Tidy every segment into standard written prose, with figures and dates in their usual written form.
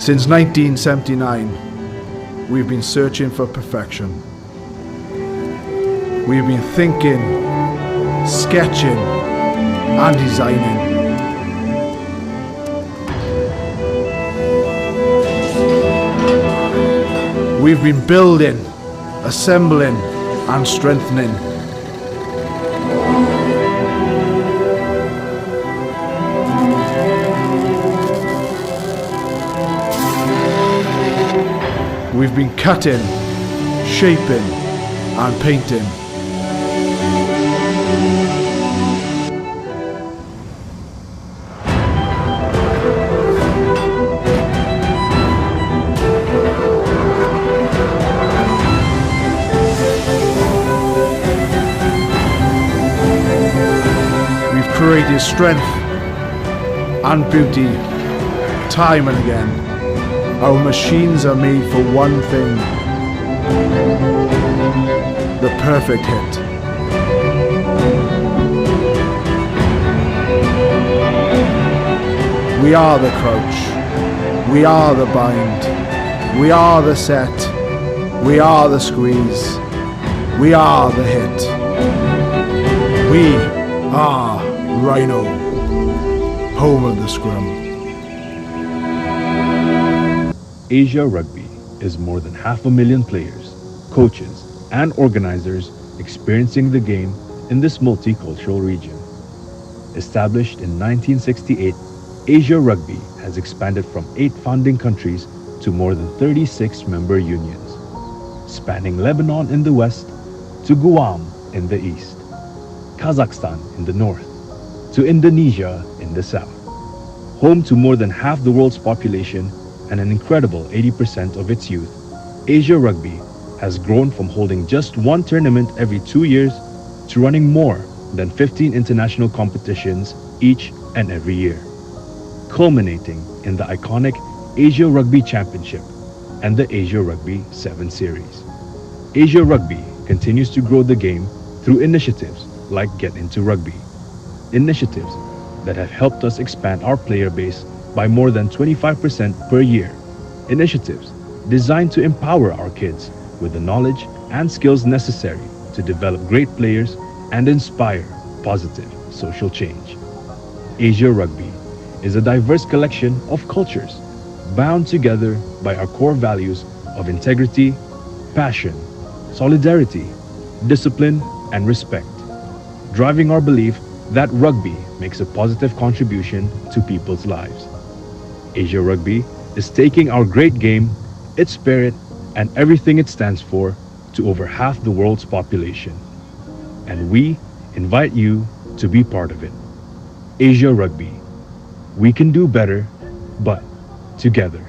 Since 1979, we've been searching for perfection. We've been thinking, sketching, and designing. We've been building, assembling, and strengthening. We've been cutting, shaping, and painting. We've created strength and beauty time and again. Our machines are made for one thing: the perfect hit. We are the crouch, we are the bind, we are the set, we are the squeeze, we are the hit. We are Rhino, home of the scrum. Asia Rugby is more than 500,000 players, coaches, and organizers experiencing the game in this multicultural region. Established in 1968, Asia Rugby has expanded from 8 founding countries to more than 36 member unions, spanning Lebanon in the west to Guam in the east, Kazakhstan in the north, to Indonesia in the south. Home to more than half the world's population and an incredible 80% of its youth, Asia Rugby has grown from holding just one tournament every 2 years to running more than 15 international competitions each and every year, culminating in the iconic Asia Rugby Championship and the Asia Rugby 7 Series. Asia Rugby continues to grow the game through initiatives like Get Into Rugby, initiatives that have helped us expand our player base by more than 25% per year, initiatives designed to empower our kids with the knowledge and skills necessary to develop great players and inspire positive social change. Asia Rugby is a diverse collection of cultures bound together by our core values of integrity, passion, solidarity, discipline, and respect, driving our belief that rugby makes a positive contribution to people's lives. Asia Rugby is taking our great game, its spirit, and everything it stands for to over half the world's population. And we invite you to be part of it. Asia Rugby. We can do better, but together.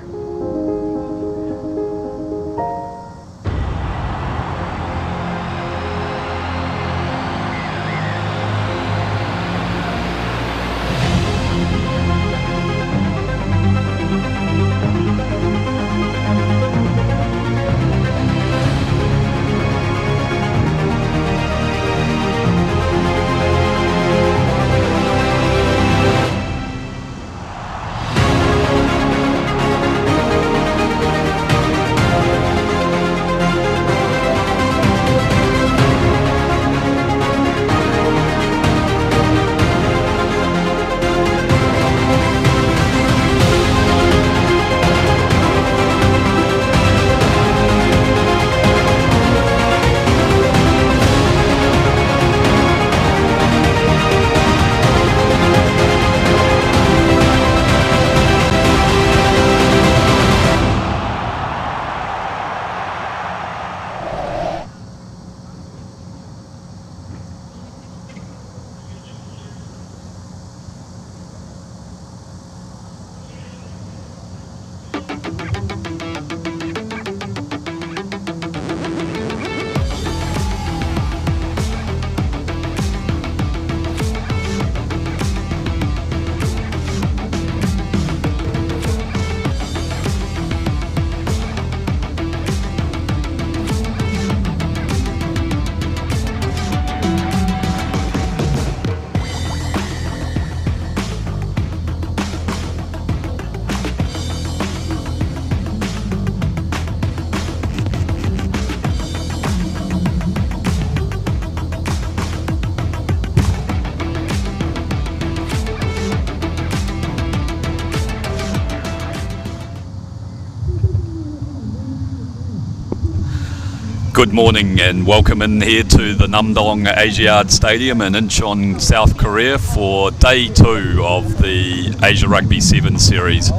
Good morning and welcome in here to the Namdong Asiad Stadium in Incheon, South Korea for day 2 of the Asia Rugby 7 series.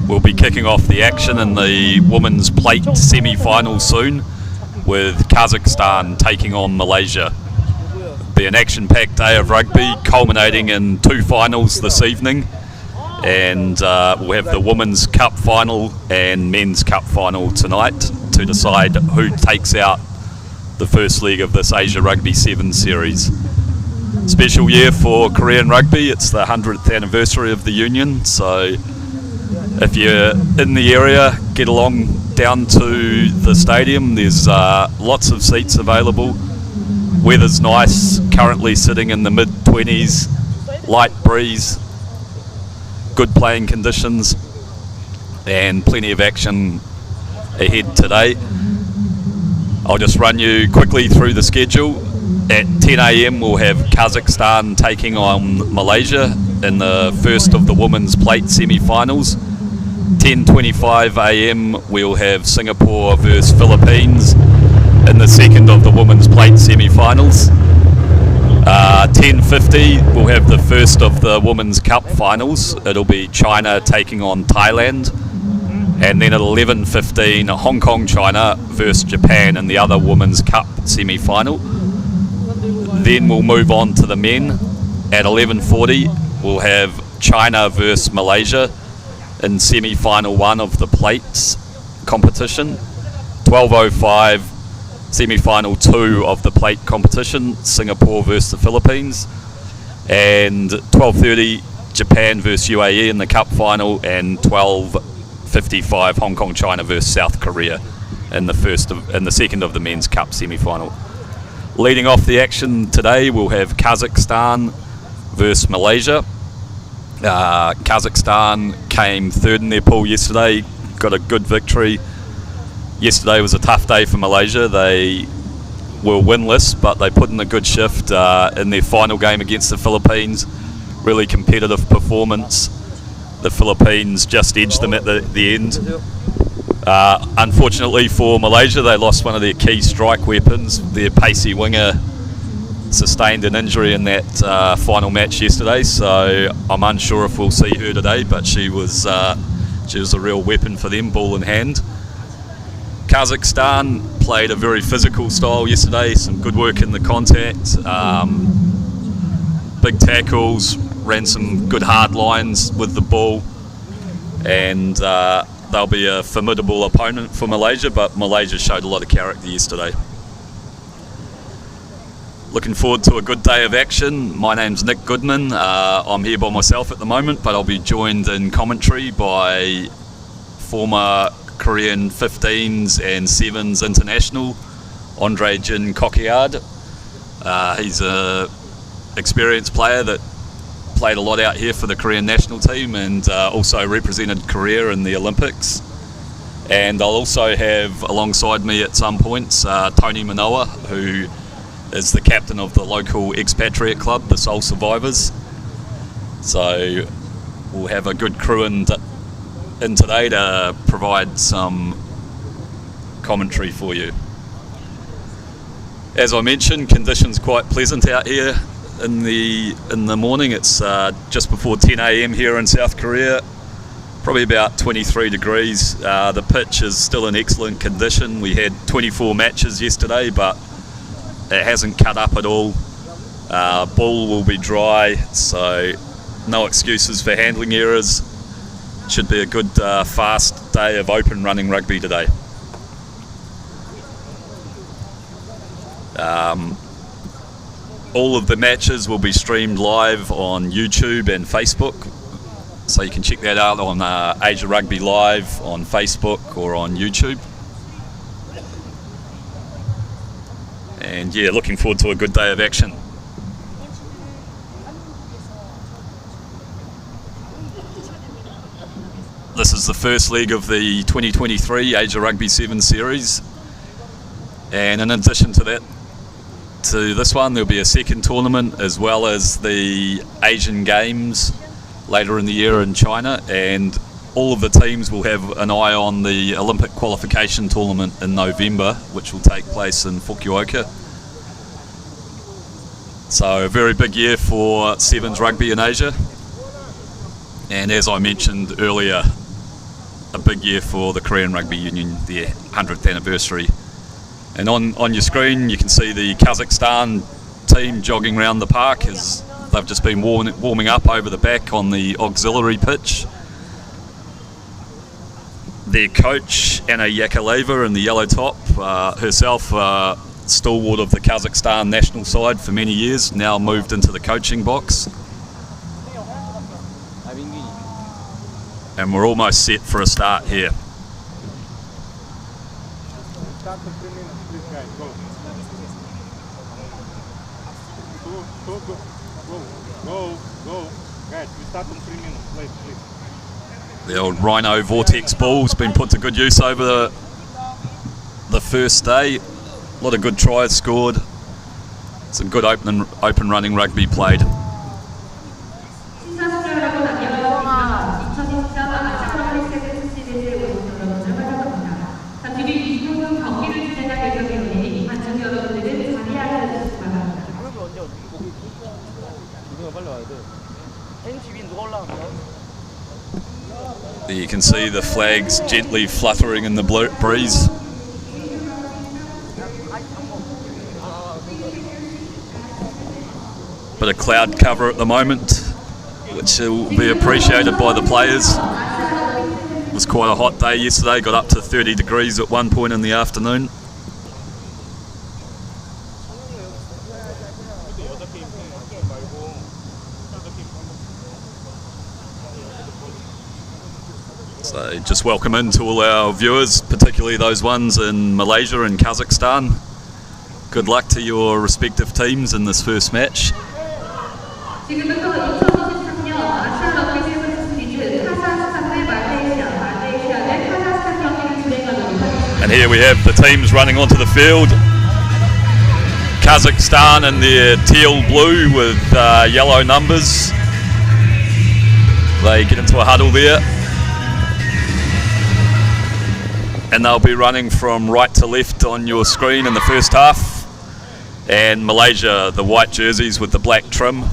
We'll be kicking off the action in the women's plate semi-final soon with Kazakhstan taking on Malaysia. It'll be an action-packed day of rugby culminating in 2 finals this evening, and we'll have the Women's Cup final and Men's Cup final tonight to decide who takes out the first leg of this Asia Rugby 7 series. Special year for Korean rugby. It's the 100th anniversary of the union, so if you're in the area, get along down to the stadium. There's lots of seats available. Weather's nice, currently sitting in the mid-20s, light breeze, good playing conditions, and plenty of action ahead today. I'll just run you quickly through the schedule. At 10 a.m. we'll have Kazakhstan taking on Malaysia in the first of the women's plate semi-finals. 10:25 a.m. we'll have Singapore versus Philippines in the second of the women's plate semi-finals. 10:50 we'll have the first of the Women's Cup finals. It'll be China taking on Thailand. And then at 11:15, Hong Kong, China versus Japan in the other Women's Cup semi-final. Then we'll move on to the men. At 11:40, we'll have China versus Malaysia in semi-final 1 of the plates competition. 12:05, semi-final 2 of the plate competition, Singapore versus the Philippines. And 12:30, Japan versus UAE in the cup final, and 12:55, Hong Kong, China versus South Korea in the second of the Men's Cup semi-final. Leading off the action today, we'll have Kazakhstan versus Malaysia. Kazakhstan came third in their pool yesterday, got a good victory. Yesterday was a tough day for Malaysia. They were winless, but they put in a good shift in their final game against the Philippines. Really competitive performance. The Philippines just edged them at the end. Unfortunately for Malaysia, they lost one of their key strike weapons. Their pacey winger sustained an injury in that final match yesterday, so I'm unsure if we'll see her today, but she was a real weapon for them, ball in hand. Kazakhstan played a very physical style yesterday, some good work in the contact, big tackles, ran some good hard lines with the ball, and they'll be a formidable opponent for Malaysia, but Malaysia showed a lot of character yesterday. Looking forward to a good day of action. My name's Nick Goodman. I'm here by myself at the moment, but I'll be joined in commentary by former Korean 15s and 7s international Andre Jin Kokiard. He's an experienced player that played a lot out here for the Korean national team, and also represented Korea in the Olympics. And I'll also have alongside me at some points Tony Manoa, who is the captain of the local expatriate club, the Soul Survivors. So we'll have a good crew in today to provide some commentary for you. As I mentioned, conditions quite pleasant out here in the morning. It's just before 10 a.m. here in South Korea, probably about 23 degrees. The pitch is still in excellent condition. We had 24 matches yesterday, but it hasn't cut up at all. Ball will be dry, so no excuses for handling errors. Should be a good fast day of open running rugby today. All of the matches will be streamed live on YouTube and Facebook, so you can check that out on Asia Rugby Live on Facebook or on YouTube. And yeah, looking forward to a good day of action. This is the first leg of the 2023 Asia Rugby 7 series, and in addition to this one, there'll be a second tournament as well as the Asian Games later in the year in China, and all of the teams will have an eye on the Olympic qualification tournament in November, which will take place in Fukuoka. So a very big year for Sevens rugby in Asia. And as I mentioned earlier, a big year for the Korean Rugby Union, their 100th anniversary. And on your screen you can see the Kazakhstan team jogging around the park as they've just been warming up over the back on the auxiliary pitch. Their coach, Anna Yakovleva in the yellow top, herself stalwart of the Kazakhstan national side for many years, now moved into the coaching box. And we're almost set for a start here. The old Rhino Vortex ball's been put to good use over the first day. A lot of good tries scored. Some good open running rugby played. You can see the flags gently fluttering in the breeze. Bit of cloud cover at the moment, which will be appreciated by the players. It was quite a hot day yesterday, got up to 30 degrees at one point in the afternoon. So just welcome in to all our viewers, particularly those ones in Malaysia and Kazakhstan. Good luck to your respective teams in this first match. And here we have the teams running onto the field. Kazakhstan in their teal blue with yellow numbers. They get into a huddle there. And they'll be running from right to left on your screen in the first half. And Malaysia, the white jerseys with the black trim.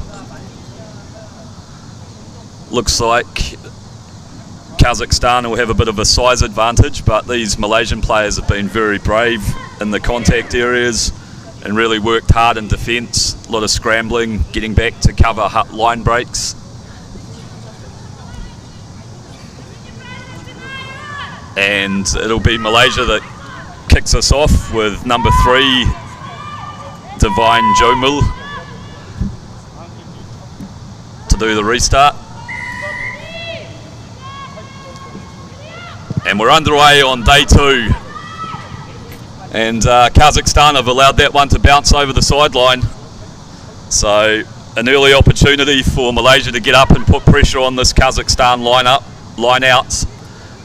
Looks like Kazakhstan will have a bit of a size advantage, but these Malaysian players have been very brave in the contact areas and really worked hard in defence. A lot of scrambling, getting back to cover line breaks. And it'll be Malaysia that kicks us off with number 3, Divine Jomil, to do the restart. And we're underway on day 2. And Kazakhstan have allowed that one to bounce over the sideline. So an early opportunity for Malaysia to get up and put pressure on this Kazakhstan line out,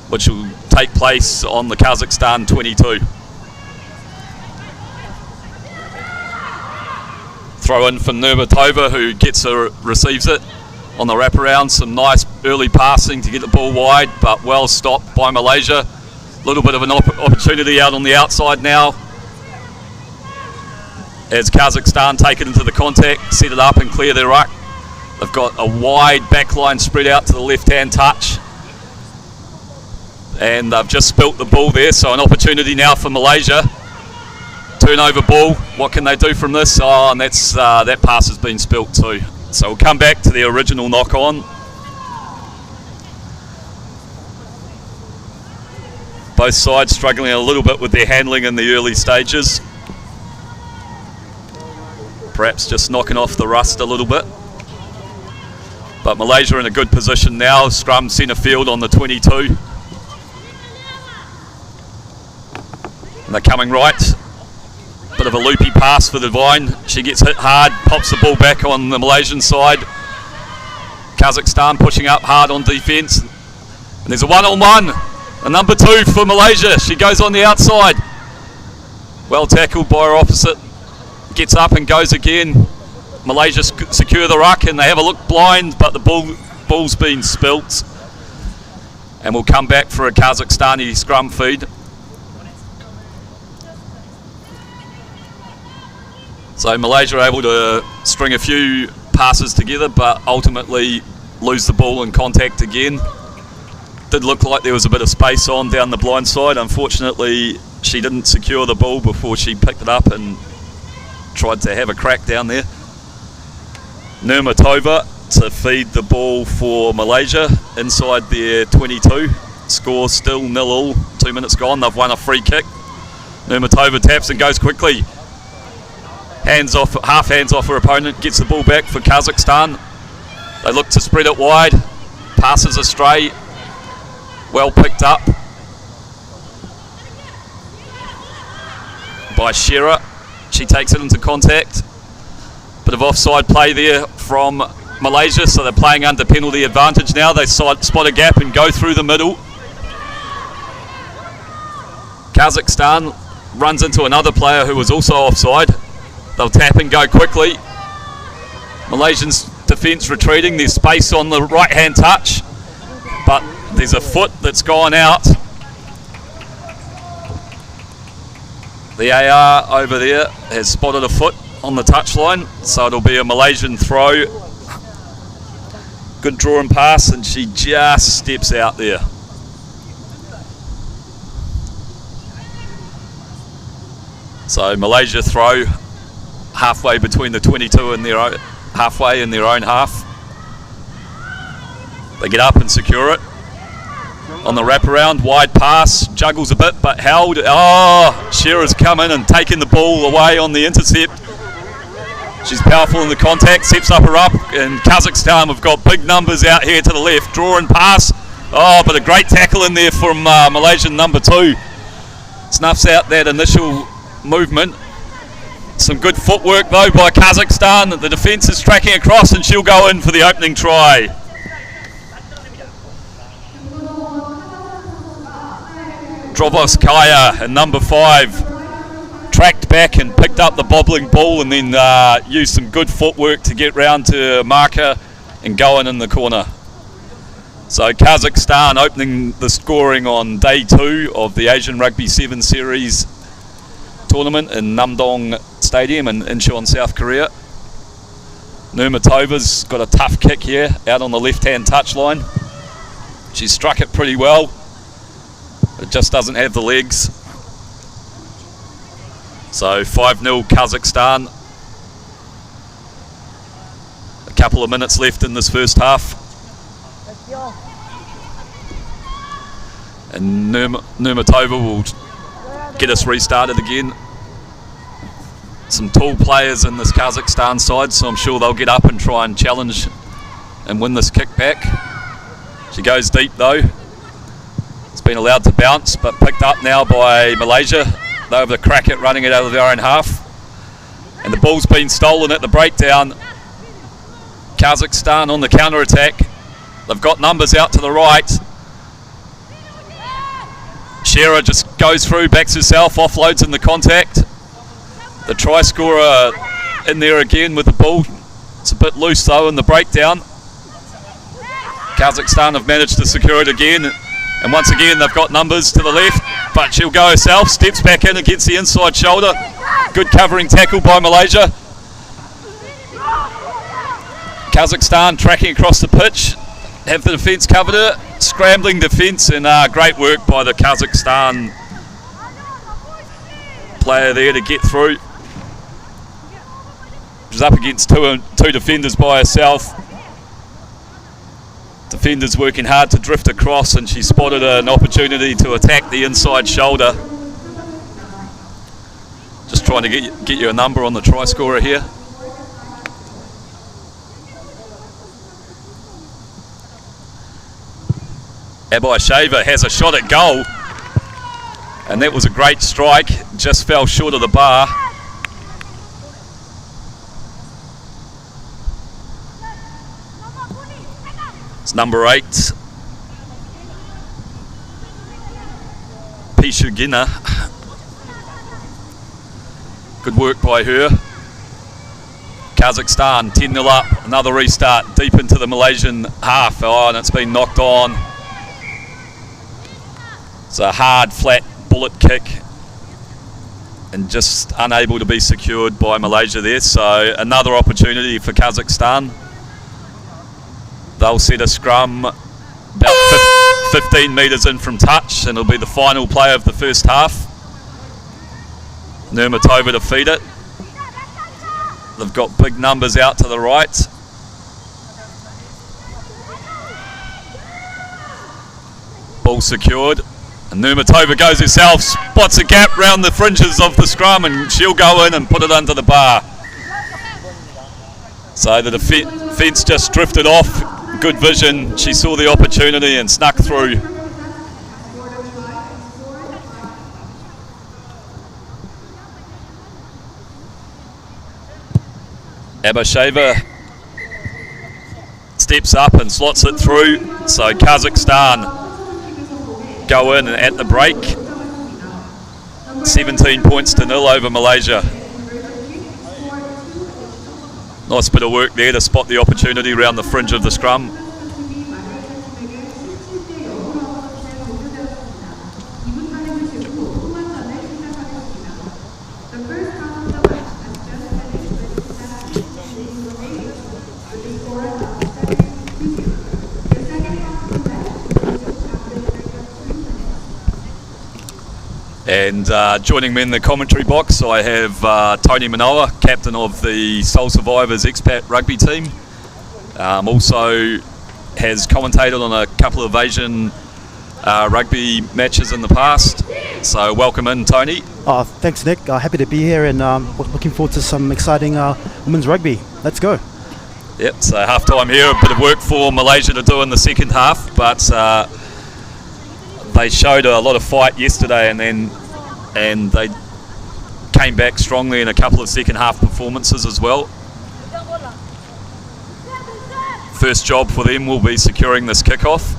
which will take place on the Kazakhstan 22. Throw in for Nurmatova, who receives it on the wraparound. Some nice early passing to get the ball wide, but well stopped by Malaysia. A little bit of an opportunity out on the outside now, as Kazakhstan take it into the contact, set it up and clear their ruck. They've got a wide backline spread out to the left-hand touch. And they've just spilt the ball there, so an opportunity now for Malaysia. Turnover ball, what can they do from this? Oh, and that pass has been spilt too. So we'll come back to the original knock-on. Both sides struggling a little bit with their handling in the early stages. Perhaps just knocking off the rust a little bit. But Malaysia in a good position now, scrum centre field on the 22. And they're coming right. Bit of a loopy pass for Divine. She gets hit hard, pops the ball back on the Malaysian side. Kazakhstan pushing up hard on defence. And there's a one-on-one. A number 2 for Malaysia. She goes on the outside. Well tackled by her opposite. Gets up and goes again. Malaysia secure the ruck and they have a look blind, but the ball's been spilt. And we'll come back for a Kazakhstani scrum feed. So Malaysia are able to string a few passes together, but ultimately lose the ball in contact again. Did look like there was a bit of space on down the blind side. Unfortunately, she didn't secure the ball before she picked it up and tried to have a crack down there. Nurmatova to feed the ball for Malaysia inside their 22. Score still 0-0, 2 minutes gone. They've won a free kick. Nurmatova taps and goes quickly. Hands off, half hands off her opponent, gets the ball back for Kazakhstan. They look to spread it wide. Passes astray. Well picked up by Shearer. She takes it into contact. Bit of offside play there from Malaysia, so they're playing under penalty advantage now. They spot a gap and go through the middle. Kazakhstan runs into another player who was also offside. They'll tap and go quickly. Malaysians defence retreating. There's space on the right hand touch, but there's a foot that's gone out. The AR over there has spotted a foot on the touchline, so it'll be a Malaysian throw. Good draw and pass, and she just steps out there. So Malaysia throw halfway between the 22 and their own, halfway in their own half. They get up and secure it. On the wraparound, wide pass, juggles a bit but held. Oh, Shearer's come in and taken the ball away on the intercept. She's powerful in the contact, steps up her up, and Kazakhstan have got big numbers out here to the left. Draw and pass. Oh, but a great tackle in there from Malaysian number 2. Snuffs out that initial movement. Some good footwork though by Kazakhstan. The defence is tracking across and she'll go in for the opening try. Drovoskaya and number 5 tracked back and picked up the bobbling ball and then used some good footwork to get round to marker and go in the corner. So Kazakhstan opening the scoring on day 2 of the Asian Rugby 7 Series tournament in Namdong Stadium in Incheon, South Korea. Nurmatova's got a tough kick here out on the left-hand touchline. She's struck it pretty well. It just doesn't have the legs. So 5-0 Kazakhstan. A couple of minutes left in this first half. And Nurmatova will get us restarted again. Some tall players in this Kazakhstan side, so I'm sure they'll get up and try and challenge and win this kick back. She goes deep though. It's been allowed to bounce, but picked up now by Malaysia. They have the crack at running it out of their own half. And the ball's been stolen at the breakdown. Kazakhstan on the counter-attack. They've got numbers out to the right. Shearer just goes through, backs herself, offloads in the contact. The try scorer in there again with the ball. It's a bit loose though in the breakdown. Kazakhstan have managed to secure it again. And once again they've got numbers to the left, but she'll go herself, steps back in against the inside shoulder. Good covering tackle by Malaysia. Kazakhstan tracking across the pitch. Have the defence covered her. Scrambling defence and great work by the Kazakhstan player there to get through. She's up against two defenders by herself. Defenders working hard to drift across, and she spotted an opportunity to attack the inside shoulder. Just trying to get you a number on the try scorer here. Abaysheva has a shot at goal, and that was a great strike, just fell short of the bar. It's number 8, Pishugina. Good work by her. Kazakhstan 10-0 up, another restart deep into the Malaysian half. Oh, and it's been knocked on. It's a hard, flat bullet kick and just unable to be secured by Malaysia there. So another opportunity for Kazakhstan. They'll set a scrum about 15 metres in from touch, and it'll be the final play of the first half. Nurmatova to feed it. They've got big numbers out to the right. Ball secured. And Nurmatova goes herself, spots a gap round the fringes of the scrum, and she'll go in and put it under the bar. So the defence just drifted off. Good vision. She saw the opportunity and snuck through. Abasheva steps up and slots it through. So Kazakhstan go in at the break. 17 points to 0 over Malaysia. Nice bit of work there to spot the opportunity around the fringe of the scrum. And joining me in the commentary box, I have Tony Manoa, captain of the Soul Survivors expat rugby team. Also has commentated on a couple of Asian rugby matches in the past. So welcome in, Tony. Thanks, Nick. Happy to be here, and looking forward to some exciting women's rugby. Let's go. Yep, so half time here, a bit of work for Malaysia to do in the second half, but they showed a lot of fight yesterday, and they came back strongly in a couple of second half performances as well. First job for them will be securing this kickoff.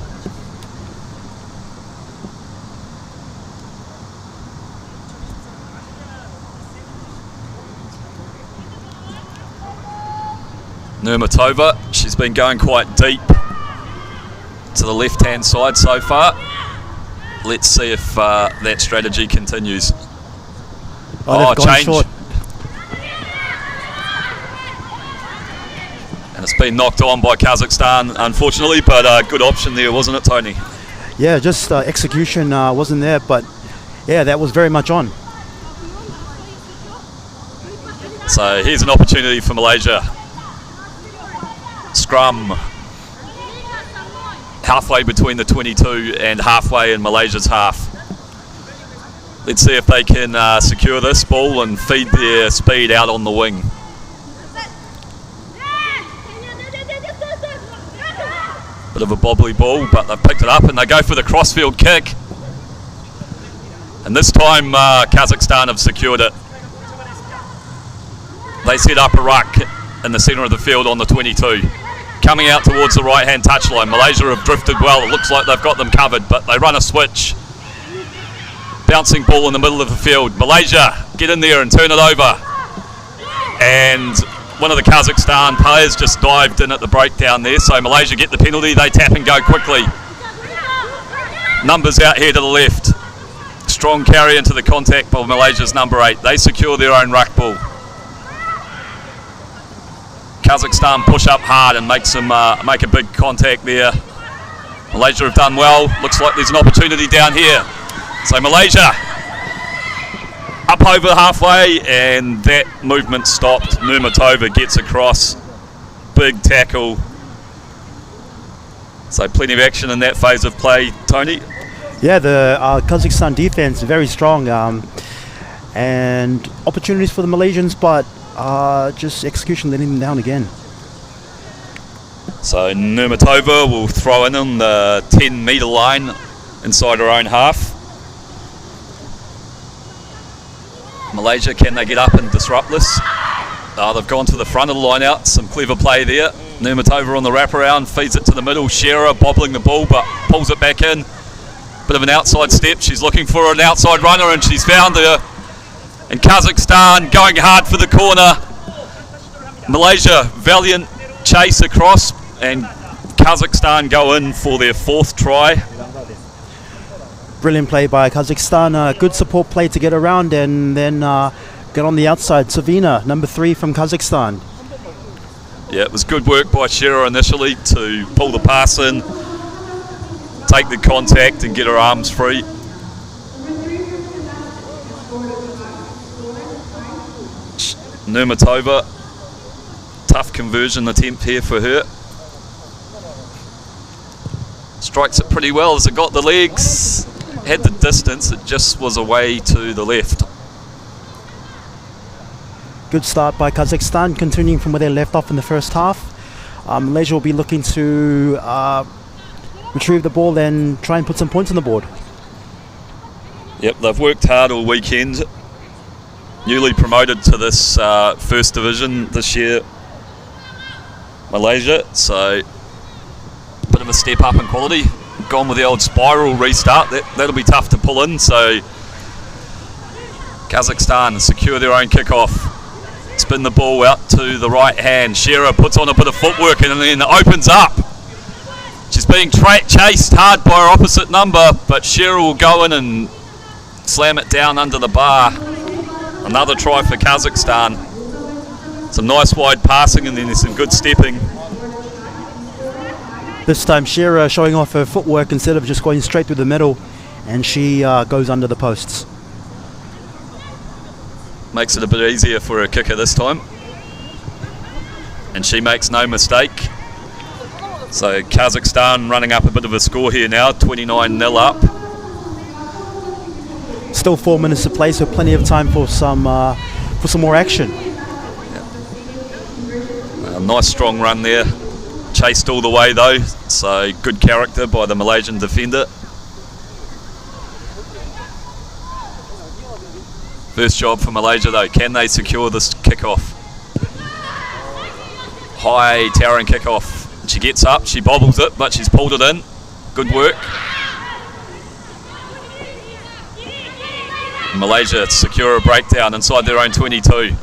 Nurmatova, she's been going quite deep to the left hand side so far. Let's see if that strategy continues. Change. Short. And it's been knocked on by Kazakhstan, unfortunately, but a good option there, wasn't it, Tony? Yeah, just execution wasn't there, but yeah, that was very much on. So here's an opportunity for Malaysia. Scrum. Halfway between the 22 and halfway in Malaysia's half. Let's see if they can secure this ball and feed their speed out on the wing. Bit of a bobbly ball, but they've picked it up and they go for the crossfield kick. And this time Kazakhstan have secured it. They set up a ruck in the centre of the field on the 22. Coming out towards the right-hand touchline. Malaysia have drifted well. It looks like they've got them covered, but they run a switch. Bouncing ball in the middle of the field. Malaysia get in there and turn it over. And one of the Kazakhstan players just dived in at the breakdown there. So Malaysia get the penalty. They tap and go quickly. Numbers out here to the left. Strong carry into the contact by Malaysia's number 8. They secure their own ruck ball. Kazakhstan push up hard and make a big contact there. Malaysia have done well. Looks like there's an opportunity down here. So Malaysia up over halfway, and that movement stopped. Nurmatova gets across. Big tackle. So plenty of action in that phase of play, Tony. Yeah, the Kazakhstan defense very strong, and opportunities for the Malaysians, but just execution letting them down again. So Nurmatova will throw in on the 10-metre line inside her own half. Malaysia, can they get up and disrupt this? They've gone to the front of the line out. Some clever play there. Nurmatova on the wraparound, feeds it to the middle. Shearer bobbling the ball, but pulls it back in. Bit of an outside step. She's looking for an outside runner, and she's found her. And Kazakhstan going hard for the corner. Malaysia, valiant chase across, and Kazakhstan go in for their 4th try. Brilliant play by Kazakhstan. Good support play to get around and then get on the outside. Savina, number 3 from Kazakhstan. Yeah, it was good work by Shira initially to pull the pass in, take the contact and get her arms free. Nurmatova, tough conversion attempt here for her. Strikes it pretty well as it got the legs, had the distance, it just was away to the left. Good start by Kazakhstan, continuing from where they left off in the first half. Malaysia will be looking to retrieve the ball and try and put some points on the board. Yep, they've worked hard all weekend. Newly promoted to this first division this year, Malaysia, so bit of a step up in quality. Gone with the old spiral restart, that'll be tough to pull in, so Kazakhstan secure their own kickoff. Spin the ball out to the right hand. Shira puts on a bit of footwork and then opens up. She's being chased hard by her opposite number, but Shira will go in and slam it down under the bar. Another try for Kazakhstan. Some nice wide passing and then there's some good stepping. This time Shira showing off her footwork instead of just going straight through the middle, and she goes under the posts. Makes it a bit easier for her kicker this time. And she makes no mistake. So Kazakhstan running up a bit of a score here now, 29-0 up. Still 4 minutes to play, so plenty of time for some more action. A nice strong run there. Chased all the way though, so good character by the Malaysian defender. First job for Malaysia though, can they secure this kickoff? High towering kickoff. She gets up, she bobbles it, but she's pulled it in. Good work. Malaysia secure a breakdown inside their own 22.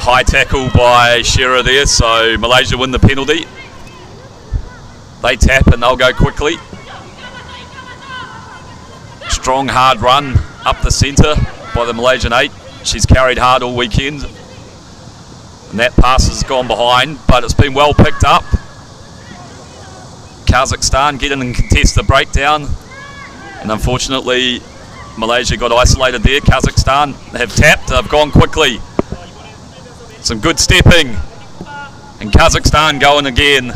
High tackle by Shira there, so Malaysia win the penalty. They tap and they'll go quickly. Strong hard run up the centre by the Malaysian 8. She's carried hard all weekend. And that pass has gone behind, but it's been well picked up. Kazakhstan get in and contest the breakdown. And unfortunately, Malaysia got isolated there. Kazakhstan have tapped, they've gone quickly. Some good stepping. And Kazakhstan going again. I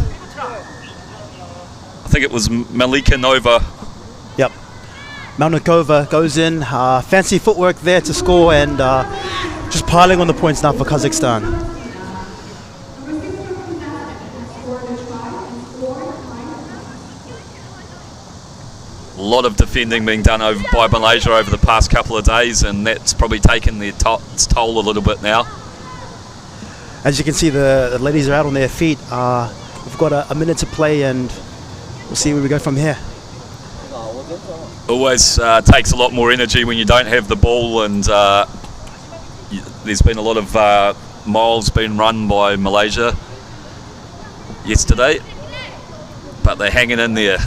think it was Malika Nova. Yep. Malnikova goes in. Fancy footwork there to score, and just piling on the points now for Kazakhstan. A lot of defending being done by Malaysia over the past couple of days, and that's probably taken its toll a little bit now. As you can see, the ladies are out on their feet. We've got a minute to play, and we'll see where we go from here. Always takes a lot more energy when you don't have the ball, and there's been a lot of miles being run by Malaysia yesterday, but they're hanging in there.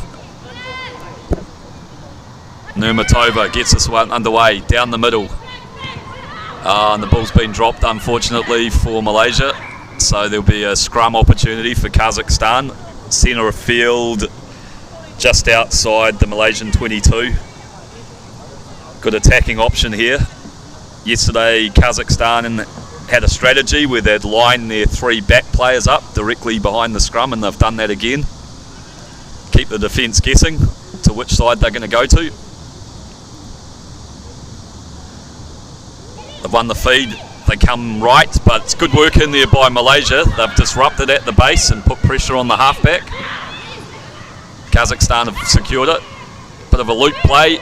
Nurmatova gets this one underway down the middle, and the ball's been dropped unfortunately for Malaysia, so there'll be a scrum opportunity for Kazakhstan. Centre of field just outside the Malaysian 22. Good attacking option here. Yesterday Kazakhstan had a strategy where they'd line their 3 back players up directly behind the scrum, and they've done that again. Keep the defence guessing to which side they're going to go to. They've won the feed, they come right, but it's good work in there by Malaysia. They've disrupted at the base and put pressure on the halfback. Kazakhstan have secured it. Bit of a loop play.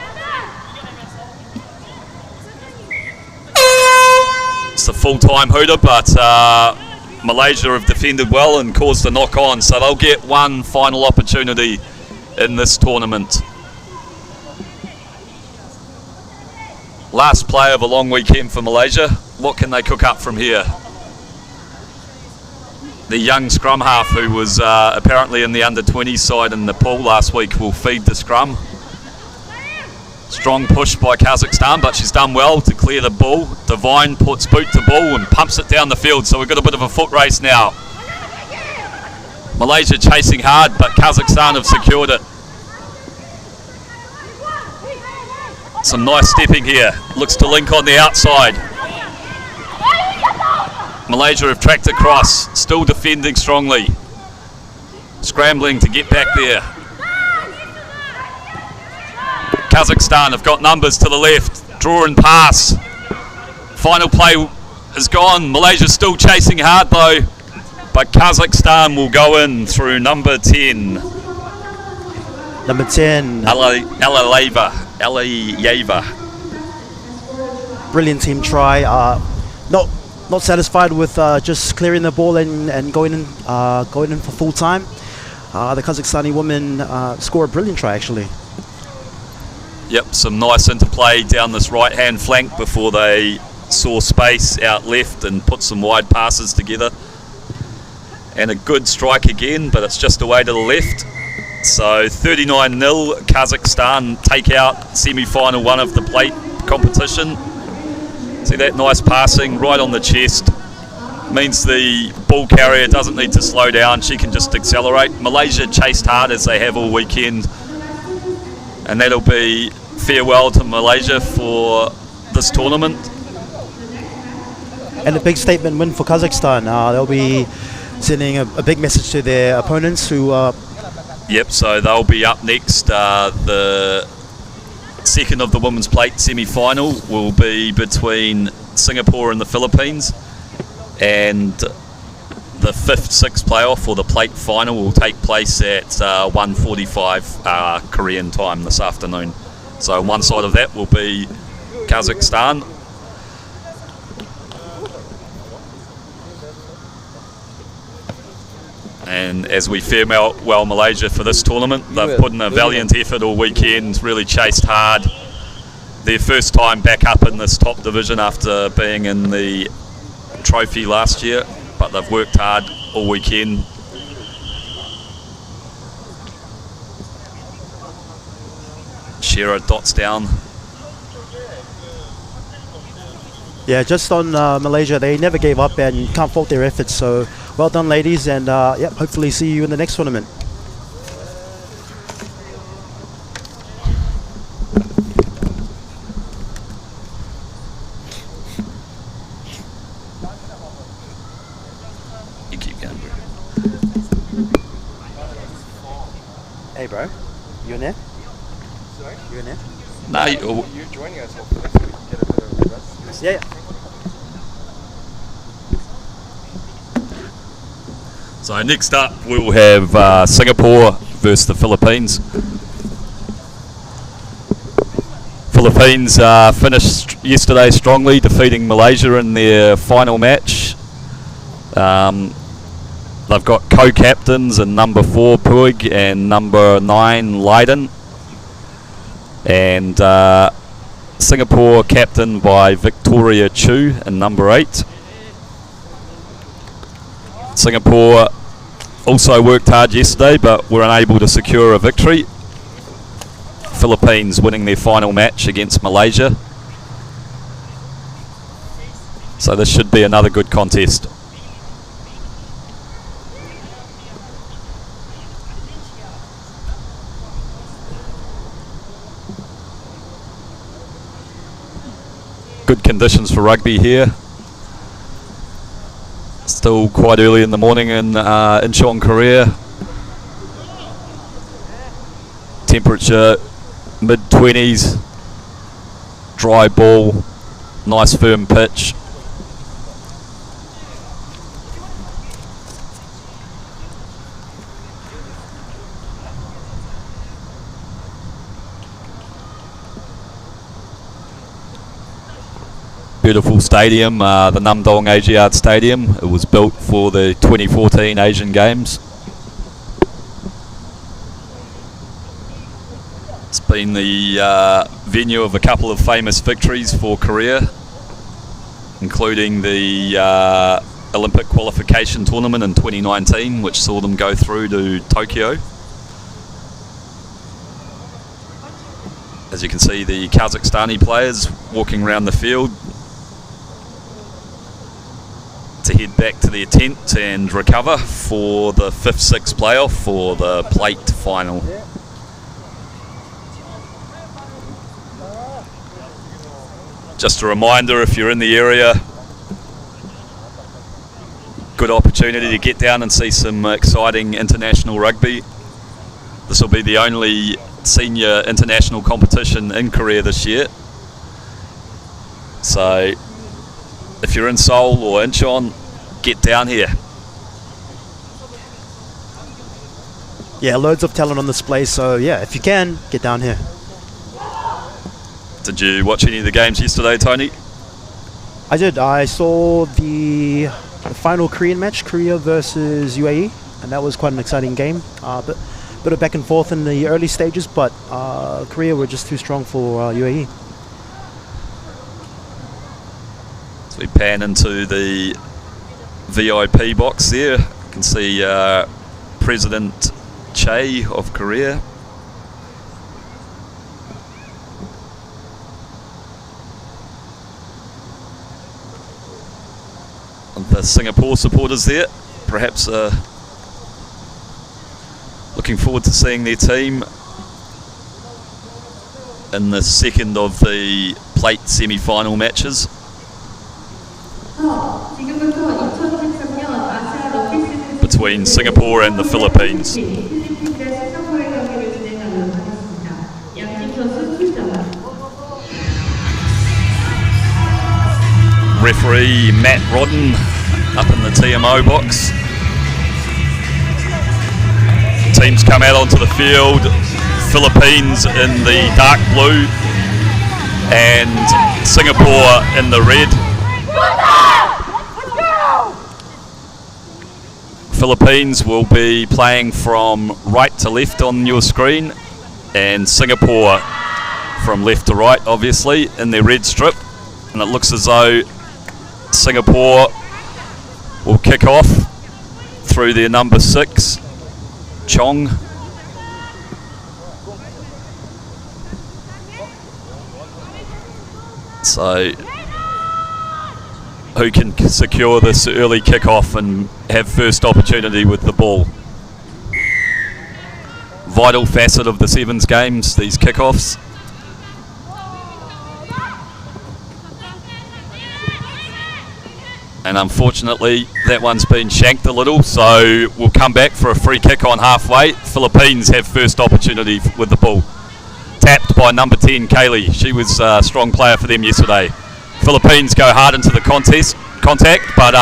It's a full-time hooter, but Malaysia have defended well and caused a knock-on, so they'll get one final opportunity in this tournament. Last play of a long weekend for Malaysia. What can they cook up from here? The young scrum half who was apparently in the under-20s side in Nepal last week will feed the scrum. Strong push by Kazakhstan, but she's done well to clear the ball. Divine puts boot to ball and pumps it down the field, so we've got a bit of a foot race now. Malaysia chasing hard, but Kazakhstan have secured it. Some nice stepping here. Looks to link on the outside. Malaysia have tracked across, still defending strongly. Scrambling to get back there. Kazakhstan have got numbers to the left. Draw and pass. Final play is gone. Malaysia's still chasing hard though. But Kazakhstan will go in through number 10. Number 10. Aliyeva. Brilliant team try. Not satisfied with just clearing the ball and going in for full time. The Kazakhstani women score a brilliant try actually. Yep, some nice interplay down this right hand flank before they saw space out left and put some wide passes together. And a good strike again, but it's just away to the left. So 39-0, Kazakhstan take out semi-final one of the plate competition. See that nice passing right on the chest. Means the ball carrier doesn't need to slow down, she can just accelerate. Malaysia chased hard as they have all weekend. And that'll be farewell to Malaysia for this tournament. And a big statement win for Kazakhstan. They'll be sending a big message to their opponents who... Yep, so they'll be up next. The second of the women's plate semi-final will be between Singapore and the Philippines. And the 5th-6th playoff, or the plate final, will take place at 1:45 Korean time this afternoon. So on one side of that will be Kazakhstan. And as we farewell Malaysia for this tournament, they've put in a valiant effort all weekend, really chased hard. Their first time back up in this top division after being in the trophy last year, but they've worked hard all weekend. Shearer dots down. Yeah, just on Malaysia, they never gave up and can't fault their efforts. So well done, ladies, and hopefully see you in the next tournament. You keep going, bro. Hey, bro, you in there? Sorry, you in there? No, You're joining us. Hopefully, so we can get a bit of rest. Yeah. So next up we'll have Singapore versus the Philippines. Philippines finished yesterday strongly, defeating Malaysia in their final match. They've got co-captains in number 4 Puig and number 9 Leiden. And Singapore captained by Victoria Chu in number 8. Singapore also worked hard yesterday but were unable to secure a victory. Philippines winning their final match against Malaysia. So this should be another good contest. Good conditions for rugby here. Still quite early in the morning in Incheon, Korea. Temperature mid-20s. Dry ball. Nice firm pitch. Beautiful stadium, the Namdong Asiad Stadium. It was built for the 2014 Asian Games. It's been the venue of a couple of famous victories for Korea, including the Olympic qualification tournament in 2019, which saw them go through to Tokyo. As you can see, the Kazakhstani players walking around the field to head back to their tent and recover for the 5th-6 playoff for the plate final. Just a reminder, if you're in the area, good opportunity to get down and see some exciting international rugby. This will be the only senior international competition in Korea this year. So if you're in Seoul or Incheon, get down here. Yeah, loads of talent on display, so yeah, if you can, get down here. Did you watch any of the games yesterday, Tony? I did. I saw the final Korean match, Korea versus UAE, and that was quite an exciting game. Bit of back and forth in the early stages, but Korea were just too strong for UAE. So we pan into the VIP box there. You can see President Che of Korea. And the Singapore supporters there, perhaps looking forward to seeing their team in the second of the plate semi-final matches. Between Singapore and the Philippines. Referee Matt Rodden up in the TMO box. Teams come out onto the field. Philippines in the dark blue and Singapore in the red. Philippines will be playing from right to left on your screen, and Singapore from left to right, obviously, in their red strip. And it looks as though Singapore will kick off through their number 6, Chong. So who can secure this early kickoff and have first opportunity with the ball? Vital facet of the Sevens games, these kickoffs. And unfortunately, that one's been shanked a little, so we'll come back for a free kick on halfway. Philippines have first opportunity with the ball. Tapped by number 10, Kaylee. She was a strong player for them yesterday. Philippines go hard into the contact, but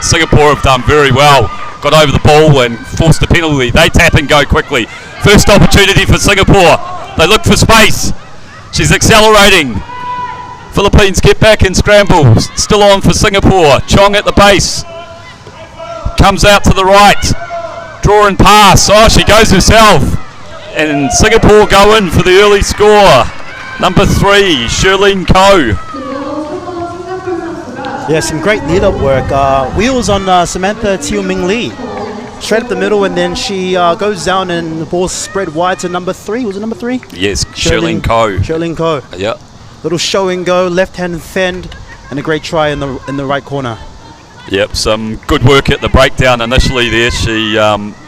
Singapore have done very well. Got over the ball and forced a penalty. They tap and go quickly. First opportunity for Singapore. They look for space. She's accelerating. Philippines get back and scramble. Still on for Singapore. Chong at the base. Comes out to the right. Draw and pass. Oh, she goes herself. And Singapore go in for the early score. Number 3, Shirlene Koh. Yeah, some great lead-up work. Wheels on Samantha Teo Ming Lee. Straight up the middle, and then she goes down and the ball spread wide to number 3. Was it number 3? Yes, Shirlene Koh. Shirlene Koh. Yeah. Little show and go, left-hand fend, and a great try in the right corner. Yep, some good work at the breakdown initially there. She,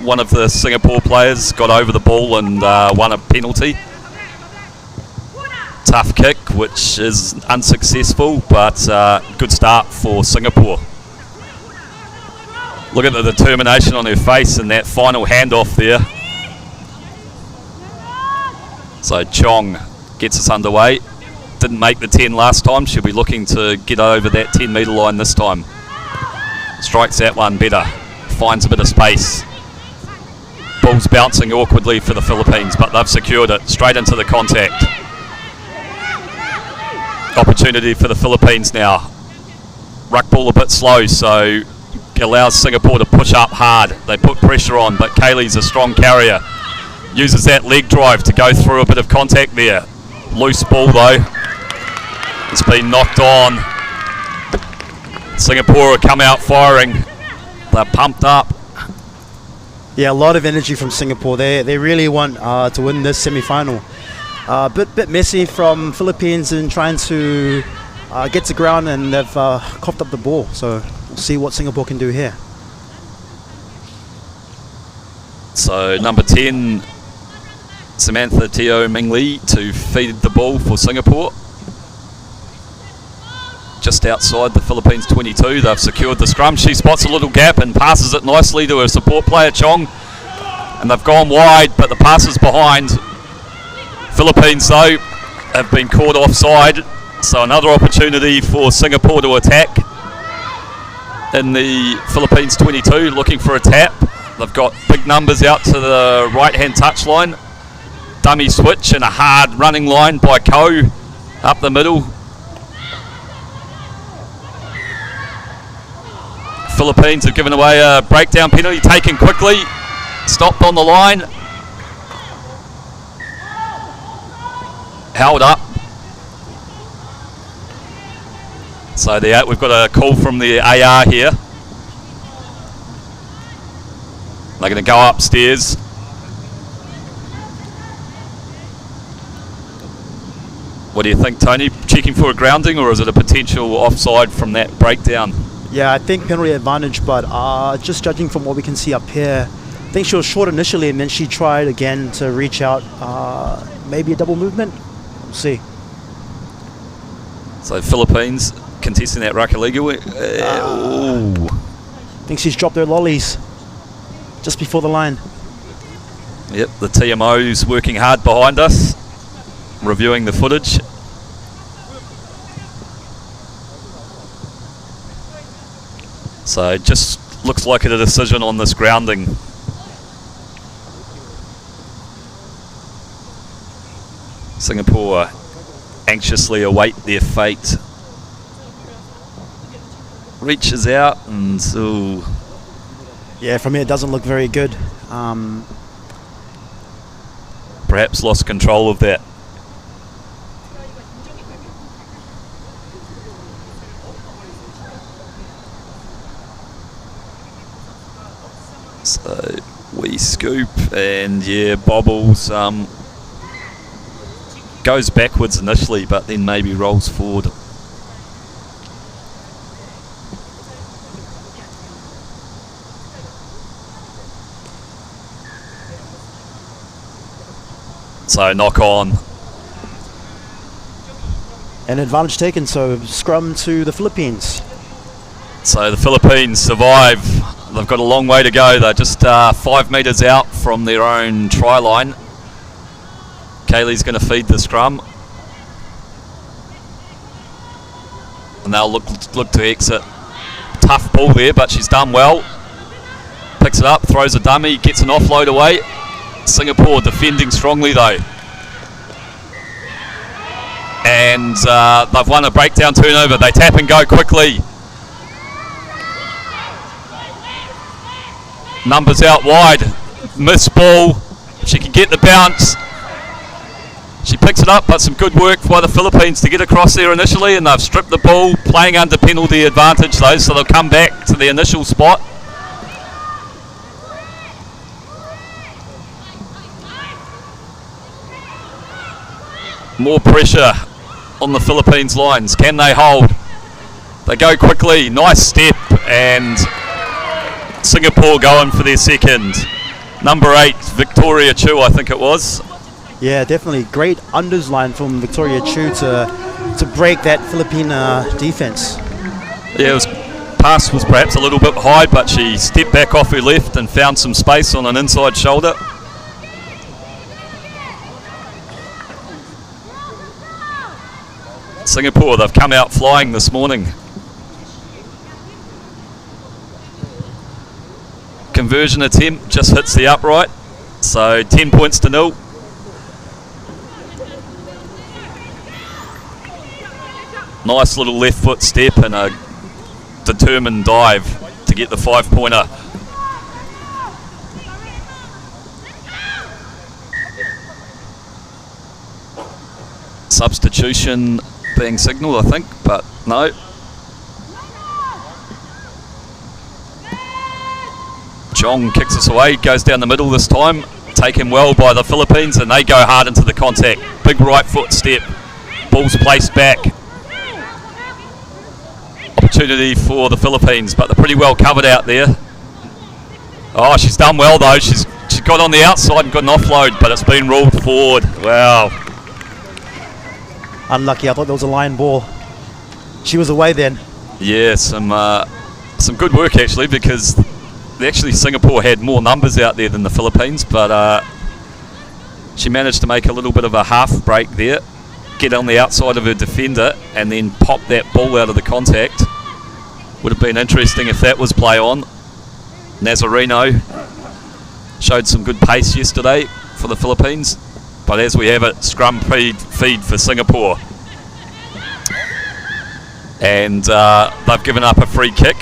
one of the Singapore players, got over the ball and won a penalty. Tough kick, which is unsuccessful, but good start for Singapore. Look at the determination on her face in that final handoff there. So Chong gets us underway. Didn't make the 10 last time. She'll be looking to get over that 10 metre line this time. Strikes that one better. Finds a bit of space. Ball's bouncing awkwardly for the Philippines, but they've secured it. Straight into the contact. Opportunity for the Philippines now. Ruck ball a bit slow, so allows Singapore to push up hard. They put pressure on, but Kaylee's a strong carrier. Uses that leg drive to go through a bit of contact there. Loose ball though. It's been knocked on. Singapore come out firing. They're pumped up. Yeah, a lot of energy from Singapore. They really want to win this semi-final. Bit messy from Philippines in trying to get to ground, and they've coughed up the ball. So we'll see what Singapore can do here. So number 10, Samantha Teo Ming Lee to feed the ball for Singapore. Just outside the Philippines 22, they've secured the scrum. She spots a little gap and passes it nicely to her support player Chong, and they've gone wide, but the pass is behind. Philippines though have been caught offside, so another opportunity for Singapore to attack in the Philippines 22, looking for a tap. They've got big numbers out to the right hand touchline. Dummy switch and a hard running line by Ko up the middle. Philippines have given away a breakdown penalty, taken quickly, stopped on the line, held up. So we've got a call from the AR here. They're going to go upstairs. What do you think, Tony? Checking for a grounding, or is it a potential offside from that breakdown? Yeah, I think penalty advantage, but just judging from what we can see up here, I think she was short initially, and then she tried again to reach out. Maybe a double movement. We'll see. So Philippines contesting that Rakaliga. I think she's dropped her lollies just before the line. Yep, the TMO's working hard behind us, reviewing the footage. So it just looks like a decision on this grounding. Singapore anxiously await their fate. Reaches out and ooh. Yeah, from here it doesn't look very good. Perhaps lost control of that. So we scoop and yeah, bobbles. Goes backwards initially, but then maybe rolls forward. So knock on. An advantage taken, so scrum to the Philippines. So the Philippines survive. They've got a long way to go. They're just 5 metres out from their own try line. Kaylee's going to feed the scrum. And they'll look to exit. Tough ball there, but she's done well. Picks it up, throws a dummy, gets an offload away. Singapore defending strongly though. And they've won a breakdown turnover. They tap and go quickly. Numbers out wide. Miss ball. She can get the bounce. She picks it up, but some good work by the Philippines to get across there initially, and they've stripped the ball, playing under penalty advantage though, so they'll come back to the initial spot. More pressure on the Philippines lines. Can they hold? They go quickly. Nice step, and Singapore going for their second. Number 8, Victoria Chu, I think it was. Yeah, definitely. Great unders line from Victoria Chu to break that Philippine defense. Yeah, pass was perhaps a little bit high, but she stepped back off her left and found some space on an inside shoulder. Singapore, they've come out flying this morning. Conversion attempt just hits the upright, so 10 points to 0. Nice little left foot step and a determined dive to get the 5-pointer. Substitution being signalled, I think, but no. Jong kicks us away, goes down the middle this time, taken well by the Philippines, and they go hard into the contact. Big right foot step, ball's placed back. Opportunity for the Philippines, but they're pretty well covered out there. Oh, she's done well though. She's got on the outside and got an offload, but it's been ruled forward. Wow. Unlucky. I thought there was a line ball. She was away then. Yeah, some good work actually, because Singapore had more numbers out there than the Philippines, but she managed to make a little bit of a half break there, get on the outside of her defender, and then pop that ball out of the contact. Would have been interesting if that was play on. Nazareno showed some good pace yesterday for the Philippines, but as we have it, scrum feed for Singapore. And they've given up a free kick.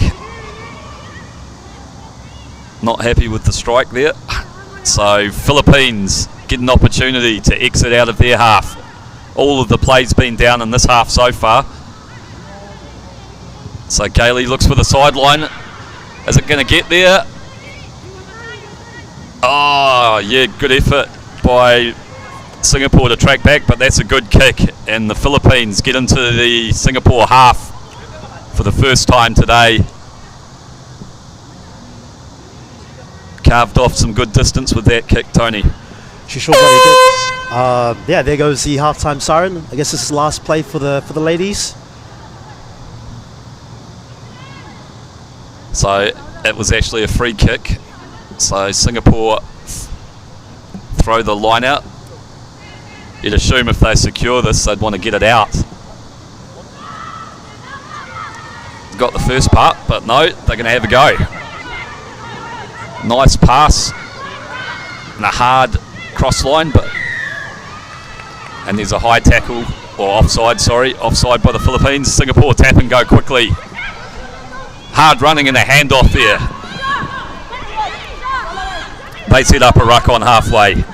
Not happy with the strike there. So Philippines get an opportunity to exit out of their half. All of the play's been down in this half so far. So Gailey looks for the sideline. Is it going to get there? Oh, yeah, good effort by Singapore to track back, but that's a good kick. And the Philippines get into the Singapore half for the first time today. Carved off some good distance with that kick, Tony. She sure got it. Yeah, there goes the halftime siren. I guess this is the last play for the ladies. So it was actually a free kick. So Singapore throw the line out. You'd assume if they secure this, they'd want to get it out. Got the first part, but no, they're going to have a go. Nice pass and a hard cross line, and there's a high tackle, or offside by the Philippines. Singapore tap and go quickly. Hard running and a handoff there. They set up a ruck on halfway.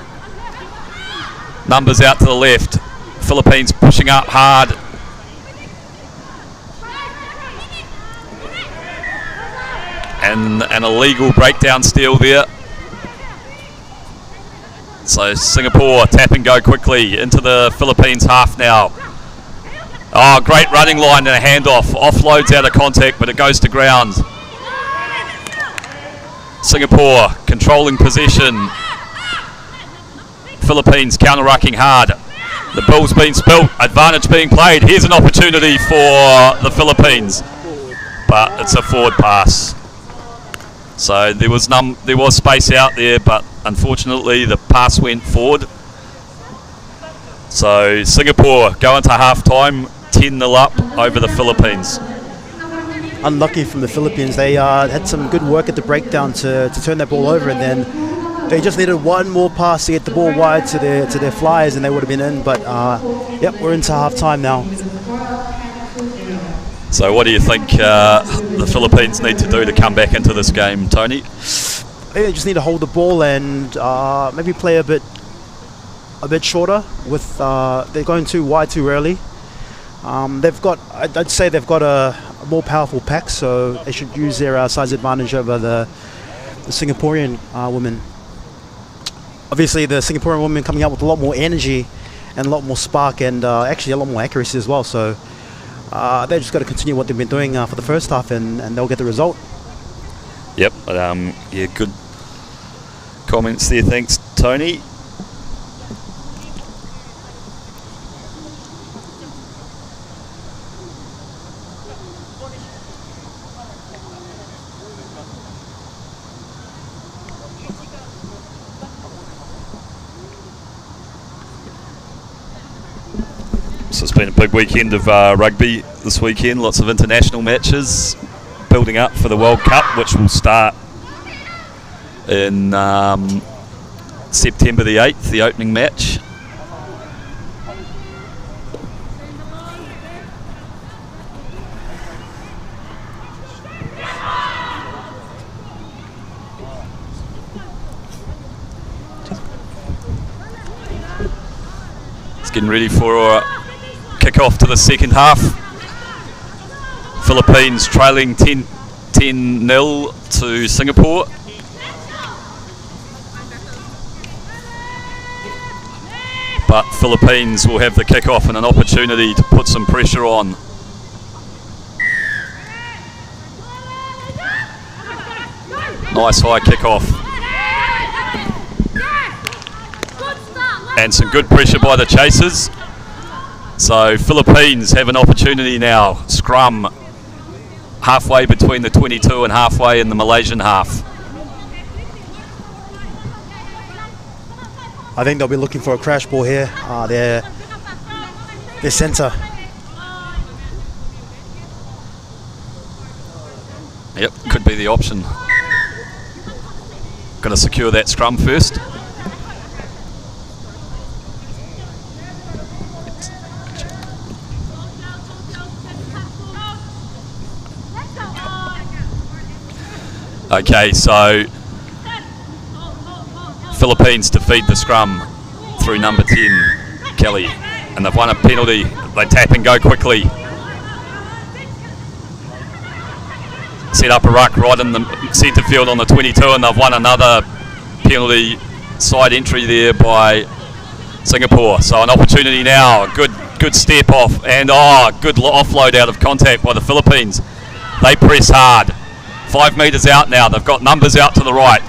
Numbers out to the left. Philippines pushing up hard. And an illegal breakdown steal there. So Singapore tap and go quickly into the Philippines half now. Oh, great running line and a handoff. Offloads out of contact, but it goes to ground. Singapore controlling possession. Philippines counter-rucking hard. The ball's been spilt. Advantage being played. Here's an opportunity for the Philippines, but it's a forward pass. So there was space out there, but unfortunately the pass went forward. So Singapore go into half-time 10-0 up over the Philippines. Unlucky from the Philippines. They had some good work at the breakdown to turn that ball over, and then they just needed one more pass to get the ball wide to their flyers, and they would have been in. But yep, we're into half-time now. So what do you think the Philippines need to do to come back into this game, Tony? They just need to hold the ball and maybe play a bit shorter. With they're going too wide too early. I'd say they've got a more powerful pack, so they should use their size advantage over the Singaporean women. Obviously, the Singaporean women coming out with a lot more energy and a lot more spark, and actually a lot more accuracy as well. So they've just got to continue what they've been doing for the first half, and they'll get the result. Yep. Yeah, good comments there. Thanks, Tony. So it's been a big weekend of rugby this weekend. Lots of international matches building up for the World Cup, which will start in September the 8th, the opening match. It's getting ready for kick-off to the second half. Philippines trailing 10-0 to Singapore. but Philippines will have the kick-off and an opportunity to put some pressure on. Nice high kick-off. And some good pressure by the chasers. So Philippines have an opportunity now. Scrum halfway between the 22 and halfway in the Malaysian half. I think they'll be looking for a crash ball here. Their centre. Yep, could be the option. Got to secure that scrum first. Okay, so Philippines defeat the scrum through number 10, Kelly, and they've won a penalty. They tap and go quickly. Set up a ruck right in the centre field on the 22, and they've won another penalty side entry there by Singapore. So an opportunity now, good step off, and good offload out of contact by the Philippines. They press hard. 5 metres out now. They've got numbers out to the right.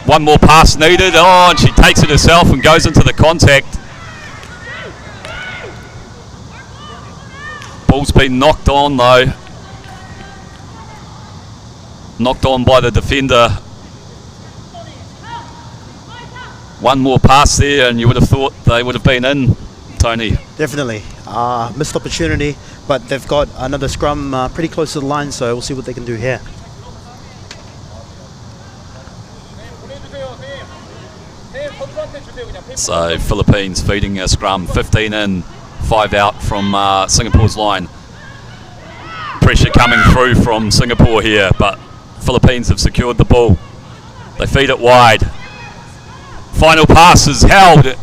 One more pass needed. And she takes it herself and goes into the contact. Ball's been knocked on though. Knocked on by the defender. One more pass there and you would have thought they would have been in, Tony. Definitely. Missed opportunity, but they've got another scrum pretty close to the line, so we'll see what they can do here. So Philippines feeding a scrum, 15 in, 5 out from Singapore's line. Pressure coming through from Singapore here, but Philippines have secured the ball. They feed it wide. Final pass is held,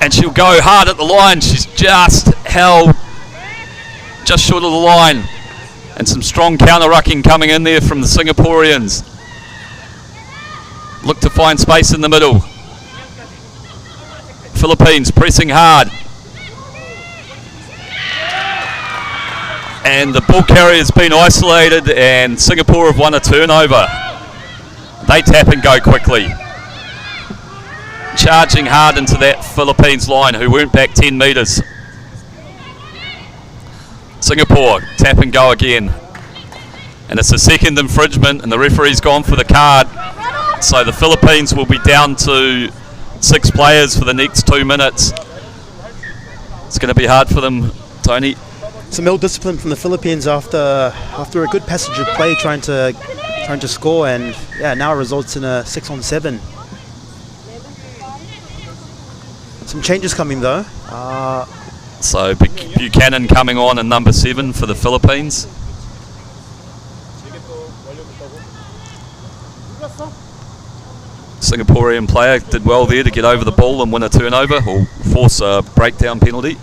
and she'll go hard at the line. She's just held just short of the line, and some strong counter-rucking coming in there from the Singaporeans. Look to find space in the middle. Philippines pressing hard. And the ball carrier's been isolated and Singapore have won a turnover. They tap and go quickly. Charging hard into that Philippines line who weren't back 10 metres. Singapore tap and go again. And it's a second infringement and the referee's gone for the card. So the Philippines will be down to 6 players for the next 2 minutes. It's going to be hard for them, Tony. Some ill discipline from the Philippines after a good passage of play trying to score, and yeah, now it results in a 6-on-7. Some changes coming though. So Buchanan coming on in number 7 for the Philippines. Singaporean player did well there to get over the ball and win a turnover or force a breakdown penalty.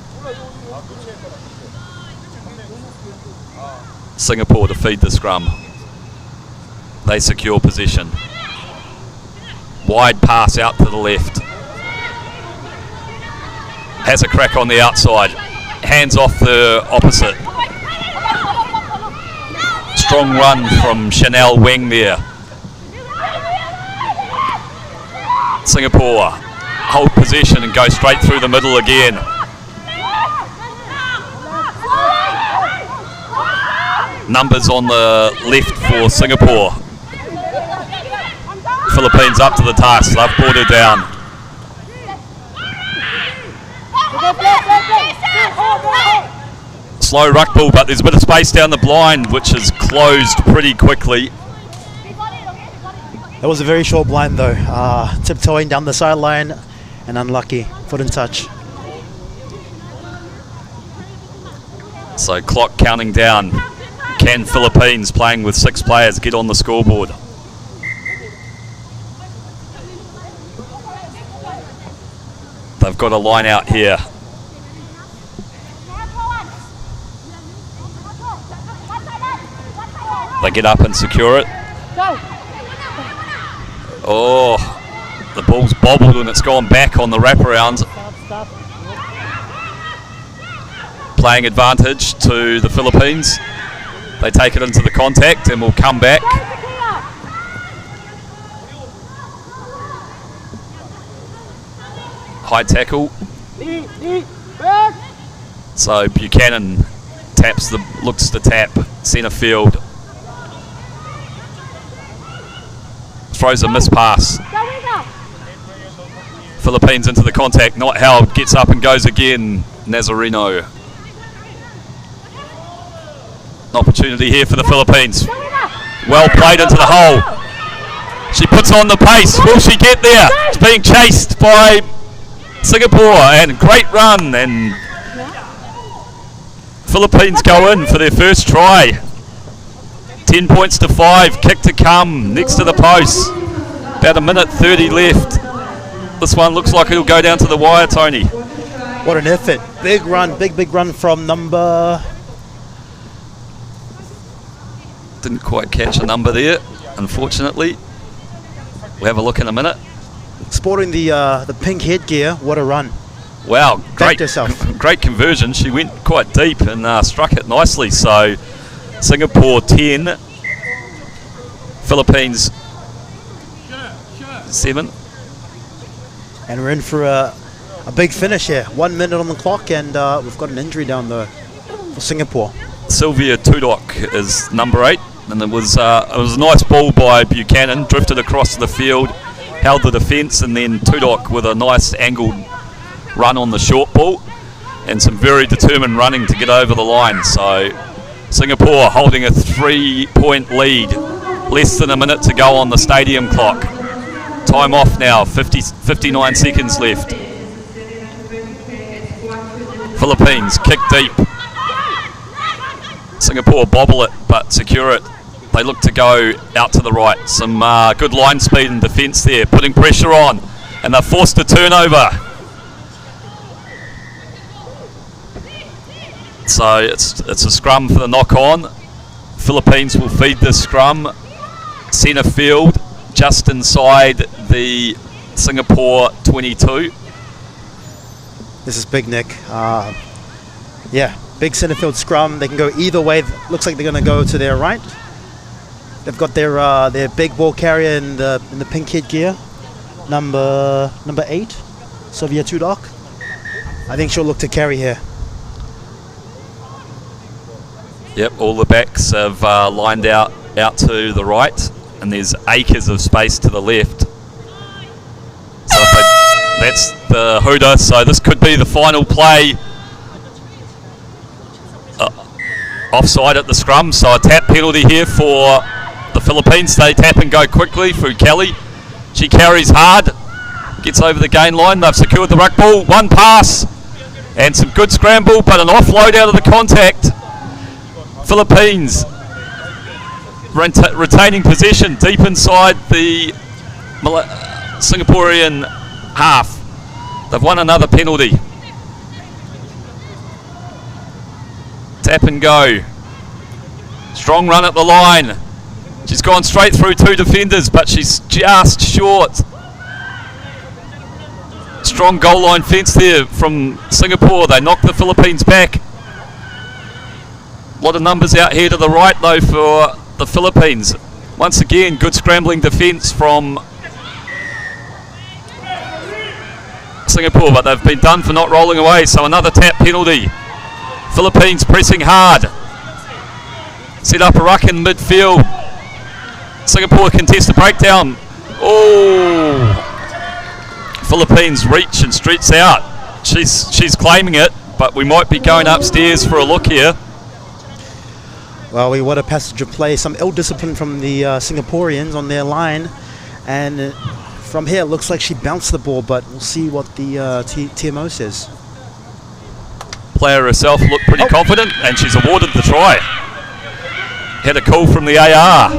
Singapore to feed the scrum. They secure possession. Wide pass out to the left. Has a crack on the outside. Hands off the opposite. Strong run from Chanel Weng there. Singapore hold possession and go straight through the middle again. Numbers on the left for Singapore. Philippines up to the task. They've brought her down. Slow ruck ball, but there's a bit of space down the blind, which is closed pretty quickly. That was a very short blind though. Tiptoeing down the sideline and unlucky. Foot in touch. So clock counting down. Can Philippines, playing with 6 players, get on the scoreboard? They've got a line out here. They get up and secure it. Oh, The ball's bobbled and it's gone back on the wraparound. Playing advantage to the Philippines. They take it into the contact and will come back. High tackle. So Buchanan looks to tap centre field. Throws a miss pass. Philippines into the contact, not held, gets up and goes again. Nazareno. An opportunity here for the Philippines. Well played into the hole. She puts on the pace. Will she get there? It's being chased by Singapore, and great run, and Philippines go in for their first try. 10 points to 5, kick to come next to the post. About a minute 30 left. This one looks like it'll go down to the wire, Tony. What an effort. Big run, big run from number... Didn't quite catch a number there, unfortunately. We'll have a look in a minute. Sporting the pink headgear, what a run. Wow, great, herself. Great conversion. She went quite deep and struck it nicely. So Singapore 10, Philippines 7. And we're in for a big finish here. 1 minute on the clock, and we've got an injury down there for Singapore. Sylvia Tudok is number 8, and it was a nice ball by Buchanan, drifted across the field, held the defence, and then Tudok with a nice angled run on the short ball and some very determined running to get over the line. So Singapore holding a 3-point lead, less than a minute to go on the stadium clock. Time off now, 59 seconds left. Philippines kick deep. Singapore bobble it but secure it. They look to go out to the right. Some good line speed and defence there, putting pressure on, and they're forced to turnover. So it's a scrum for the knock-on. Philippines will feed this scrum. Centre field, just inside the Singapore 22. This is big, Nick. Yeah, big centre field scrum. They can go either way. Looks like they're going to go to their right. They've got their big ball carrier in the pink headgear, number 8, Sylvia Tudok. I think she'll look to carry here. Yep, all the backs have lined out to the right, and there's acres of space to the left. So that's the hooter, so this could be the final play. Offside at the scrum, so a tap penalty here for the Philippines. They tap and go quickly through Kelly. She carries hard, gets over the gain line. They've secured the ruck ball. One pass and some good scramble, but an offload out of the contact. Philippines retaining possession deep inside the Singaporean half. They've won another penalty. Tap and go. Strong run at the line. She's gone straight through 2 defenders, but she's just short. Strong goal line fence there from Singapore. They knock the Philippines back. A lot of numbers out here to the right though for the Philippines. Once again, good scrambling defence from Singapore, but they've been done for not rolling away, so another tap penalty. Philippines pressing hard. Set up a ruck in midfield. Singapore contest the breakdown. Oh! Philippines reach and stretch out. She's claiming it, but we might be going upstairs for a look here. Well, we want a passage of play. Some ill discipline from the Singaporeans on their line, and from here it looks like she bounced the ball, but we'll see what the TMO says. Player herself looked pretty confident, and she's awarded the try. Had a call from the AR.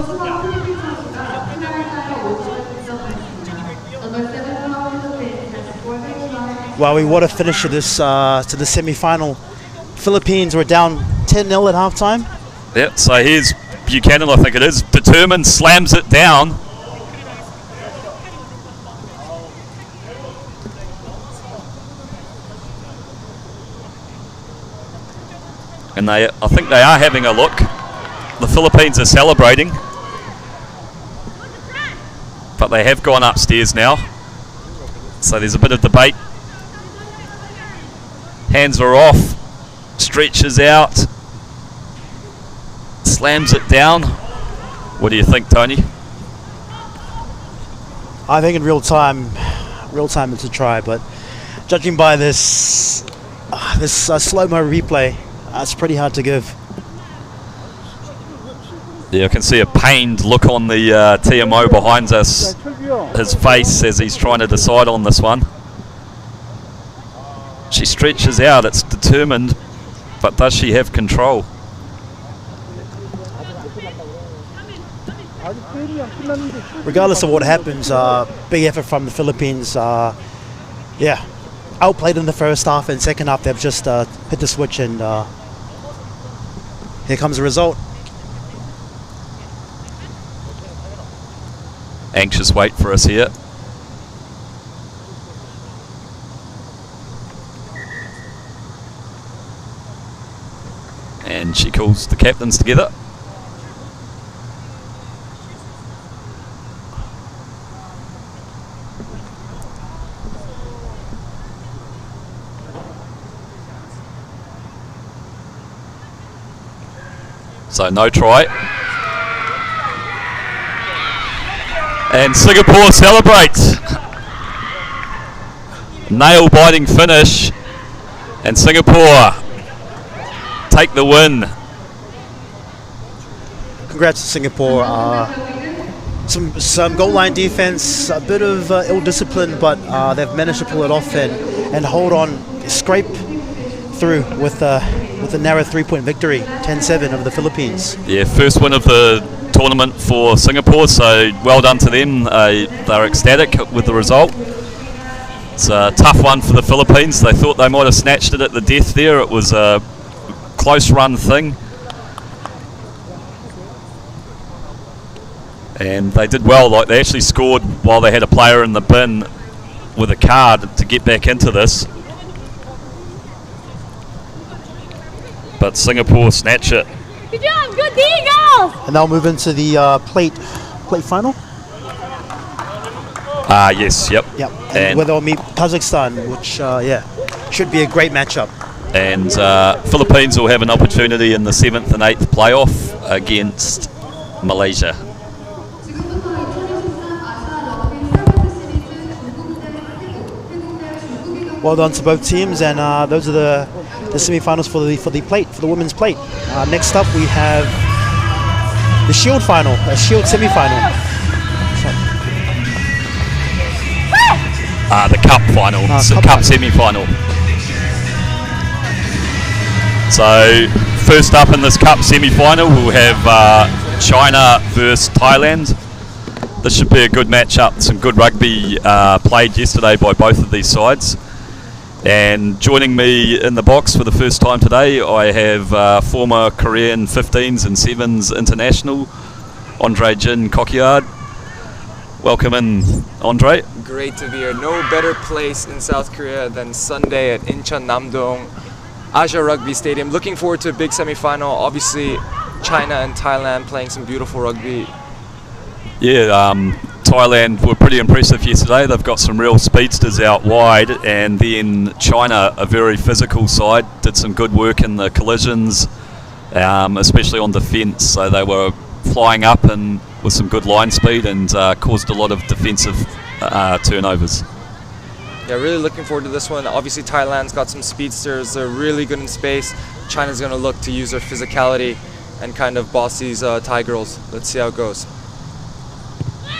Well, we want to finish this to the semi-final. Philippines were down 10-0 at halftime. Yep, so here's Buchanan, I think it is, determined, slams it down. And I think they are having a look. The Philippines are celebrating, but they have gone upstairs now. So there's a bit of debate. Hands are off, stretches out, slams it down. What do you think, Tony? I think in real time it's a try, but judging by this slow-mo replay, it's pretty hard to give. Yeah, I can see a pained look on the TMO behind us, his face as he's trying to decide on this one. She stretches out, it's determined, but does she have control? Regardless of what happens, big effort from the Philippines. Yeah, outplayed in the first half, and second half they've just hit the switch, and here comes the result. Anxious wait for us here. And she calls the captains together. So no try. And Singapore celebrates. Nail-biting finish. And Singapore take the win. Congrats to Singapore. Some goal line defense, a bit of ill discipline, but they've managed to pull it off and hold on, scrape through with a narrow 3-point victory, 10-7 over the Philippines. Yeah, first win of the tournament for Singapore, so well done to them. They're ecstatic with the result. It's a tough one for the Philippines. They thought they might have snatched it at the death there. It was a close run thing. And they did well. Like, they actually scored while they had a player in the bin with a card to get back into this. But Singapore snatch it. Good job, good Eagles! And they'll move into the plate final. Yes, yep. Yep. And where they'll meet Kazakhstan, which should be a great matchup. And Philippines will have an opportunity in the 7th and 8th playoff against Malaysia. Well done to both teams, and those are the semi-finals for the women's plate. Next up, we have the Shield final, a Shield semi-final. The Cup final, Cup semi-final. So first up in this Cup semi-final, we'll have China versus Thailand. This should be a good matchup. Some good rugby played yesterday by both of these sides. And joining me in the box for the first time today, I have former Korean 15s and 7s international, Andre Jin Kokiard. Welcome in, Andre. Great to be here. No better place in South Korea than Sunday at Incheon Namdong Asia Rugby Stadium. Looking forward to a big semi-final. Obviously, China and Thailand playing some beautiful rugby. Yeah, Thailand were pretty impressive yesterday. They've got some real speedsters out wide, and then China, a very physical side, did some good work in the collisions, especially on defence. So they were flying up and with some good line speed and caused a lot of defensive turnovers. Yeah, really looking forward to this one. Obviously, Thailand's got some speedsters. They're really good in space. China's going to look to use their physicality and kind of boss these Thai girls. Let's see how it goes.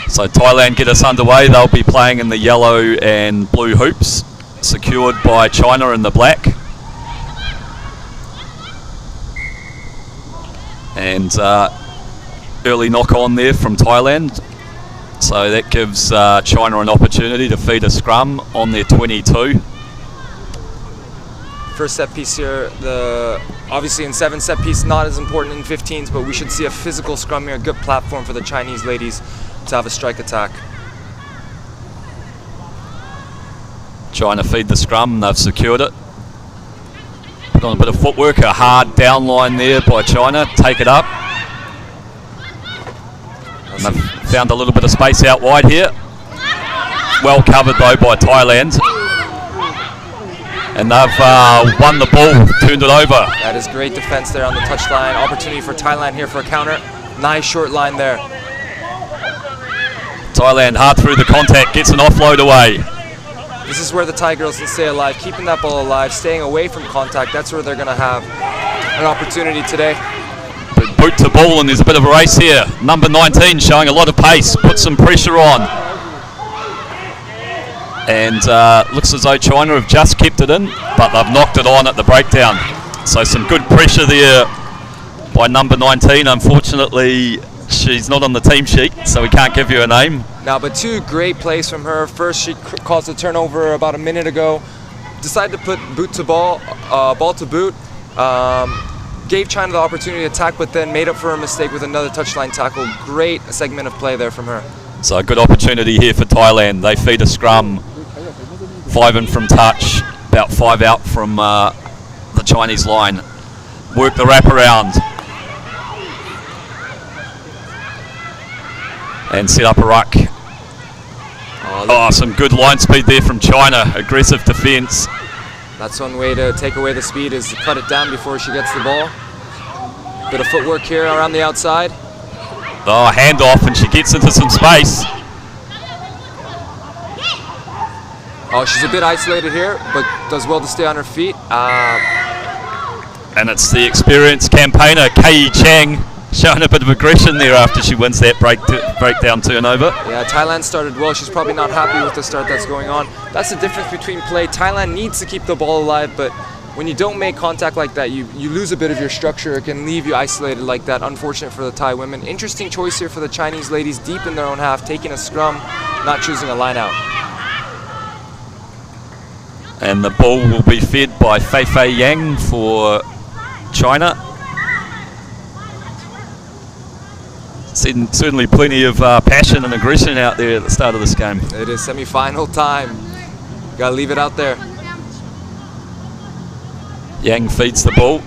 So Thailand get us underway. They'll be playing in the yellow and blue hoops, secured by China in the black. And early knock on there from Thailand. So that gives China an opportunity to feed a scrum on their 22. First set piece here, obviously in 7 set piece, not as important in 15s, but we should see a physical scrum here, a good platform for the Chinese ladies to have a strike attack. China feed the scrum, they've secured it. Put on a bit of footwork, a hard down line there by China. Take it up. And they've found a little bit of space out wide here. Well covered though by Thailand. And they've won the ball, turned it over. That is great defense there on the touchline. Opportunity for Thailand here for a counter. Nice short line there. Thailand hard through the contact, gets an offload away. This is where the Thai girls can stay alive, keeping that ball alive, staying away from contact. That's where they're going to have an opportunity today. But boot to ball, and there's a bit of a race here. Number 19 showing a lot of pace, put some pressure on. And looks as though China have just kept it in, but they've knocked it on at the breakdown. So some good pressure there by number 19. Unfortunately, she's not on the team sheet, so we can't give you a name. Now, but two great plays from her. First, she caused a turnover about a minute ago. Decided to put boot to ball, ball to boot. Gave China the opportunity to attack, but then made up for her mistake with another touchline tackle. Great segment of play there from her. So a good opportunity here for Thailand. They feed a scrum, 5 in from touch, about 5 out from the Chinese line. Work the wraparound. And set up a ruck. Oh, some good line speed there from China. Aggressive defence. That's one way to take away the speed, is to cut it down before she gets the ball. Bit of footwork here around the outside. Oh, handoff, and she gets into some space. Oh, she's a bit isolated here, but does well to stay on her feet. And it's the experienced campaigner, Kei Chang, showing a bit of aggression there after she wins that breakdown turnover. Yeah, Thailand started well. She's probably not happy with the start that's going on. That's the difference between play. Thailand needs to keep the ball alive, but when you don't make contact like that, you lose a bit of your structure. It can leave you isolated like that. Unfortunate for the Thai women. Interesting choice here for the Chinese ladies, deep in their own half, taking a scrum, not choosing a line out. And the ball will be fed by Fei Fei Yang for China. Certainly plenty of passion and aggression out there at the start of this game. It is semi-final time. Gotta leave it out there. Yang feeds the ball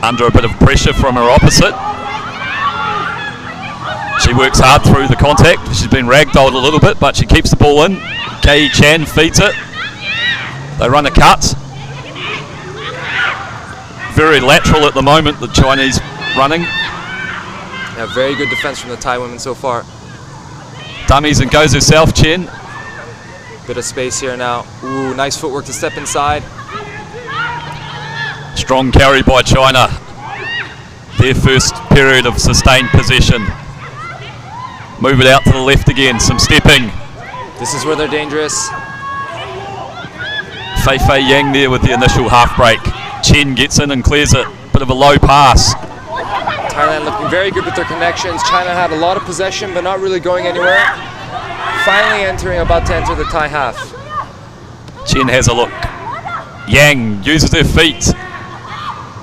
under a bit of pressure from her opposite. She works hard through the contact. She's been ragdolled a little bit, but she keeps the ball in. Kei Chan feeds it. They run a cut. Very lateral at the moment, the Chinese running. Yeah, very good defense from the Thai women so far. Dummies and goes herself, Chen. Bit of space here now. Ooh, nice footwork to step inside. Strong carry by China. Their first period of sustained possession. Move it out to the left again, some stepping. This is where they're dangerous. Fei Fei Yang there with the initial half break. Chen gets in and clears it. Bit of a low pass. Thailand looking very good with their connections. China had a lot of possession, but not really going anywhere. Finally about to enter the Thai half. Chen has a look. Yang uses her feet.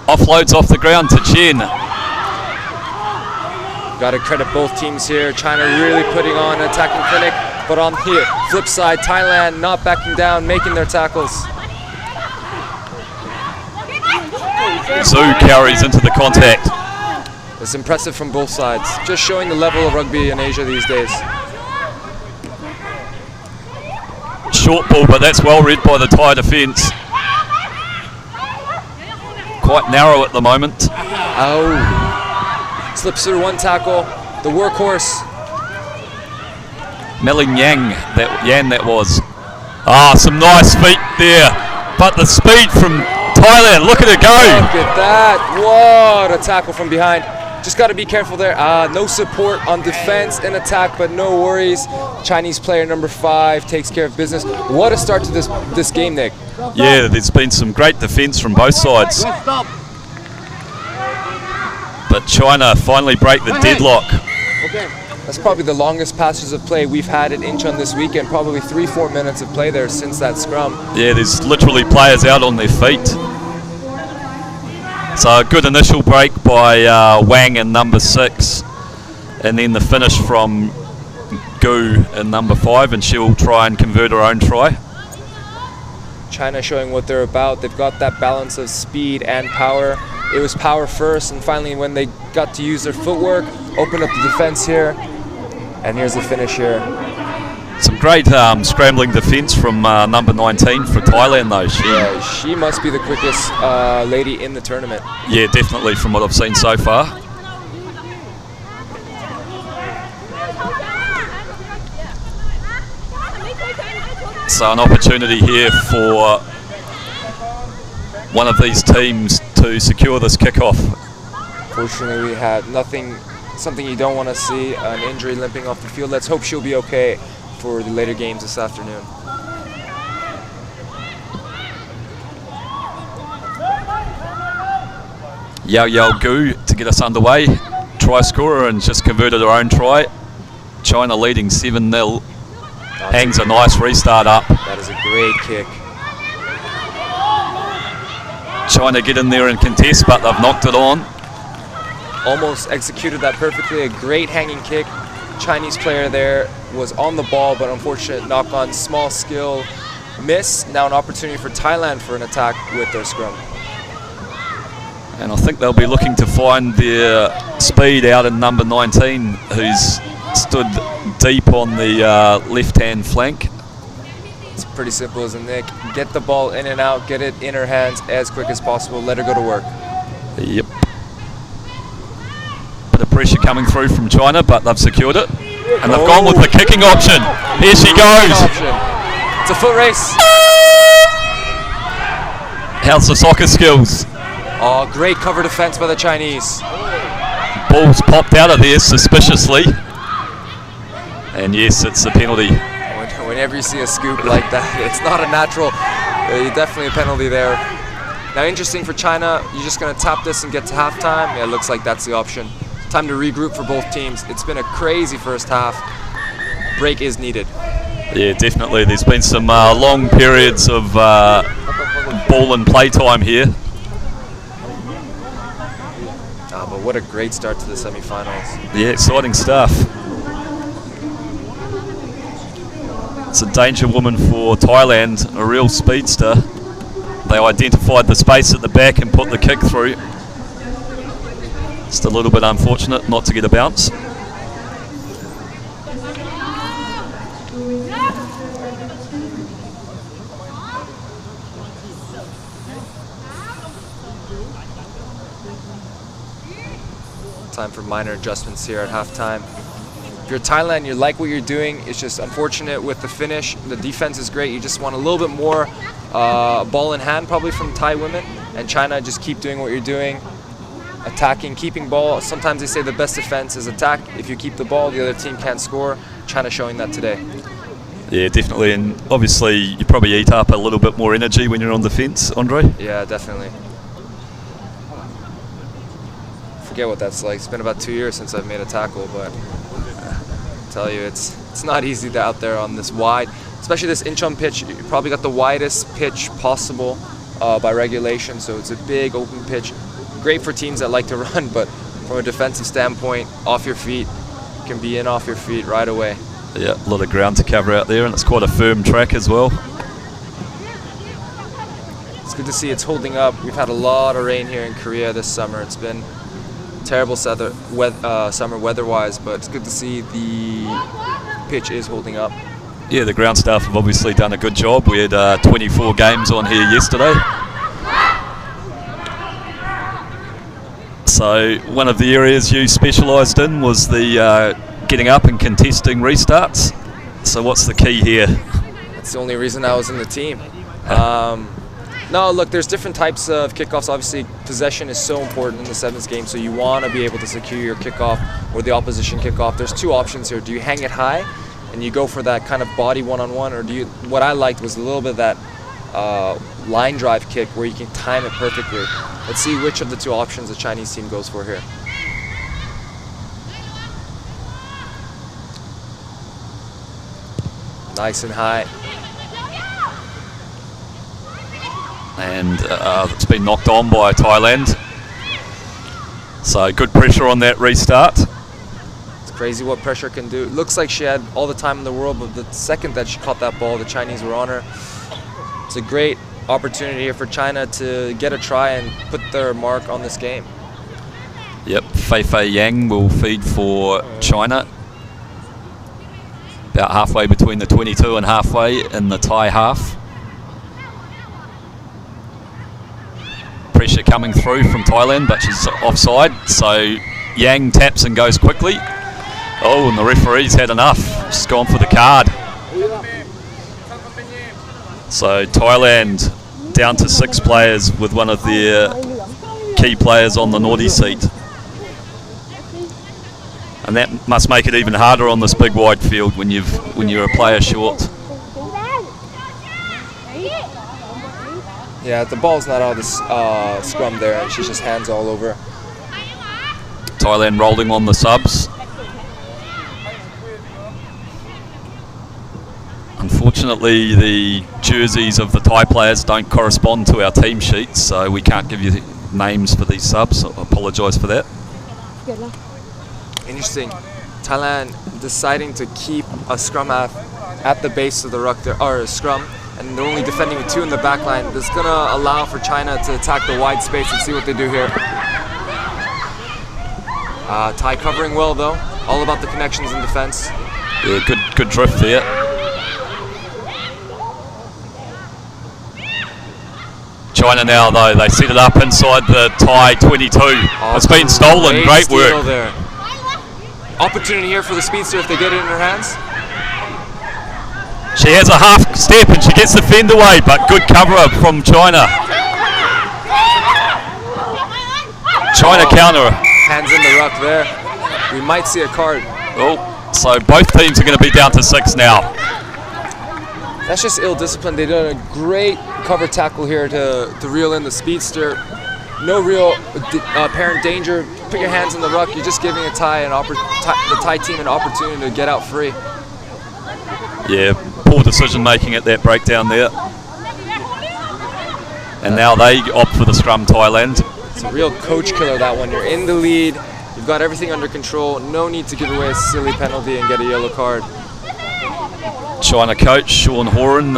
Offloads off the ground to Chen. Got to credit both teams here. China really putting on an attacking clinic, but on here, flip side, Thailand not backing down, making their tackles. Zhu carries into the contact. It's impressive from both sides. Just showing the level of rugby in Asia these days. Short ball, but that's well read by the Thai defence. Quite narrow at the moment. Oh. Slips through one tackle. The workhorse. Melling Yang, that was. Ah, some nice feet there. But the speed from Thailand, look at it go. Look at that. What a tackle from behind. Just got to be careful there. No support on defense and attack, but no worries. Chinese player number 5 takes care of business. What a start to this game, Nick. Yeah, there's been some great defense from both sides. But China finally break the deadlock. That's probably the longest passes of play we've had at Incheon this weekend. Probably 3-4 minutes of play there since that scrum. Yeah, there's literally players out on their feet. So a good initial break by Wang in number 6. And then the finish from Gu in number 5. And she'll try and convert her own try. China showing what they're about. They've got that balance of speed and power. It was power first, and finally when they got to use their footwork, open up the defense here, and here's the finish here. Some great scrambling defence from number 19 for Thailand though. She must be the quickest lady in the tournament. Yeah, definitely from what I've seen so far. So an opportunity here for one of these teams to secure this kickoff. Fortunately, we had something you don't want to see, an injury limping off the field. Let's hope she'll be okay for the later games this afternoon. Yao Yao Gu to get us underway. Try scorer and just converted her own try. China leading 7-0. Hangs a nice restart up. That is a great kick. China get in there and contest, but they've knocked it on. Almost executed that perfectly. A great hanging kick. Chinese player there was on the ball, but unfortunate knock on, small skill miss. Now an opportunity for Thailand for an attack with their scrum. And I think they'll be looking to find their speed out in number 19, who's stood deep on the left-hand flank. It's pretty simple, isn't it? Get the ball in and out, get it in her hands as quick as possible, let her go to work. Yep. Bit of pressure coming through from China, but they've secured it. And they've gone with the kicking option. Here she goes. It's a foot race. How's the soccer skills? Oh, great cover defense by the Chinese. Ball's popped out of there suspiciously. And yes, it's a penalty. Whenever you see a scoop like that, it's not a natural. Definitely a penalty there. Now, interesting for China, you're just going to tap this and get to halftime. Yeah, it looks like that's the option. Time to regroup for both teams. It's been a crazy first half. Break is needed. Yeah, definitely. There's been some long periods of ball and play time here. But what a great start to the semi-finals. Yeah, exciting stuff. It's a danger woman for Thailand, a real speedster. They identified the space at the back and put the kick through. Just a little bit unfortunate not to get a bounce. Time for minor adjustments here at halftime. If you're Thailand, you like what you're doing. It's just unfortunate with the finish. The defense is great. You just want a little bit more ball in hand probably from Thai women. And China, just keep doing what you're doing. Attacking, keeping ball. Sometimes they say the best defense is attack. If you keep the ball, the other team can't score. China showing that today. Yeah, definitely. And obviously, you probably eat up a little bit more energy when you're on the fence, Andre. Yeah, definitely. Forget what that's like. It's been about 2 years since I've made a tackle, but I tell you, it's not easy out there on this wide, especially this Incheon pitch. You probably got the widest pitch possible by regulation, so it's a big open pitch. Great for teams that like to run, but from a defensive standpoint, off your feet, you can be in off your feet right away. Yeah, a lot of ground to cover out there, and it's quite a firm track as well. It's good to see it's holding up. We've had a lot of rain here in Korea this summer. It's been terrible summer weather-wise, but it's good to see the pitch is holding up. Yeah, the ground staff have obviously done a good job. We had 24 games on here yesterday. So one of the areas you specialised in was the getting up and contesting restarts. So what's the key here? That's the only reason I was in the team. No, look, there's different types of kickoffs. Obviously, possession is so important in the sevens game, so you want to be able to secure your kickoff or the opposition kickoff. There's two options here. Do you hang it high and you go for that kind of body one-on-one, or do you? What I liked was a little bit of that line drive kick where you can time it perfectly. Let's see which of the two options the Chinese team goes for here. Nice and high. And it's been knocked on by Thailand. So good pressure on that restart. It's crazy what pressure can do. It looks like she had all the time in the world, but the second that she caught that ball, the Chinese were on her. It's a great opportunity here for China to get a try and put their mark on this game. Yep, Fei Fei Yang will feed for China. About halfway between the 22 and halfway in the Thai half. Pressure coming through from Thailand, but she's offside, so Yang taps and goes quickly. Oh, and the referee's had enough. She's gone for the card. So Thailand down to 6 players with one of their key players on the naughty seat. And that must make it even harder on this big wide field when you're a player short. Yeah, the ball's not out of the scrum there, and she's just hands all over. Thailand rolling on the subs. Unfortunately, the jerseys of the Thai players don't correspond to our team sheets, so we can't give you names for these subs. I apologise for that. Interesting. Thailand deciding to keep a scrum half at the base of the ruck there, or scrum, and they're only defending with 2 in the back line. That's going to allow for China to attack the wide space and see what they do here. Thai covering well though. All about the connections in defense. Yeah, good drift there. China now though, they set it up inside the Thai 22. It's been stolen, great work. There. Opportunity here for the speedster if they get it in her hands. She has a half step and she gets the fend away, but good cover up from China. China counter. Hands in the ruck there. We might see a card. Oh, so both teams are going to be down to 6 now. That's just ill discipline. They did a great cover tackle here to reel in the speedster. No real apparent danger. Put your hands in the ruck. You're just giving the Thai team an opportunity to get out free. Yeah, poor decision making at that breakdown there. And now they opt for the scrum, Thailand. It's a real coach killer, that one. You're in the lead. You've got everything under control. No need to give away a silly penalty and get a yellow card. China coach Sean Horan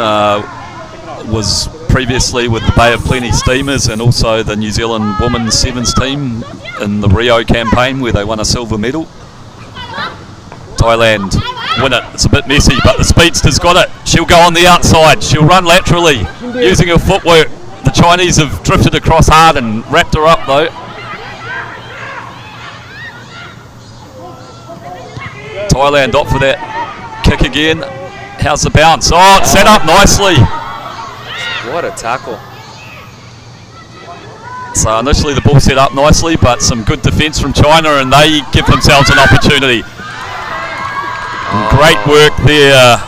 was previously with the Bay of Plenty Steamers and also the New Zealand Women's Sevens team in the Rio campaign where they won a silver medal. Thailand win it. It's a bit messy, but the speedster's got it. She'll go on the outside. She'll run laterally using her footwork. The Chinese have drifted across hard and wrapped her up though. Thailand opt for that kick again. How's the bounce? Oh, it's set up nicely. What a tackle. So initially the ball set up nicely, but some good defence from China and they give themselves an opportunity. Great work there,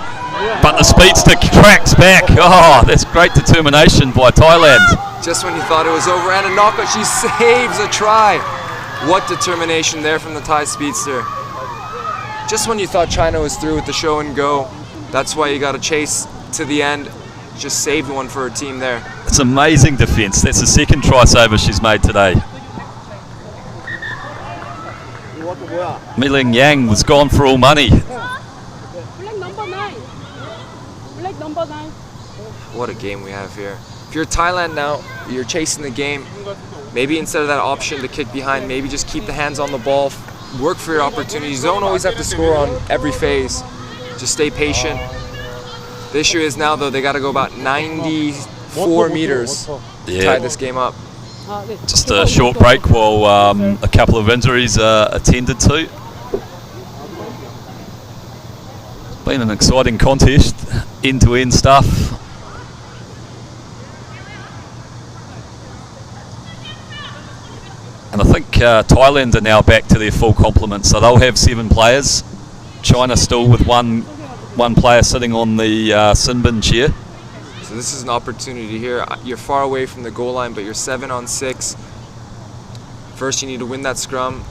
but the speedster cracks back. Oh, that's great determination by Thailand. Just when you thought it was over and a knockout, she saves a try. What determination there from the Thai speedster. Just when you thought China was through with the show and go, that's why you got to chase to the end. Just saved one for her team there. It's amazing defence. That's the second try saver she's made today. Miling Yang was gone for all money. What a game we have here. If you're Thailand now, you're chasing the game. Maybe instead of that option to kick behind, maybe just keep the hands on the ball. Work for your opportunities. You don't always have to score on every phase. Just stay patient. The issue is now, though, they got to go about 94 meters to tie this game up. Just a short break while a couple of injuries are attended to. It's been an exciting contest, end-to-end stuff. And I think Thailand are now back to their full complement, so they'll have 7 players. China still with one player sitting on the Sinbin chair. So this is an opportunity here. You're far away from the goal line, but you're 7 on 6. First you need to win that scrum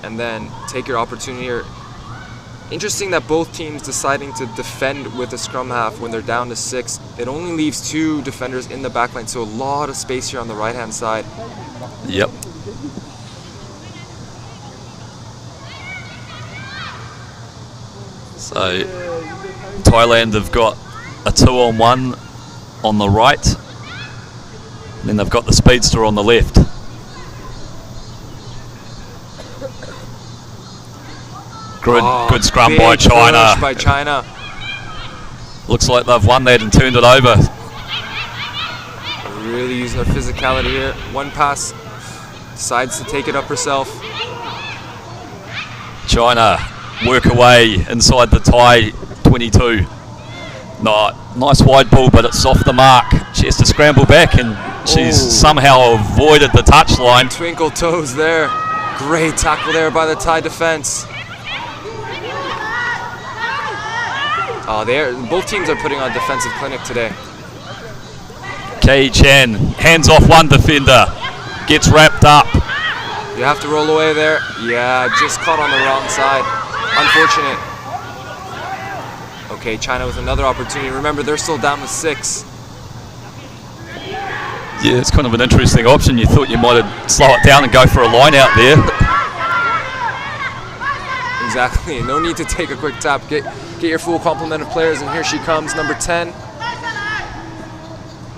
and then take your opportunity here. Interesting that both teams deciding to defend with a scrum half when they're down to 6. It only leaves 2 defenders in the back line, so a lot of space here on the right hand side. Yep. So Thailand have got a 2-on-1 on the right. And then they've got the speedster on the left. Good scrum by China. By China. Looks like they've won that and turned it over. Really using their physicality here. One pass, decides to take it up herself. China work away inside the Thai 22. Nice wide ball, but it's off the mark. She has to scramble back, and she's somehow avoided the touchline. Twinkle toes there. Great tackle there by the Thai defense. Both teams are putting on defensive clinic today. Kei Chan hands off one defender, gets wrapped up. You have to roll away there. Yeah, just caught on the wrong side. Unfortunate. Okay, China with another opportunity. Remember, they're still down with 6. Yeah, it's kind of an interesting option. You thought you might have slow it down and go for a line out there. Exactly. No need to take a quick tap. Get your full complement of players, and here she comes, number 10.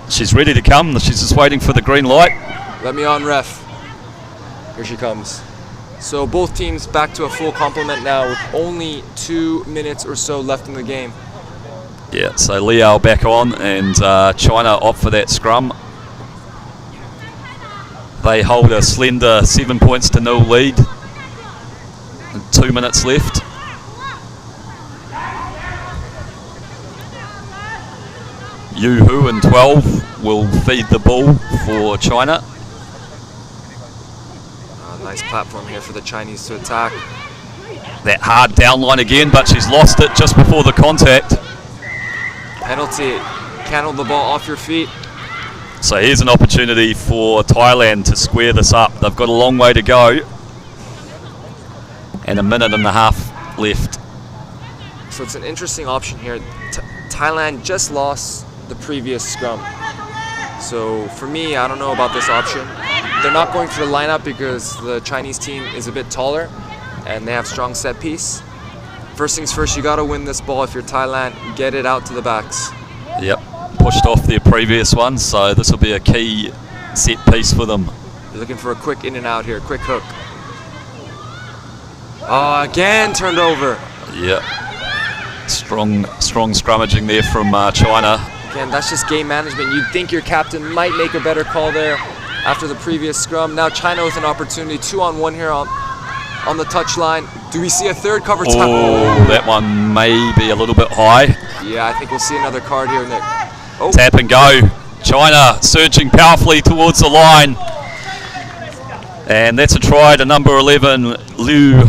She's ready to come. She's just waiting for the green light. Let me on, ref. Here she comes. So both teams back to a full complement now with only 2 minutes or so left in the game. Yeah, so Liao back on, and China opt for that scrum. They hold a slender 7 points to 0 lead. And 2 minutes left. Yu Hu and 12 will feed the ball for China. Nice platform here for the Chinese to attack. That hard down line again, but she's lost it just before the contact. Penalty. Can't hold the ball off your feet. So here's an opportunity for Thailand to square this up. They've got a long way to go. And a minute and a half left. So it's an interesting option here. Thailand just lost the previous scrum. So for me, I don't know about this option. They're not going for the lineup because the Chinese team is a bit taller and they have strong set piece. First things first, you gotta win this ball if you're Thailand. Get it out to the backs. Yep, pushed off their previous one, so this will be a key set piece for them. They're looking for a quick in and out here, quick hook. Again turned over. Yep, strong scrummaging there from China. Again, that's just game management. You'd think your captain might make a better call there after the previous scrum. Now China with an opportunity, 2-on-1 here on the touchline. Do we see a third cover tackle? Oh, that one may be a little bit high. Yeah, I think we'll see another card here, Nick. Oh. Tap and go. China surging powerfully towards the line. And that's a try to number 11, Liu.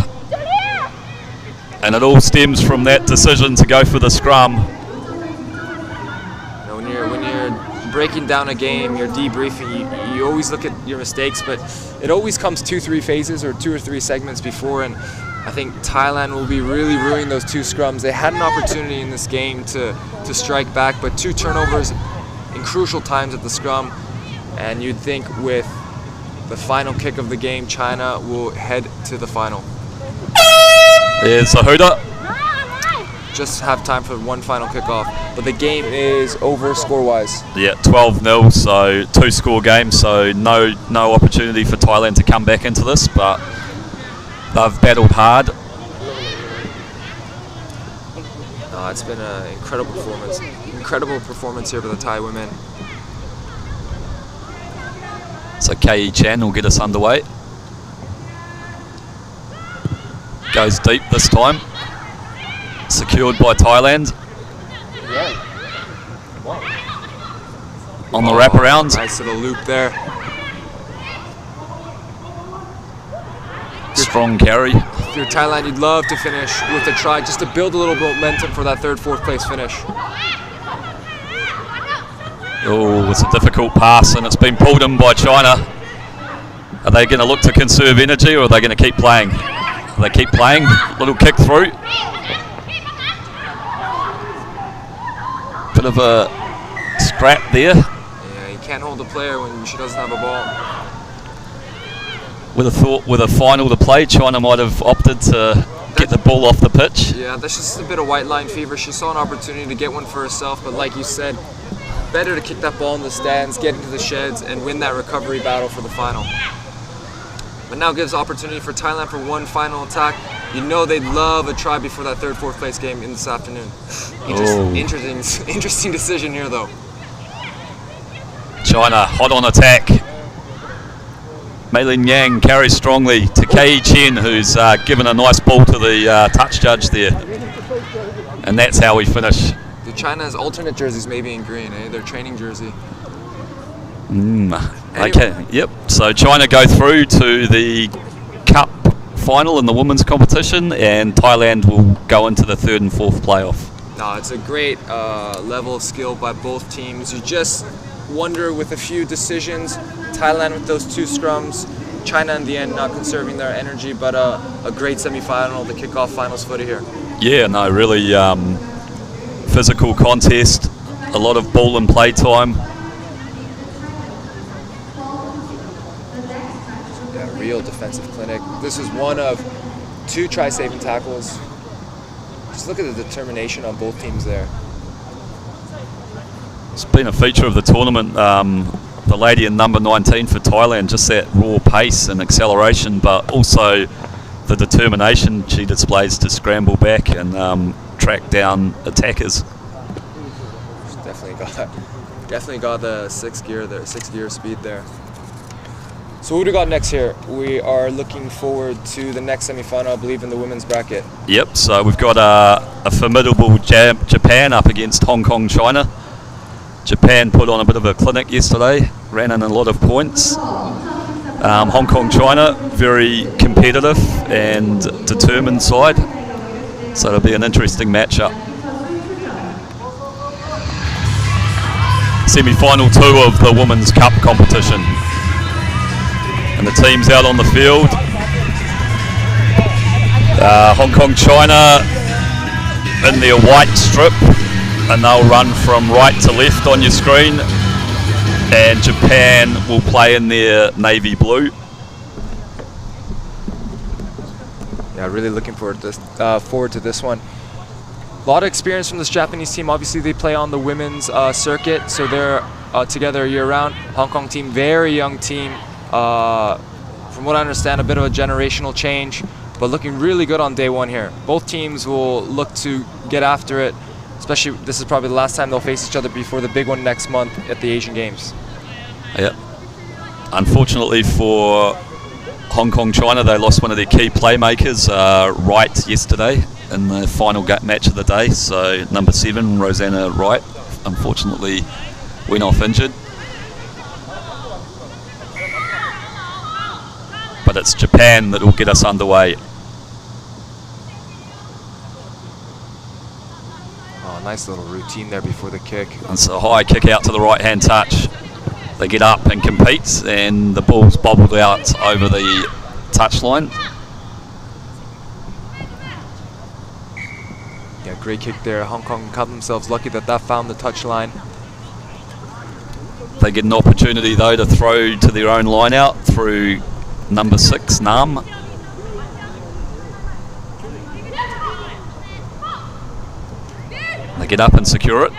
And it all stems from that decision to go for the scrum. When you're breaking down a game, you're debriefing, you always look at your mistakes, but it always comes 2-3 phases or 2 or 3 segments before, and I think Thailand will be really ruining those 2 scrums. They had an opportunity in this game to strike back, but 2 turnovers in crucial times at the scrum, and you'd think with the final kick of the game, China will head to the final. There's a hooter. Just have time for one final kickoff, but the game is over score-wise. Yeah, 12-0, so 2-score game, so no opportunity for Thailand to come back into this, but they've battled hard. It's been an incredible performance here for the Thai women. So Kei Chan will get us underway. Goes deep this time. Secured by Thailand. On the wraparound. Nice little loop there. Strong carry. If you're Thailand, you'd love to finish with a try just to build a little momentum for that 3rd, 4th place finish. Oh, it's a difficult pass and it's been pulled in by China. Are they going to look to conserve energy or are they going to keep playing? They keep playing. Little kick through. Bit of a scrap there. Yeah, you can't hold the player when she doesn't have a ball. With a final to play, China might have opted to get the ball off the pitch. Yeah, that's just a bit of white line fever. She saw an opportunity to get one for herself, but like you said, better to kick that ball in the stands, get into the sheds, and win that recovery battle for the final. But now gives opportunity for Thailand for one final attack. You know they'd love a try before that third, fourth place game in this afternoon. Interesting decision here, though. China hot on attack. Mei Lin Yang carries strongly to Kei Chen, who's given a nice ball to the touch judge there. And that's how we finish. The China has alternate jerseys maybe in green, eh? Their training jersey. Okay, yep. So China go through to the Cup final in the women's competition, and Thailand will go into the third and fourth playoff. No, it's a great level of skill by both teams. You just wonder with a few decisions, Thailand with those 2 scrums, China in the end not conserving their energy, but a great semi-final to kick off finals footy here. Yeah, no, really physical contest, a lot of ball and play time. Yeah, real defensive clinic. This is one of 2 try-saving tackles. Just look at the determination on both teams there. It's been a feature of the tournament. The lady in number 19 for Thailand, just that raw pace and acceleration, but also the determination she displays to scramble back and track down attackers. She's definitely got the 6 gear speed there. So who do we got next here? We are looking forward to the next semi-final, I believe, in the women's bracket. Yep, so we've got a formidable Japan up against Hong Kong, China. Japan put on a bit of a clinic yesterday, ran in a lot of points. Hong Kong, China, very competitive and determined side. So it'll be an interesting matchup. Semi-final 2 of the Women's Cup competition. And the teams out on the field. Hong Kong, China in their white strip, and they'll run from right to left on your screen. And Japan will play in their navy blue. Yeah, really looking forward to this one. A lot of experience from this Japanese team. Obviously, they play on the women's circuit, so they're together year-round. Hong Kong team, very young team. From what I understand, a bit of a generational change, but looking really good on day one here. Both teams will look to get after it. Especially, this is probably the last time they'll face each other before the big one next month at the Asian Games. Yep. Unfortunately for Hong Kong, China, they lost one of their key playmakers, Wright, yesterday in the final match of the day. So number 7, Rosanna Wright, unfortunately went off injured. But it's Japan that will get us underway. Nice little routine there before the kick. And it's a high kick out to the right hand touch. They get up and compete, and the ball's bobbled out over the touchline. Yeah, great kick there. Hong Kong cut themselves lucky that found the touchline. They get an opportunity though to throw to their own line out through number 6, Nam. They get up and secure it.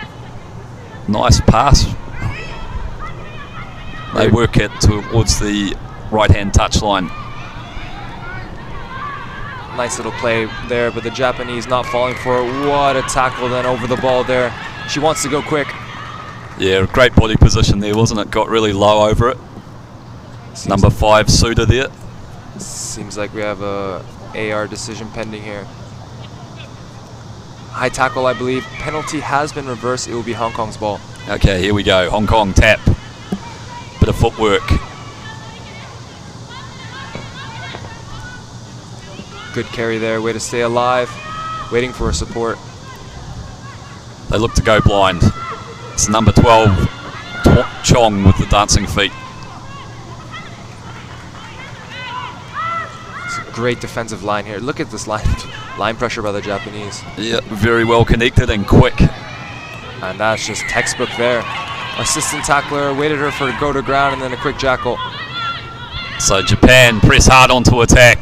Nice pass. They work it towards the right-hand touchline. Nice little play there, but the Japanese not falling for it. What a tackle then over the ball there. She wants to go quick. Yeah, great body position there, wasn't it? Got really low over it. Number 5, Suda there. Seems like we have a AR decision pending here. High tackle, I believe. Penalty has been reversed. It will be Hong Kong's ball. Okay, here we go. Hong Kong tap. Bit of footwork. Good carry there. Way to stay alive. Waiting for a support. They look to go blind. It's number 12, Chong with the dancing feet. It's a great defensive line here. Look at this line pressure by the Japanese. Yeah, very well connected and quick. And that's just textbook there. Assistant tackler waited her for to go to ground and then a quick jackal. So Japan press hard onto attack.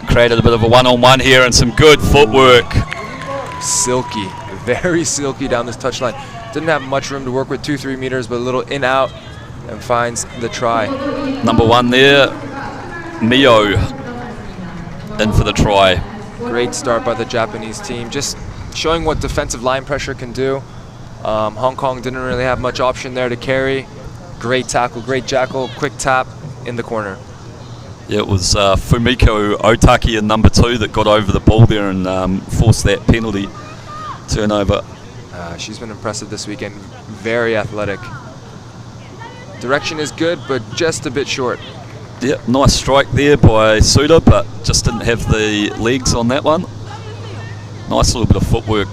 Created a bit of a one-on-one here and some good footwork. Silky, very silky down this touchline. Didn't have much room to work with, 2-3 meters, but a little in out and finds the try. Number 1 there, Mio, in for the try. Great start by the Japanese team, just showing what defensive line pressure can do. Hong Kong didn't really have much option there to carry. Great tackle, great jackal, quick tap in the corner. Yeah, it was Fumiko Otaki in number 2 that got over the ball there and forced that penalty turnover. She's been impressive this weekend, very athletic. Direction is good, but just a bit short. Yeah, nice strike there by Suda, but just didn't have the legs on that one. Nice little bit of footwork,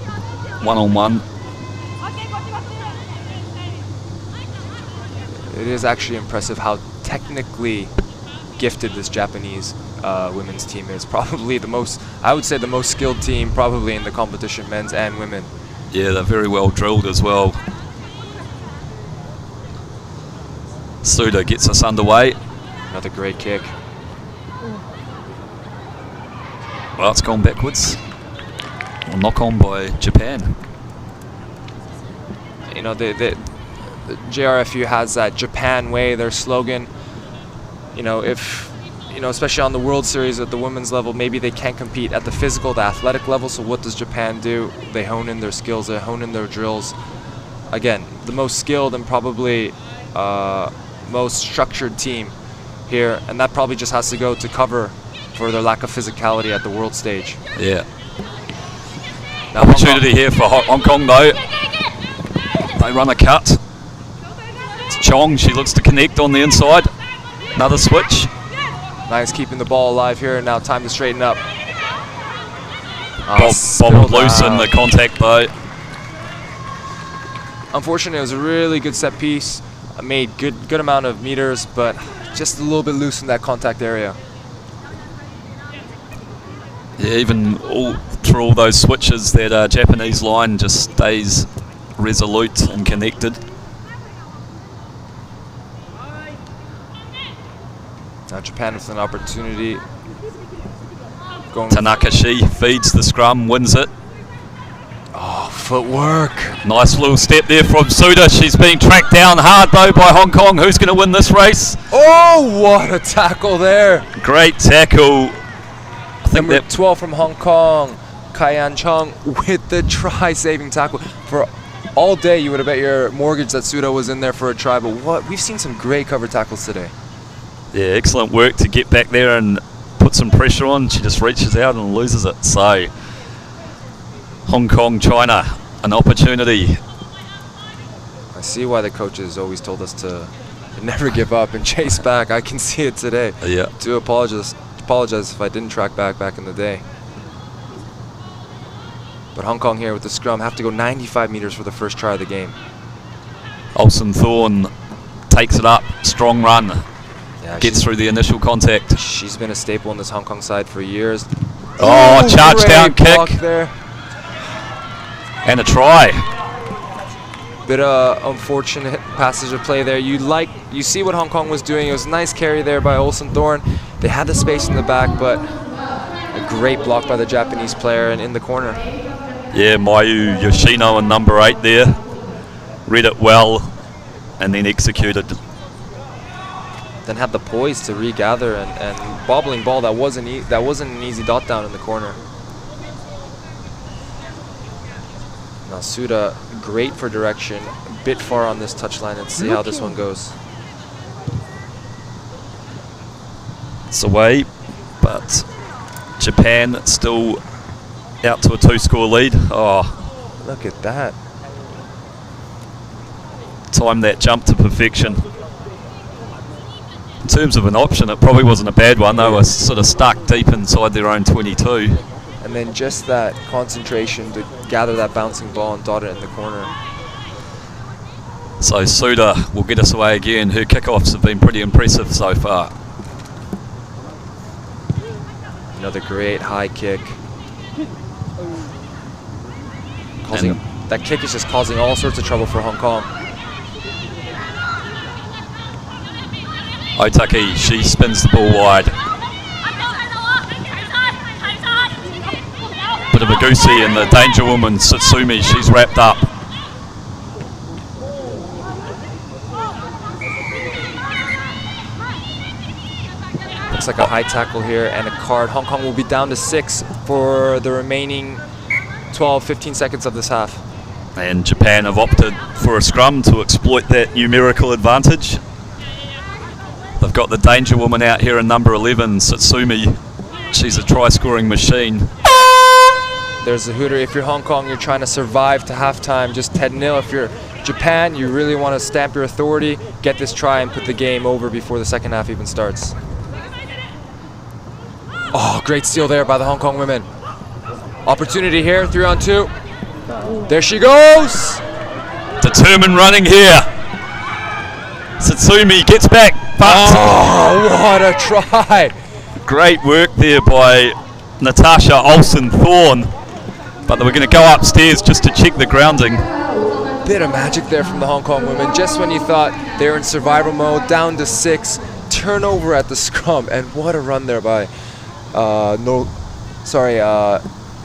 one-on-one. It is actually impressive how technically gifted this Japanese women's team is. Probably the most, I would say the most skilled team probably in the competition, men's and women. Yeah, they're very well drilled as well. Suda gets us underway. Another great kick. Well, it's gone backwards. Well, knock on by Japan. You know, the JRFU has that Japan way, their slogan. You know, if, you know, especially on the World Series at the women's level, maybe they can't compete at the physical, the athletic level. So what does Japan do? They hone in their skills, they hone in their drills. Again, the most skilled and probably most structured team here, and that probably just has to go to cover for their lack of physicality at the world stage. Yeah. Now Opportunity here for Hong Kong though. They run a cut. It's Chong, she looks to connect on the inside. Another switch. Nice keeping the ball alive here. Now time to straighten up. Bobbled loose in the contact though. Unfortunately, it was a really good set piece. Made good amount of meters, but just a little bit loose in that contact area. Yeah, even through all those switches, that Japanese line just stays resolute and connected. Now Japan with an opportunity. Tanakashi feeds the scrum, wins it. Oh, footwork. Nice little step there from Suda. She's being tracked down hard though by Hong Kong. Who's going to win this race? Oh, what a tackle there. Great tackle. I think Number 12 from Hong Kong, Kaiyan Chung with the try-saving tackle. For all day, you would have bet your mortgage that Suda was in there for a try, but what? We've seen some great cover tackles today. Yeah, excellent work to get back there and put some pressure on. She just reaches out and loses it. So, Hong Kong, China, an opportunity. I see why the coaches always told us to never give up and chase back. I can see it today. Yeah. Do apologize if I didn't track back in the day. But Hong Kong here with the scrum have to go 95 meters for the first try of the game. Olsen Thorne takes it up, strong run, Yeah, gets through the initial contact. She's been a staple in this Hong Kong side for years. Oh, charge great down block kick there. and a try. Bit of unfortunate passage of play there. You see what Hong Kong was doing. It was a nice carry there by Olsen Thorne. They had the space in the back, but a great block by the Japanese player and in the corner. Yeah, Mayu Yoshino in number 8 there. Read it well and then executed. Then had the poise to regather and bobbling ball that wasn't an easy dot down in the corner. Now Suda, great for direction, a bit far on this touchline. Let's see how this one goes. It's away, but Japan still out to a 2-score lead. Oh, Look at that. timed that jump to perfection. In terms of an option, it probably wasn't a bad one. They were sort of stuck deep inside their own 22. And then just that concentration to gather that bouncing ball and dot it in the corner. So Suda will get us away again. Her kickoffs have been pretty impressive so far. Another great high kick. That kick is just causing all sorts of trouble for Hong Kong. Otaki, she spins the ball wide. Bit of a goosey, and the danger woman, Satsumi, she's wrapped up. looks like a high tackle here and a card. Hong Kong will be down to 6 for the remaining 12-15 seconds of this half. And Japan have opted for a scrum to exploit that numerical advantage. They've got the danger woman out here in number 11, Satsumi. She's a try-scoring machine. There's the hooter. If you're Hong Kong, you're trying to survive to halftime, just 10-0. If you're Japan, you really want to stamp your authority, get this try and put the game over before the second half even starts. Oh, great steal there by the Hong Kong women. Opportunity here, 3-on-2. There she goes! Determined running here. Satsumi gets back, but oh, what a try! Great work there by Natasha Olsen-Thorne. But they were going to go upstairs just to check the grounding. Bit of magic there from the Hong Kong women. Just when you thought they were in survival mode, down to 6, turnover at the scrum, and what a run there by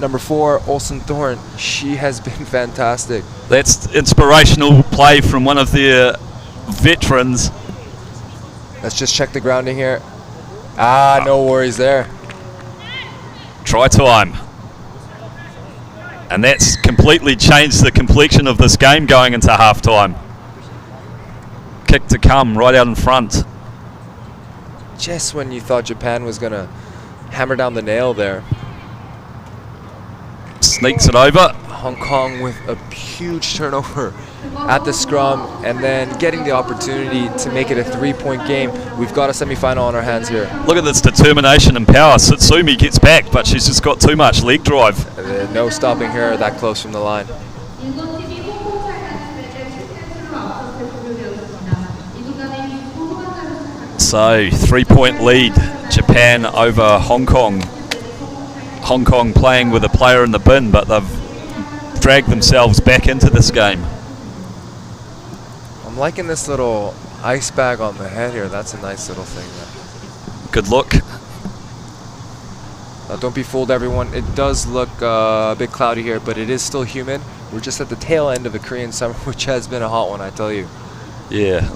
number 4, Olsen-Thorne. She has been fantastic. That's inspirational play from one of their veterans. Let's just check the grounding here. No worries there. Try time. And that's completely changed the complexion of this game going into halftime. Kick to come right out in front. Just when you thought Japan was going to hammer down the nail there. Sneaks it over. Hong Kong with a huge turnover at the scrum and then getting the opportunity to make it a 3-point game. We've got a semi-final on our hands here. Look at this determination and power. Satsumi gets back, but she's just got too much leg drive. No stopping her that close from the line. So, 3-point lead, Japan over Hong Kong. Hong Kong playing with a player in the bin, but they've dragged themselves back into this game. I'm liking this little ice bag on the head here. That's a nice little thing there. Good look. Don't be fooled, everyone. It does look a bit cloudy here, but it is still humid. We're just at the tail end of a Korean summer, which has been a hot one, I tell you. Yeah.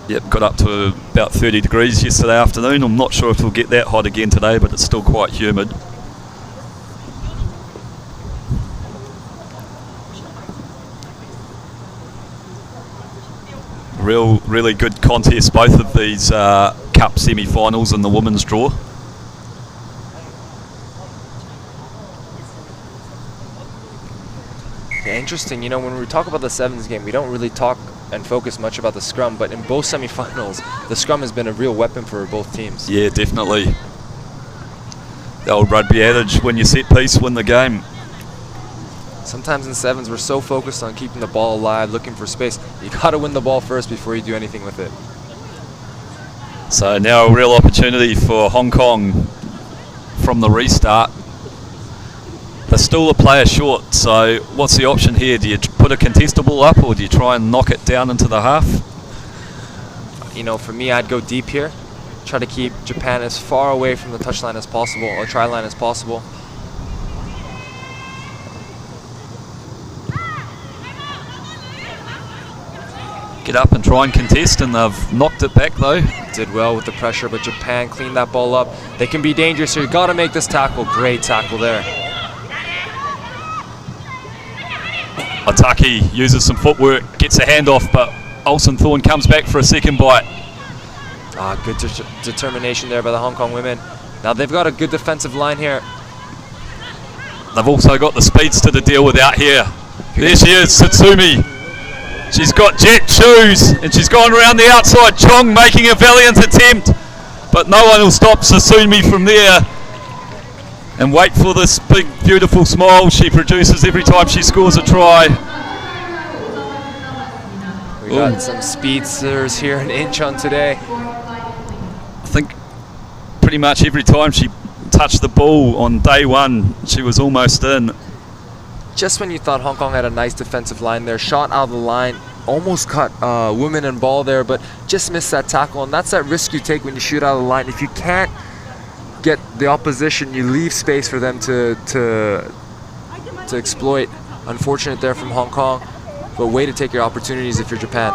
Yep, got up to about 30 degrees yesterday afternoon. I'm not sure if it'll get that hot again today, but it's still quite humid. Really good contest, both of these cup semi-finals in the women's draw. Interesting, you know, when we talk about the sevens game, we don't really talk and focus much about the scrum, but in both semi-finals, the scrum has been a real weapon for both teams. Yeah, definitely. The old rugby adage, win your set piece, win the game. Sometimes in sevens, we're so focused on keeping the ball alive, looking for space. You got to win the ball first before you do anything with it. So now a real opportunity for Hong Kong from the restart. They're still a player short, so what's the option here? Do you put a contestable up, or do you try and knock it down into the half? You know, for me, I'd go deep here. Try to keep Japan as far away from the touchline as possible, or try line as possible. Get up and try and contest, and they've knocked it back though. Did well with the pressure, but Japan cleaned that ball up. They can be dangerous, so you got to make this tackle. Great tackle there. Ataki uses some footwork, gets a handoff, but Olsen-Thorne comes back for a second bite. Good determination there by the Hong Kong women. Now they've got a good defensive line here. They've also got the speedster to deal with out here. There she is, Satsumi. She's got jet shoes, and she's gone around the outside. Chong making a valiant attempt, but no one will stop Satsumi from there. And wait for this big, beautiful smile she produces every time she scores a try. We got some speedsters here in Incheon today. I think pretty much every time she touched the ball on day one, she was almost in. Just when you thought Hong Kong had a nice defensive line there, shot out of the line, almost caught women and ball there, but just missed that tackle. And that's that risk you take when you shoot out of the line. If you can't get the opposition, you leave space for them to exploit. Unfortunate there from Hong Kong, but way to take your opportunities if you're Japan.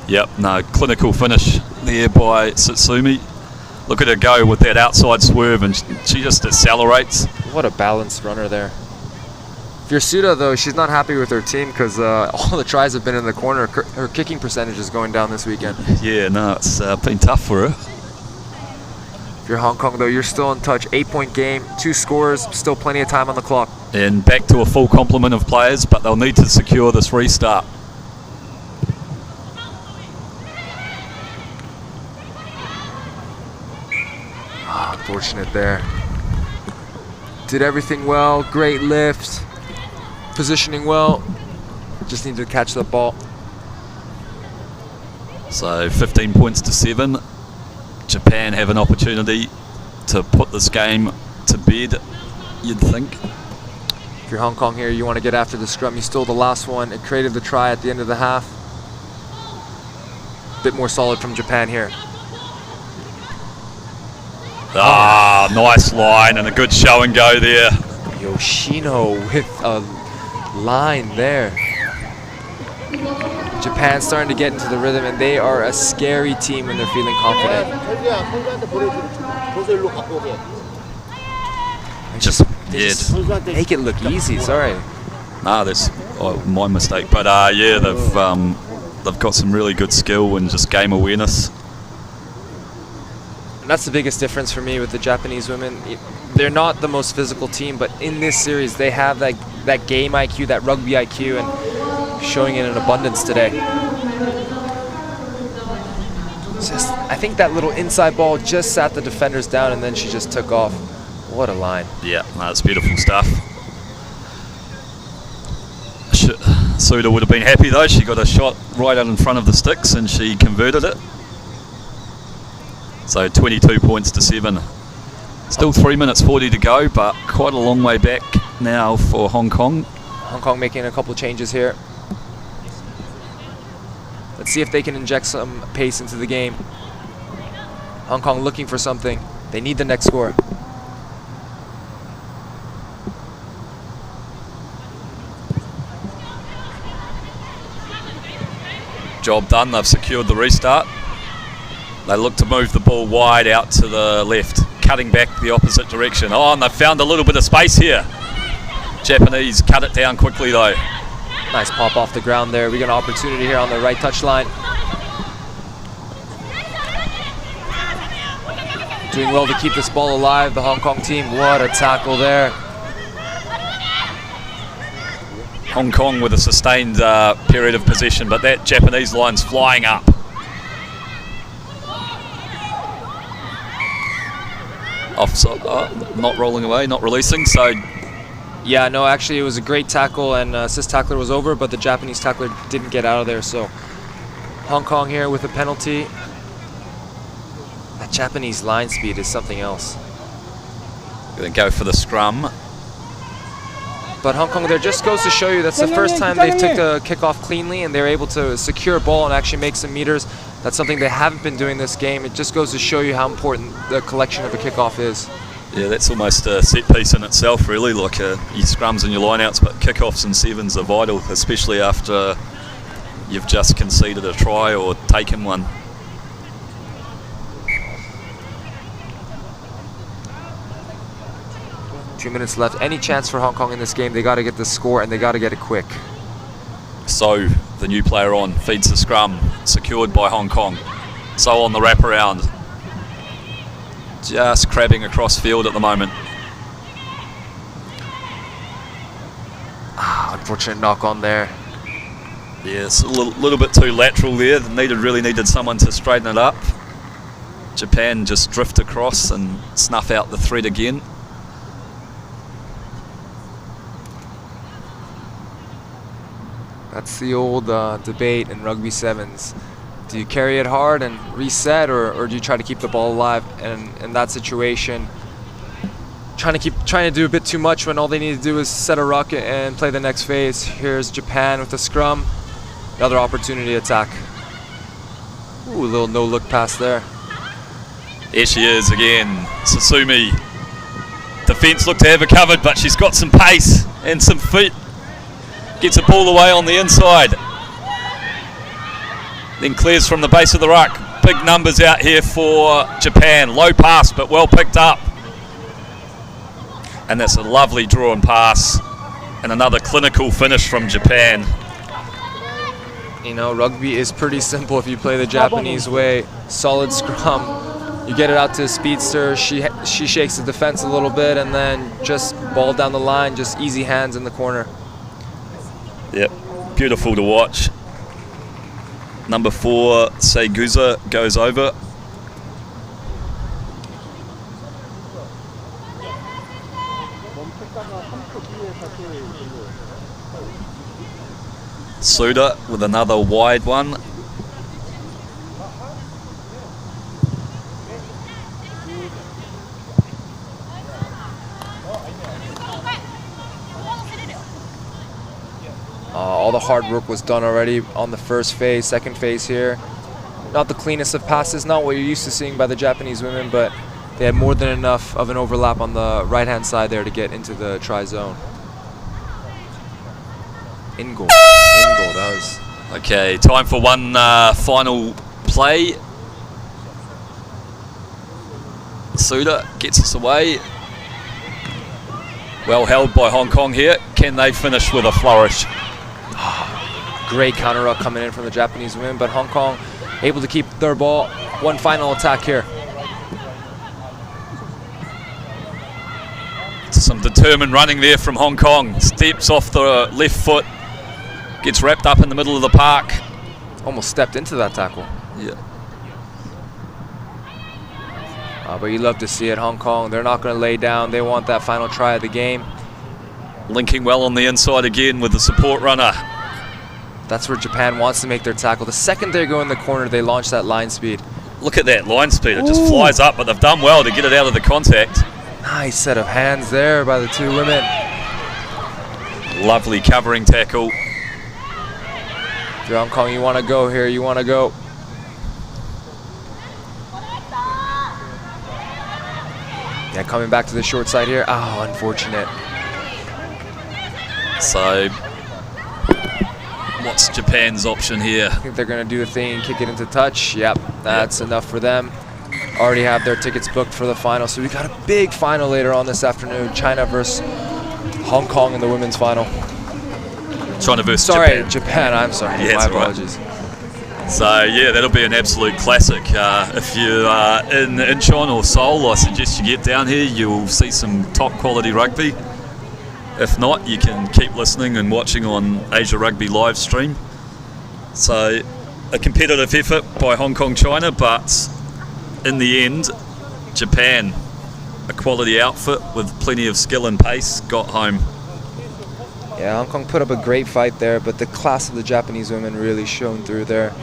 Yep, no, clinical finish there by Satsumi. Look at her go with that outside swerve, and she just accelerates. What a balanced runner there. Fursuda, though, she's not happy with her team because all the tries have been in the corner. Her kicking percentage is going down this weekend. Yeah, no, it's been tough for her. If you're Hong Kong, though, you're still in touch. 8-point game, 2 scores, still plenty of time on the clock. And back to a full complement of players, but they'll need to secure this restart. Unfortunate there. Did everything well, great lift, positioning well. Just needed to catch the ball. So 15 points to 7. Japan have an opportunity to put this game to bed, you'd think. If you're Hong Kong here, you want to get after the scrum. You stole the last one and created the try at the end of the half. Bit more solid from Japan here. Ah, nice line and a good show and go there. Yoshino with a line there. Japan starting to get into the rhythm, and they are a scary team when they're feeling confident. Just Make it look easy, sorry. Nah, that's my mistake. But yeah, they've got some really good skill and just game awareness. And that's the biggest difference for me with the Japanese women. They're not the most physical team, but in this series, they have that game IQ, that rugby IQ, and showing it in abundance today. Just, I think that little inside ball just sat the defenders down, and then she just took off. What a line. Yeah, that's beautiful stuff. Suda would have been happy though. She got a shot right out in front of the sticks and she converted it. So 22 points to 7. Still 3 minutes 40 to go, but quite a long way back now for Hong Kong. Hong Kong making a couple changes here. Let's see if they can inject some pace into the game. Hong Kong looking for something. They need the next score. Job done, they've secured the restart. They look to move the ball wide out to the left, cutting back the opposite direction. Oh, and they've found a little bit of space here. Japanese cut it down quickly though. Nice pop off the ground there. We got an opportunity here on the right touchline. Doing well to keep this ball alive, the Hong Kong team. What a tackle there. Hong Kong with a sustained period of possession, but that Japanese line's flying up. Not rolling away, not releasing, so... Yeah, no, actually it was a great tackle, and assist tackler was over, but the Japanese tackler didn't get out of there, so... Hong Kong here with a penalty. That Japanese line speed is something else. Gonna go for the scrum. But Hong Kong there just goes to show you that's the first time they've took the kickoff cleanly and they're able to secure a ball and actually make some meters. That's something they haven't been doing this game. It just goes to show you how important the collection of a kickoff is. Yeah, that's almost a set piece in itself, really. Like your scrums and your lineouts, but kickoffs and sevens are vital, especially after you've just conceded a try or taken one. Two minutes left. Any chance for Hong Kong in this game, they got to get the score and they got to get it quick. So the new player on feeds the scrum, secured by Hong Kong. So on the wraparound, just crabbing across field at the moment. Unfortunate knock on there. Yeah, it's a little bit too lateral there. Really needed someone to straighten it up. Japan just drift across and snuff out the thread again. That's the old debate in rugby sevens. Do you carry it hard and reset, or do you try to keep the ball alive? And in that situation, trying to do a bit too much when all they need to do is set a ruck and play the next phase. Here's Japan with the scrum. Another opportunity to attack. Ooh, a little no-look pass there. Here she is again, Satsumi. Defence looked to have her covered, but she's got some pace and some feet. Gets a ball away on the inside. Then clears from the base of the ruck. big numbers out here for Japan. Low pass, but well picked up. And that's a lovely drawn pass. And another clinical finish from Japan. You know, rugby is pretty simple if you play the Japanese way. Solid scrum. You get it out to Speedster. She shakes the defense a little bit, and then just ball down the line, just easy hands in the corner. Yep, beautiful to watch. Number 4, Seguza, goes over. Suda with another wide one. All the hard work was done already on the first phase, second phase here. Not the cleanest of passes, not what you're used to seeing by the Japanese women, but they had more than enough of an overlap on the right-hand side there to get into the try zone. In goal, that was... Okay, time for one final play. Suda gets us away. Well held by Hong Kong here. Can they finish with a flourish? Great counter ruck coming in from the Japanese women, but Hong Kong able to keep their ball. One final attack here. Some determined running there from Hong Kong. Steps off the left foot. Gets wrapped up in the middle of the park. Almost stepped into that tackle. Yeah. But you love to see it. Hong Kong, they're not going to lay down. They want that final try of the game. Linking well on the inside again with the support runner. That's where Japan wants to make their tackle. The second they go in the corner, they launch that line speed. Look at that line speed. It just flies up, but they've done well to get it out of the contact. Nice set of hands there by the two women. Lovely covering tackle. If you're Hong Kong, you want to go here. You want to go. Yeah, coming back to the short side here. Oh, unfortunate. So, what's Japan's option here? I think they're going to do the thing and kick it into touch. Yep, that's enough for them. Already have their tickets booked for the final. So we got a big final later on this afternoon. China versus Hong Kong in the women's final. China versus Japan. Japan. I'm sorry. Yeah, my apologies. Right. So yeah, that'll be an absolute classic. If you are in Incheon or Seoul, I suggest you get down here. You'll see some top quality rugby. If not, you can keep listening and watching on Asia Rugby live stream. So a competitive effort by Hong Kong China, but in the end, Japan, a quality outfit with plenty of skill and pace, got home. Yeah, Hong Kong put up a great fight there, but the class of the Japanese women really shone through there.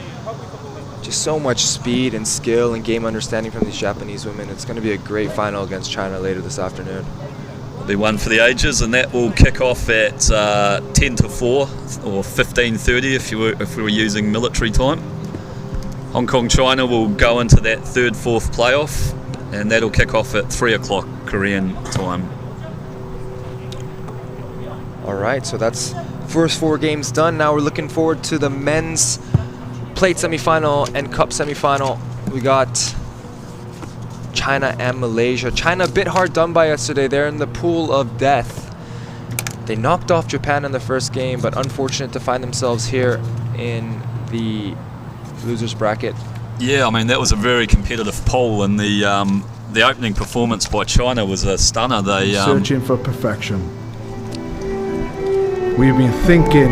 Just so much speed and skill and game understanding from these Japanese women. It's going to be a great final against China later this afternoon. It'll be one for the ages, and that will kick off at 10 to 4 or 15:30 if we were using military time. Hong Kong China will go into that 3rd, 4th playoff, and that'll kick off at 3 o'clock Korean time. All right, so that's first 4 games done. Now we're looking forward to the men's plate semifinal and cup semifinal. We got China and Malaysia. China a bit hard done by yesterday. They're in the pool of death. They knocked off Japan in the first game, but unfortunate to find themselves here in the losers bracket. Yeah, I mean, that was a very competitive poll, and the opening performance by China was a stunner. They searching for perfection. We've been thinking,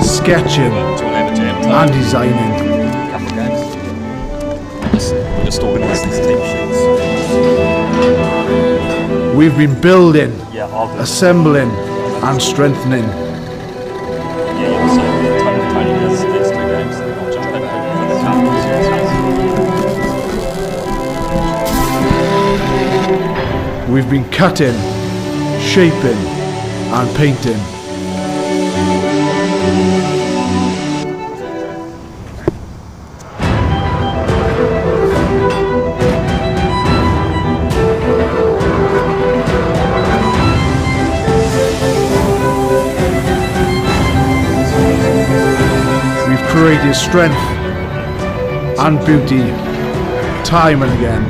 sketching, and designing. Just organised these team sheets. We've been building, assembling, and strengthening. Yeah, so Tony has these 2 games. I'll jump in for the We've been cutting, shaping, and painting. We've created strength, and beauty, time and again.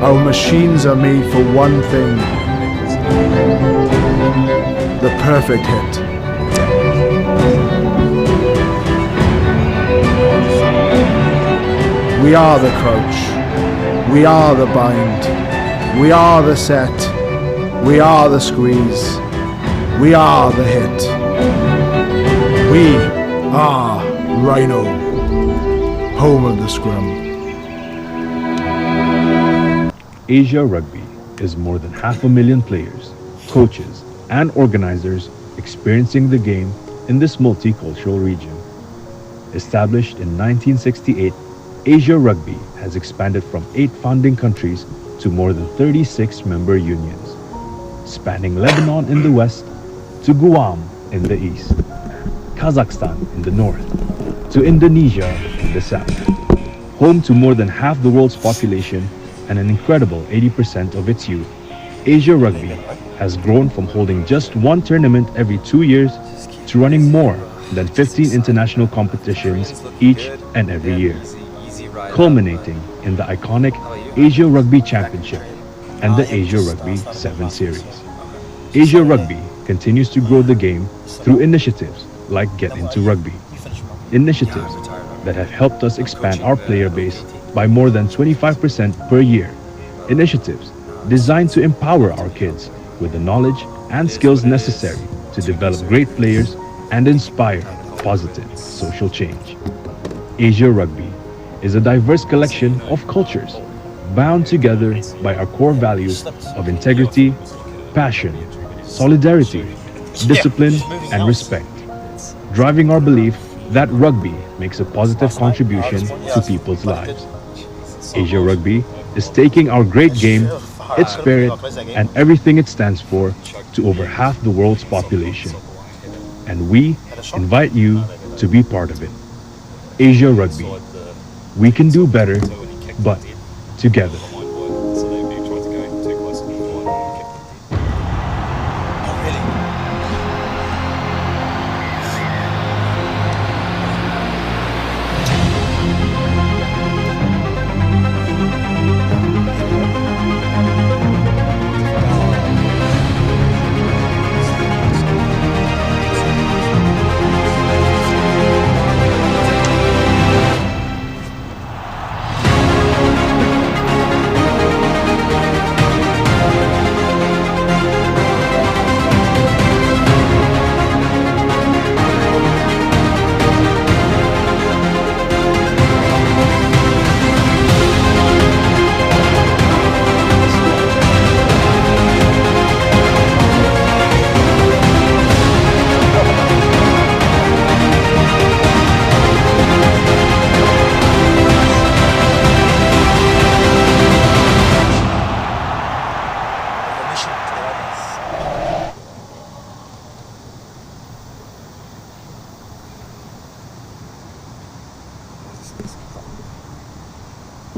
Our machines are made for one thing: the perfect hit. We are the crouch, we are the bind, we are the set, we are the squeeze, we are the hit. We are Rhino, home of the scrum. Asia Rugby is more than 500,000 players, coaches, and organizers experiencing the game in this multicultural region. Established in 1968, Asia Rugby has expanded from 8 founding countries to more than 36 member unions, spanning Lebanon in the west to Guam in the east, Kazakhstan in the north, to Indonesia in the south. Home to more than half the world's population and an incredible 80% of its youth, Asia Rugby has grown from holding just one tournament every 2 years to running more than 15 international competitions each and every year, culminating in the iconic Asia Rugby Championship and the Asia Rugby 7 Series. Asia Rugby continues to grow the game through initiatives like Get Into Rugby, initiatives that have helped us expand our player base by more than 25% per year, initiatives designed to empower our kids with the knowledge and skills necessary to develop great players and inspire positive social change. Asia Rugby is a diverse collection of cultures bound together by our core values of integrity, passion, solidarity, discipline, and respect, driving our belief that rugby makes a positive contribution to people's lives. Asia Rugby is taking our great game, its spirit, and everything it stands for to over half the world's population. And we invite you to be part of it. Asia Rugby. We can do better, but together.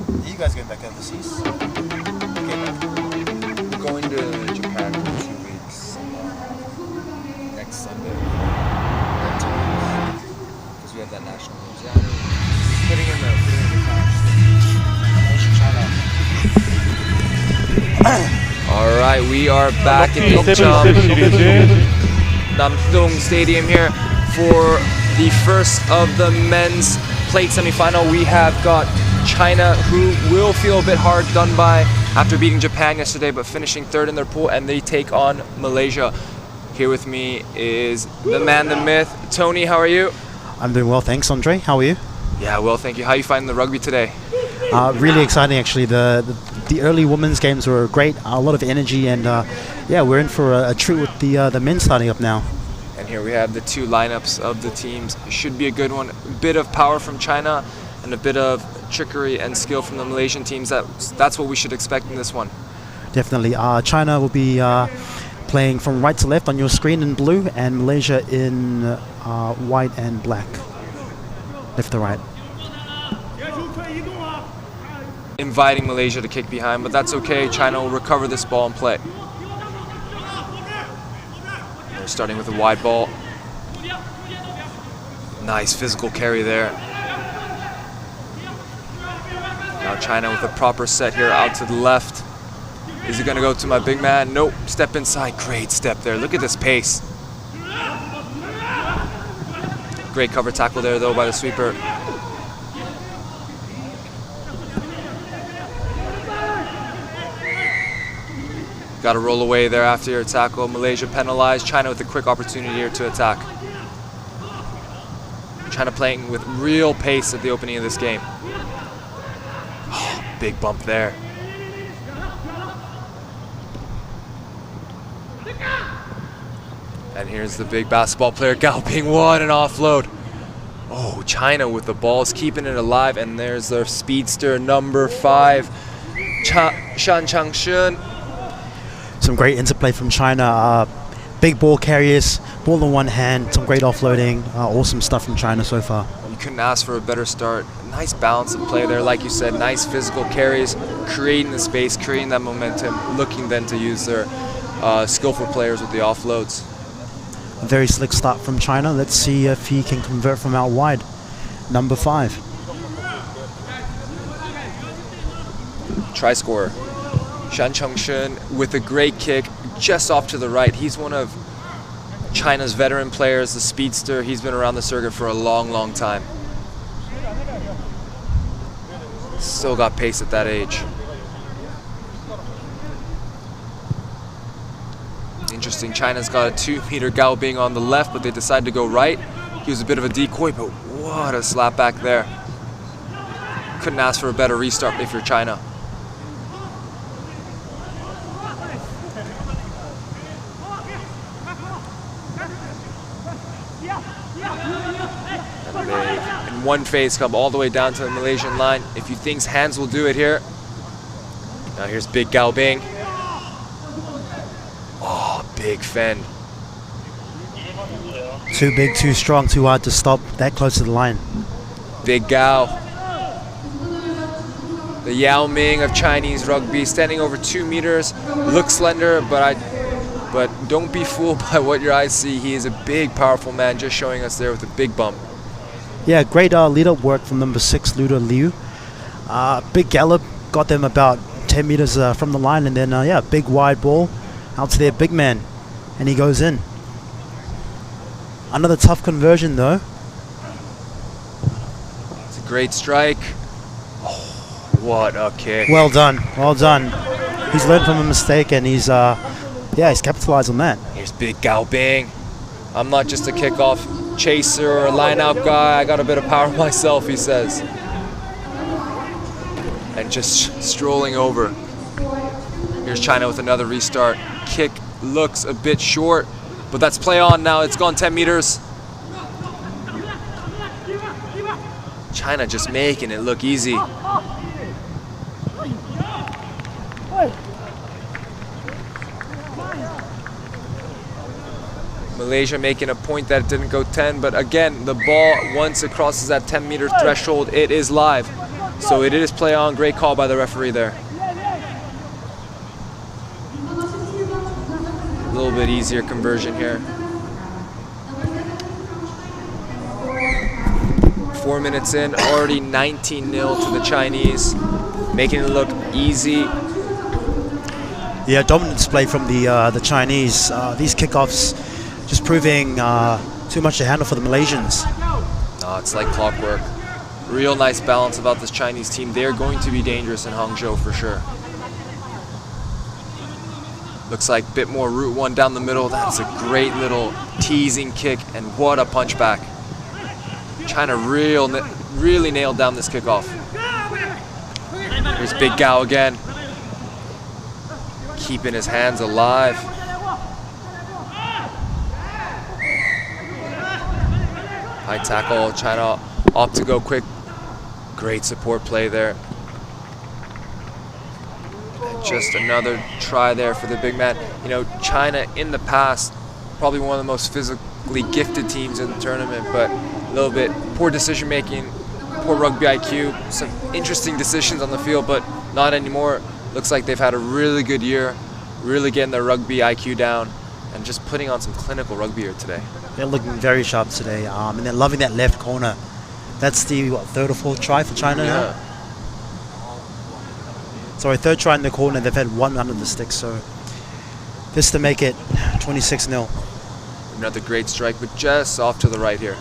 Are you guys going back overseas? We're going to Japan for 2 weeks next Sunday. Because we have that national games. Yeah, putting in the cash. All right, we are back in Namdong Stadium here for the first of the men's plate semifinal. We have got China, who will feel a bit hard done by after beating Japan yesterday, but finishing third in their pool, and they take on Malaysia. Here with me is the man, the myth, Tony. How are you? I'm doing well, thanks, Andre. How are you? Yeah, well, thank you. How are you finding the rugby today? Really exciting, actually. The early women's games were great. A lot of energy, and yeah, we're in for a treat with the men starting up now. And here we have the two lineups of the teams. Should be a good one. A bit of power from China and a bit of trickery and skill from the Malaysian teams. That's what we should expect in this one. Definitely. China will be playing from right to left on your screen in blue, and Malaysia in white and black. Left to right. Inviting Malaysia to kick behind, but that's okay. China will recover this ball and play. They're starting with a wide ball. Nice physical carry there. Now China with a proper set here out to the left. Is he going to go to my big man? Nope. Step inside. Great step there. Look at this pace. Great cover tackle there, though, by the sweeper. Got to roll away there after your tackle. Malaysia penalized. China with a quick opportunity here to attack. China playing with real pace at the opening of this game. Oh, big bump there. And here's the big basketball player galloping. What an offload. Oh, China with the balls, keeping it alive. And there's their speedster, number 5, Shan Changshun. Some great interplay from China. Big ball carriers, ball in one hand, some great offloading. Awesome stuff from China so far. You couldn't ask for a better start. Nice balance of play there, like you said. Nice physical carries, creating the space, creating that momentum, looking then to use their skillful players with the offloads. A very slick start from China. Let's see if he can convert from out wide. Number 5. Try scorer. Shan Chengshun with a great kick just off to the right. He's one of China's veteran players, the speedster. He's been around the circuit for a long, long time. Still got pace at that age. Interesting, China's got a 2-meter Gao Bing on the left, but they decided to go right. He was a bit of a decoy, but what a slap back there. Couldn't ask for a better restart if you're China. And they, in one phase, come all the way down to the Malaysian line. If you think hands will do it here. Now here's big Gao Bing. Oh, big fend. Too big, too strong, too hard to stop that close to the line. Big Gao. The Yao Ming of Chinese rugby, standing over 2 meters. Looks slender, but don't be fooled by what your eyes see. He is a big, powerful man, just showing us there with a big bump. Yeah, great lead-up work from number 6, Luda Liu. Big gallop, got them about 10 meters from the line, and then, yeah, big wide ball out to their big man, and he goes in. Another tough conversion, though. It's a great strike. Oh, what a kick. Well done, well done. He's learned from a mistake, and he's capitalized on that. Here's big Gao Bing. I'm not just a kickoff chaser or a line-out guy. I got a bit of power myself, he says. And just strolling over. Here's China with another restart. Kick looks a bit short, but that's play on now. It's gone 10 meters. China just making it look easy. Malaysia making a point that it didn't go 10, but again, the ball, once it crosses that 10-meter threshold, it is live. So it is play on. Great call by the referee there. A little bit easier conversion here. 4 minutes in, already 19-0 to the Chinese, making it look easy. Yeah, dominant display from the Chinese. These kickoffs just proving too much to handle for the Malaysians. Oh, it's like clockwork. Real nice balance about this Chinese team. They're going to be dangerous in Hangzhou for sure. Looks like a bit more route one down the middle. That's a great little teasing kick, and what a punchback. China really nailed down this kickoff. Here's big Gao again. Keeping his hands alive. High tackle, China opt to go quick. Great support play there. And just another try there for the big man. You know, China in the past, probably one of the most physically gifted teams in the tournament, but a little bit poor decision making, poor rugby IQ, some interesting decisions on the field, but not anymore. Looks like they've had a really good year, really getting their rugby IQ down, and just putting on some clinical rugby here today. They're looking very sharp today, and they're loving that left corner. That's the, 3rd or 4th try for China now? Sorry, third try in the corner. They've had one under the stick, so this to make it 26-0. Another great strike, but just off to the right here.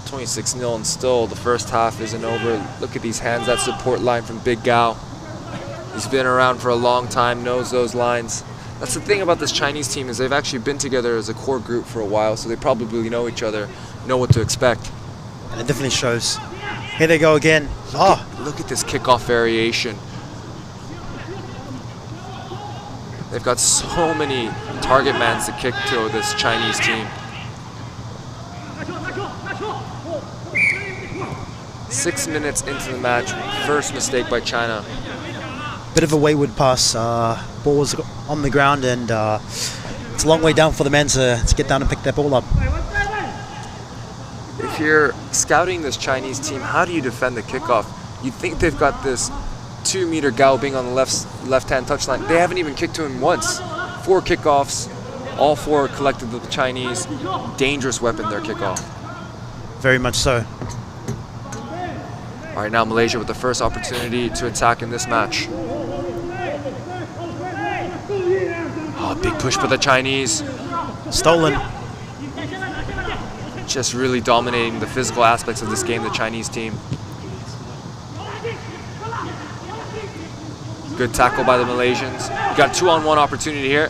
26-0, and still the first half isn't over. Look at these hands, that support line from Big Gao. He's been around for a long time, knows those lines. That's the thing about this Chinese team, is they've actually been together as a core group for a while, so they probably know each other, know what to expect. And it definitely shows. Here they go again. Look at this kickoff variation. They've got so many target mans to kick to, this Chinese team. 6 minutes into the match, first mistake by China. Bit of a wayward pass. Ball was on the ground, and it's a long way down for the men to get down and pick that ball up. If you're scouting this Chinese team, how do you defend the kickoff? You'd think they've got this 2-meter Gao being on the left-hand touchline. They haven't even kicked to him once. 4 kickoffs, all 4 collected with the Chinese. Dangerous weapon, their kickoff. Very much so. All right, now Malaysia with the first opportunity to attack in this match. Oh, big push for the Chinese. Stolen. Just really dominating the physical aspects of this game, the Chinese team. Good tackle by the Malaysians. We got a 2-on-1 opportunity here.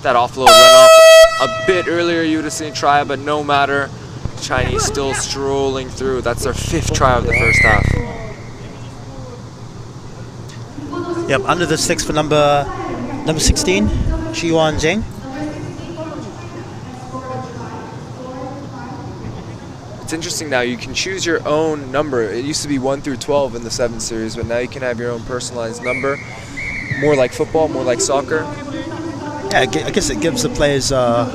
That offload went off a bit earlier. You would have seen a try, but no matter. Chinese still strolling through. That's their 5th try of the first half. Yep, under the sticks for number 16, Xiyuan Zheng. It's interesting now, you can choose your own number. It used to be 1 through 12 in the 7 series, but now you can have your own personalized number. More like football, more like soccer. Yeah, I guess it gives the players a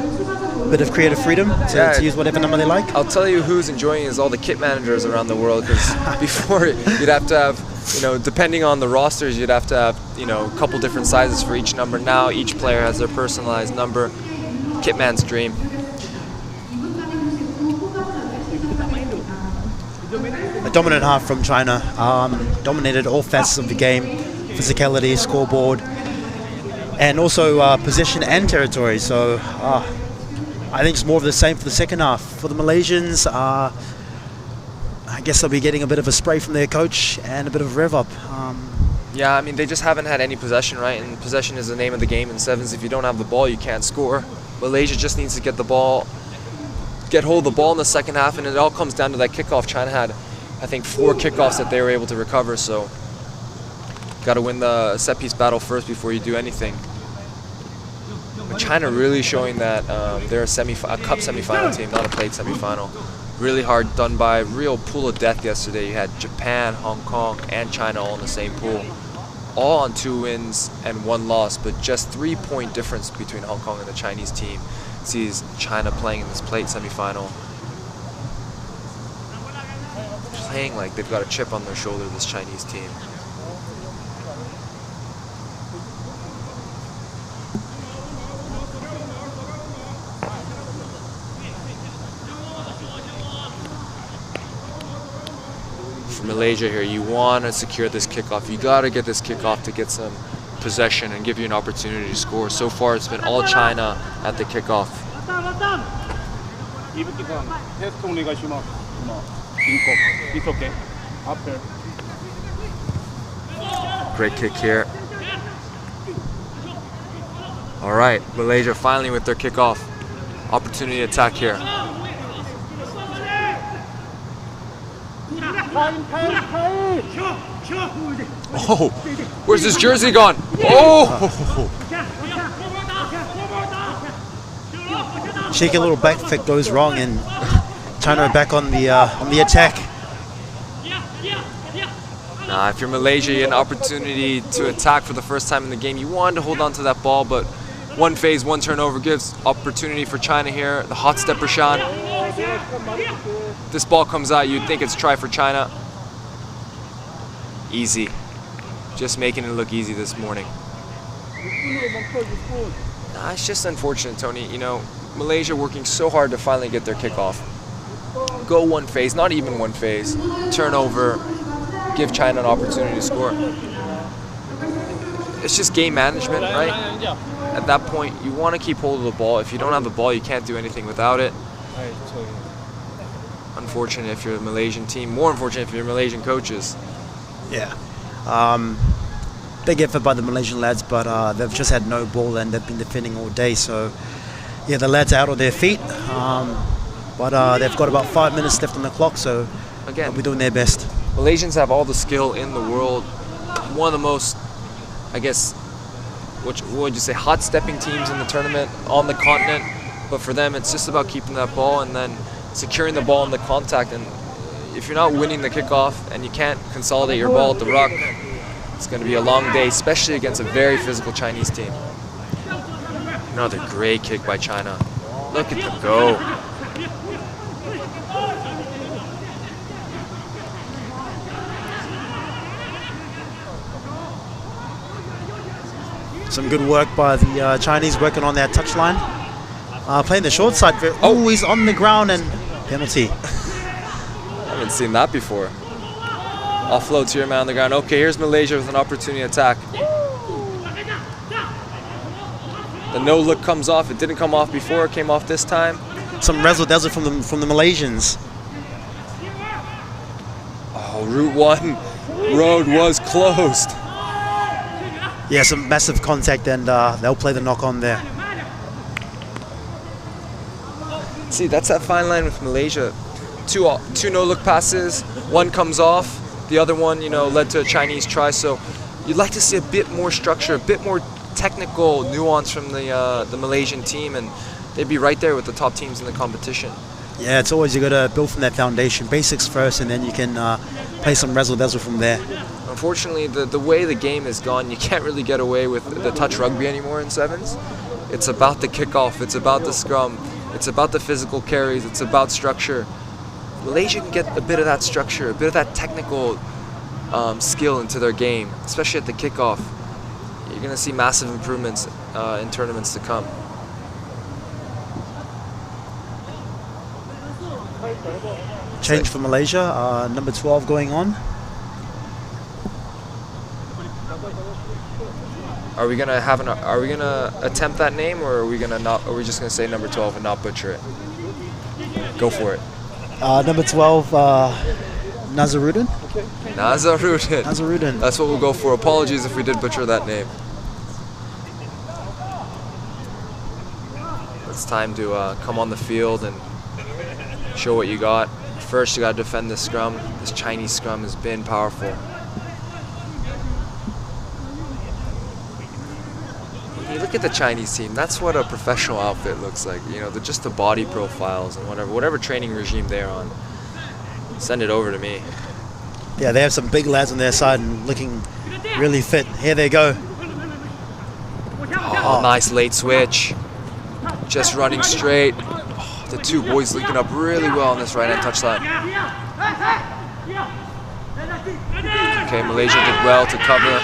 bit of creative freedom to use whatever number they like. I'll tell you who's enjoying it is all the kit managers around the world, because before you'd have to have, depending on the rosters, you'd have to have, a couple different sizes for each number. Now each player has their personalized number. Kitman's dream. A dominant half from China. Dominated all facets of the game. Physicality, scoreboard, and also possession and territory. So I think it's more of the same for the second half. For the Malaysians, I guess they'll be getting a bit of a spray from their coach and a bit of rev up. Yeah, I mean, they just haven't had any possession, right? And possession is the name of the game in sevens. If you don't have the ball, you can't score. Malaysia just needs to get the ball, get hold of the ball in the second half, and it all comes down to that kickoff. China had, I think, 4 kickoffs that they were able to recover, so got to win the set-piece battle first before you do anything. But China really showing that they're a cup semifinal team, not a plate semifinal. Really hard done by, real pool of death yesterday. You had Japan, Hong Kong, and China all in the same pool. All on 2 wins and 1 loss, but just 3-point difference between Hong Kong and the Chinese team. Sees China playing in this plate semifinal. Playing like they've got a chip on their shoulder, this Chinese team. For Malaysia here, you want to secure this kickoff. You got to get this kickoff to get some possession and give you an opportunity to score. So far, it's been all China at the kickoff. Great kick here. All right, Malaysia finally with their kickoff. Opportunity to attack here. Oh, where's his jersey gone? Oh! Cheeky little back flick goes wrong, and China are back on the attack. Nah, if you're Malaysia, you get an opportunity to attack for the first time in the game. You wanted to hold on to that ball, but 1 phase, 1 turnover gives opportunity for China here. The hot stepper shot. This ball comes out, you'd think it's try for China. Easy. Just making it look easy this morning. Nah, it's just unfortunate, Tony. Malaysia working so hard to finally get their kickoff. Go one phase, not even one phase. Turnover, give China an opportunity to score. It's just game management, right? At that point, you want to keep hold of the ball. If you don't have the ball, you can't do anything without it. Unfortunate if you're a Malaysian team. More unfortunate if you're Malaysian coaches. Yeah. Big effort by the Malaysian lads, but they've just had no ball and they've been defending all day. So, yeah, the lads are out on their feet. But they've got about 5 minutes left on the clock, so Again, they'll be doing their best. Malaysians have all the skill in the world. One of the most, I guess, what would you say, hot-stepping teams in the tournament on the continent. But for them, it's just about keeping that ball and then securing the ball in the contact. And if you're not winning the kickoff and you can't consolidate your ball at the ruck, it's going to be a long day, especially against a very physical Chinese team. Another great kick by China. Look at them go. Some good work by the Chinese working on that touchline. Playing the short side. Oh, he's on the ground and penalty. I haven't seen that before. Offload to your man on the ground. Okay, here's Malaysia with an opportunity attack. The no look comes off. It didn't come off before. It came off this time. Some razzle-dazzle from the Malaysians. Oh, Route 1 road was closed. Yeah, some massive contact, and they'll play the knock-on there. See, that's that fine line with Malaysia. Two no-look passes. One comes off. The other one, led to a Chinese try. So you'd like to see a bit more structure, a bit more technical nuance from the Malaysian team, and they'd be right there with the top teams in the competition. Yeah, it's always you got to build from that foundation, basics first, and then you can play some razzle-dazzle from there. Unfortunately, the way the game is gone, you can't really get away with the touch rugby anymore in sevens. It's about the kickoff, it's about the scrum, it's about the physical carries, it's about structure. Malaysia can get a bit of that structure, a bit of that technical skill into their game, especially at the kickoff. You're going to see massive improvements in tournaments to come. Change for Malaysia, number 12 going on. Are we gonna attempt that name, or are we just gonna say number 12 and not butcher it? Go for it. Number 12, Nazarudin. Nazarudin. Nazarudin. That's what we'll go for. Apologies if we did butcher that name. It's time to come on the field and show what you got. First, you got to defend this scrum. This Chinese scrum has been powerful. When you look at the Chinese team, that's what a professional outfit looks like. Just the body profiles and whatever training regime they're on. Send it over to me. Yeah, they have some big lads on their side and looking really fit. Here they go. Oh, nice late switch. Just running straight. Oh, the two boys linking up really well on this right-hand touchline. Okay, Malaysia did well to cover.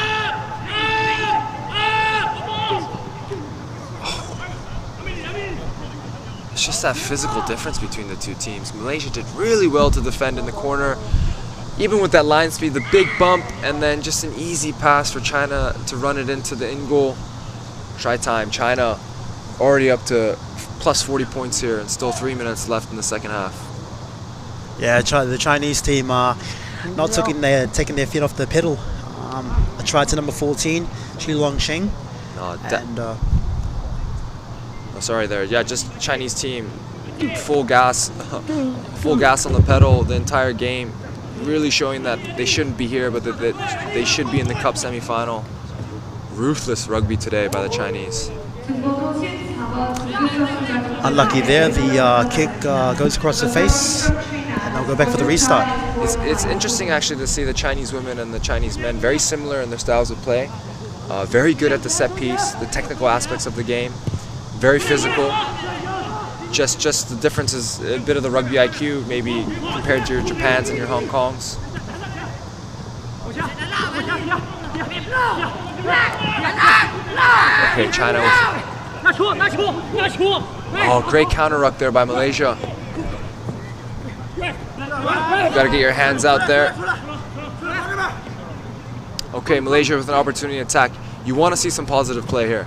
It's just that physical difference between the two teams. Malaysia did really well to defend in the corner. Even with that line speed, the big bump, and then just an easy pass for China to run it into the in goal. Try time. China already up to plus 40 points here, and still 3 minutes left in the second half. Yeah, the Chinese team are not taking their feet off the pedal. A try to number 14, Chi Longsheng. Sorry there. Yeah, just Chinese team, full gas on the pedal the entire game. Really showing that they shouldn't be here, but that they should be in the cup semi-final. Ruthless rugby today by the Chinese. Unlucky there. The kick goes across the face, and they'll go back for the restart. It's interesting actually to see the Chinese women and the Chinese men very similar in their styles of play. Very good at the set piece, the technical aspects of the game. Very physical. Just the difference is a bit of the rugby IQ, maybe compared to your Japans and your Hong Kongs. Okay, China Oh, great counter ruck there by Malaysia. You gotta get your hands out there. Okay, Malaysia with an opportunity to attack. You want to see some positive play here.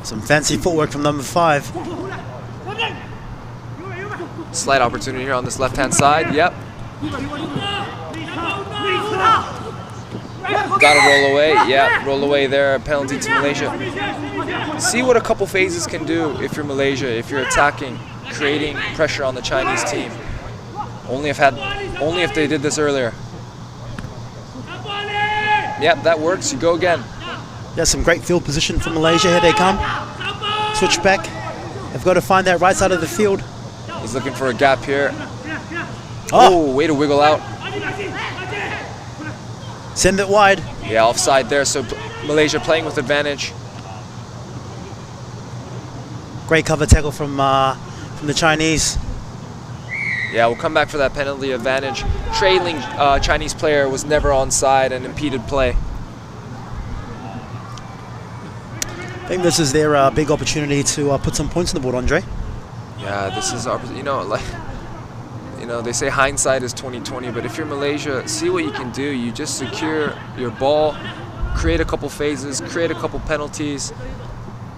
Some fancy footwork from number 5. Slight opportunity here on this left-hand side. Yep. Gotta roll away. Yeah, roll away there. Penalty to Malaysia. See what a couple phases can do if you're Malaysia, if you're attacking, creating pressure on the Chinese team. Only if they did this earlier. Yep, that works. You go again. Yeah, some great field position from Malaysia. Here they come. Switch back. They've got to find that right side of the field. He's looking for a gap here. Oh, way to wiggle out. Send it wide. Yeah, offside there, so Malaysia playing with advantage. Great cover tackle from the Chinese. Yeah, we'll come back for that penalty advantage. Trailing Chinese player was never onside and impeded play. I think this is their big opportunity to put some points on the board, Andre. Yeah, this is our, they say hindsight is 20/20, but if you're Malaysia, see what you can do. You just secure your ball, create a couple phases, create a couple penalties,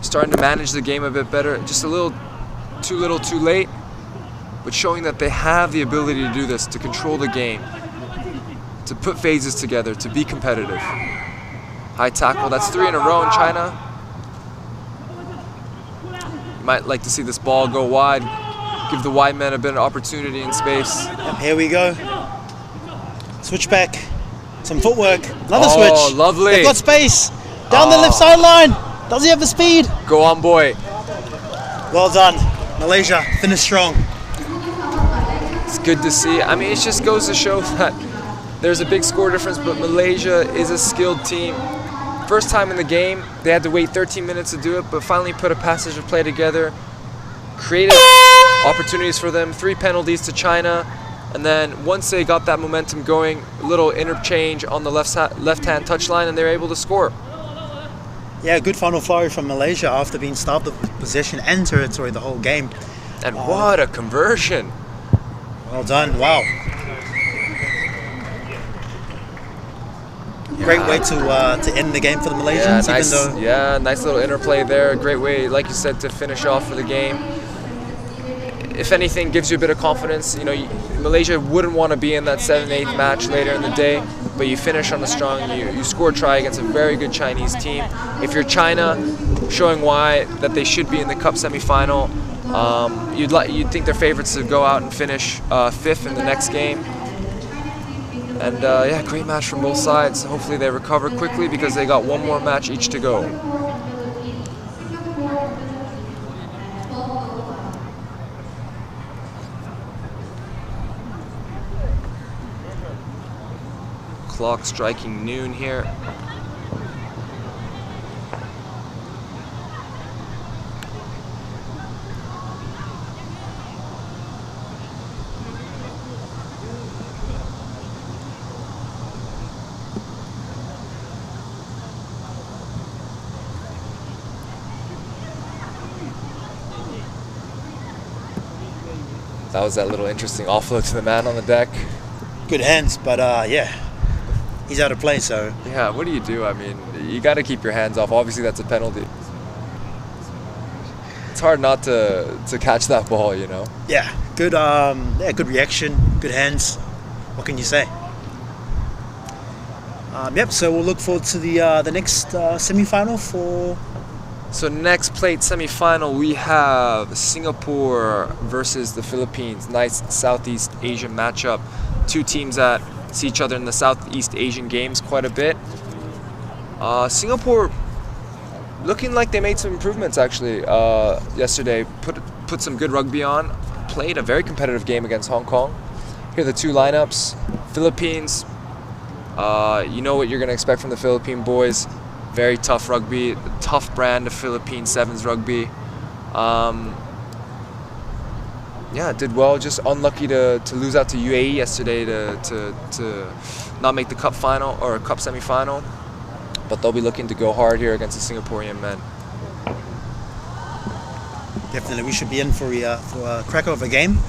starting to manage the game a bit better. Just a little, too late, but showing that they have the ability to do this, to control the game, to put phases together, to be competitive. High tackle, that's 3 in a row in China. Might like to see this ball go wide, give the wide men a bit of opportunity and space. Yep, here we go. Switch back. Some footwork. Another Oh, switch. lovely. They've got space. Down the left sideline. Does he have the speed? Go on, boy. Well done. Malaysia, finish strong. It's good to see. I mean, it just goes to show that there's a big score difference, but Malaysia is a skilled team. First time in the game, they had to wait 13 minutes to do it, but finally put a passage of play together, created opportunities for them, 3 penalties to China, and then once they got that momentum going, a little interchange on the left-hand touchline, and they were able to score. Yeah, good final flurry from Malaysia after being starved of possession and territory the whole game. And what a conversion. Well done, wow. Great way to end the game for the Malaysians. Nice little interplay there. Great way, like you said, to finish off for the game. If anything, gives you a bit of confidence. Malaysia wouldn't want to be in that 7-8 match later in the day, but you finish on a strong. You score a try against a very good Chinese team. If you're China, showing why that they should be in the Cup semifinal, you'd think they're favorites to go out and finish 5th in the next game. And great match from both sides. Hopefully they recover quickly because they got one more match each to go. Clock striking noon here. That was that little interesting offload to the man on the deck. Good hands, but yeah, he's out of play, so. Yeah, what do you do? I mean, you got to keep your hands off. Obviously, that's a penalty. It's hard not to catch that ball, Yeah, good good reaction, good hands. What can you say? Yep, so we'll look forward to the next semi-final for. So next plate semi-final, we have Singapore versus the Philippines. Nice Southeast Asian matchup. 2 teams that see each other in the Southeast Asian games quite a bit. Singapore looking like they made some improvements actually yesterday. Put some good rugby on. Played a very competitive game against Hong Kong. Here are the 2 lineups. Philippines, you know what you're going to expect from the Philippine boys. Very tough rugby, tough brand of Philippine Sevens rugby. Did well. Just unlucky to lose out to UAE yesterday to not make the cup final or cup semi-final. But they'll be looking to go hard here against the Singaporean men. Definitely, we should be in for a cracker of a game.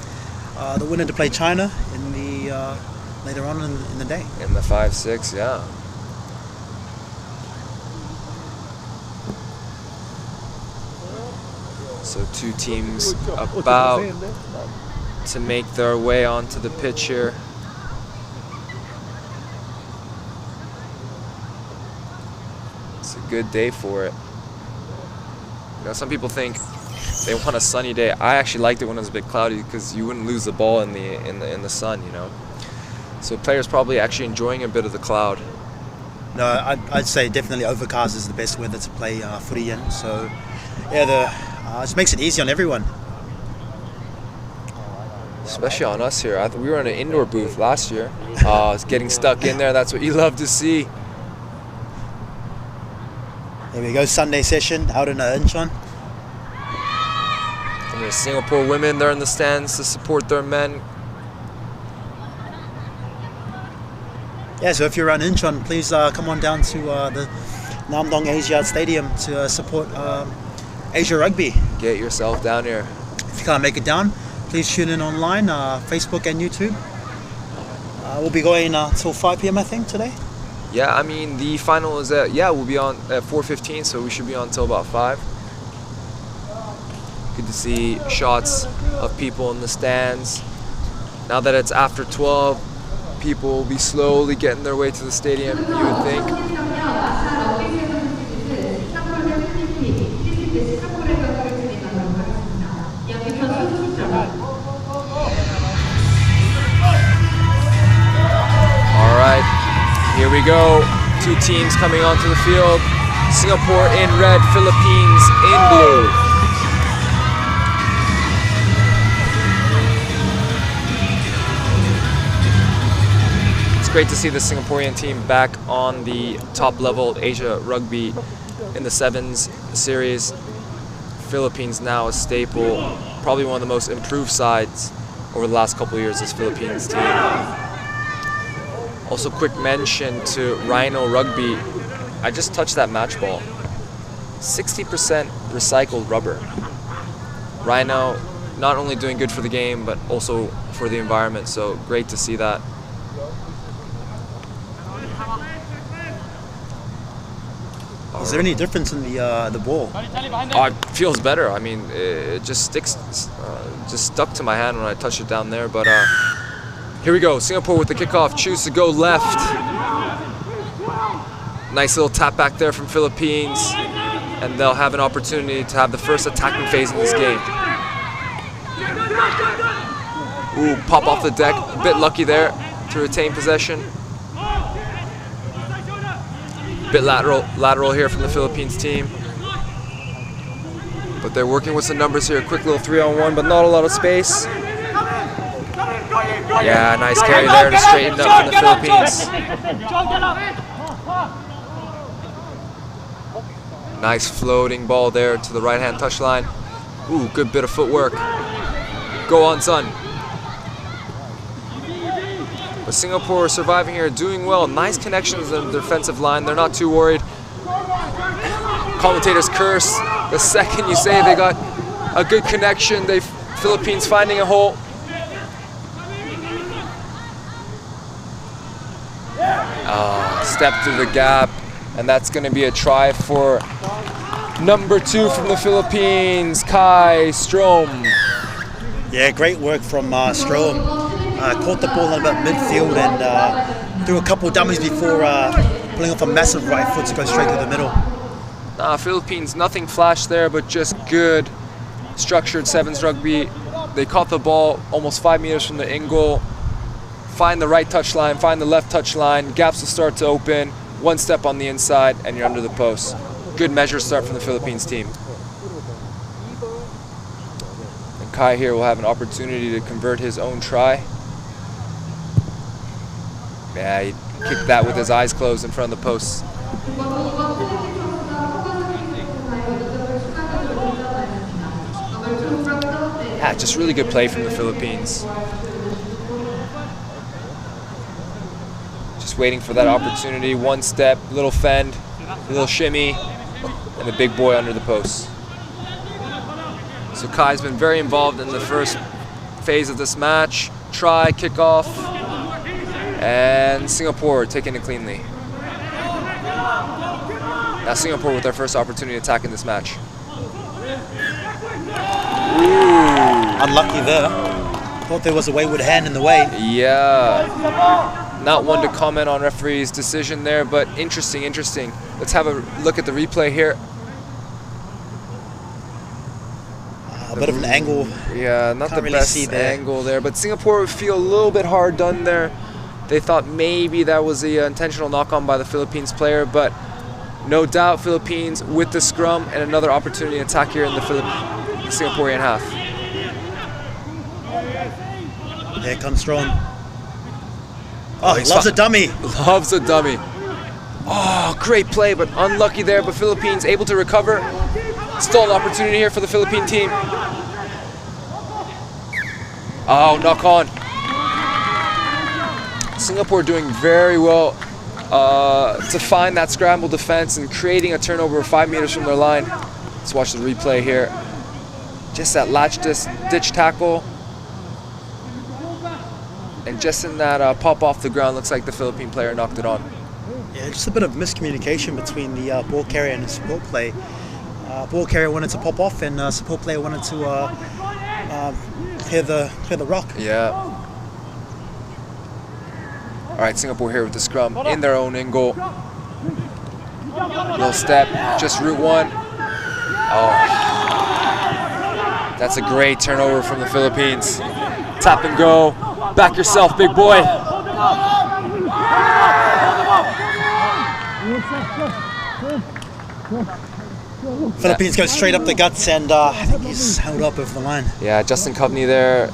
The winner to play China in the later on in the day. In the 5-6, yeah. So two teams about to make their way onto the pitch here. It's a good day for it. You know, some people think they want a sunny day. I actually liked it when it was a bit cloudy because you wouldn't lose the ball in the sun, you know. So players probably actually enjoying a bit of the cloud. No, I'd say definitely overcast is the best weather to play footy in. So yeah, it just makes it easy on everyone. Especially on us here. We were in an indoor booth last year. It's getting stuck in there. That's what you love to see. There we go, Sunday session out in Incheon. And there's Singapore women there in the stands to support their men. Yeah, so if you're around Incheon, please come on down to the Namdong Asiad Stadium to support Asia Rugby. Get yourself down here. If you can't make it down, please tune in online, Facebook and YouTube. We'll be going till 5 p.m. I think today. Yeah, I mean the final is we'll be on at 4:15, so we should be on till about 5. Good to see shots of people in the stands. Now that it's after 12, people will be slowly getting their way to the stadium, you would think. All right. Here we go. Two teams coming onto the field. Singapore in red, Philippines in blue. It's great to see the Singaporean team back on the top level of Asia Rugby in the Sevens series. Philippines now a staple, probably one of the most improved sides over the last couple of years, this Philippines team. Also, quick mention to Rhino Rugby. I just touched that match ball. 60% recycled rubber. Rhino not only doing good for the game, but also for the environment. So great to see that. Is there any difference in the ball? It feels better. I mean, it just stuck to my hand when I touched it down there. But here we go. Singapore with the kickoff. Choose to go left. Nice little tap back there from Philippines. And they'll have an opportunity to have the first attacking phase in this game. Ooh, pop off the deck. A bit lucky there to retain possession. Bit lateral here from the Philippines team. But they're working with some numbers here. Quick little 3-on-1, but not a lot of space. Yeah, nice carry there to straighten up from the Philippines. Nice floating ball there to the right-hand touchline. Ooh, good bit of footwork. Go on, son. But Singapore surviving here, doing well. Nice connections in the defensive line. They're not too worried. Commentators curse the second you say they got a good connection. Philippines finding a hole. Step through the gap, and that's going to be a try for number 2 from the Philippines, Kai Strom. Yeah, great work from Strom. Caught the ball in about midfield and threw a couple dummies before pulling off a massive right foot to go straight to the middle. Philippines, nothing flash there, but just good structured sevens rugby. They caught the ball almost 5 meters from the in goal. Find the right touch line, find the left touch line. Gaps will start to open. One step on the inside, and you're under the post. Good measure start from the Philippines team. And Kai here will have an opportunity to convert his own try. Yeah, he kicked that with his eyes closed in front of the posts. Yeah, just really good play from the Philippines. Just waiting for that opportunity. One step, little fend, little shimmy, and the big boy under the post. So Kai's been very involved in the first phase of this match. Try, kickoff, and Singapore taking it cleanly. Now Singapore with their first opportunity to attack in this match. Ooh. Unlucky there. Thought there was a wayward hand in the way. Yeah. Not one to comment on referee's decision there, but interesting. Let's have a look at the replay here. A bit of an angle. Yeah, not Can't the really best see there. angle there, but Singapore would feel a little bit hard done there. They thought maybe that was the intentional knock-on by the Philippines player, but no doubt Philippines with the scrum and another opportunity to attack here in the Singaporean half. Here comes Strong. Oh, he loves a dummy. Loves a dummy. Oh, great play, but unlucky there, but Philippines able to recover. Still an opportunity here for the Philippine team. Oh, knock on. Singapore doing very well to find that scramble defense and creating a turnover 5 meters from their line. Let's watch the replay here. Just that latch ditch tackle. And just in that pop off the ground, looks like the Philippine player knocked it on. Yeah, just a bit of miscommunication between the ball carrier and the support play. Ball carrier wanted to pop off, and support player wanted to clear the rock. Yeah. All right, Singapore here with the scrum in their own end goal. Little step, just route one. Oh, that's a great turnover from the Philippines. Tap and go. Back yourself, big boy. Philippines go straight up the guts, and I think he's held up over the line. Yeah, Justin Coveney there,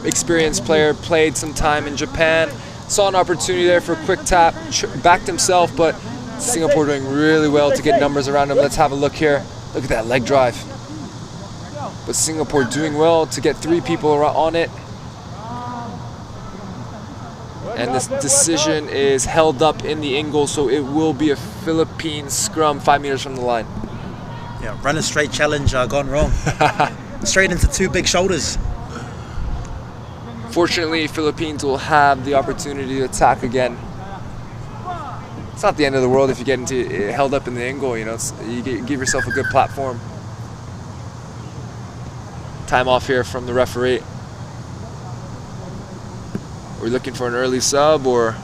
experienced player, played some time in Japan. Saw an opportunity there for a quick tap, backed himself, but Singapore doing really well to get numbers around him. Let's have a look here. Look at that leg drive. But Singapore doing well to get 3 people on it. And this decision is held up in the end goal, so it will be a Philippine scrum 5 meters from the line. Yeah, run a straight challenge gone wrong. Straight into 2 big shoulders. Fortunately, Philippines will have the opportunity to attack again. It's not the end of the world if you get held up in the end goal. You know, you give yourself a good platform. Time off here from the referee. Are we looking for an early sub or?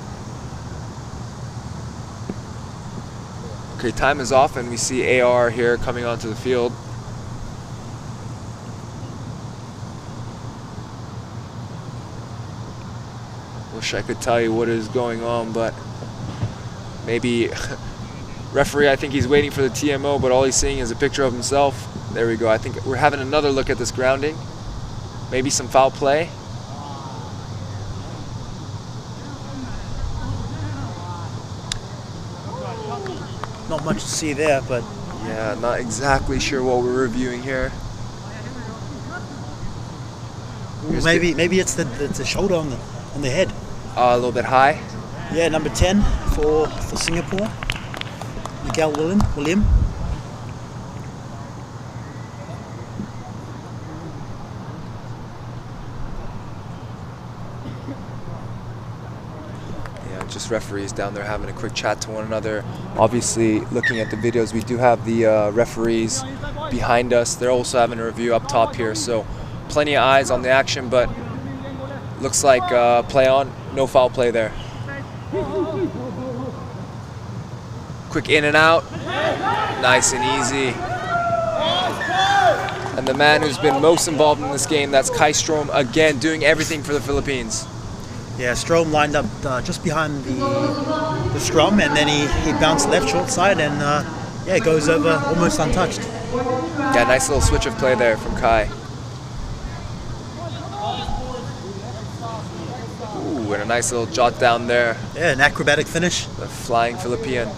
Okay, time is off, and we see AR here coming onto the field. Wish I could tell you what is going on, but maybe referee, I think he's waiting for the TMO, but all he's seeing is a picture of himself. There we go. I think we're having another look at this grounding. Maybe some foul play. Not much to see there, but yeah, not exactly sure what we're reviewing here. maybe it's the shoulder on the head. A little bit high. Yeah, number 10 for Singapore, Miguel William. Just referees down there having a quick chat to one another. Obviously, looking at the videos, we do have the referees behind us. They're also having a review up top here, so plenty of eyes on the action, but looks like play on, no foul play there. Quick in and out, nice and easy. And the man who's been most involved in this game, that's Kai Strom, again doing everything for the Philippines. Yeah, Strom lined up just behind the scrum, and then he bounced left short side, and yeah, goes over almost untouched. Yeah, nice little switch of play there from Kai. Ooh, and a nice little jot down there. Yeah, an acrobatic finish. The flying Philippine.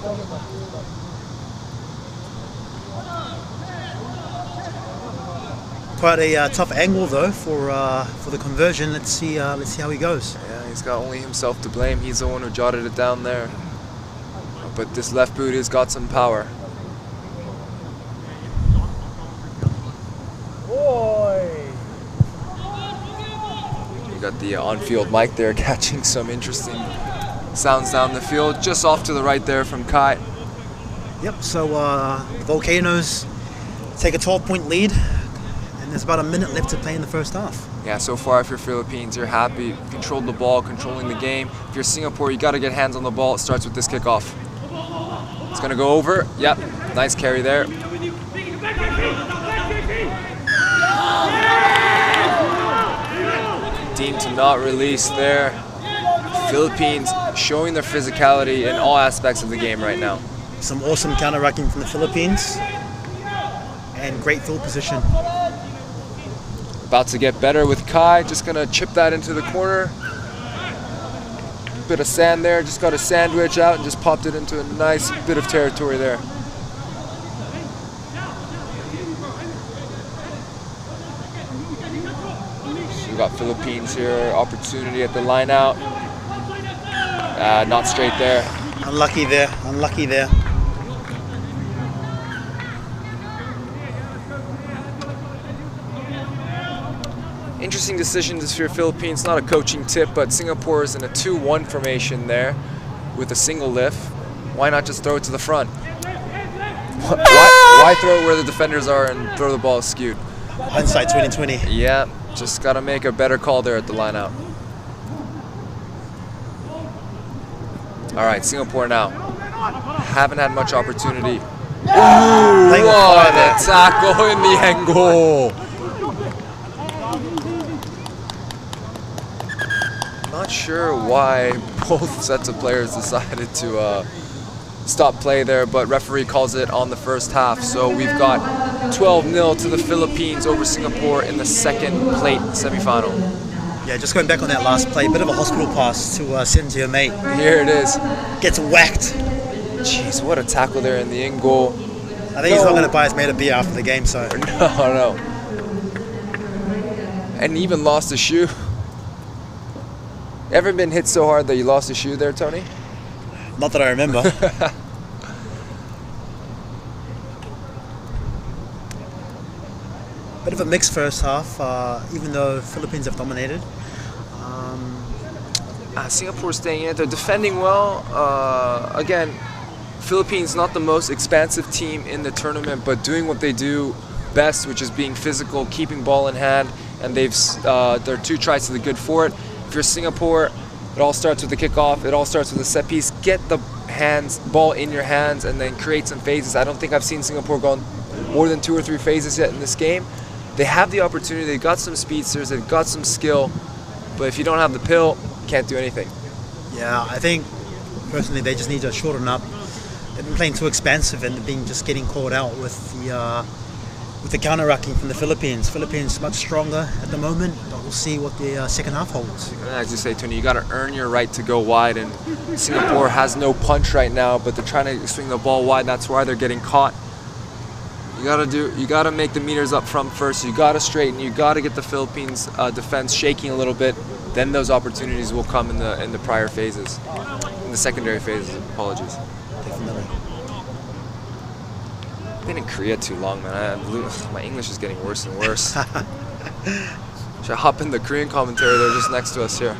Quite a tough angle though for the conversion. Let's see how he goes. Yeah, he's got only himself to blame. He's the one who jotted it down there. But this left boot has got some power. got the on-field mic there catching some interesting sounds down the field. Just off to the right there from Kai. Yep, so the Volcanoes take a 12-point lead, and there's about a minute left to play in the first half. Yeah, so far if you're Philippines, you're happy. Controlled the ball, controlling the game. If you're Singapore, you got to get hands on the ball. It starts with this kickoff. It's going to go over. Yep, nice carry there. Deemed to not release there. Philippines showing their physicality in all aspects of the game right now. Some awesome counter-rucking from the Philippines, and great field position. About to get better with Kai, just gonna chip that into the corner. Bit of sand there, just got a sandwich out and just popped it into a nice bit of territory there. So we got Philippines here, opportunity at the line out. Not straight there. Unlucky there, unlucky there. Interesting decisions for Philippines, not a coaching tip, but Singapore is in a 2-1 formation there with a single lift. Why not just throw it to the front? Why throw it where the defenders are and throw the ball skewed? Hindsight 2020. Yeah, just got to make a better call there at the line out. All right, Singapore now. Haven't had much opportunity. Ooh, what a tackle in the angle. Not sure why both sets of players decided to stop play there, but referee calls it on the first half. So we've got 12-0 to the Philippines over Singapore in the second plate semifinal. Yeah, just going back on that last play, bit of a hospital pass to send to your mate. Here it is. Gets whacked. Jeez, what a tackle there in the in goal. I think he's not going to buy his mate a beer after the game, so. No. And even lost a shoe. Ever been hit so hard that you lost a shoe there, Tony? Not that I remember. Bit of a mixed first half, even though Philippines have dominated. Singapore staying in it. They're defending well. Again, Philippines not the most expansive team in the tournament, but doing what they do best, which is being physical, keeping ball in hand, and they're 2 tries to the good for it. If you're Singapore, it all starts with the kickoff. It all starts with the set piece. Get the ball in your hands, and then create some phases. I don't think I've seen Singapore go more than 2 or 3 phases yet in this game. They have the opportunity. They've got some speedsters. They've got some skill. But if you don't have the pill, you can't do anything. Yeah, I think personally they just need to shorten up. They've been playing too expansive and just getting caught out with the counter-rucking from the Philippines. Philippines much stronger at the moment, but we'll see what the second half holds. As you say, Tony, you got to earn your right to go wide, and Singapore has no punch right now, but they're trying to swing the ball wide. That's why they're getting caught. You got to make the meters up front first. You got to straighten. You got to get the Philippines defense shaking a little bit. Then those opportunities will come in the prior phases, in the secondary phases. Apologies. Definitely. I've been in Korea too long, man. My English is getting worse and worse. Should I hop in the Korean commentary? They're just next to us here.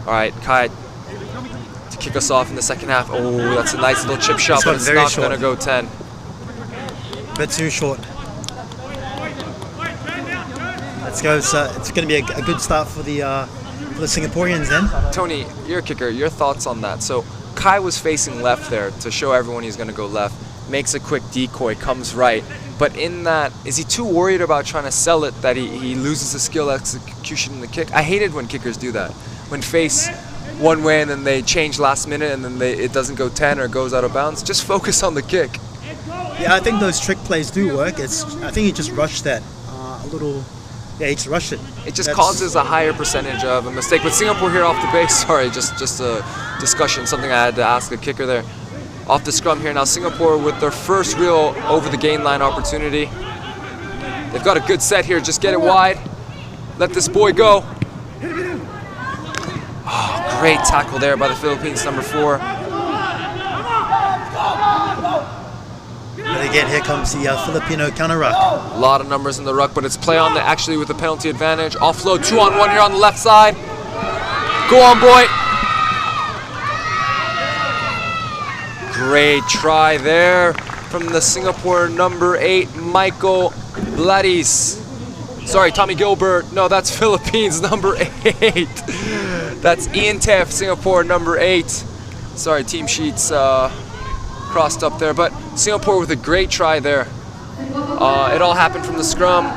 All right, Kai, to kick us off in the second half. Oh, that's a nice little chip shot, but it's not going to go 10. Bit too short. Let's go. So it's going to be a good start for the Singaporeans then. Tony, you're a kicker. Your thoughts on that? So Kai was facing left there to show everyone he's going to go left. Makes a quick decoy, comes right. But in that, is he too worried about trying to sell it that he loses the skill execution in the kick? I hated when kickers do that. When face one way and then they change last minute and then it doesn't go 10 or goes out of bounds. Just focus on the kick. Yeah, I think those trick plays do work. I think he just rushed that a little. Yeah, he just rushed it. It just causes a higher percentage of a mistake. But Singapore here off the base, sorry, just a discussion, something I had to ask a kicker there. Off the scrum here now, Singapore with their first real over the gain line opportunity. They've got a good set here, just get it wide. Let this boy go. Oh, great tackle there by the Philippines, number 4. But again, here comes the Filipino counter ruck. A lot of numbers in the ruck, but it's play on the actually with the penalty advantage. Offload 2-on-1 here on the left side. Go on, boy. Great try there from the Singapore number 8, Michael Bladis. Sorry, Tommy Gilbert. No, that's Philippines number 8. That's Ian Teff, Singapore number 8. Sorry, team sheets crossed up there, but Singapore with a great try there. It all happened from the scrum.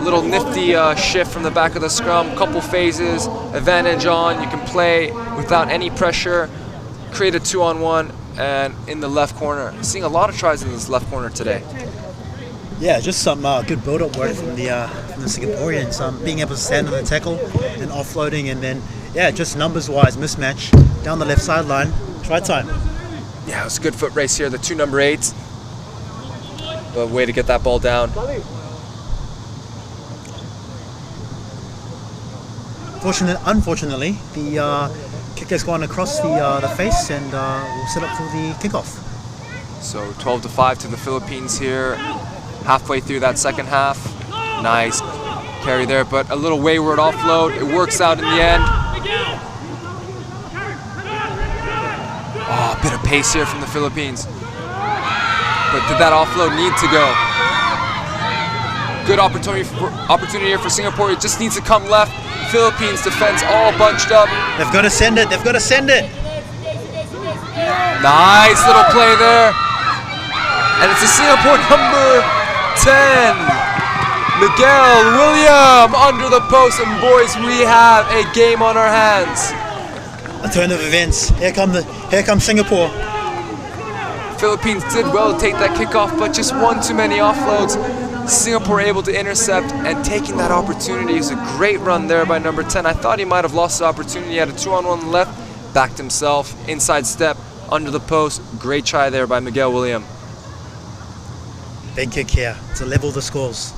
Little nifty shift from the back of the scrum, couple phases, advantage on. You can play without any pressure, create a 2-on-1, and in the left corner. Seeing a lot of tries in this left corner today. Yeah, just some good build-up work from the Singaporeans. Being able to stand on the tackle and offloading, and then just numbers-wise mismatch down the left sideline. Try time. Yeah, it was a good foot race here. The 2 number 8s. But way to get that ball down. Unfortunately, the kick has gone across the face and will set up for the kickoff. So 12-5 to the Philippines here. Halfway through that second half. Nice carry there, but a little wayward offload. It works out in the end. Oh, a bit of pace here from the Philippines. But did that offload need to go? Good opportunity here for Singapore. It just needs to come left. Philippines defense all bunched up. They've got to send it. They've got to send it. Nice little play there. And it's a Singapore number 10. Miguel William under the post. And boys, we have a game on our hands. A turn of events. Here comes Singapore. Philippines did well to take that kickoff, but just one too many offloads. Singapore able to intercept and taking that opportunity. It was a great run there by number 10. I thought he might have lost the opportunity. He had a 2-on-1 left, backed himself, inside step, under the post. Great try there by Miguel William. Big kick here to level the scores.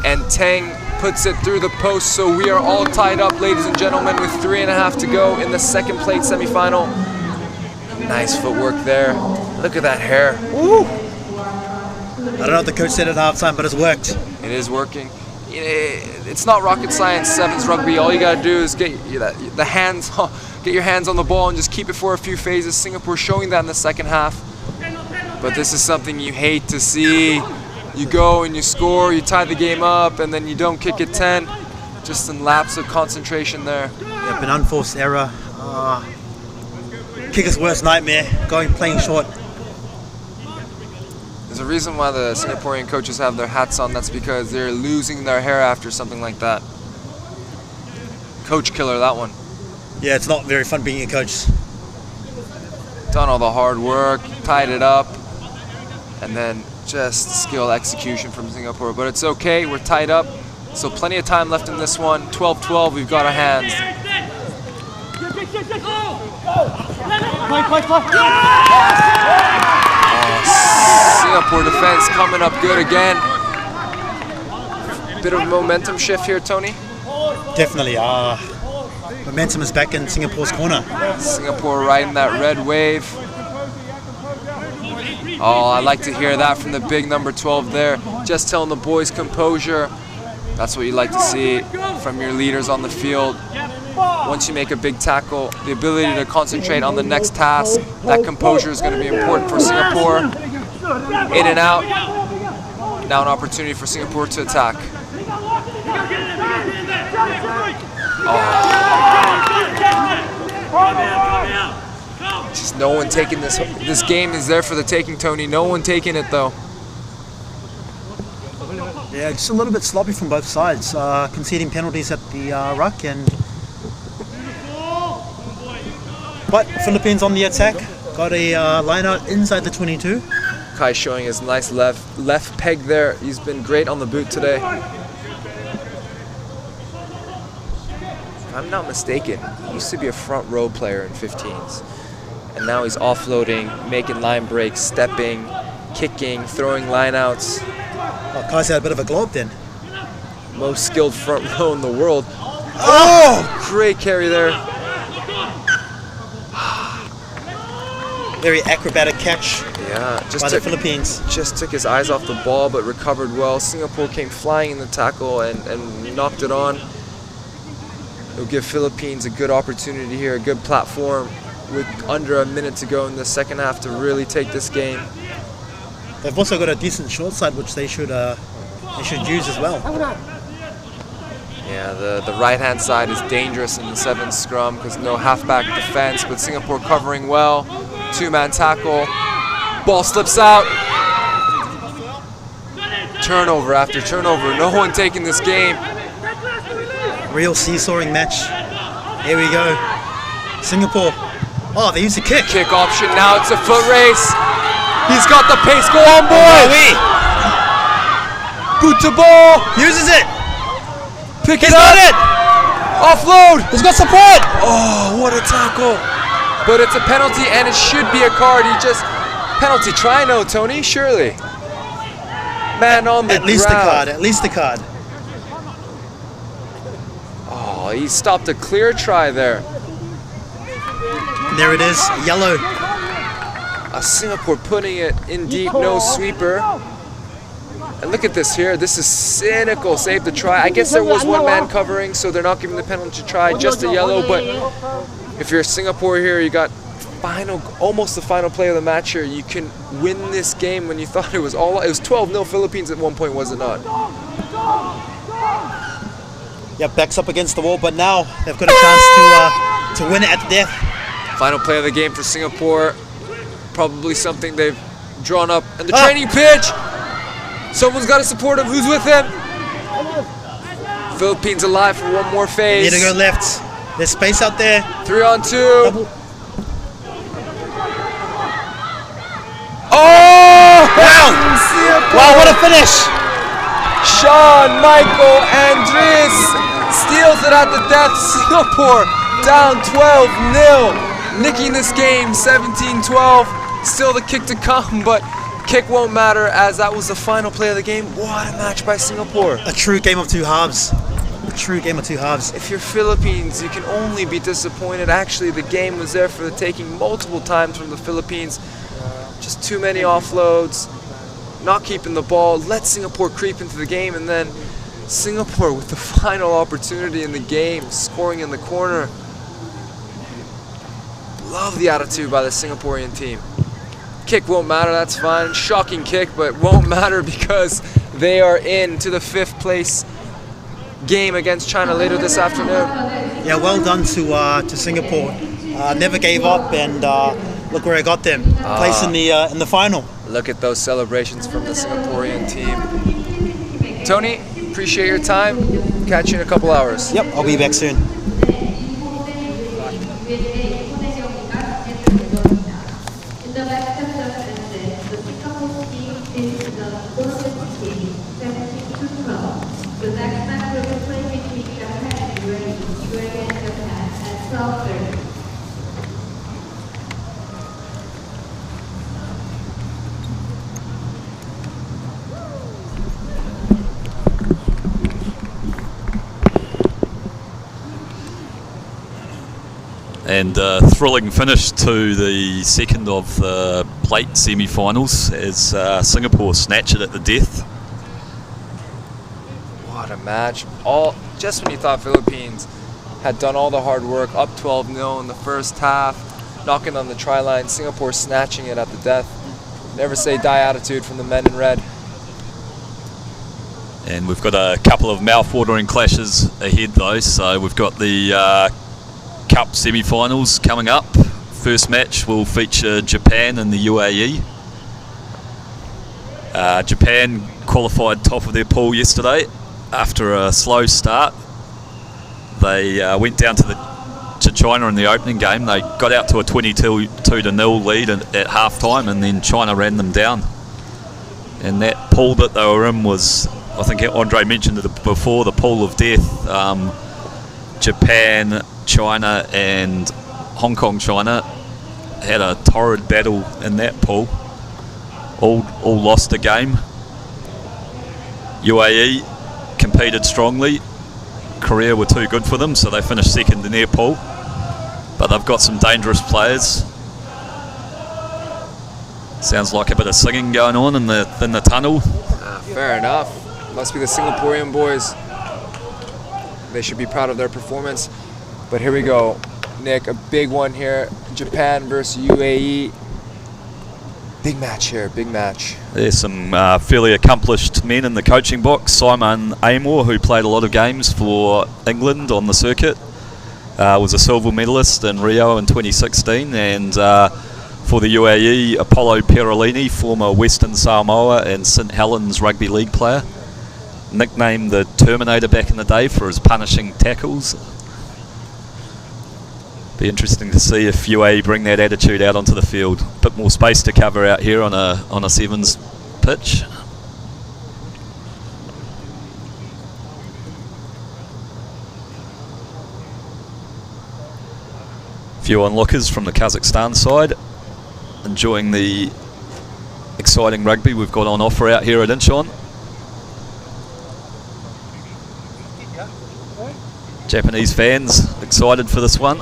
And Tang puts it through the post, so we are all tied up, ladies and gentlemen, with 3.5 to go in the second plate semifinal. Nice footwork there. Look at that hair. Woo! I don't know what the coach said at halftime, but it's worked. It is working. It's not rocket science, sevens rugby. All you gotta do is get your hands on the ball and just keep it for a few phases. Singapore showing that in the second half. But this is something you hate to see. You go and you score, you tie the game up, and then you don't kick it 10. Just a lapse of concentration there. Yep, an unforced error. Kicker's worst nightmare, playing short. There's a reason why the Singaporean coaches have their hats on. That's because they're losing their hair after something like that. Coach killer, that one. Yeah, it's not very fun being a coach. Done all the hard work, tied it up, and then just skill execution from Singapore. But it's okay, we're tied up. So plenty of time left in this one. 12-12, we've got our hands. Singapore defense coming up good again. Bit of a momentum shift here, Tony. Definitely. Momentum is back in Singapore's corner. Singapore riding that red wave. Oh, I like to hear that from the big number 12 there. Just telling the boys composure. That's what you like to see from your leaders on the field. Once you make a big tackle, the ability to concentrate on the next task, that composure is going to be important for Singapore. In and out. Now an opportunity for Singapore to attack. Oh. Just no one taking this. This game is there for the taking, Tony. No one taking it, though. Yeah, just a little bit sloppy from both sides. Conceding penalties at the ruck, but Philippines on the attack. Got a line out inside the 22. Kai showing his nice left peg there. He's been great on the boot today. If I'm not mistaken, he used to be a front row player in 15s. And now he's offloading, making line breaks, stepping, kicking, throwing lineouts. Oh, Kai's had a bit of a globe then. Most skilled front row in the world. Oh! Great carry there. very acrobatic catch Yeah, by the Philippines. just took his eyes off the ball, but recovered well. Singapore came flying in the tackle and knocked it on. It'll give Philippines a good opportunity here, a good platform with under a minute to go in the second half to really take this game. They've also got a decent short side, which they should use as well. Yeah, the right-hand side is dangerous in the 7th scrum because no halfback defense, but Singapore covering well. 2-man tackle. Ball slips out. Turnover after turnover. No one taking this game. Real seesawing match. Here we go. Singapore. Oh, they used a kick. Kick option. Now it's a foot race. He's got the pace. Go on, boy. Boot to ball. Uses it. Pick He's it up. got it. Offload. He's got support. Oh, what a tackle. But it's a penalty and it should be a card. He just... Penalty try, no, Tony? Surely. Man on the At least ground. the card. At least the card. Oh, he stopped a clear try there. And there it is. Yellow. Singapore putting it in deep, no sweeper. And look at this here. This is cynical. Save the try. I guess there was one man covering, so they're not giving the penalty try, just a yellow. But if you're Singapore here, you got almost the final play of the match here. You can win this game when you thought it was all. It was 12-0 Philippines at one point, was it not? Yeah, backs up against the wall, but now they've got a chance to win it at the death. Final play of the game for Singapore. Probably something they've drawn up in the training pitch. Someone's got to support him. Who's with him? Philippines alive for one more phase. Need to go left. There's space out there. 3-on-2. Oh! Wow, what a finish! Sean Michael Andres steals it at the death. Singapore down 12-0. Nicking this game 17-12. Still the kick to come, but kick won't matter as that was the final play of the game. What a match by Singapore. A true game of two halves. A true game of two halves. If you're Philippines, you can only be disappointed. Actually, the game was there for the taking multiple times from the Philippines. Just too many offloads, not keeping the ball, let Singapore creep into the game, and then Singapore with the final opportunity in the game, scoring in the corner. Love the attitude by the Singaporean team. Kick won't matter, that's fine. Shocking kick, but won't matter because they are into the 5th place game against China later this afternoon. Yeah, well done to Singapore. Never gave up, and look where I got them. Place in the final. Look at those celebrations from the Singaporean team. Tony, appreciate your time. Catch you in a couple hours. Yep, I'll be back soon. The next match will be played between Japan and UAE and Japan at 12:30. And a thrilling finish to the second of the plate semi-finals as Singapore snatch it at the death. What a match. Just when you thought Philippines had done all the hard work, up 12-0 in the first half, knocking on the try line, Singapore snatching it at the death. Never say die attitude from the men in red. And we've got a couple of mouth-watering clashes ahead though, so we've got the Cup semi-finals coming up. First match will feature Japan and the UAE. Japan qualified top of their pool yesterday after a slow start. They went down to China in the opening game. They got out to a 22-0 lead at half-time, and then China ran them down. And that pool that they were in was, I think Andre mentioned it before, the pool of death. Japan, China and Hong Kong China had a torrid battle in that pool. All lost a game. UAE competed strongly. Korea were too good for them, so they finished second in their pool. But they've got some dangerous players. Sounds like a bit of singing going on in the tunnel. Fair enough. Must be the Singaporean boys. They should be proud of their performance. But here we go. Nick, a big one here. Japan versus UAE. Big match here, big match. There's some fairly accomplished men in the coaching box. Simon Amor, who played a lot of games for England on the circuit, was a silver medalist in Rio in 2016, and for the UAE, Apollo Perolini, former Western Samoa and St Helens Rugby League player, nicknamed the Terminator back in the day for his punishing tackles. Be interesting to see if UAE bring that attitude out onto the field. A bit more space to cover out here on a sevens pitch. Few onlookers from the Kazakhstan side, enjoying the exciting rugby we've got on offer out here at Incheon. Japanese fans excited for this one.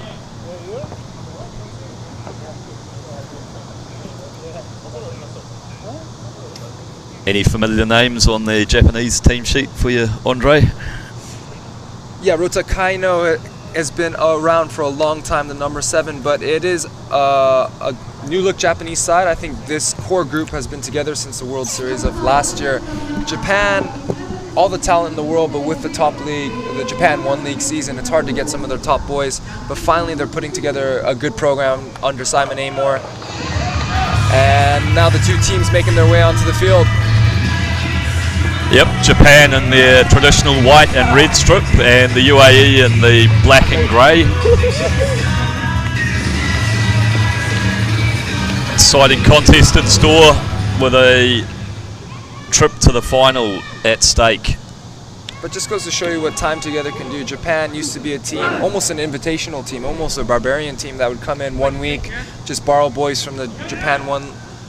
Any familiar names on the Japanese team sheet for you, Andre? Yeah, Rota Kaino has been around for a long time, the number 7, but it is a new look Japanese side. I think this core group has been together since the World Series of last year. Japan, all the talent in the world, but with the top league, the Japan 1 League season, it's hard to get some of their top boys, but finally they're putting together a good program under Simon Amor. And now the two teams making their way onto the field. Yep, Japan in their traditional white and red strip, and the UAE in the black and grey. Exciting contest in store with a trip to the final at stake. But just goes to show you what time together can do. Japan used to be a team, almost an invitational team, almost a barbarian team that would come in 1 week, just borrow boys from the Japan 1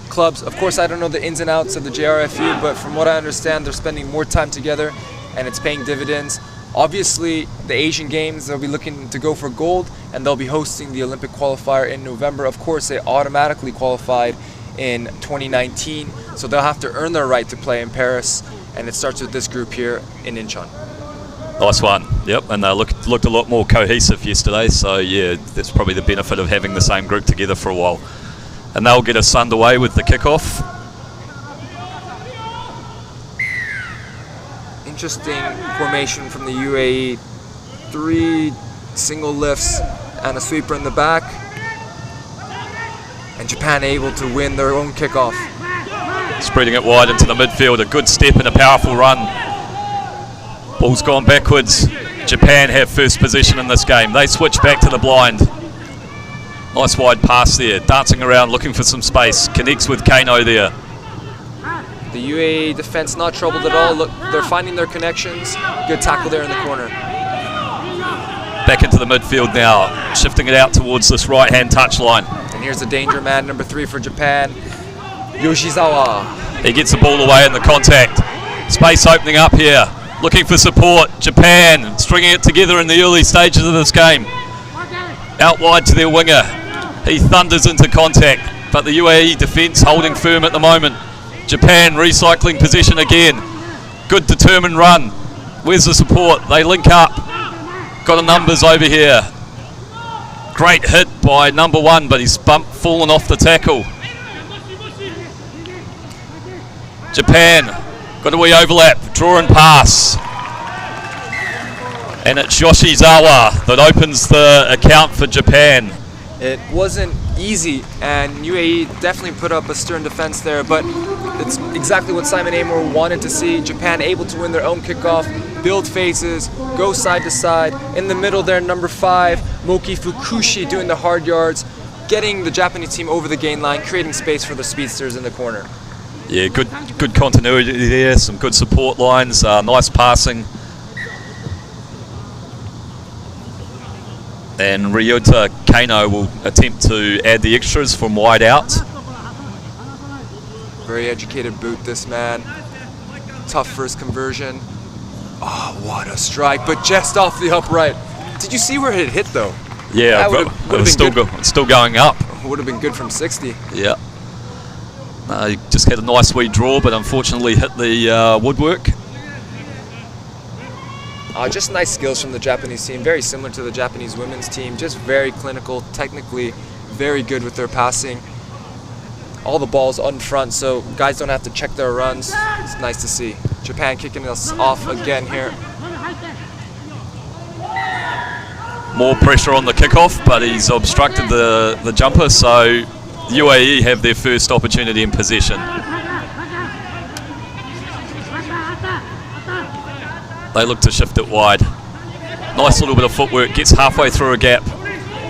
clubs. Of course, I don't know the ins and outs of the JRFU, but from what I understand, they're spending more time together and it's paying dividends. Obviously, the Asian Games, they'll be looking to go for gold, and they'll be hosting the Olympic qualifier in November. Of course, they automatically qualified in 2019, so they'll have to earn their right to play in Paris, and it starts with this group here in Incheon. Nice one. Yep, and they looked a lot more cohesive yesterday, so yeah, that's probably the benefit of having the same group together for a while. And they'll get us underway with the kickoff. Interesting formation from the UAE. 3 single lifts and a sweeper in the back. And Japan able to win their own kickoff. Spreading it wide into the midfield. A good step and a powerful run. Ball's gone backwards. Japan have first possession in this game. They switch back to the blind. Nice wide pass there, dancing around, looking for some space. Connects with Kano there. The UAE defense not troubled at all. Look, they're finding their connections. Good tackle there in the corner. Back into the midfield now, shifting it out towards this right-hand touchline. And here's the danger man, number 3 for Japan, Yoshizawa. He gets the ball away in the contact. Space opening up here, looking for support. Japan stringing it together in the early stages of this game. Out wide to their winger. He thunders into contact, but the UAE defence holding firm at the moment. Japan recycling possession again. Good determined run. Where's the support? They link up. Got a numbers over here. Great hit by number 1, but he's fallen off the tackle. Japan got a wee overlap. Draw and pass. And it's Yoshizawa that opens the account for Japan. It wasn't easy, and UAE definitely put up a stern defense there, but it's exactly what Simon Amor wanted to see. Japan able to win their own kickoff, build phases, go side to side. In the middle there, number 5, Moki Fukushi doing the hard yards, getting the Japanese team over the gain line, creating space for the speedsters in the corner. Yeah, good continuity there, some good support lines, nice passing. And Ryota Kano will attempt to add the extras from wide out. Very educated boot, this man. Tough first conversion. Oh, what a strike, but just off the upright. Did you see where it hit, though? Yeah, it was still going up. Would have been good from 60. Yeah. He just had a nice wee draw, but unfortunately hit the woodwork. Just nice skills from the Japanese team, very similar to the Japanese women's team, just very clinical, technically very good with their passing. All the balls on front, so guys don't have to check their runs. It's nice to see. Japan kicking us off again here. More pressure on the kickoff, but he's obstructed the jumper, so UAE have their first opportunity in possession. They look to shift it wide. Nice little bit of footwork, gets halfway through a gap.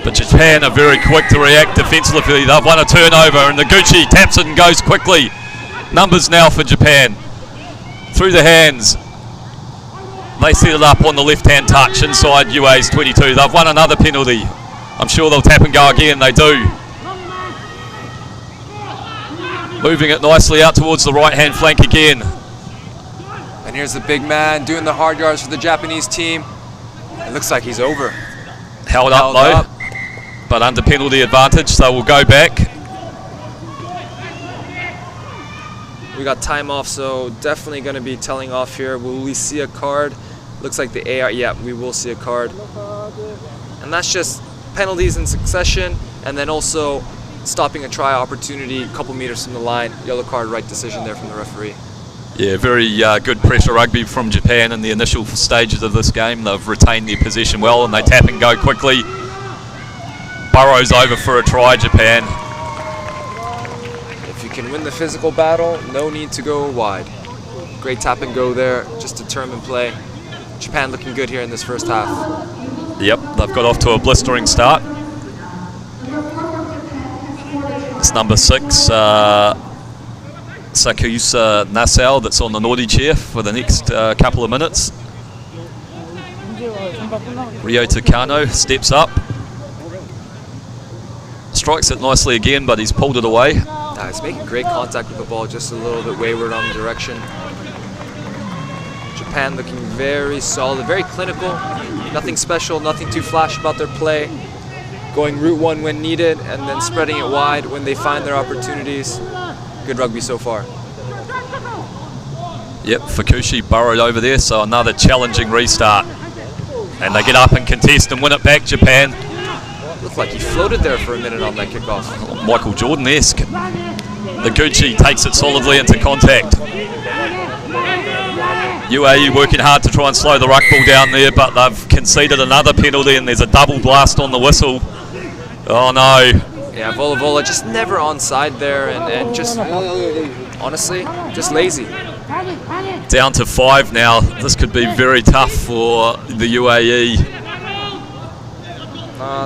But Japan are very quick to react defensively. They've won a turnover, and Noguchi taps it and goes quickly. Numbers now for Japan. Through the hands. They set it up on the left-hand touch inside UA's 22. They've won another penalty. I'm sure they'll tap and go again. They do. Moving it nicely out towards the right-hand flank again. And here's the big man doing the hard yards for the Japanese team. It looks like he's over. Held up though, but under penalty advantage, so we'll go back. We got time off, so definitely going to be telling off here. Will we see a card? Looks like the AR, yeah, we will see a card. And that's just penalties in succession, and then also stopping a try opportunity a couple meters from the line. Yellow card, right decision there from the referee. Yeah, very good pressure rugby from Japan in the initial stages of this game. They've retained their position well, and they tap and go quickly. Burrows over for a try, Japan. If you can win the physical battle, no need to go wide. Great tap and go there, just determined play. Japan looking good here in this first half. Yep, they've got off to a blistering start. It's number 6, Sakuyusa Nasao, that's on the naughty chair for the next couple of minutes. Ryota Kano steps up. Strikes it nicely again, but he's pulled it away. He's making great contact with the ball, just a little bit wayward on the direction. Japan looking very solid, very clinical. Nothing special, nothing too flash about their play. Going route one when needed, and then spreading it wide when they find their opportunities. Good rugby so far. Yep, Fukushi burrowed over there, so another challenging restart. And they get up and contest and win it back, Japan. Looked like he floated there for a minute on that kickoff. Michael Jordan-esque. Noguchi takes it solidly into contact. UAE working hard to try and slow the ruck ball down there, but they've conceded another penalty, and there's a double blast on the whistle. Oh no. Yeah, Vola just never onside there, and just, honestly, just lazy. Down to 5 now. This could be very tough for the UAE.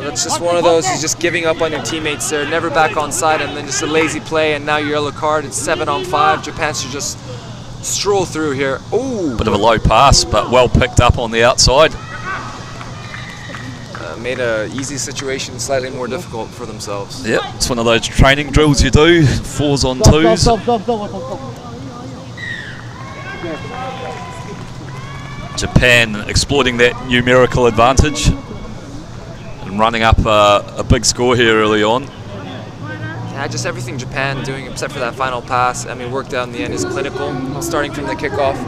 That's just one of those, he's just giving up on your teammates there, never back onside, and then just a lazy play, and now your yellow card. It's 7-on-5. Japan should just stroll through here. Ooh. Bit of a low pass, but well picked up on the outside. Made a easy situation slightly more difficult for themselves. Yep, it's one of those training drills you do, 4s on 2s. Japan exploiting that numerical advantage and running up a big score here early on. Yeah, just everything Japan doing except for that final pass. I mean, work down the end is clinical. Starting from the kickoff,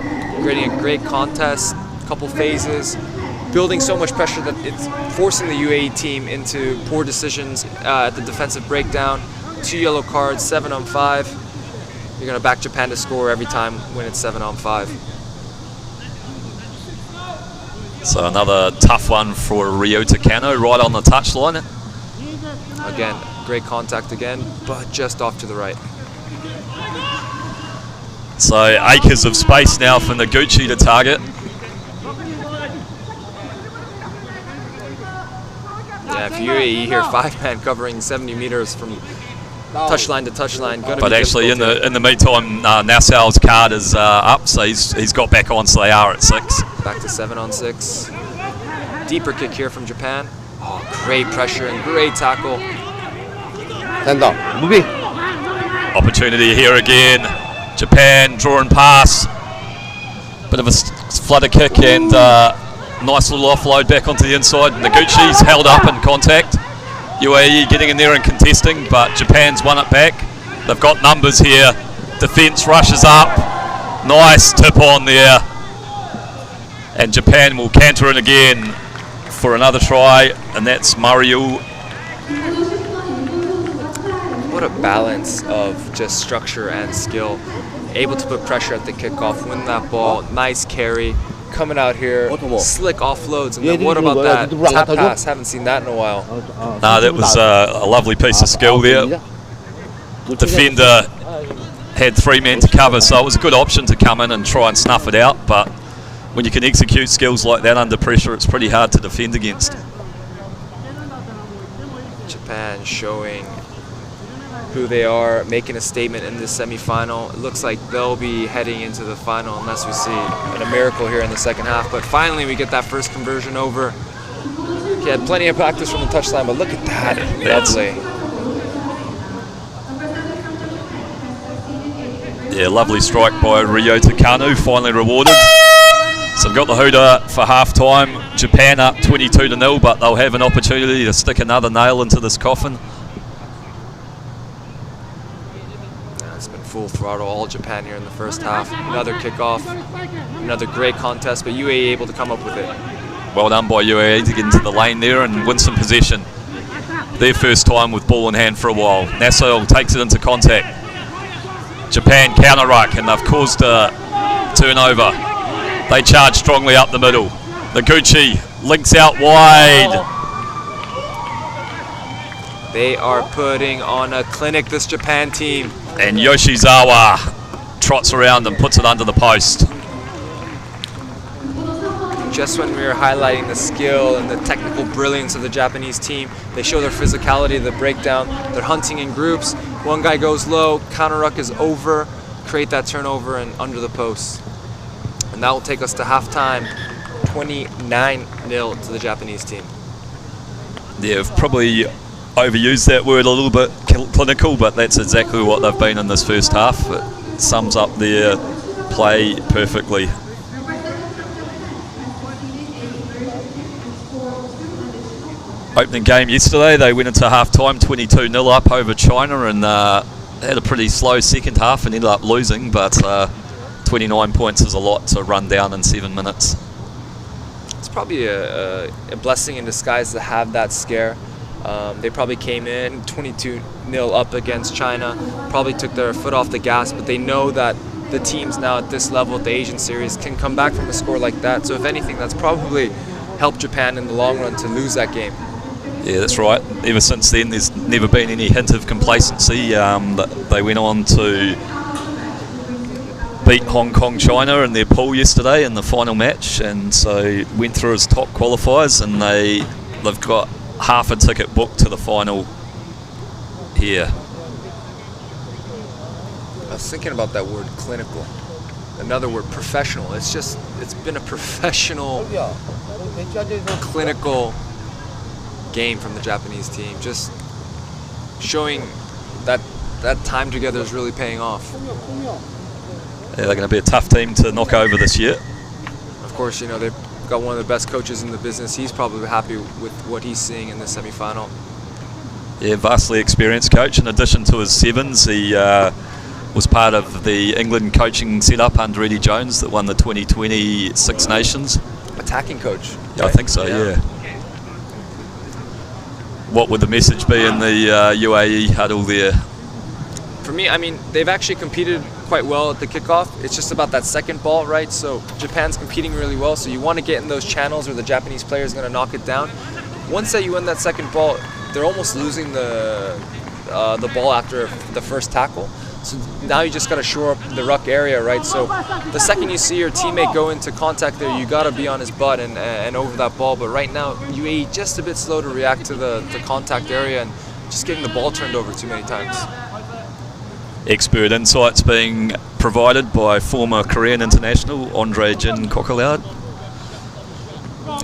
creating a great contest, couple phases, building so much pressure that it's forcing the UAE team into poor decisions at the defensive breakdown. 2 yellow cards, 7-on-5. You're going to back Japan to score every time when it's 7-on-5. So another tough one for Ryota Kano right on the touchline. Again, great contact again, but just off to the right. So acres of space now for Noguchi to target. Yeah, if UAE here, 5-man covering 70 meters from touchline to touchline. But actually, in the meantime, Nassau's card is up, so he's got back on, so they are at 6. Back to 7-on-6. Deeper kick here from Japan. Oh, great pressure and great tackle. Opportunity here again. Japan drawing pass. Bit of a flutter kick and nice little offload back onto the inside. Noguchi's held up in contact. UAE getting in there and contesting, but Japan's won it back. They've got numbers here. Defence rushes up. Nice tip on there. And Japan will canter in again for another try, and that's Mario. What a balance of just structure and skill. Able to put pressure at the kickoff, win that ball, nice carry, coming out here, slick offloads, and then what about that tap pass? Haven't seen that in a while. Nah, that was a lovely piece of skill there. Defender had 3 men to cover, so it was a good option to come in and try and snuff it out, but when you can execute skills like that under pressure, it's pretty hard to defend against. Japan showing who they are, making a statement in this semi-final. It looks like they'll be heading into the final unless we see a miracle here in the second half. But finally, we get that first conversion over. He had plenty of practice from the touchline, but look at that. Lovely. Yeah, lovely strike by Ryo Takano, finally rewarded. So we've got the hooter for half-time. Japan up 22-0, but they'll have an opportunity to stick another nail into this coffin. It's been full throttle, all Japan here in the first half. Another kickoff, another great contest, but UAE able to come up with it. Well done by UAE to get into the lane there and win some possession. Their first time with ball in hand for a while. Nassau takes it into contact. Japan counter ruck, and they've caused a turnover. They charge strongly up the middle. Noguchi links out wide. They are putting on a clinic, this Japan team. And Yoshizawa trots around and puts it under the post. Just when we were highlighting the skill and the technical brilliance of the Japanese team, they show their physicality, the breakdown. They're hunting in groups. One guy goes low, counter ruck is over, create that turnover and under the post. And that will take us to halftime, 29-0 to the Japanese team. Yeah, I've probably overused that word a little bit, clinical, but that's exactly what they've been in this first half. It sums up their play perfectly. Opening game yesterday, they went into half-time 22-0 up over China, and had a pretty slow second half and ended up losing, but 29 points is a lot to run down in 7 minutes. It's probably a blessing in disguise to have that scare. They probably came in 22-0 up against China, probably took their foot off the gas, but they know that the teams now at this level at the Asian series can come back from a score like that. So if anything, that's probably helped Japan in the long run to lose that game. Yeah, that's right. Ever since then, there's never been any hint of complacency. They went on to beat Hong Kong China in their pool yesterday in the final match, and so went through as top qualifiers, and they've got half a ticket booked to the final here. I was thinking about that word clinical. Another word, professional. It's been a professional, clinical game from the Japanese team. Just showing that time together is really paying off. Yeah, they're going to be a tough team to knock over this year. Of course, you know, they've got one of the best coaches in the business. He's probably happy with what he's seeing in the semi-final. Yeah, vastly experienced coach. In addition to his sevens, he was part of the England coaching setup under Eddie Jones that won the 2020 Six Nations. Attacking coach. Yeah, right? I think so, yeah. What would the message be in the UAE huddle there? For me, I mean, they've actually competed quite well at the kickoff. It's just about that second ball, right? So Japan's competing really well, so you want to get in those channels where the Japanese player is going to knock it down. Once that you win that second ball, they're almost losing the ball after the first tackle. So now you just got to shore up the ruck area, right? So the second you see your teammate go into contact there, you got to be on his butt and over that ball. But right now, UAE just a bit slow to react to the contact area and just getting the ball turned over too many times. Expert insights being provided by former Korean international Andre Jin Kokolaud.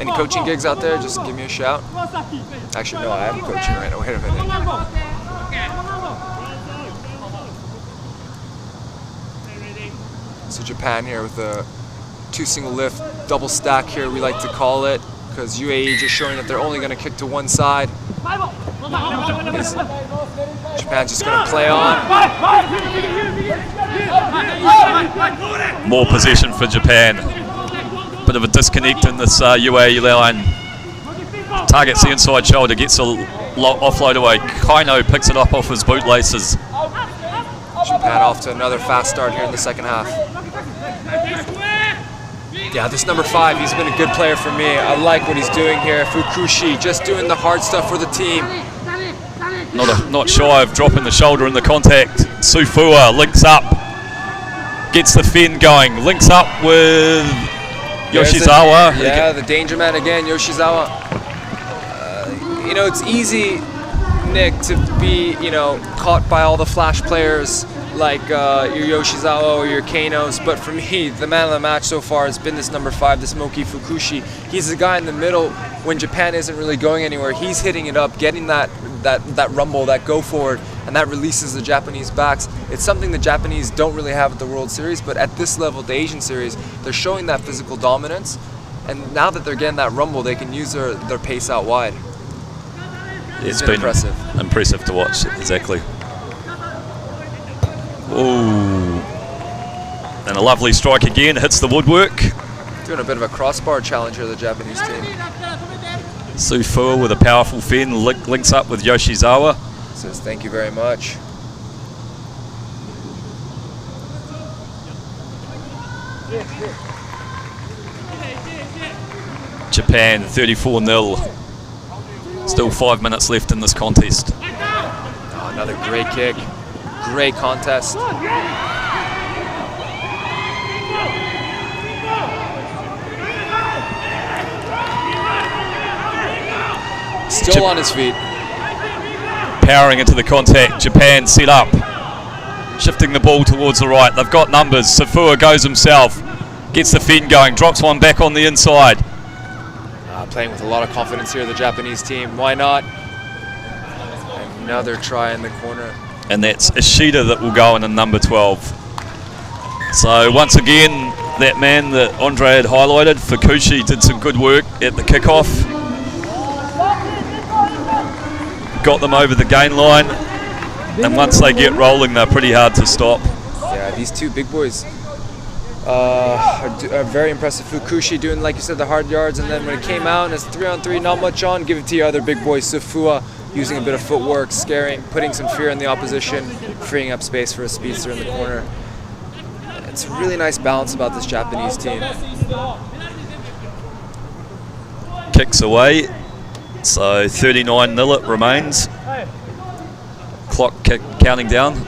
Any coaching gigs out there, just give me a shout. Actually, no, I am coaching right now. Wait a minute. So Japan here with a 2 single lift, double stack here, we like to call it, because UAE just showing that they're only going to kick to one side. Japan's just going to play on. More possession for Japan. Bit of a disconnect in this UAE line. Targets the inside shoulder, gets a offload away. Kaino picks it up off his bootlaces. Japan off to another fast start here in the second half. Yeah, this number 5, he's been a good player for me. I like what he's doing here. Fukushi, just doing the hard stuff for the team. Not shy of dropping the shoulder in the contact. Sufua links up, gets the fin going, links up with Yoshizawa. Yeah, the danger man again, Yoshizawa. You know, it's easy, Nick, to be, you know, caught by all the flash players like your Yoshizawa or your Kanos, but for me, the man of the match so far has been this number 5, this Moki Fukushi. He's the guy in the middle when Japan isn't really going anywhere. He's hitting it up, getting that rumble, that go forward, and that releases the Japanese backs. It's something the Japanese don't really have at the World Series, but at this level, the Asian Series, they're showing that physical dominance, and now that they're getting that rumble, they can use their pace out wide. It's been impressive to watch, exactly. Ooh. And a lovely strike again, hits the woodwork. Doing a bit of a crossbar challenge here, the Japanese team. Sufua with a powerful fin, links up with Yoshizawa. Says thank you very much. Japan 34-0. Still 5 minutes left in this contest. Oh, another great kick. Great contest. Still on his feet. Powering into the contact. Japan set up. Shifting the ball towards the right. They've got numbers. Sufua goes himself. Gets the fin going. Drops one back on the inside. Playing with a lot of confidence here, the Japanese team. Why not? Another try in the corner. And that's Ishida that will go in number 12. So once again, that man that Andre had highlighted, Fukushi, did some good work at the kickoff. Got them over the gain line. And once they get rolling, they're pretty hard to stop. Yeah, these two big boys are very impressive. Fukushi doing, like you said, the hard yards, and then when it came out and it's 3-on-3, not much on, give it to your other big boy, Sufua, using a bit of footwork, scaring, putting some fear in the opposition, freeing up space for a speedster in the corner. It's a really nice balance about this Japanese team. Kicks away, so 39-0 it remains. Clock counting down.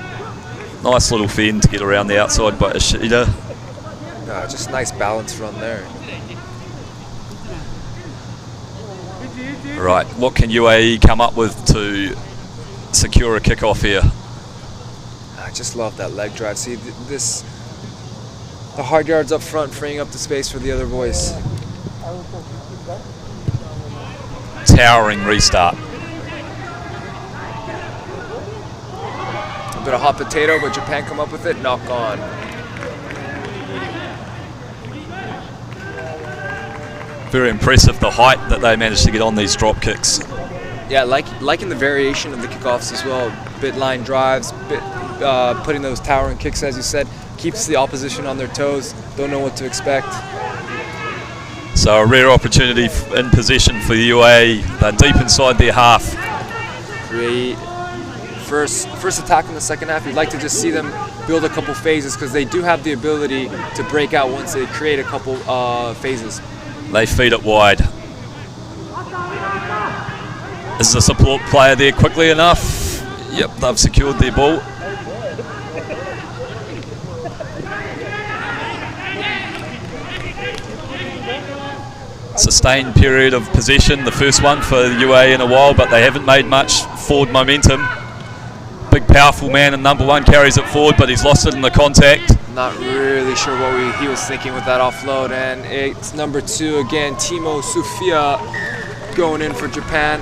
Nice little fin to get around the outside by Ishida. Just nice balance run there. Right, what can UAE come up with to secure a kickoff here? I just love that leg drive. See, the hard yards up front, freeing up the space for the other boys. Towering restart. A bit of hot potato, but Japan come up with it, knock on. Very impressive, the height that they managed to get on these drop kicks. Yeah, liking the variation of the kickoffs as well. Bit line drives, putting those towering kicks, as you said, keeps the opposition on their toes. Don't know what to expect. So a rare opportunity in possession for the UAE. They're deep inside their half. Great. First attack in the second half, you'd like to just see them build a couple phases because they do have the ability to break out once they create a couple phases. They feed it wide. Is the support player there quickly enough? Yep, they've secured their ball. Sustained period of possession, the first one for the UAE in a while, but they haven't made much forward momentum. Big powerful man in number 1 carries it forward, but he's lost it in the contact. Not really sure what he was thinking with that offload, and it's number 2 again, Timo Sufia going in for Japan.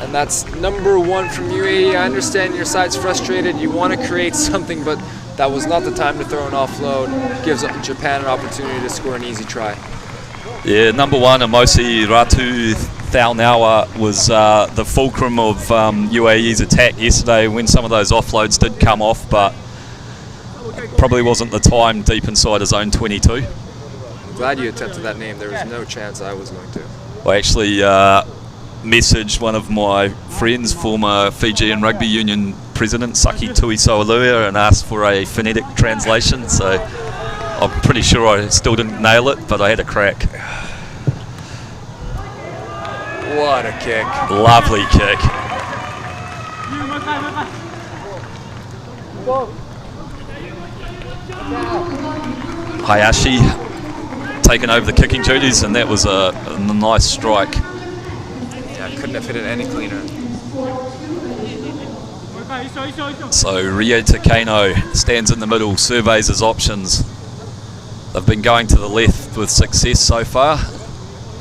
And that's number 1 from UAE. I understand your side's frustrated, you want to create something, but that was not the time to throw an offload. Gives Japan an opportunity to score an easy try. Yeah, number 1, Amosi Ratu Thaunawa was the fulcrum of UAE's attack yesterday when some of those offloads did come off, but probably wasn't the time deep inside his own 22. Glad you attempted that name. There was no chance I was going to. I actually messaged one of my friends, former Fijian Rugby Union President Saki Tuisoaluia, and asked for a phonetic translation, so I'm pretty sure I still didn't nail it, but I had a crack. What a kick. Lovely kick. Hayashi taken over the kicking duties, and that was a nice strike. Yeah, couldn't have hit it any cleaner. So Ryota Kano stands in the middle, surveys his options. They've been going to the left with success so far.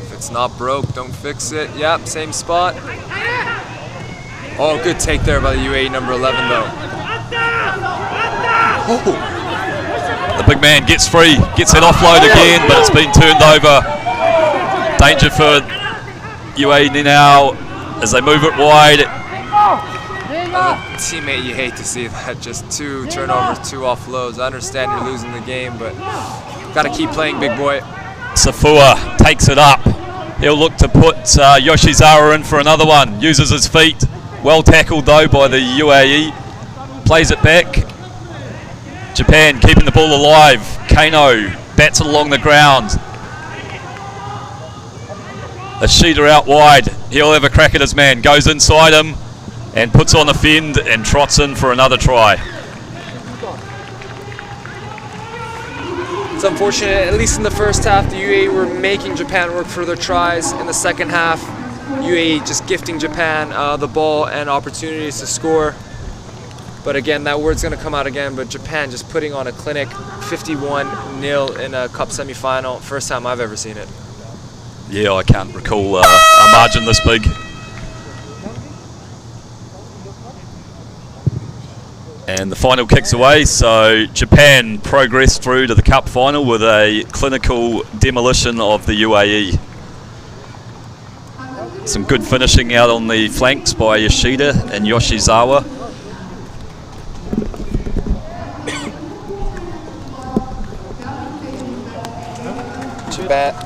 If it's not broke, don't fix it. Yep, same spot. Oh, good take there by the UAE number 11 though. Oh. The big man gets free, gets that offload again, but it's been turned over. Danger for UAE now as they move it wide. As a teammate, you hate to see that. Just 2 turnovers, 2 offloads. I understand you're losing the game, but got to keep playing, big boy. Safua takes it up. He'll look to put Yoshizawa in for another one. Uses his feet. Well tackled though by the UAE. Plays it back. Japan keeping the ball alive. Kano bats it along the ground. Ashida out wide. He'll have a crack at his man. Goes inside him and puts on the fend and trots in for another try. It's unfortunate, at least in the first half, the UAE were making Japan work for their tries. In the second half, UAE just gifting Japan the ball and opportunities to score. But again, that word's going to come out again, but Japan just putting on a clinic, 51-0 in a cup semi-final. First time I've ever seen it. Yeah, I can't recall a margin this big. And the final kicks away, so Japan progressed through to the cup final with a clinical demolition of the UAE. Some good finishing out on the flanks by Yoshida and Yoshizawa.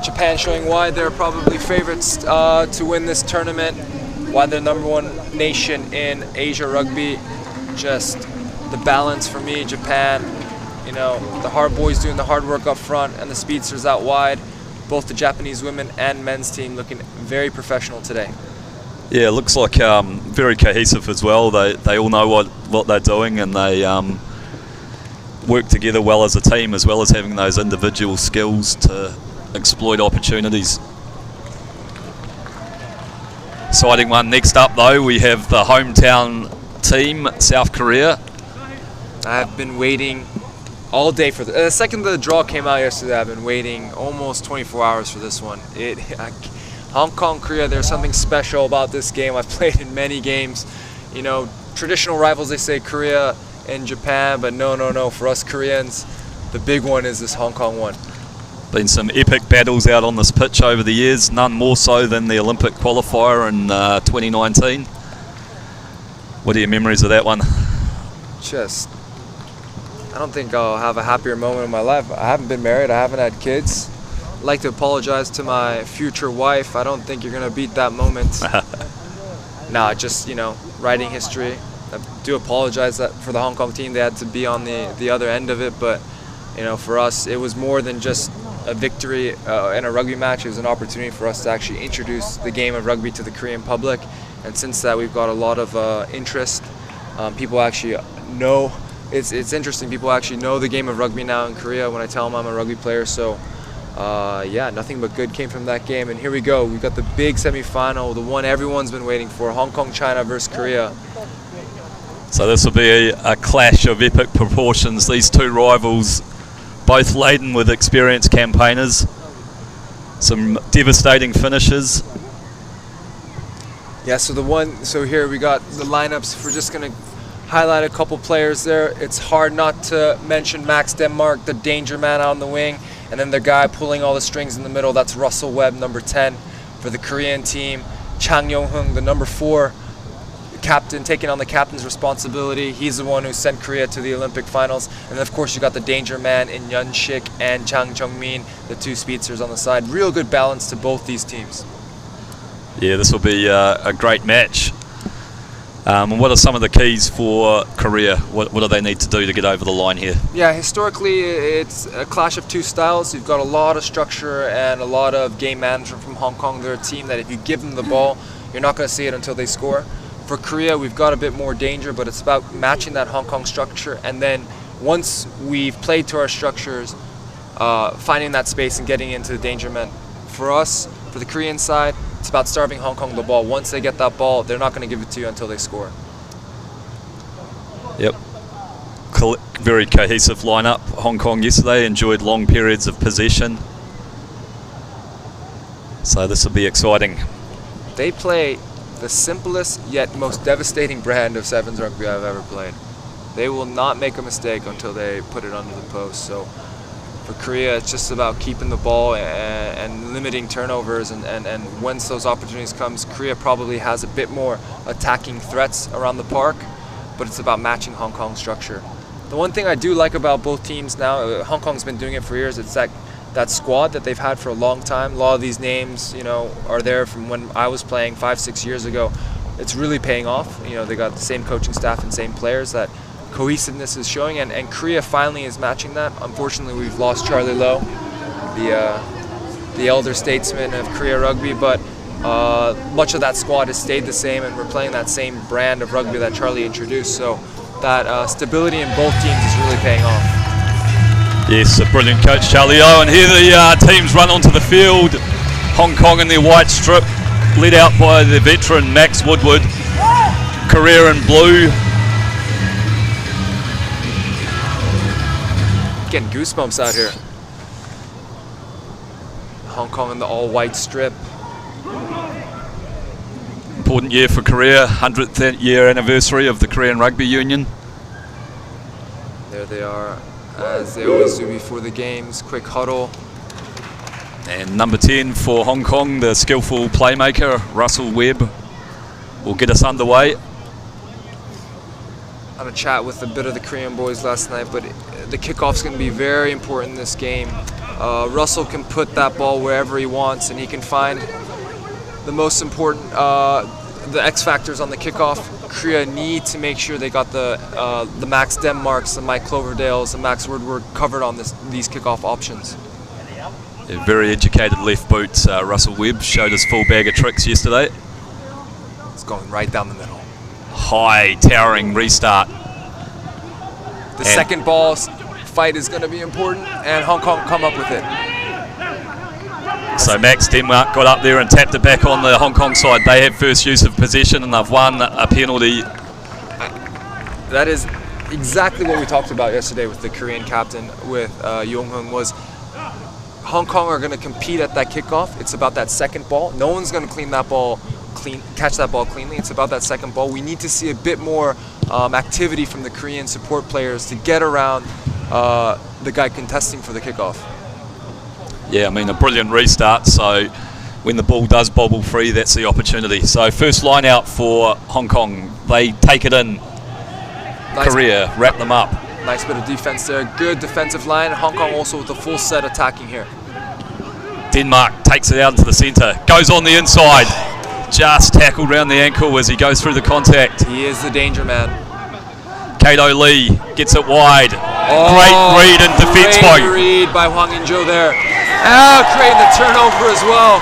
Japan showing why they're probably favorites to win this tournament, why they're #1 nation in Asia Rugby. Just the balance for me, Japan, you know, the hard boys doing the hard work up front and the speedsters out wide. Both the Japanese women and men's team looking very professional today. Yeah, it looks like very cohesive as well. They all know what they're doing, and they work together well as a team, as well as having those individual skills to exploit opportunities. Exciting one. Next up though, we have the hometown team, South Korea. I've been waiting all day for the second the draw came out yesterday. I've been waiting almost 24 hours for this one. Hong Kong, Korea, there's something special about this game. I've played in many games, you know, traditional rivals, they say Korea and Japan, but no, for us Koreans, the big one is this Hong Kong one. Been some epic battles out on this pitch over the years, none more so than the Olympic qualifier in 2019. What are your memories of that one? I don't think I'll have a happier moment in my life. I haven't been married, I haven't had kids. I'd like to apologize to my future wife. I don't think you're gonna beat that moment. Nah, just, you know, writing history. I do apologize for the Hong Kong team. They had to be on the other end of it, but you know, for us, it was more than just a victory in a rugby match. It was an opportunity for us to actually introduce the game of rugby to the Korean public. And since that, we've got a lot of interest. People actually know, it's interesting, people actually know the game of rugby now in Korea when I tell them I'm a rugby player. So yeah, nothing but good came from that game. And here we go, we've got the big semi-final, the one everyone's been waiting for, Hong Kong, China versus Korea. So this will be a clash of epic proportions. These two rivals, both laden with experienced campaigners, some devastating finishes. Yeah, so here we got the lineups. We're just gonna highlight a couple players there. It's hard not to mention Max Denmark, the danger man on the wing, and then the guy pulling all the strings in the middle, that's Russell Webb, number 10 for the Korean team. Chang Yong-hung, the number 4 captain, taking on the captain's responsibility. He's the one who sent Korea to the Olympic finals. And then of course you got the danger man in Yun Shik and Chang Jung-min, the 2 speedsters on the side. Real good balance to both these teams. Yeah, this will be a great match. And what are some of the keys for Korea? What do they need to do to get over the line here? Yeah, historically it's a clash of 2 styles. You've got a lot of structure and a lot of game management from Hong Kong. They're a team that if you give them the ball, you're not going to see it until they score. For Korea, we've got a bit more danger, but it's about matching that Hong Kong structure. And then once we've played to our structures, finding that space and getting into the danger men. For us, for the Korean side, it's about starving Hong Kong the ball. Once they get that ball, they're not going to give it to you until they score. Yep. Very cohesive lineup. Hong Kong yesterday enjoyed long periods of possession. So this will be exciting. They play the simplest yet most devastating brand of sevens rugby I've ever played. They will not make a mistake until they put it under the post. So for Korea, it's just about keeping the ball and limiting turnovers. And once those opportunities comes, Korea probably has a bit more attacking threats around the park, but it's about matching Hong Kong's structure. The one thing I do like about both teams now, Hong Kong's been doing it for years, it's that squad that they've had for a long time. A lot of these names, are there from when I was playing 5-6 years ago. It's really paying off. They got the same coaching staff and same players. That cohesiveness is showing, and Korea finally is matching that. Unfortunately, we've lost Charlie Lowe, the elder statesman of Korea rugby, but much of that squad has stayed the same, and we're playing that same brand of rugby that Charlie introduced. So that stability in both teams is really paying off. Yes, a brilliant coach, Charlie O. And here the teams run onto the field. Hong Kong in their white strip, led out by the veteran Max Woodward. Korea in blue. Getting goosebumps out here. Hong Kong in the all-white strip. Important year for Korea, 100th year anniversary of the Korean Rugby Union. There they are, as they always do before the games. Quick huddle. And number 10 for Hong Kong, the skillful playmaker, Russell Webb, will get us underway. I had a chat with a bit of the Korean boys last night, but the kickoff's going to be very important in this game. Russell can put that ball wherever he wants, and he can find the most important, the X factors on the kickoff. Korea need to make sure they got the Max Denmarks, the Mike Cloverdales, the Max Woodward covered on these kickoff options. A very educated left boot, Russell Webb, showed his full bag of tricks yesterday. It's going right down the middle. High, towering restart. The second ball fight is going to be important, and Hong Kong come up with it. So Max Denmark got up there and tapped it back on the Hong Kong side. They have first use of possession, and they've won a penalty. That is exactly what we talked about yesterday with the Korean captain, with Yong-hung, was Hong Kong are going to compete at that kickoff. It's about that second ball. No one's going to catch that ball cleanly. It's about that second ball. We need to see a bit more activity from the Korean support players to get around the guy contesting for the kickoff. Yeah, I mean, a brilliant restart. So when the ball does bobble free, that's the opportunity. So first line out for Hong Kong. They take it in. Nice. Korea wrap them up. Nice bit of defense there. Good defensive line. Hong Kong also with the full set attacking here. Denmark takes it out into the centre. Goes on the inside. Just tackled round the ankle as he goes through the contact. He is the danger man. Kato Lee gets it wide. Great read and defence by. Great read by Hwang In-jo there. Creating the turnover as well.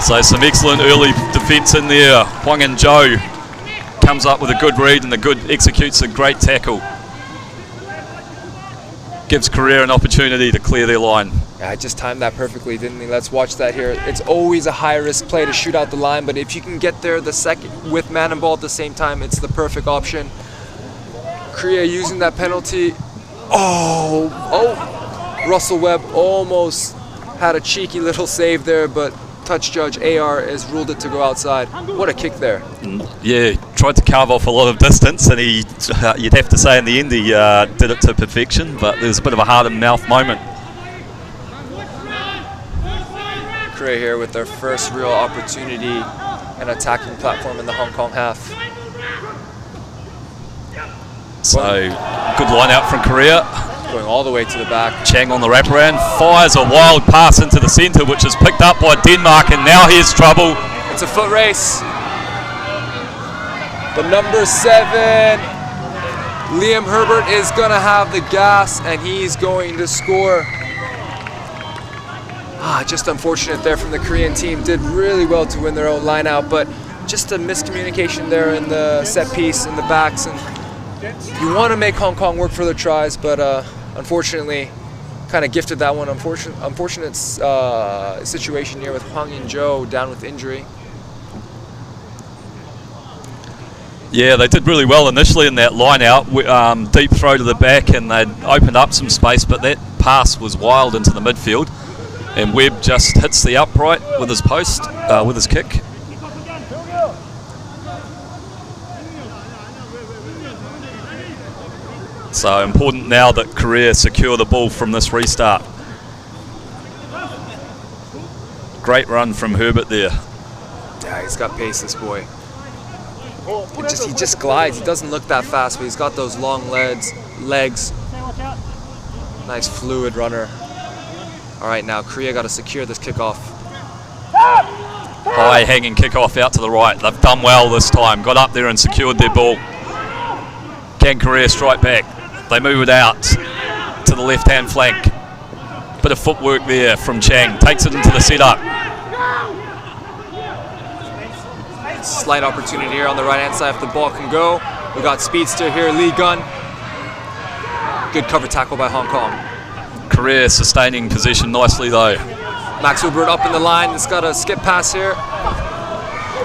So some excellent early defence in there. Hwang In-jo comes up with a good read and executes a great tackle. Gives Korea an opportunity to clear their line. Yeah, I just timed that perfectly, didn't he? Let's watch that here. It's always a high-risk play to shoot out the line, but if you can get there the second with man and ball at the same time, it's the perfect option. Korea using that penalty. Russell Webb almost had a cheeky little save there, but touch judge AR has ruled it to go outside. What a kick there. Yeah, tried to carve off a lot of distance, and you'd have to say in the end he did it to perfection, but there was a bit of a heart and mouth moment. Korea here with their first real opportunity and attacking platform in the Hong Kong half. So, good line out from Korea. Going all the way to the back. Chang on the wraparound, fires a wild pass into the centre, which is picked up by Denmark, and now here's trouble. It's a foot race. The number 7, Liam Herbert, is gonna have the gas, and he's going to score. Just unfortunate there from the Korean team. Did really well to win their own line out, but just a miscommunication there in the set piece in the backs. And you want to make Hong Kong work for their tries, but unfortunately, kind of gifted that one. Unfortunate situation here with Hwang In-jo down with injury. Yeah, they did really well initially in that line out. Deep throw to the back, and they'd opened up some space, but that pass was wild into the midfield. And Webb just hits the upright with his post, with his kick. So important now that Korea secure the ball from this restart. Great run from Herbert there. Yeah, he's got pace, this boy. He just glides. He doesn't look that fast, but he's got those long legs. Nice fluid runner. All right, now Korea got to secure this kickoff. High hanging kickoff out to the right. They've done well this time. Got up there and secured their ball. Can Korea strike back? They move it out to the left-hand flank. Bit of footwork there from Chang. Takes it into the setup. Slight opportunity here on the right-hand side if the ball can go. We got speedster here, Lee Gun. Good cover tackle by Hong Kong. Korea sustaining possession nicely though. Max Hubert up in the line. It's got a skip pass here.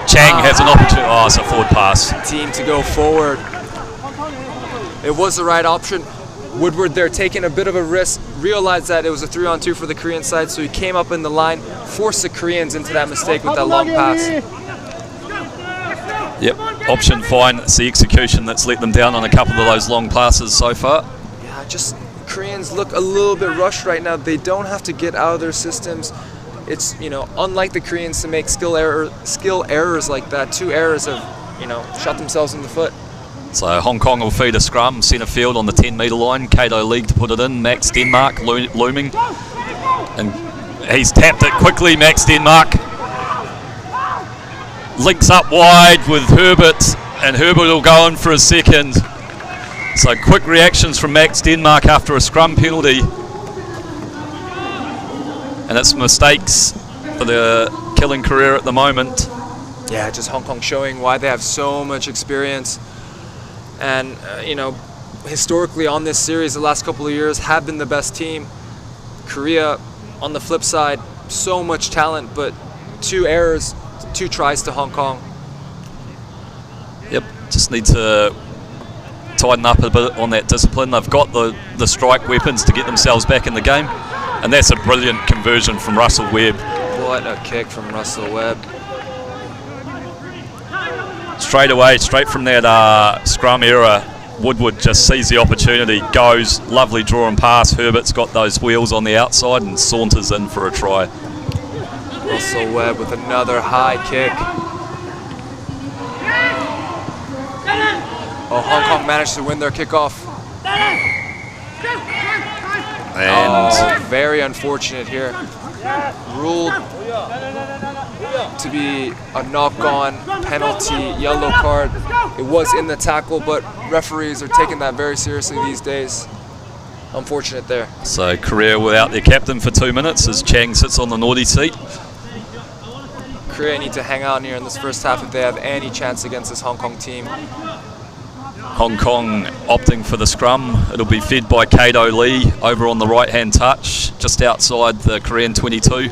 Chang has an opportunity. Oh, it's a forward pass. Team to go forward. It was the right option. Woodward there taking a bit of a risk. Realized that it was a 3-on-2 for the Korean side, so he came up in the line, forced the Koreans into that mistake with that long pass. Yep, option fine. It's the execution that's let them down on a couple of those long passes so far. Yeah, just Koreans look a little bit rushed right now. They don't have to get out of their systems. It's, unlike the Koreans to make skill errors like that. 2 errors have, shot themselves in the foot. So Hong Kong will feed a scrum, centre field on the 10-metre line. Kato League to put it in. Max Denmark looming. And he's tapped it quickly, Max Denmark. Links up wide with Herbert, and Herbert will go in for a second. So quick reactions from Max Denmark after a scrum penalty. And it's mistakes for the killing career at the moment. Yeah, just Hong Kong showing why they have so much experience. And, historically on this series, the last couple of years have been the best team. Korea, on the flip side, so much talent, but 2 errors, 2 tries to Hong Kong. Yep, just need to tighten up a bit on that discipline. They've got the strike weapons to get themselves back in the game. And that's a brilliant conversion from Russell Webb. What a kick from Russell Webb. Straight away, straight from that scrum era, Woodward just sees the opportunity, goes, lovely draw and pass. Herbert's got those wheels on the outside and saunters in for a try. Russell Webb with another high kick. Oh, Hong Kong managed to win their kickoff. And very unfortunate here. Ruled to be a knock-on penalty, yellow card. It was in the tackle, but referees are taking that very seriously these days. Unfortunate there. So Korea without their captain for 2 minutes as Chang sits on the naughty seat. Korea need to hang out here in this first half if they have any chance against this Hong Kong team. Hong Kong opting for the scrum. It'll be fed by Kato Lee over on the right-hand touch, just outside the Korean 22.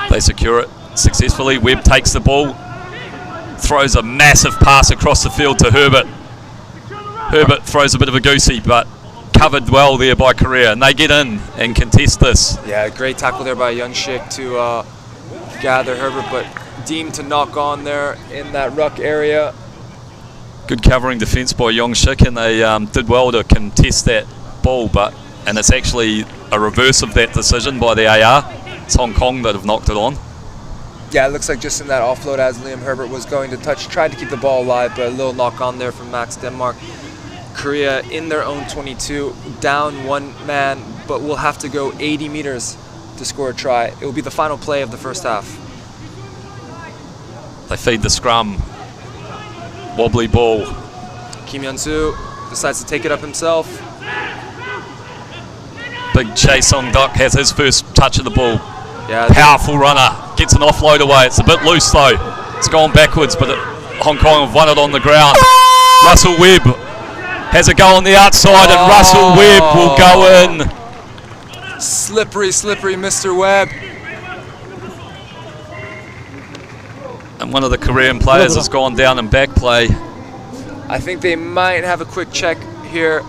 They secure it successfully. Webb takes the ball, throws a massive pass across the field to Herbert. Herbert throws a bit of a goosey, but covered well there by Korea, and they get in and contest this. Yeah, great tackle there by Young Shik to gather Herbert, but deemed to knock on there in that ruck area. Good covering defence by Young Shik, and they did well to contest that ball, and it's actually a reverse of that decision by the AR. It's Hong Kong that have knocked it on. Yeah, it looks like just in that offload as Liam Herbert was going to touch, tried to keep the ball alive, but a little knock on there from Max Denmark. Korea in their own 22, down one man, but will have to go 80 meters to score a try. It will be the final play of the first half. They feed the scrum. Wobbly ball. Kim Hyun-soo decides to take it up himself. Big Chase on Duck has his first touch of the ball. Yeah, Powerful runner. Gets an offload away. It's a bit loose though. It's gone backwards, but Hong Kong have won it on the ground. Russell Webb has a go on the outside, and Russell Webb will go in. Slippery, slippery Mr. Webb. And one of the Korean players has gone down in back play. I think they might have a quick check here.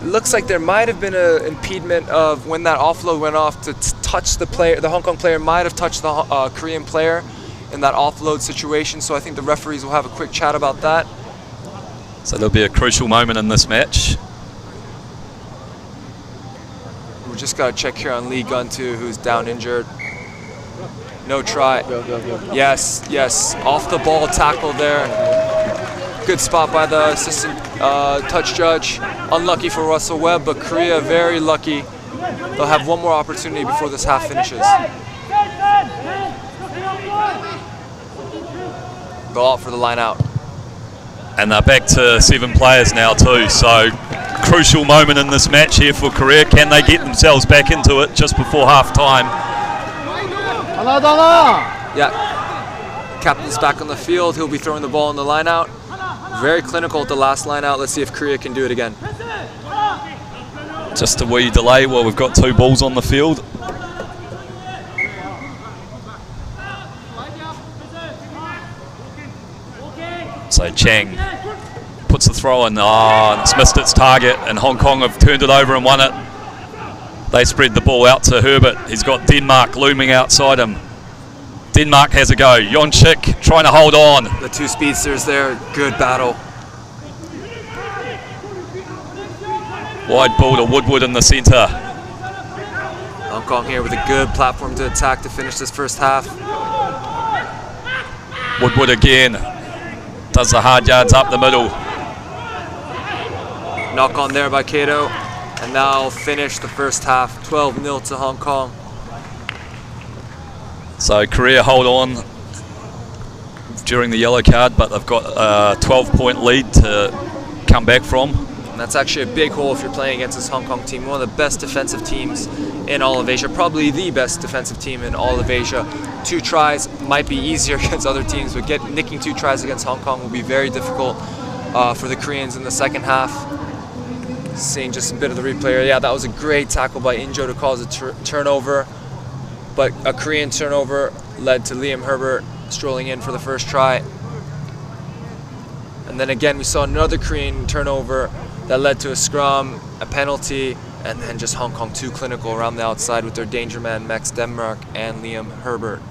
It looks like there might have been an impediment of when that offload went off to touch the player. The Hong Kong player might have touched the Korean player in that offload situation. So I think the referees will have a quick chat about that. So there'll be a crucial moment in this match. We just got to check here on Lee Guntu, who's down injured. No try. Yes, yes. Off the ball tackle there. Good spot by the assistant touch judge. Unlucky for Russell Webb, but Korea very lucky. They'll have one more opportunity before this half finishes. Go out for the line out. And they're back to 7 players now too, so crucial moment in this match here for Korea. Can they get themselves back into it just before half time? Yeah, captain's back on the field. He'll be throwing the ball in the line out. Very clinical at the last line out. Let's see if Korea can do it again. Just a wee delay while we've got 2 balls on the field. So Chang puts the throw in, and it's missed its target, and Hong Kong have turned it over and won it. They spread the ball out to Herbert. He's got Denmark looming outside him. Denmark has a go. Yonchik trying to hold on. The 2 speedsters there, good battle. Wide ball to Woodward in the centre. Hong Kong here with a good platform to attack to finish this first half. Woodward again. Does the hard yards up the middle. Knock on there by Kato. And now finish the first half, 12-0 to Hong Kong. So Korea hold on during the yellow card, but they've got a 12-point lead to come back from. And that's actually a big hole if you're playing against this Hong Kong team. One of the best defensive teams in all of Asia, probably the best defensive team in all of Asia. 2 tries might be easier against other teams, but nicking 2 tries against Hong Kong will be very difficult for the Koreans in the second half. Seeing just a bit of the replay. Yeah, that was a great tackle by Injo to cause a turnover, but a Korean turnover led to Liam Herbert strolling in for the first try. And then again, we saw another Korean turnover that led to a scrum, a penalty, and then just Hong Kong too clinical around the outside with their danger man Max Denmark and Liam Herbert.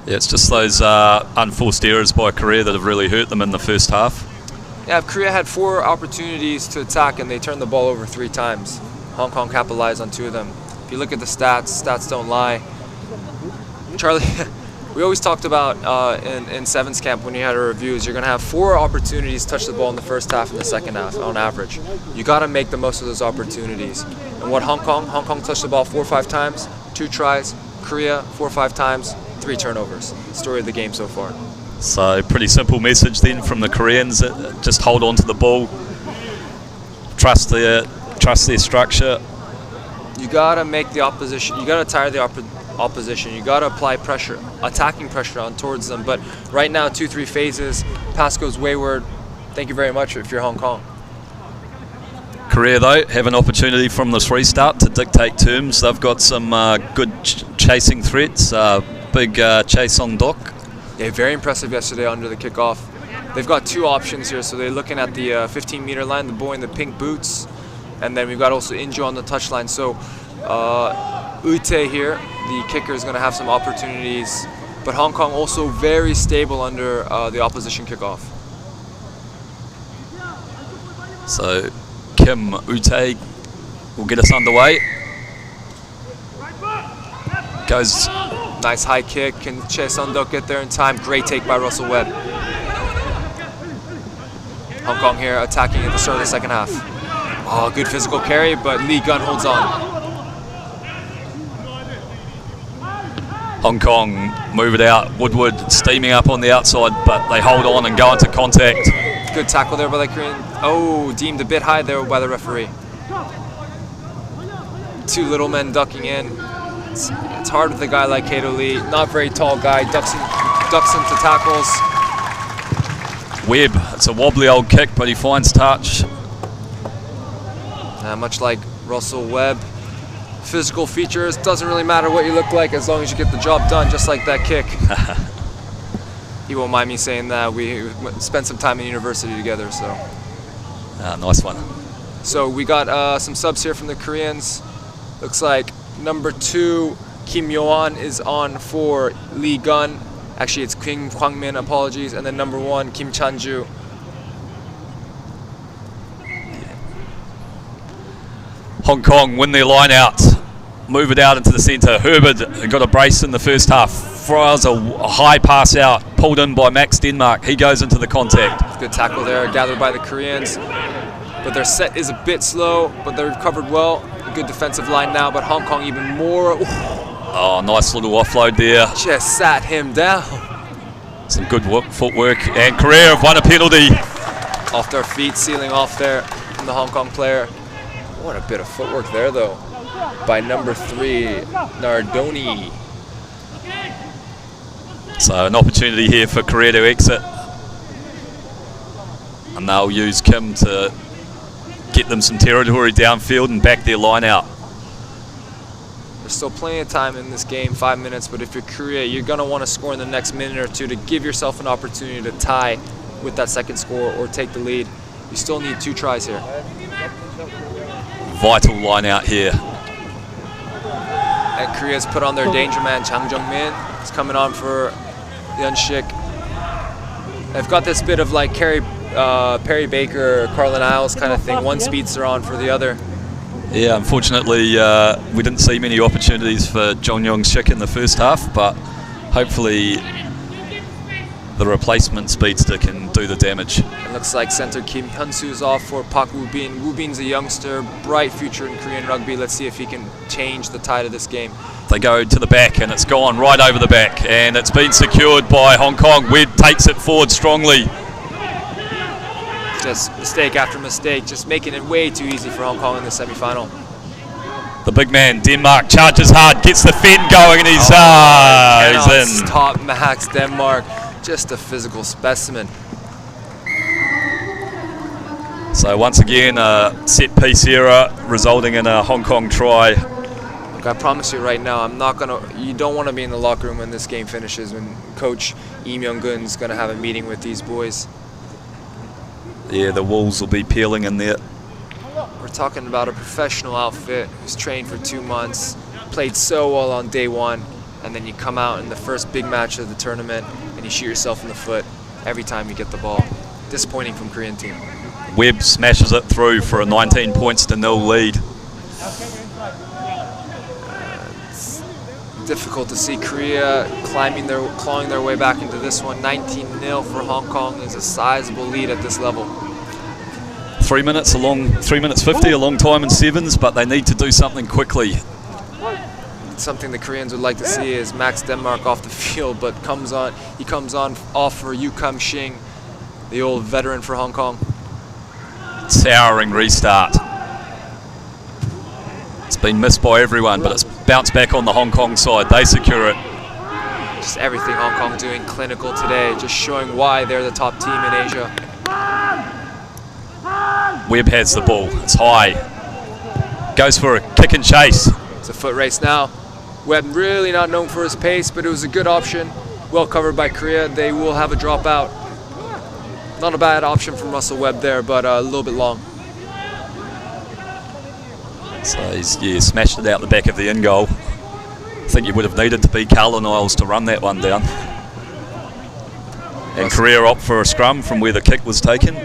Yeah, it's just those unforced errors by Korea that have really hurt them in the first half. Yeah, Korea had 4 opportunities to attack and they turned the ball over 3 times. Hong Kong capitalized on 2 of them. If you look at the stats don't lie. Charlie, we always talked about in Sevens camp when you had our reviews, you're going to have 4 opportunities to touch the ball in the first half and the second half on average. You got to make the most of those opportunities. And what Hong Kong touched the ball 4 or 5 times, 2 tries. Korea 4 or 5 times, 3 turnovers. Story of the game so far. So pretty simple message then from the Koreans. Just hold on to the ball, trust their structure. You gotta make the opposition. You gotta tire the opposition. You gotta apply pressure, attacking pressure on towards them. But right now, 2-3 phases, pass goes wayward. Thank you very much if you're Hong Kong. Korea though have an opportunity from this restart to dictate terms. They've got some good chasing threats. Big Chase on Dock. Yeah, very impressive yesterday under the kickoff. They've got 2 options here, so they're looking at the 15-meter line, the boy in the pink boots, and then we've got also Injo on the touchline. So Ute here, the kicker, is going to have some opportunities, but Hong Kong also very stable under the opposition kickoff. So Kim Ute will get us underway. Goes. Nice high kick. Can Che Sundok get there in time? Great take by Russell Webb. Hong Kong here attacking at the start of the second half. Oh, good physical carry, but Lee Gun holds on. Hong Kong move it out. Woodward steaming up on the outside, but they hold on and go into contact. Good tackle there by the Korean. Oh, deemed a bit high there by the referee. Two little men ducking in. It's hard with a guy like Kato Lee. Not very tall guy. Ducks into tackles. Webb, it's a wobbly old kick, but he finds touch. Much like Russell Webb. Physical features, doesn't really matter what you look like as long as you get the job done, just like that kick. He won't mind me saying that. We spent some time in university together, so. Nice one. So we got some subs here from the Koreans. Looks like number 2, Kim Yo-an is on for Lee Gun. Actually, it's Kim Kwang-min, apologies. And then number 1, Kim Chan-ju. Hong Kong win their line out, move it out into the centre. Herbert got a brace in the first half, fires a high pass out, pulled in by Max Denmark. He goes into the contact. Good tackle there, gathered by the Koreans. But their set is a bit slow, but they're covered well. A good defensive line now, but Hong Kong even more. Oh, nice little offload there. Just sat him down. Some good footwork, and Korea have won a penalty. Off their feet, sealing off there from the Hong Kong player. What a bit of footwork there, though, by number 3, Nardoni. So an opportunity here for Korea to exit. And they'll use Kim to get them some territory downfield and back their line out. There's still plenty of time in this game, 5 minutes, but if you're Korea, you're going to want to score in the next minute or two to give yourself an opportunity to tie with that second score or take the lead. You still need 2 tries here. Vital line out here. And Korea's put on their danger man, Jang Jung-min. He's coming on for Yeon Shik. They've got this bit of like Perry Baker, Carlin Isles kind of thing. One speedster on for the other. Yeah, unfortunately, we didn't see many opportunities for Jong Yong Shik in the first half, but hopefully the replacement speedster can do the damage. It looks like center Kim Hyun-soo is off for Park Woo-bin. Woo-bin's a youngster, bright future in Korean rugby. Let's see if he can change the tide of this game. They go to the back, and it's gone right over the back, and it's been secured by Hong Kong. Webb takes it forward strongly. Just mistake after mistake, just making it way too easy for Hong Kong in the semi-final. The big man, Denmark, charges hard, gets the fend going, and he's in. Top Max Denmark, just a physical specimen. So once again, a set piece error resulting in a Hong Kong try. Look, I promise you right now, you don't want to be in the locker room when this game finishes, when Coach Lee Myung-gun's going to have a meeting with these boys. Yeah, the walls will be peeling in there. We're talking about a professional outfit who's trained for 2 months, played so well on day 1, and then you come out in the first big match of the tournament and you shoot yourself in the foot every time you get the ball. Disappointing from Korean team. Webb smashes it through for a 19 points to 0 lead. It's difficult to see Korea clawing their way back into this one. 19-0 for Hong Kong is a sizable lead at this level. 3 minutes 50, a long time in sevens, but they need to do something quickly. Something the Koreans would like to see is Max Denmark off the field, but he comes on off for Yu Kam Shing, the old veteran for Hong Kong. Towering restart. It's been missed by everyone, but it's bounced back on the Hong Kong side. They secure it. Just everything Hong Kong doing clinical today, just showing why they're the top team in Asia. Webb has the ball. It's high. Goes for a kick and chase. It's a foot race now. Webb really not known for his pace, but it was a good option. Well covered by Korea. They will have a dropout. Not a bad option from Russell Webb there, but a little bit long. So he's smashed it out the back of the in goal. I think you would have needed to be Carlin Isles to run that one down. And Korea opt for a scrum from where the kick was taken.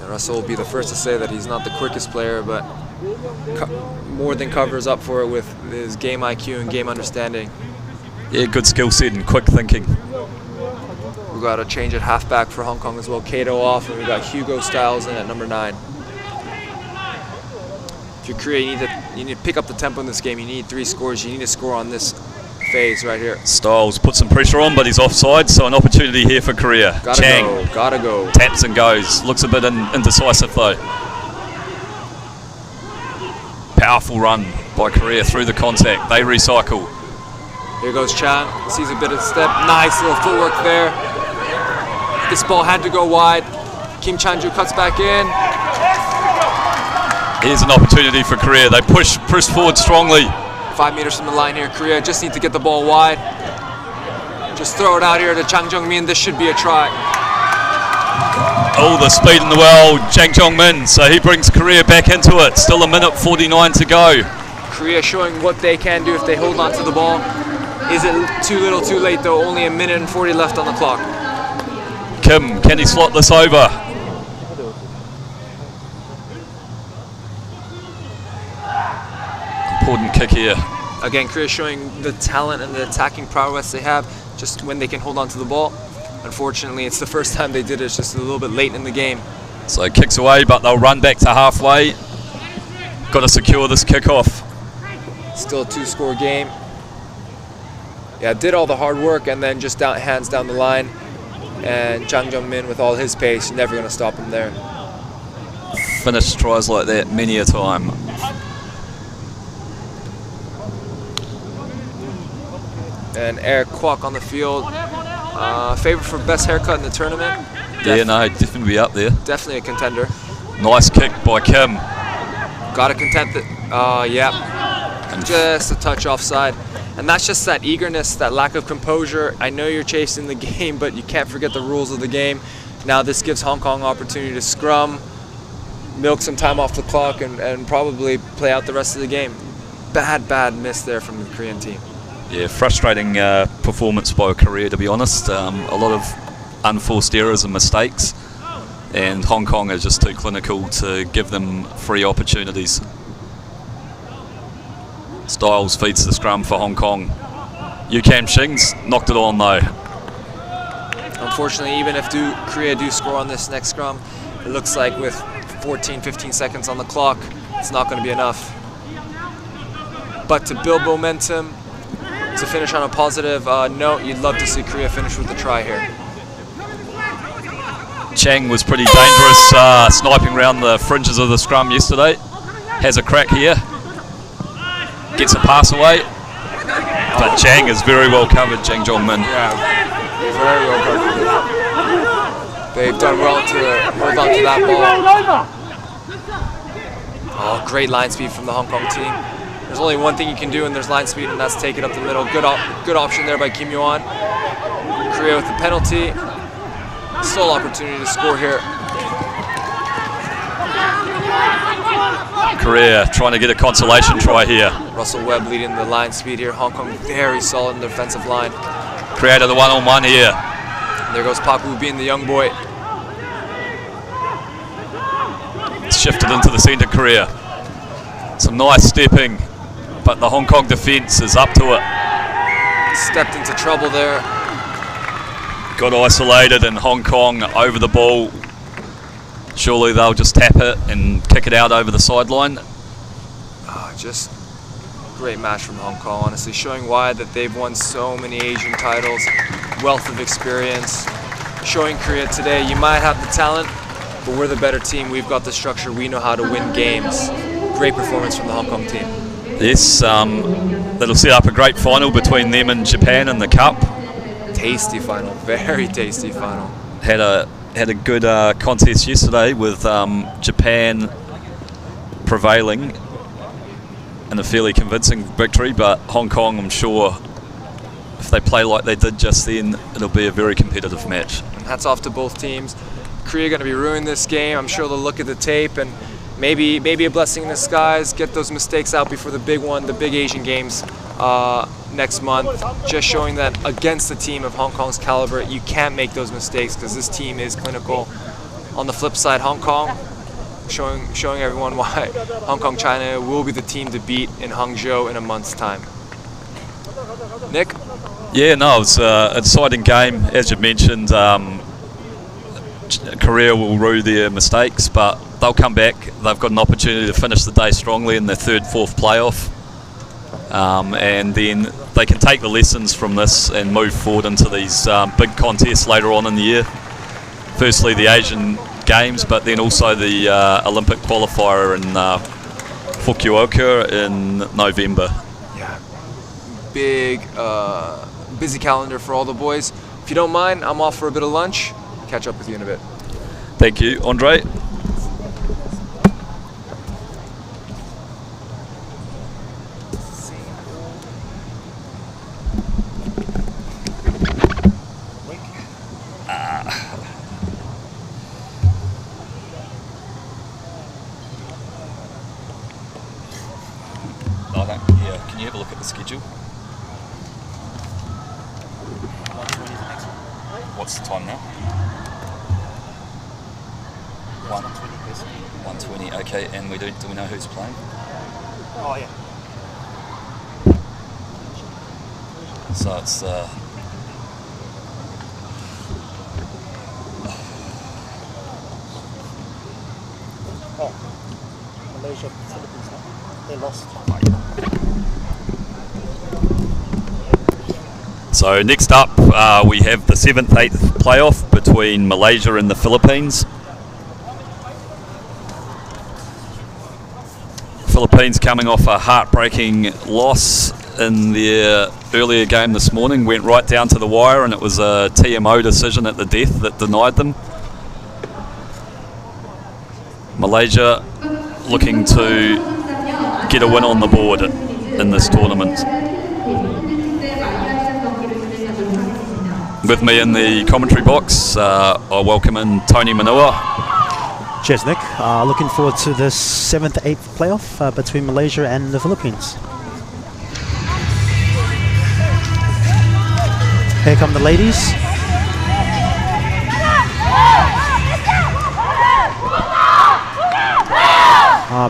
Russell will be the first to say that he's not the quickest player, but more than covers up for it with his game IQ and game understanding. Yeah, good skill set and quick thinking. We got a change at halfback for Hong Kong as well. Kato off, and we got Hugo Styles in at number 9. If you're Korea, you need to pick up the tempo in this game. You need 3 scores. You need to score on this phase right here. Styles puts some pressure on, but he's offside, so an opportunity here for Korea. Chang Gotta go. taps and goes. Looks a bit indecisive though. Powerful run by Korea through the contact. They recycle. Here goes Chang. Sees a bit of step. Nice little footwork there. This ball had to go wide. Kim Chan-ju cuts back in. Here's an opportunity for Korea. They push forward strongly. 5 meters from the line here. Korea just need to get the ball wide. Just throw it out here to Chang Jung-min. This should be a try. Oh, the speed in the world, Jang Jong-min. So he brings Korea back into it. Still a minute 49 to go. Korea showing what they can do if they hold on to the ball. Is it too little, too late though? Only a minute and 40 left on the clock. Kim, can he slot this over? Important kick here. Again, Korea showing the talent and the attacking prowess they have just when they can hold on to the ball. Unfortunately, it's the first time they did it. It's just a little bit late in the game. So kicks away, but they'll run back to halfway. Got to secure this kickoff. Still a 2-score game. Yeah, did all the hard work and then just hands down the line. And Chang Jung-min with all his pace, never going to stop him there. Finished tries like that many a time. And Eric Kwok on the field. Favorite for best haircut in the tournament. Yeah, no, definitely be up there. Definitely a contender. Nice kick by Kim. Got to content it. Yeah. And just a touch offside. And that's just that eagerness, that lack of composure. I know you're chasing the game, but you can't forget the rules of the game. Now this gives Hong Kong opportunity to scrum, milk some time off the clock, and probably play out the rest of the game. Bad miss there from the Korean team. Yeah, frustrating performance by Korea, to be honest. A lot of unforced errors and mistakes, and Hong Kong is just too clinical to give them free opportunities. Styles feeds the scrum for Hong Kong. Yu Kam Shing's knocked it on though. Unfortunately, even if Korea do score on this next scrum, it looks like with 14-15 seconds on the clock, it's not going to be enough. But to build momentum, to finish on a positive note, you'd love to see Korea finish with a try here. Chang was pretty dangerous, sniping around the fringes of the scrum yesterday. Has a crack here. Gets a pass away. But Chang is very well covered, Jang Jong-min. Yeah, very well covered. They've done well to hold on to that ball. Oh, great line speed from the Hong Kong team. There's only one thing you can do, and there's line speed, and that's take it up the middle. Good option there by Kim Yo-an. Korea with the penalty. Still opportunity to score here. Korea trying to get a consolation try here. Russell Webb leading the line speed here. Hong Kong very solid in the defensive line. Created the one-on-one here. There goes Park Woo-bin, the young boy. It's shifted into the centre, Korea. Some nice stepping, but the Hong Kong defence is up to it. Stepped into trouble there. Got isolated, and Hong Kong over the ball. Surely they'll just tap it and kick it out over the sideline. Just great match from Hong Kong, honestly, showing why that they've won so many Asian titles, wealth of experience. Showing Korea today, you might have the talent, but we're the better team. We've got the structure. We know how to win games. Great performance from the Hong Kong team. Yes, that'll set up a great final between them and Japan in the Cup. Tasty final, very tasty final. Had a good contest yesterday with Japan prevailing in a fairly convincing victory, but Hong Kong, I'm sure, if they play like they did just then, it'll be a very competitive match. And hats off to both teams. Korea going to be ruining this game. I'm sure they'll look at the tape and maybe a blessing in disguise, get those mistakes out before the big one, the big Asian games next month. Just showing that against a team of Hong Kong's caliber, you can't make those mistakes because this team is clinical. On the flip side, Hong Kong, showing everyone why Hong Kong China will be the team to beat in Hangzhou in a month's time. Nick? Yeah, no, it's an exciting game. As you mentioned, Korea will rue their mistakes, but they'll come back. They've got an opportunity to finish the day strongly in their third, fourth playoff. And then they can take the lessons from this and move forward into these big contests later on in the year. Firstly, the Asian Games, but then also the Olympic qualifier in Fukuoka in November. Yeah, big, busy calendar for all the boys. If you don't mind, I'm off for a bit of lunch. Catch up with you in a bit. Thank you, Andre. Can you have a look at the schedule? What's the time now? 1:20. Okay, and do we know who's playing? Oh yeah. So it's Malaysia, Philippines, they lost. So next up, we have the 7th, 8th playoff between Malaysia and the Philippines. Philippines coming off a heartbreaking loss in their earlier game this morning, went right down to the wire, and it was a TMO decision at the death that denied them. Malaysia looking to get a win on the board in this tournament. With me in the commentary box, I welcome in Tony Manua. Cheers, Nick. Looking forward to this 7th, 8th playoff between Malaysia and the Philippines. Here come the ladies.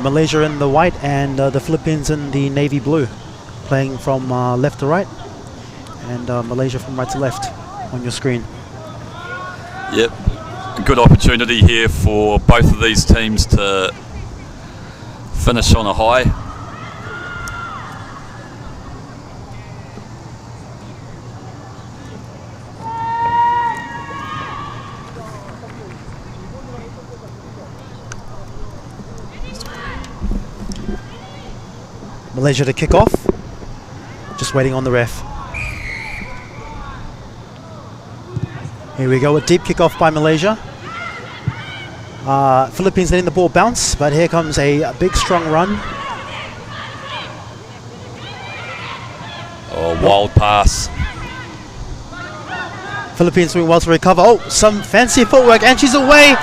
Malaysia in the white and the Philippines in the navy blue, playing from left to right, and Malaysia from right to left on your screen. Yep, a good opportunity here for both of these teams to finish on a high. Malaysia to kick off. Just waiting on the ref. Here we go, a deep kickoff by Malaysia. Philippines letting the ball bounce, but here comes a big strong run. Oh, wild pass. Philippines doing well to recover. Oh, some fancy footwork, and she's away.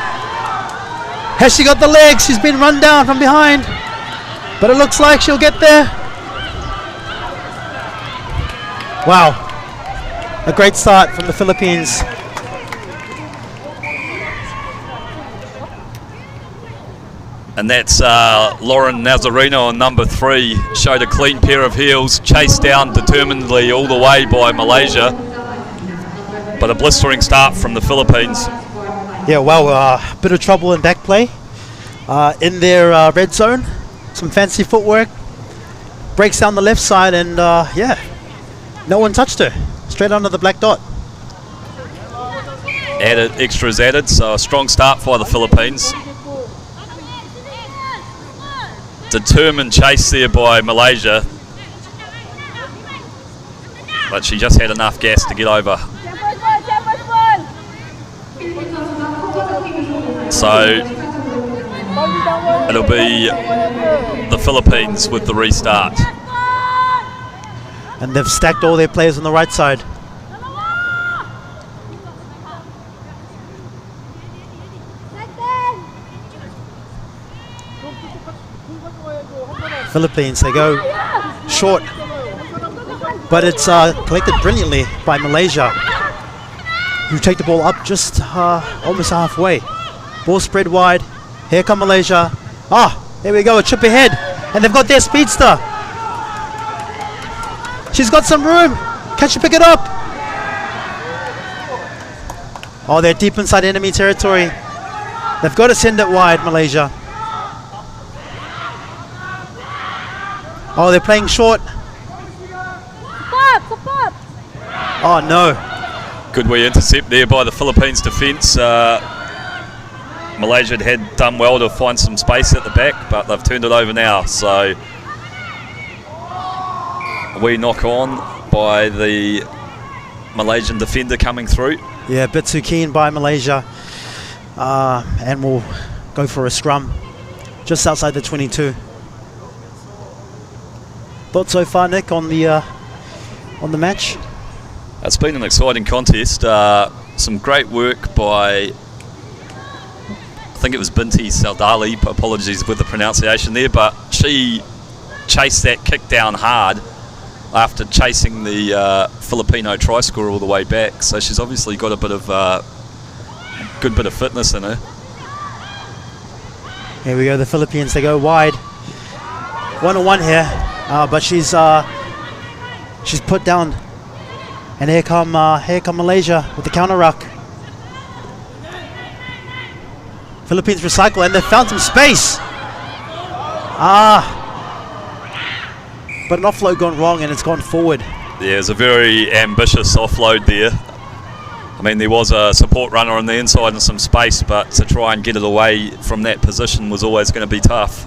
Has she got the legs? She's been run down from behind, but it looks like she'll get there. Wow, a great start from the Philippines. And that's Lauren Nazarino on number 3. Showed a clean pair of heels, chased down determinedly all the way by Malaysia. But a blistering start from the Philippines. Yeah, well, bit of trouble in back play. In their red zone, some fancy footwork. Breaks down the left side and yeah, no one touched her. Straight under the black dot. Extras added, so a strong start for the Philippines. Determined chase there by Malaysia, but she just had enough gas to get over. So it'll be the Philippines with the restart. And they've stacked all their players on the right side. Philippines, they go short, but it's collected brilliantly by Malaysia, who take the ball up just almost halfway. Ball spread wide, Here come Malaysia. There we go, a chip ahead. And they've got their speedster. She's got some room. Can she pick it up? Oh, they're deep inside enemy territory. They've got to send it wide, Malaysia. Oh, they're playing short. Support! Oh, no. Good wee intercept there by the Philippines defence. Malaysia had done well to find some space at the back, but they've turned it over now. So a wee knock on by the Malaysian defender coming through. Yeah, a bit too keen by Malaysia. And we'll go for a scrum just outside the 22. Thoughts so far, Nick, on the match? It's been an exciting contest. Some great work by, I think it was Binti Saldali, apologies with the pronunciation there, but she chased that kick down hard after chasing the Filipino try scorer all the way back. So she's obviously got a bit of good bit of fitness in her. Here we go, the Philippines, they go wide. 1-on-1 here, but she's put down. And here come Malaysia with the counter ruck. Philippines recycle, and they've found some space. But an offload gone wrong, and it's gone forward. Yeah, it's a very ambitious offload there. I mean, there was a support runner on the inside and some space, but to try and get it away from that position was always going to be tough.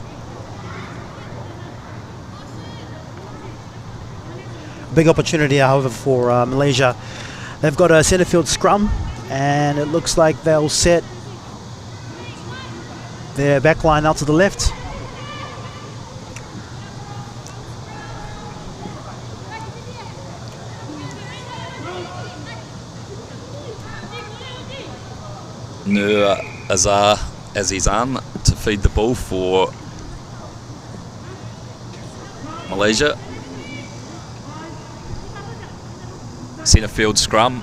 Big opportunity, however, for Malaysia. They've got a centre field scrum, and it looks like they'll set their back line out to the left. Nur Azhar Azizan to feed the ball for Malaysia. Centre field scrum,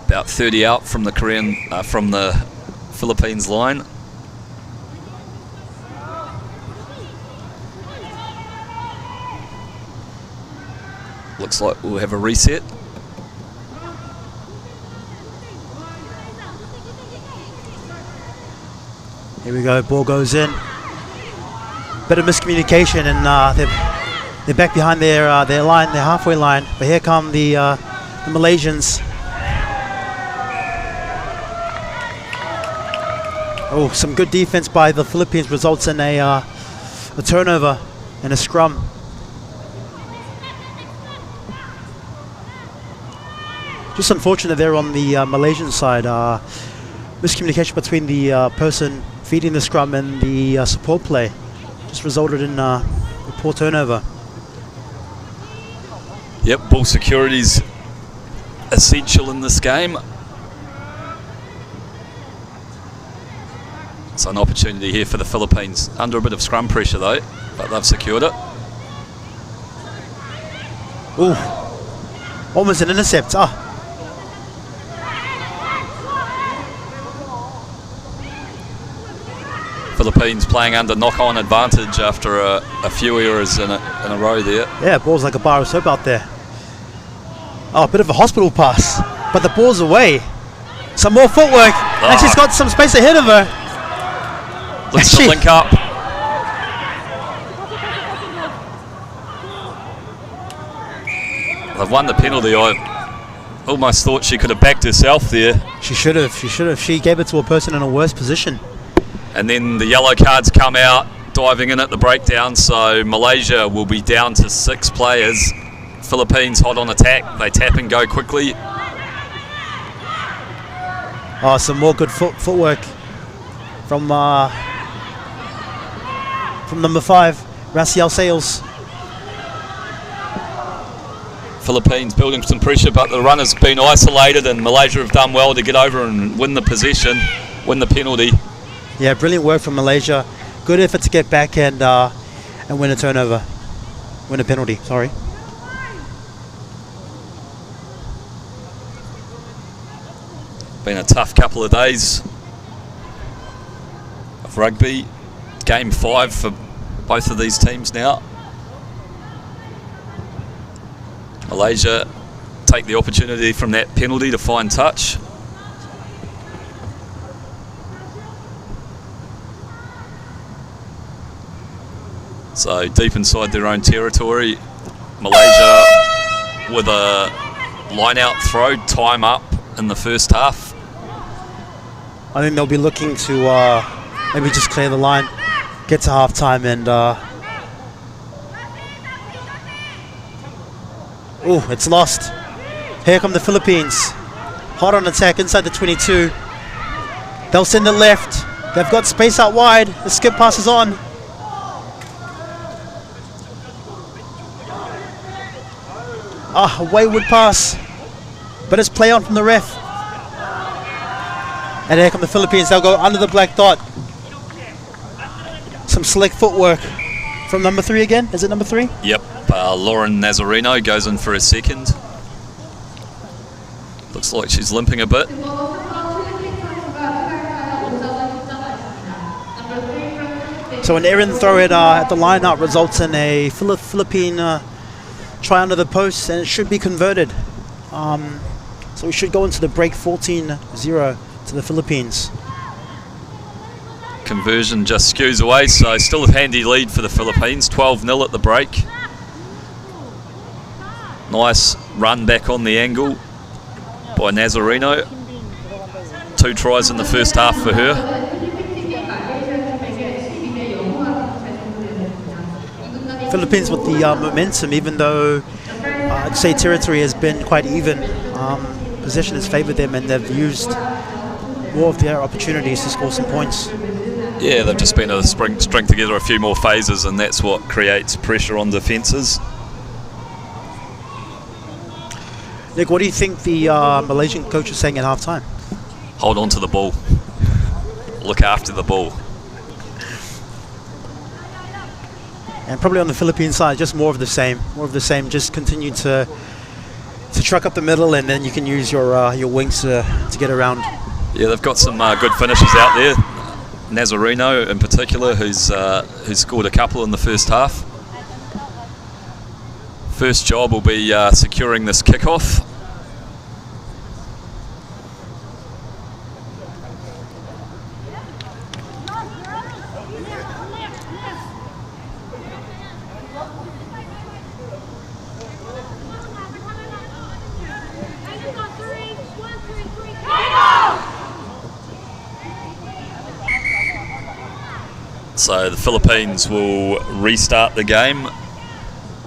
about 30 out from the from the Philippines line. Looks like we'll have a reset. Here we go, ball goes in. Bit of miscommunication, and they're back behind their line, their halfway line. But here come the Malaysians. Oh, some good defense by the Philippines results in a turnover and a scrum. Just unfortunate there on the Malaysian side. Miscommunication between the person feeding the scrum and the support play just resulted in a poor turnover. Yep, ball security's essential in this game. It's an opportunity here for the Philippines, under a bit of scrum pressure though, but they've secured it. Ooh, almost an intercept. Philippines playing under knock-on advantage after a few errors in a row there. Yeah, ball's like a bar of soap out there. Oh, a bit of a hospital pass, but the ball's away. Some more footwork, and she's got some space ahead of her. Looks to link up. They've won the penalty. I almost thought she could have backed herself there. She should have. She gave it to a person in a worse position. And then the yellow cards come out, diving in at the breakdown. So Malaysia will be down to 6 players. Philippines hot on attack. They tap and go quickly. Oh, some more good footwork from number 5, Raciel Sales. Philippines building some pressure, but the runner's been isolated, and Malaysia have done well to get over and win the possession, win the penalty. Yeah, brilliant work from Malaysia. Good effort to get back and win a turnover, win a penalty. Sorry. Been a tough couple of days. of rugby. Game 5 for both of these teams now. Malaysia take the opportunity from that penalty to find touch. So deep inside their own territory, Malaysia with a line-out throw, time up in the first half. I think they'll be looking to maybe just clear the line, get to half-time, and oh, it's lost. Here come the Philippines. Hard on attack inside the 22. They'll send it left. They've got space out wide. The skip passes on. Ah, a wayward pass. But it's play on from the ref. And here come the Philippines. They'll go under the black dot. Some slick footwork from number 3 again. Is it number 3? Yep. Lauren Nazareno goes in for a second. Looks like she's limping a bit. So an errant throw at the line out results in a Philippine try under the post, and it should be converted. So we should go into the break 14-0 to the Philippines. Conversion just skews away, so still a handy lead for the Philippines. 12-0 at the break. Nice run back on the angle by Nazareno. 2 tries in the first half for her. Philippines with the momentum, even though I'd say territory has been quite even. Possession has favoured them, and they've used more of their opportunities to score some points. Yeah, they've just been able to string together a few more phases, and that's what creates pressure on defences. Nick, what do you think the Malaysian coach is saying at half-time? Hold on to the ball. Look after the ball. And probably on the Philippine side, just more of the same. More of the same. Just continue to truck up the middle, and then you can use your wings to get around. Yeah, they've got some good finishes out there. Nazareno in particular, who's scored a couple in the first half. First job will be securing this kickoff. So the Philippines will restart the game,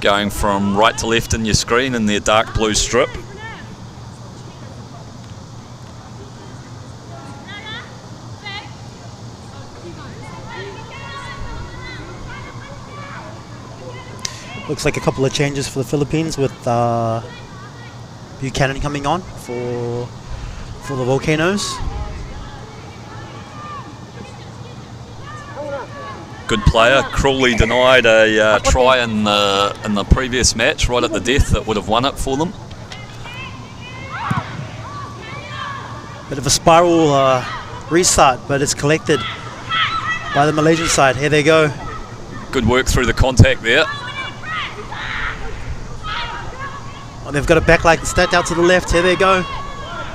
going from right to left in your screen in their dark blue strip. Looks like a couple of changes for the Philippines, with Buchanan coming on for the Volcanoes. Good player. Cruelly denied a try in the previous match, right at the death, that would have won it for them. Bit of a spiral restart, but it's collected by the Malaysian side. Here they go. Good work through the contact there. Oh, they've got a backline stacked out to the left. Here they go.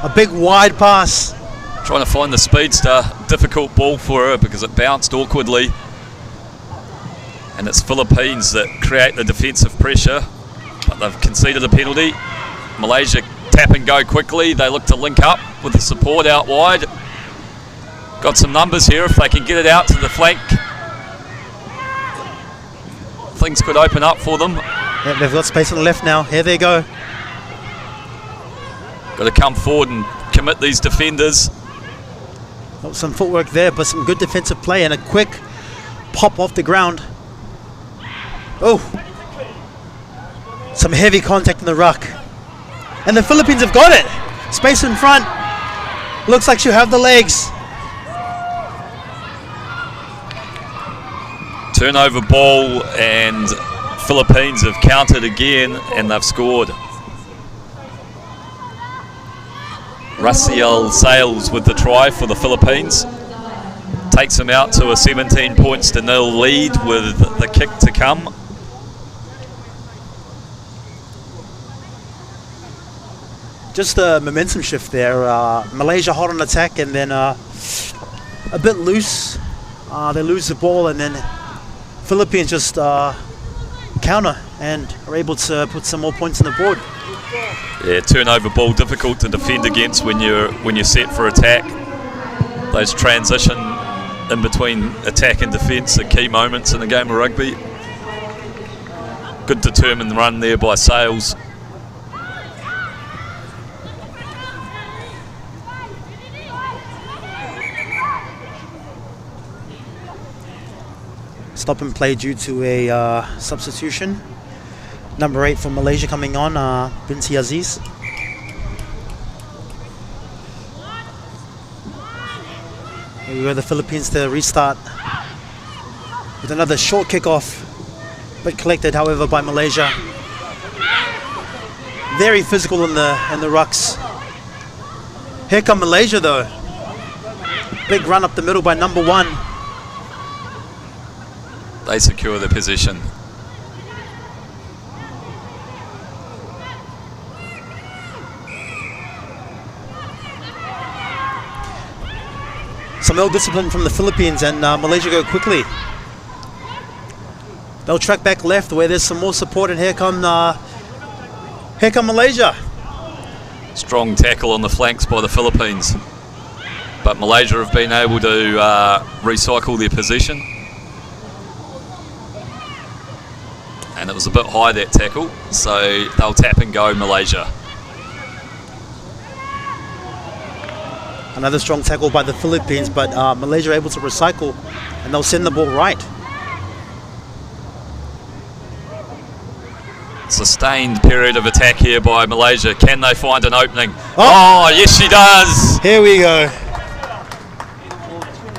A big wide pass. Trying to find the speedster. Difficult ball for her because it bounced awkwardly. And it's Philippines that create the defensive pressure, but they've conceded a penalty. Malaysia tap and go quickly. They look to link up with the support out wide. Got some numbers here. If they can get it out to the flank, things could open up for them. Yeah, they've got space on the left now. Here they go. Got to come forward and commit these defenders. Got some footwork there, but some good defensive play and a quick pop off the ground. Oh, some heavy contact in the ruck. And the Philippines have got it. Space in front. Looks like she'll have the legs. Turnover ball, and Philippines have countered again, and they've scored. Raciel Sales with the try for the Philippines. takes them out to a 17 points to 0 lead with the kick to come. Just a momentum shift there. Malaysia hot on attack and then a bit loose. They lose the ball and then Philippines just counter and are able to put some more points on the board. Yeah, turnover ball difficult to defend against when you're set for attack. Those transition in between attack and defence are key moments in a game of rugby. Good determined run there by Sales. Stop and play due to a substitution. Number 8 for Malaysia coming on, Binti Aziz. Here we go, the Philippines to restart with another short kickoff, but collected, however, by Malaysia. Very physical in the rucks. Here come Malaysia though. Big run up the middle by number 1. They secure the position. Some ill-discipline from the Philippines and Malaysia go quickly. They'll track back left where there's some more support and here come Malaysia. Strong tackle on the flanks by the Philippines. But Malaysia have been able to recycle their position. And it was a bit high, that tackle, so they'll tap and go Malaysia. Another strong tackle by the Philippines, but Malaysia are able to recycle and they'll send the ball right. Sustained period of attack here by Malaysia. Can they find an opening? Oh, yes she does! Here we go.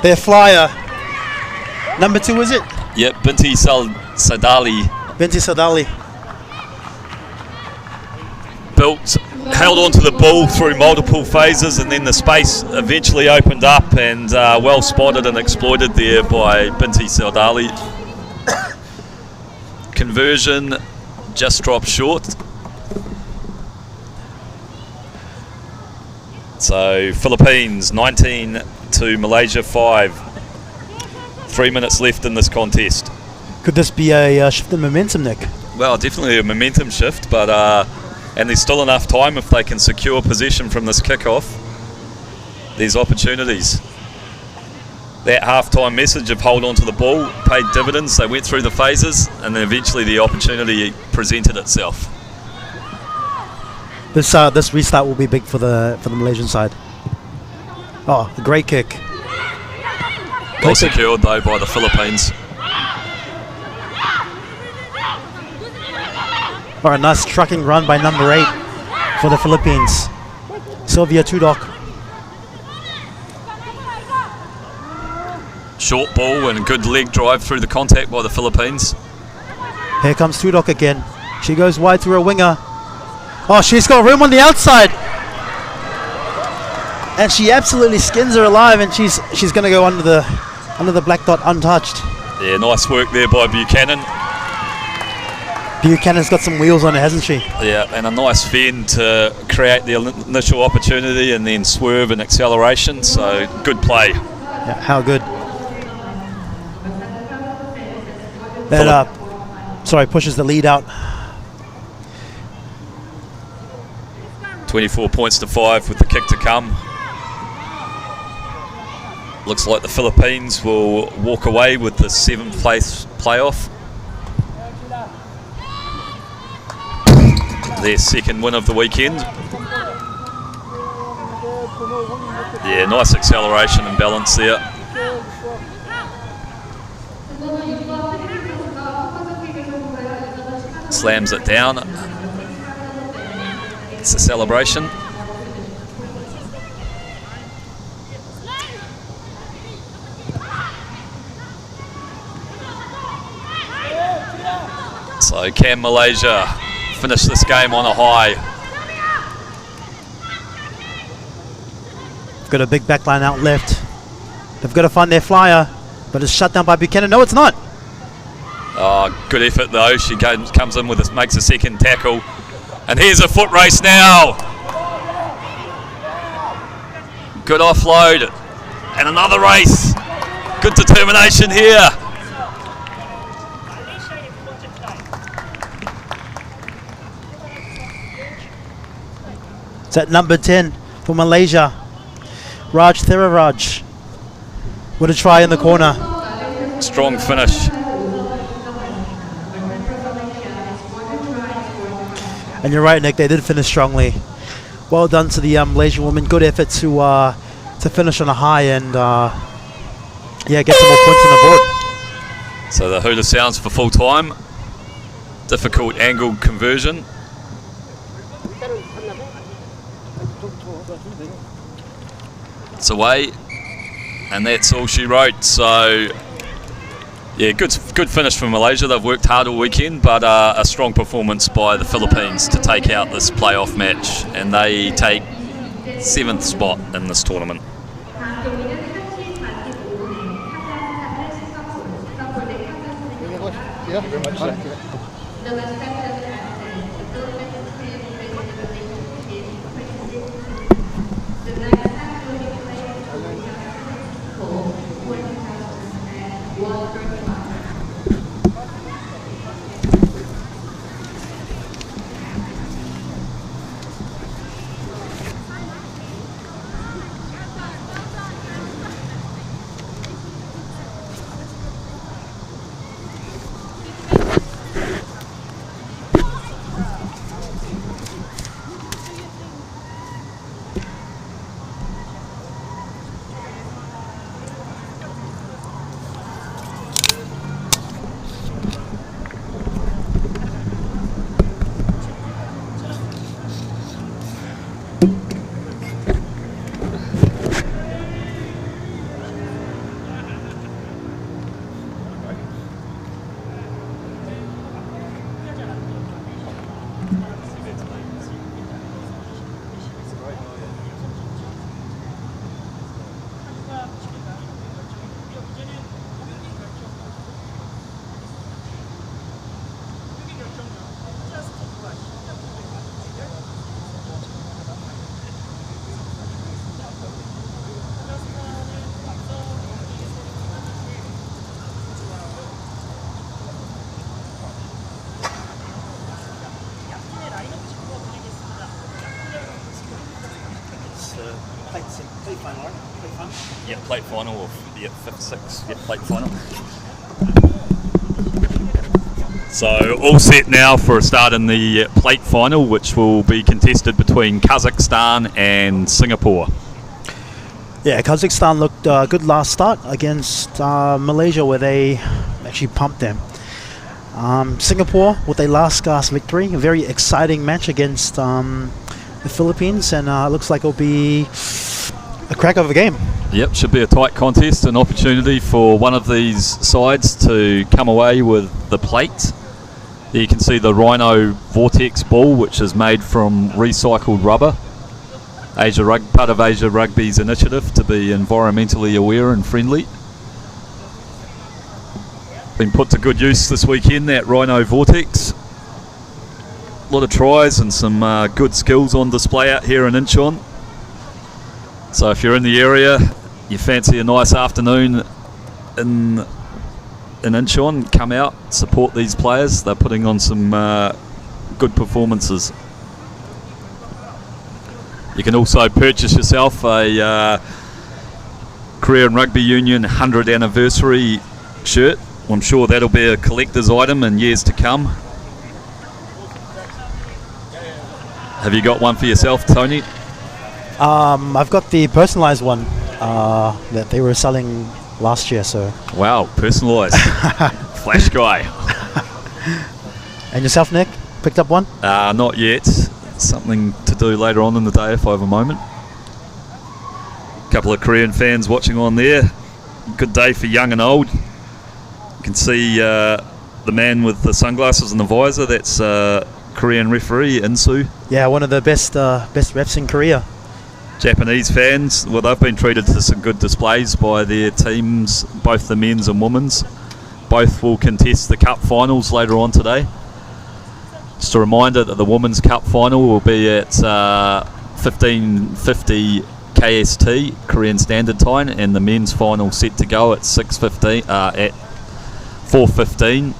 Their flyer. Number 2, is it? Yep, Binti Sadali. Binti Sadali. Held onto the ball through multiple phases and then the space eventually opened up and well spotted and exploited there by Binti Sadali. Conversion just dropped short. So Philippines 19 to Malaysia 5. 3 minutes left in this contest. Could this be a shift in momentum, Nick? Well, definitely a momentum shift, but and there's still enough time if they can secure possession from this kickoff. There's opportunities. That half-time message of hold on to the ball paid dividends. They went through the phases and then eventually the opportunity presented itself. This restart will be big for the Malaysian side. Oh, a great kick. Well secured though by the Philippines. All right, nice trucking run by number 8 for the Philippines. Sylvia Tudok. Short ball and a good leg drive through the contact by the Philippines. Here comes Tudok again. She goes wide to her winger. Oh, she's got room on the outside. And she absolutely skins her alive and she's going to go under the black dot untouched. Yeah, nice work there by Buchanan. Buchanan's got some wheels on her, hasn't she? Yeah, and a nice fend to create the initial opportunity and then swerve and acceleration, so good play. Yeah, how good. That pushes the lead out. 24 points to 5 with the kick to come. Looks like the Philippines will walk away with the 7th place playoff. Their second win of the weekend. Yeah, nice acceleration and balance there. Slams it down. It's a celebration. So can Malaysia finish this game on a high? Got a big backline out left. They've got to find their flyer, but it's shut down by Buchanan. No, it's not. Oh, good effort though. She comes in with this, makes a second tackle, and here's a foot race now. Good offload, and another race. Good determination here. It's at number 10 for Malaysia, Raj Theraraj. What a try in the corner. Strong finish. And you're right, Nick, they did finish strongly. Well done to the Malaysian women. Good effort to finish on a high and get some more points on the board. So the hula sounds for full time. Difficult angle conversion. It's away, and that's all she wrote. So yeah, good finish from Malaysia. They've worked hard all weekend, but a strong performance by the Philippines to take out this playoff match, and they take 7th spot in this tournament. Yeah, plate final of 5th, 6th. Yeah, plate final. So all set now for a start in the plate final, which will be contested between Kazakhstan and Singapore. Yeah, Kazakhstan looked good last start against Malaysia, where they actually pumped them. Singapore with a last gasp victory, a very exciting match against the Philippines, and looks like it'll be a crack of a game. Yep, should be a tight contest, an opportunity for one of these sides to come away with the plate. There you can see the Rhino Vortex ball, which is made from recycled rubber. Part of Asia Rugby's initiative to be environmentally aware and friendly. Been put to good use this weekend, that Rhino Vortex. A lot of tries and some good skills on display out here in Incheon. So if you're in the area, you fancy a nice afternoon in Incheon, come out, support these players. They're putting on some good performances. You can also purchase yourself a Korean Rugby Union 100th anniversary shirt. I'm sure that'll be a collector's item in years to come. Have you got one for yourself, Tony? I've got the personalised one that they were selling last year. So. Wow, personalised. Flash guy. And yourself, Nick? Picked up one? Not yet. Something to do later on in the day if I have a moment. A couple of Korean fans watching on there. Good day for young and old. You can see the man with the sunglasses and the visor. That's Korean referee Insu. Yeah, one of the best refs in Korea. Japanese fans, well, they've been treated to some good displays by their teams, both the men's and women's. Both will contest the cup finals later on today. Just a reminder that the women's cup final will be at 15:50 KST, Korean Standard Time, and the men's final set to go at 4:15.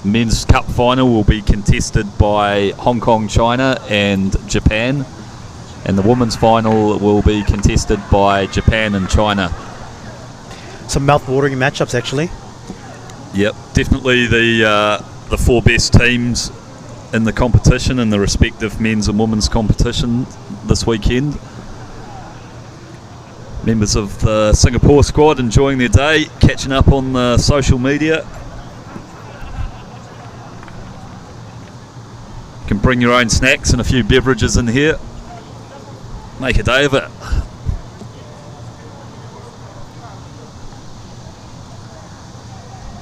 Men's cup final will be contested by Hong Kong, China, and Japan. And the women's final will be contested by Japan and China. Some mouth-watering matchups, actually. Yep, definitely the 4 best teams in the competition, in the respective men's and women's competition this weekend. Members of the Singapore squad enjoying their day, catching up on the social media. You can bring your own snacks and a few beverages in here. Make a day of it.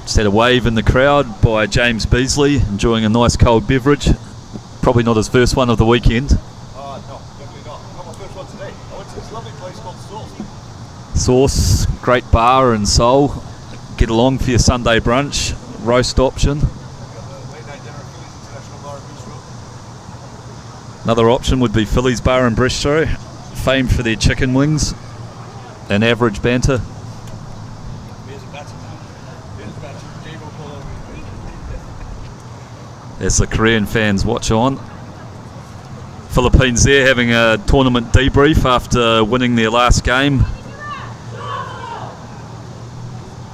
Just had a wave in the crowd by James Beasley, enjoying a nice cold beverage. Probably not his first one of the weekend. No, definitely not. Not my first one today. I went to this lovely place called Sauce, great bar in Seoul. Get along for your Sunday brunch, roast option. Another option would be Philly's Bar and Bistro, famed for their chicken wings and average banter. As the Korean fans watch on. Philippines there having a tournament debrief after winning their last game.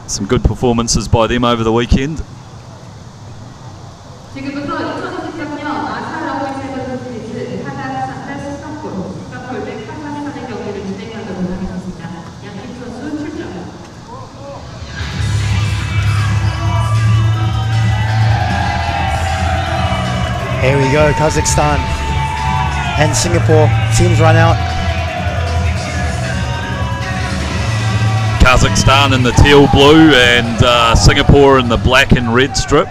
Some good performances by them over the weekend. Here we go, Kazakhstan and Singapore. Teams run out. Kazakhstan in the teal blue and Singapore in the black and red strip.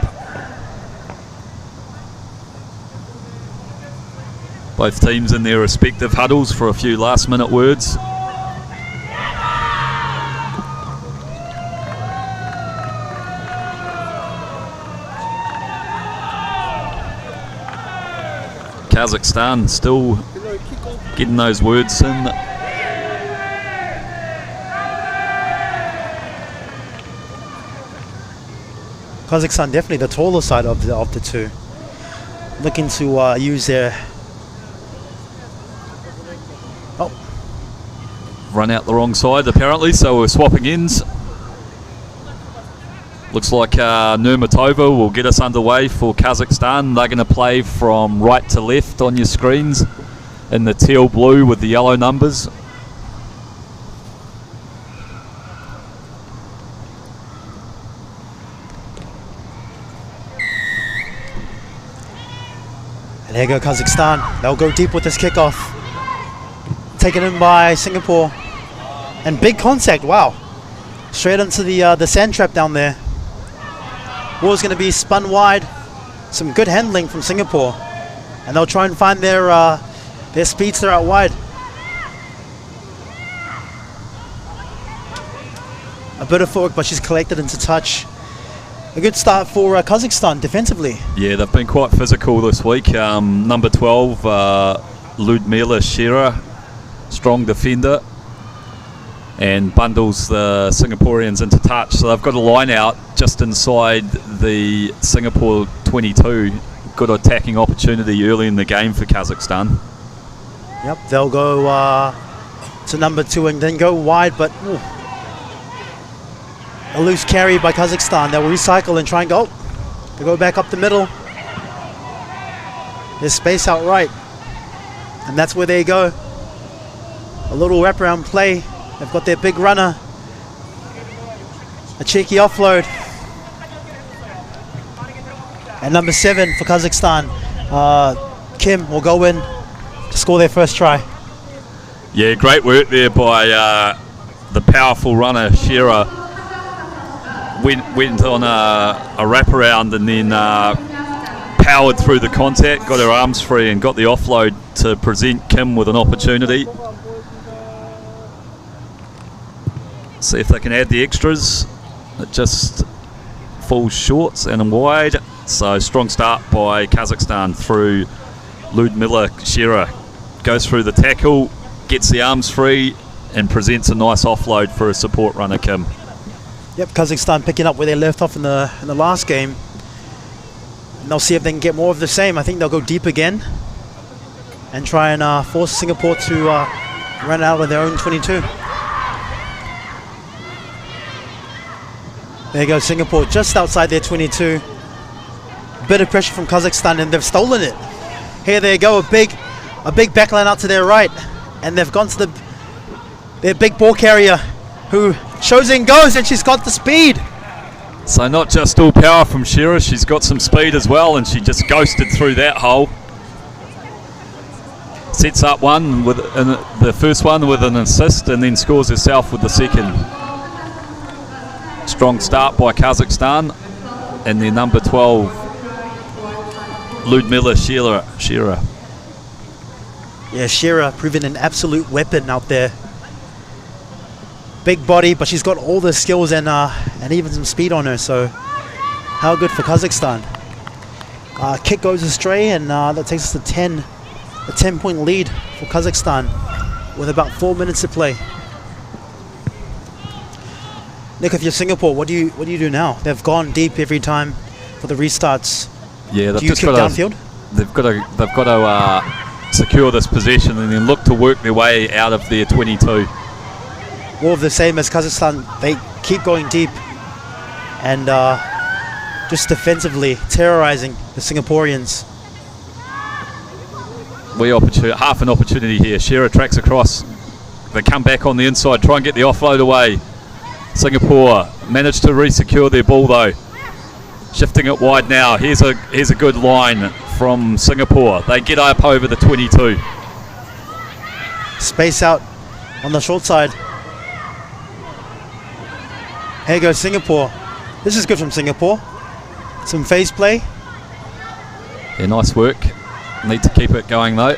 Both teams in their respective huddles for a few last minute words. Kazakhstan still getting those words in. Kazakhstan definitely the taller side of the two. Looking to use their... Oh. Run out the wrong side apparently, so we're swapping ends. Looks like Nurmatova will get us underway for Kazakhstan. They're going to play from right to left on your screens in the teal blue with the yellow numbers. And there go Kazakhstan. They'll go deep with this kickoff. Taken in by Singapore. And big contact, wow. Straight into the sand trap down there. Ball's going to be spun wide. Some good handling from Singapore. And they'll try and find their speedster out wide. A bit of footwork, but she's collected into touch. A good start for Kazakhstan defensively. Yeah, they've been quite physical this week. Number 12, Ludmila Shera, strong defender, and bundles the Singaporeans into touch. So they've got a line out just inside the Singapore 22. Good attacking opportunity early in the game for Kazakhstan. Yep, they'll go to number 2 and then go wide, but ooh, a loose carry by Kazakhstan. They'll recycle and try and go. They go back up the middle. There's space out right, and that's where they go. A little wraparound play. They've got their big runner. A cheeky offload. And number 7 for Kazakhstan, Kim, will go in to score their first try. Yeah, great work there by the powerful runner, Shera. Went on a wraparound and then powered through the contact, got her arms free and got the offload to present Kim with an opportunity. See if they can add the extras. It just falls short and wide. So strong start by Kazakhstan through Ludmila Shira. Goes through the tackle, gets the arms free, and presents a nice offload for a support runner, Kim. Yep, Kazakhstan picking up where they left off in the last game. And they'll see if they can get more of the same. I think they'll go deep again and try and force Singapore to run out of their own 22. There you go, Singapore just outside their 22. Bit of pressure from Kazakhstan, and they've stolen it. Here they go, a big backline out to their right, and they've gone to their big ball carrier, who shows and goes, and she's got the speed. So not just all power from Shira, she's got some speed as well, and she just ghosted through that hole. Sets up one with the first one with an assist, and then scores herself with the second. Strong start by Kazakhstan, and their number 12, Ludmila Shira. Yeah, Shira proving an absolute weapon out there. Big body, but she's got all the skills and even some speed on her, so how good for Kazakhstan. Kick goes astray, and that takes us to a 10-point lead for Kazakhstan with about 4 minutes to play. Nick, if you're Singapore, what do you do now? They've gone deep every time for the restarts. Yeah, do you kick downfield? They've got to secure this possession and then look to work their way out of their 22. More of the same as Kazakhstan. They keep going deep and just defensively terrorizing the Singaporeans. Half an opportunity here. Shira tracks across. They come back on the inside, try and get the offload away. Singapore managed to re-secure their ball though. Shifting it wide now. Here's a good line from Singapore. They get up over the 22. Space out on the short side. Here goes Singapore. This is good from Singapore. Some phase play. Yeah, nice work. Need to keep it going though.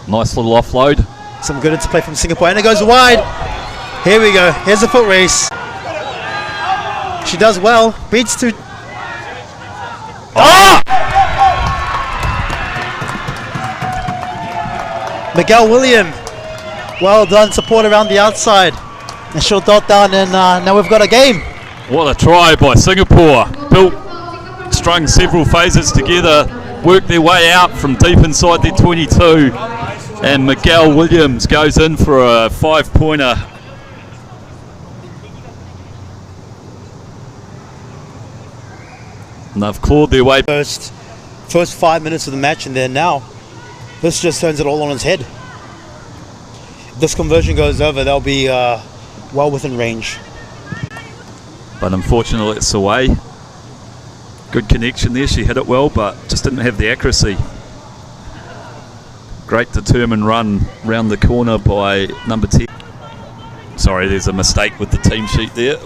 Nice little offload. Some good play from Singapore, and it goes wide. Here we go. Here's a foot race. She does well. Beats to. Oh! Miguel William. Well done. Support around the outside. And she'll dot down, and now we've got a game. What a try by Singapore. Strung several phases together, worked their way out from deep inside their 22. And Miguel Williams goes in for a 5-pointer. And they've clawed their way. First 5 minutes of the match, and then now this just turns it all on its head. If this conversion goes over, they'll be well within range. But unfortunately it's away. Good connection there, she hit it well, but just didn't have the accuracy. Great determined run round the corner by number 10. Sorry, there's a mistake with the team sheet there.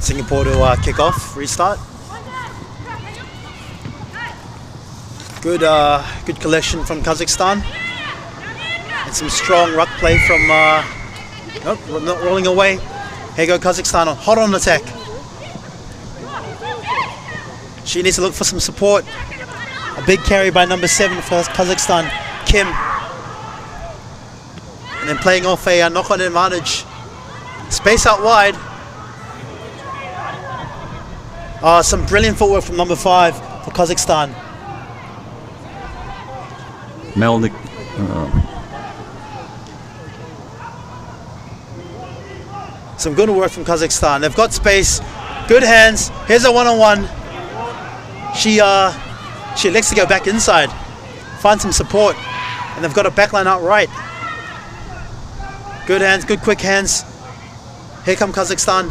Singapore to kick off, restart. Good collection from Kazakhstan. And some strong ruck play from, nope, not rolling away. Here go Kazakhstan, hot on attack. She needs to look for some support. A big carry by number 7 for Kazakhstan, Kim. And then playing off a knock-on advantage. Space out wide. Some brilliant footwork from number 5 for Kazakhstan. Melnik. Some good work from Kazakhstan. They've got space, good hands. Here's a one-on-one. She elects to go back inside, find some support, and they've got a backline out right. Good hands, good quick hands. Here come Kazakhstan.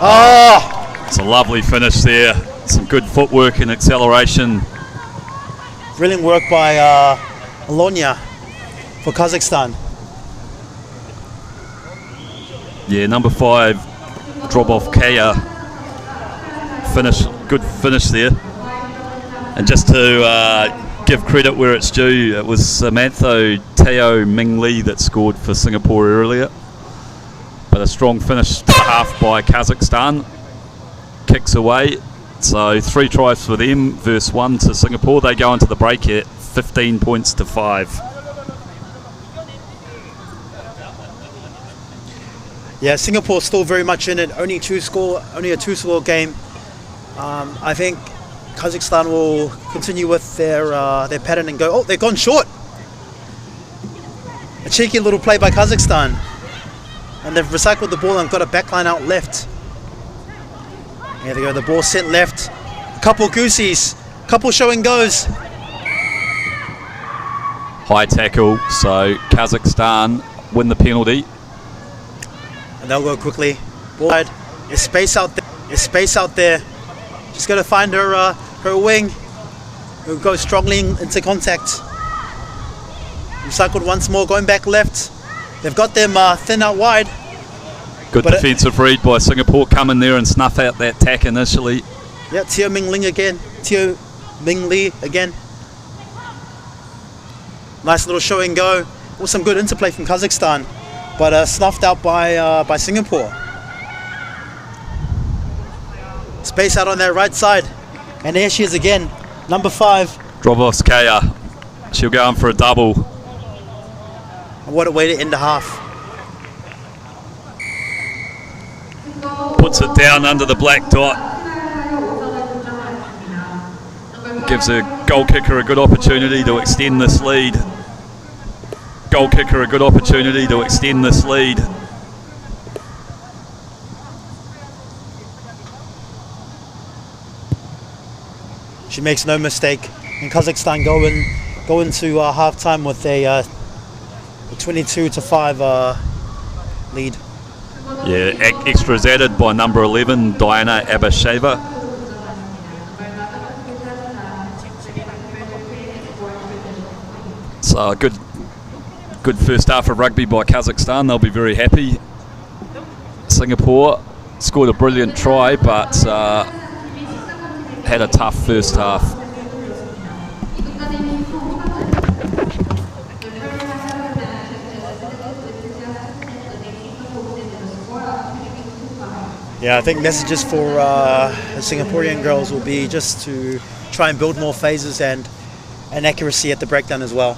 Oh! It's a lovely finish there. Some good footwork and acceleration. Brilliant work by Alonia for Kazakhstan. Yeah, number 5 Drobovkaya good finish there. And just to give credit where it's due, it was Samantha Teo Ming Lee that scored for Singapore earlier. But a strong finish to the half by Kazakhstan. Kicks away. So 3 tries for them versus 1 to Singapore. They go into the break at 15 points to 5. Yeah, Singapore still very much in it. Only a 2-score game. I think Kazakhstan will continue with their pattern and go. Oh, they've gone short. A cheeky little play by Kazakhstan, and they've recycled the ball and got a backline out left. Here they go. The ball sent left. A couple goosies. Couple show and goes. High tackle. So Kazakhstan win the penalty. And they'll go quickly. Ball wide. There's space out there. She's got to find her wing, who goes strongly into contact. Recycled once more, going back left. They've got them thin out wide. Good defensive read by Singapore. Come in there and snuff out that tack initially. Yeah, Teo Ming Lee again. Nice little show and go. With some good interplay from Kazakhstan, but snuffed out by Singapore. Space out on their right side, and there she is again, number 5. Drobovskaya. She'll go in for a double. What a way to end the half. Puts it down under the black dot. Gives a goal kicker a good opportunity to extend this lead. She makes no mistake, and Kazakhstan go into half-time with a 22-5 lead. Yeah, extras added by number 11, Diana Abasheva. So a good first half of rugby by Kazakhstan. They'll be very happy. Singapore scored a brilliant try, but had a tough first half. Yeah, I think messages for the Singaporean girls will be just to try and build more phases and accuracy at the breakdown as well.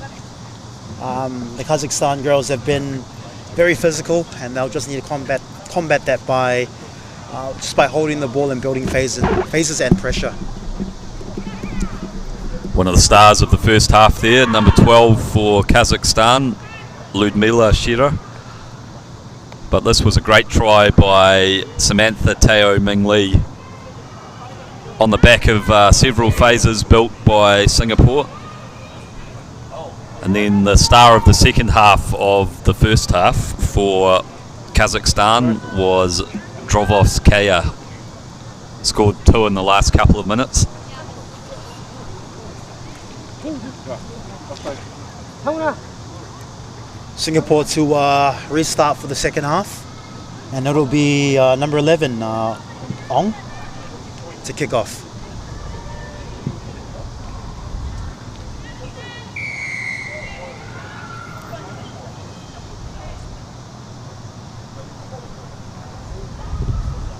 The Kazakhstan girls have been very physical, and they'll just need to combat that by holding the ball and building phases and pressure. One of the stars of the first half there, number 12 for Kazakhstan, Ludmila Shira. But this was a great try by Samantha Teo Ming Lee on the back of several phases built by Singapore. And then the star of the second half of the first half for Kazakhstan was Drobovskaya. Scored 2 in the last couple of minutes. Singapore to restart for the second half, and it'll be number 11, Ong, to kick off.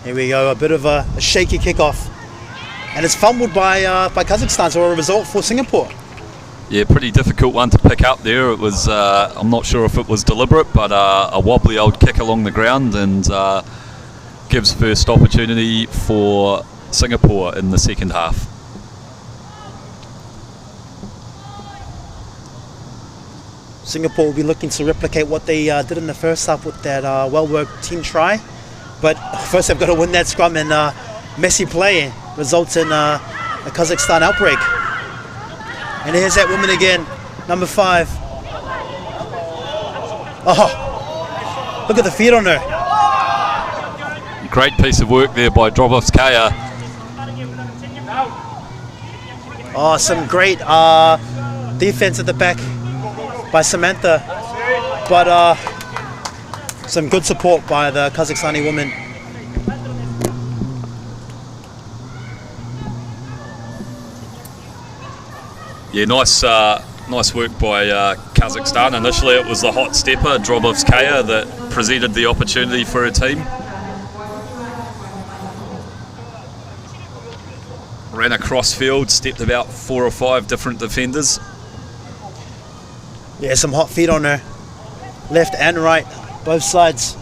Here we go, a bit of a shaky kickoff, and it's fumbled by Kazakhstan, so a result for Singapore. Yeah, pretty difficult one to pick up there. It was, I'm not sure if it was deliberate, but a wobbly old kick along the ground, and gives first opportunity for Singapore in the second half. Singapore will be looking to replicate what they did in the first half with that well-worked team try. But first they've got to win that scrum, and messy play results in a Kazakhstan outbreak. And here's that woman again, number 5. Oh, look at the feet on her. Great piece of work there by Drobovskaya. Oh, some great defense at the back by Samantha, but some good support by the Kazakhstani women. Yeah, nice work by Kazakhstan. Initially it was the hot stepper, Drobovskaya, that presented the opportunity for her team. Ran across field, stepped about 4 or 5 different defenders. Yeah, some hot feet on her. Left and right, both sides.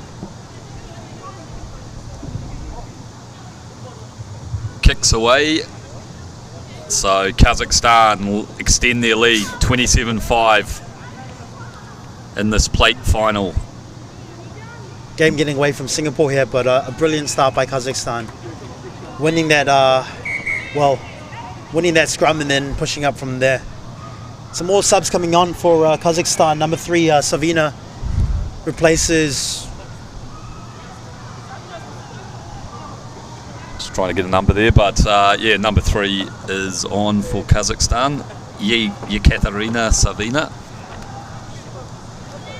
Kicks away. So Kazakhstan will extend their lead 27-5 in this plate final. Game getting away from Singapore here, but a brilliant start by Kazakhstan. Winning that scrum and then pushing up from there. Some more subs coming on for Kazakhstan. Number 3, Savina, replaces... Just trying to get a number there, but yeah, number 3 is on for Kazakhstan. Yekaterina Savina.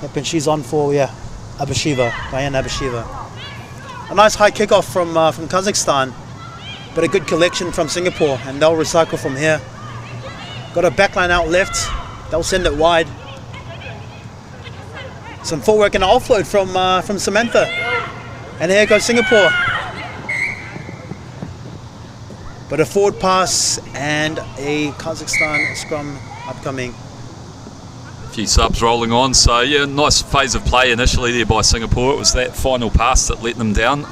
Yep, and she's on for, Abasheva, Diana Abasheva. A nice high kickoff from Kazakhstan, but a good collection from Singapore, and they'll recycle from here. Got a backline out left, they'll send it wide. Some footwork and an offload from Samantha. And here goes Singapore. But a forward pass and a Kazakhstan scrum upcoming. A few subs rolling on, so yeah, nice phase of play initially there by Singapore. It was that final pass that let them down.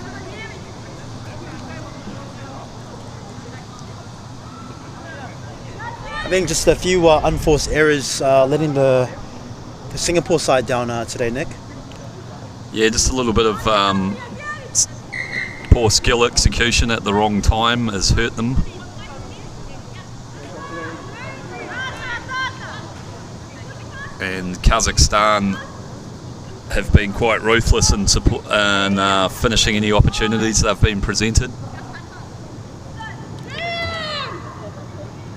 I think just a few unforced errors letting the Singapore side down today, Nick. Yeah, just a little bit of poor skill execution at the wrong time has hurt them. And Kazakhstan have been quite ruthless in finishing any opportunities they've been presented.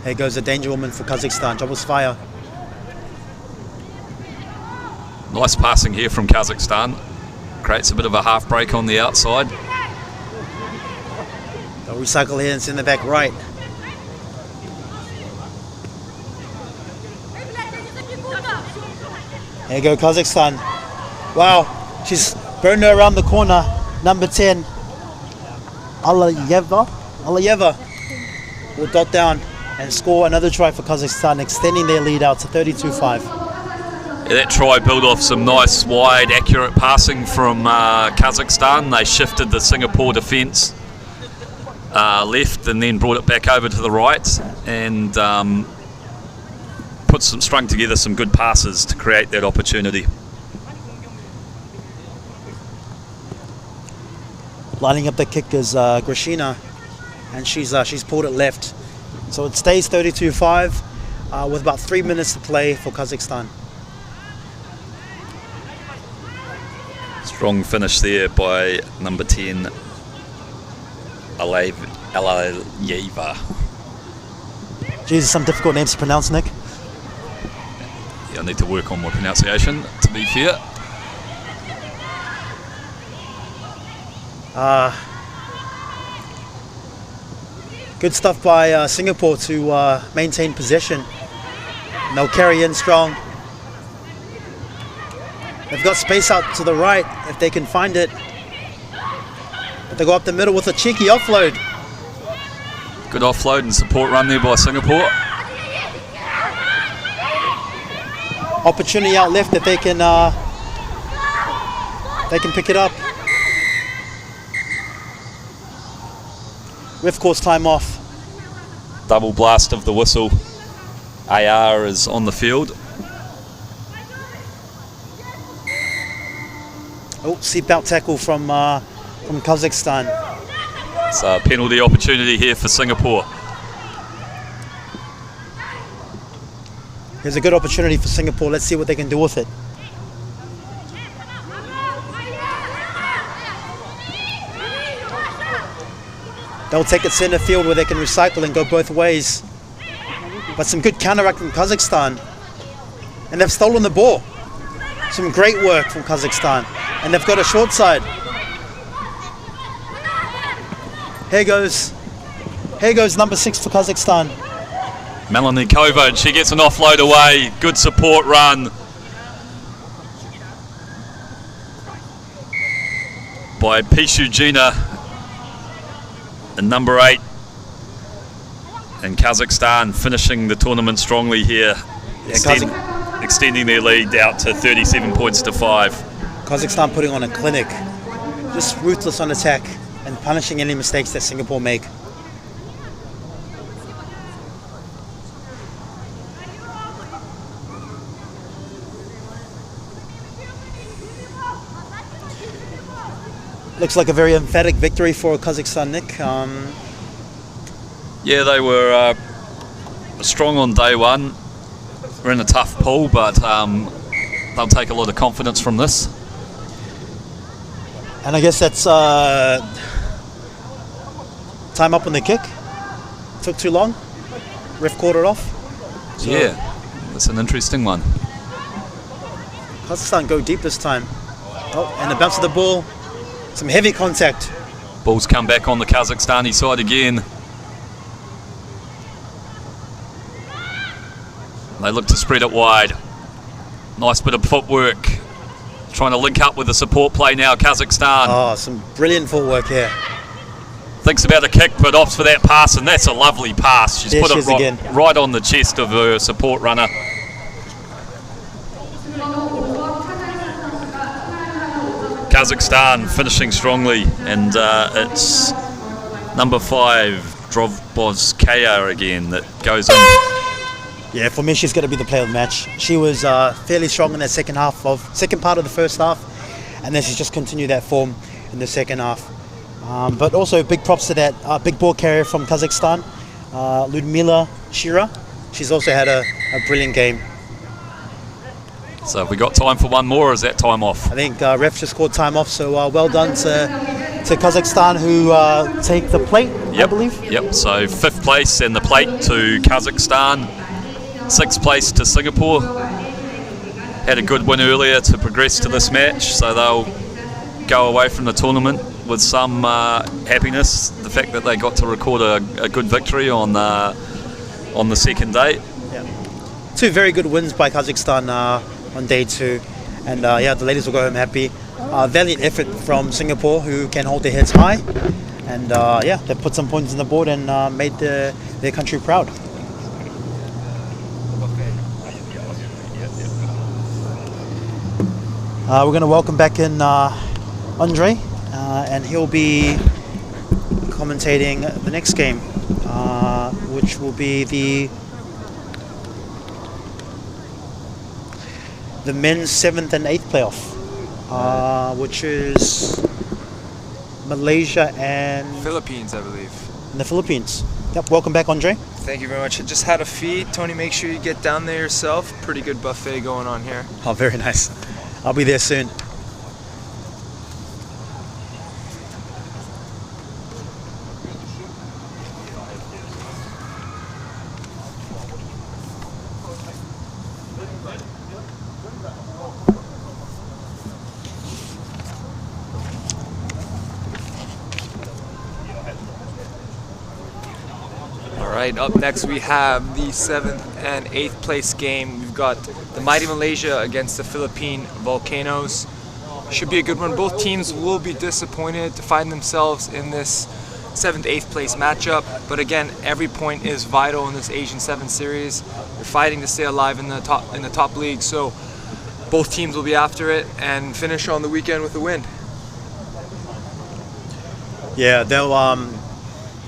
Here goes a danger woman for Kazakhstan, doubles fire. Nice passing here from Kazakhstan. Creates a bit of a half break on the outside. They'll recycle here and send it back right. Here you go, Kazakhstan. Wow, she's burned her around the corner. Number 10, Alayeva will dot down and score another try for Kazakhstan, extending their lead out to 32-5. Yeah, that try built off some nice, wide, accurate passing from Kazakhstan. They shifted the Singapore defence left and then brought it back over to the right and strung together some good passes to create that opportunity. Lining up the kick is Grashina, and she's pulled it left. So it stays 32-5 with about 3 minutes to play for Kazakhstan. Strong finish there by number 10, Alayeva. Jesus, some difficult names to pronounce, Nick. Yeah, I need to work on my pronunciation, to be fair. Good stuff by Singapore to maintain possession. And they'll carry in strong. They've got space out to the right if they can find it. But they go up the middle with a cheeky offload. Good offload and support run there by Singapore. Opportunity out left if they can pick it up. Ref calls time off. Double blast of the whistle. AR is on the field. Oh, seatbelt tackle from Kazakhstan. So a penalty opportunity here for Singapore. Here's a good opportunity for Singapore. Let's see what they can do with it. They'll take it center field where they can recycle and go both ways. But some good counteract from Kazakhstan. And they've stolen the ball. Some great work from Kazakhstan. And they've got a short side. Here goes number 6 for Kazakhstan. Melanie Kova, she gets an offload away. Good support run by Pishu Gina and number 8. And Kazakhstan finishing the tournament strongly here, extending their lead out to 37 points to 5. Kazakhstan putting on a clinic, just ruthless on attack and punishing any mistakes that Singapore make. Looks like a very emphatic victory for Kazakhstan, Nick. Yeah, they were strong on day one. We're in a tough pool, but they'll take a lot of confidence from this. And I guess that's time up on the kick. Took too long. Ref called it off. So yeah, that's an interesting one. Kazakhstan go deep this time. Oh, and the bounce of the ball. Some heavy contact. Ball's come back on the Kazakhstani side again. They look to spread it wide. Nice bit of footwork. Trying to link up with the support play now, Kazakhstan. Oh, some brilliant footwork here. Thinks about a kick, but opts for that pass, and that's a lovely pass. She's put it right on the chest of her support runner. Kazakhstan finishing strongly, and it's number 5, Drobozkaya again, that goes in. Yeah, for me, she's going to be the player of the match. She was fairly strong in that second part of the first half, and then she's just continued that form in the second half. But also big props to that big ball carrier from Kazakhstan, Ludmila Shira. She's also had a brilliant game. So have we got time for one more, or is that time off? I think ref just called time off, so well done to Kazakhstan, who take the plate, I believe. Yep, so 5th place and the plate to Kazakhstan. 6th place to Singapore. Had a good win earlier to progress to this match, so they'll go away from the tournament with some happiness. The fact that they got to record a good victory on the second day. Yeah. 2 very good wins by Kazakhstan on day 2, and the ladies will go home happy. Valiant effort from Singapore, who can hold their heads high, and they put some points on the board and made their country proud. We're going to welcome back in Andre, and he'll be commentating the next game, which will be the men's 7th and 8th playoff, which is Malaysia and Philippines, I believe. And the Philippines. Yep, welcome back, Andre. Thank you very much. I just had a feed. Tony, make sure you get down there yourself. Pretty good buffet going on here. Oh, very nice. I'll be there soon. Alright, up next we have the 7th and 8th place game. We've got the Mighty Malaysia against the Philippine Volcanoes. Should be a good one. Both teams will be disappointed to find themselves in this 7th, 8th place matchup. But again, every point is vital in this Asian 7 series. You're fighting to stay alive in the top league, so both teams will be after it and finish on the weekend with a win. Yeah, they'll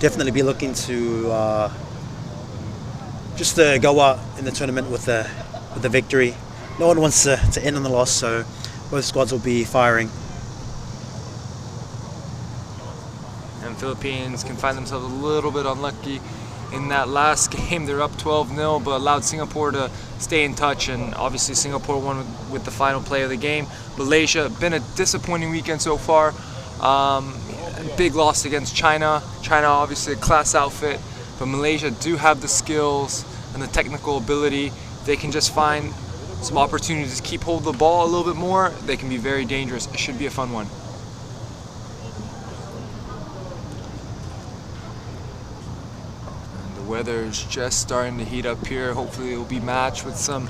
definitely be looking to just go out in the tournament with the victory. No one wants to end on the loss, so both squads will be firing. And Philippines can find themselves a little bit unlucky in that last game. They're up 12-0, but allowed Singapore to stay in touch, and obviously Singapore won with the final play of the game. Malaysia, been a disappointing weekend so far. Big loss against China. China obviously a class outfit, but Malaysia do have the skills and the technical ability. They can just find some opportunities to keep hold of the ball a little bit more. They can be very dangerous. It should be a fun one. And the weather's just starting to heat up here. Hopefully it will be matched with some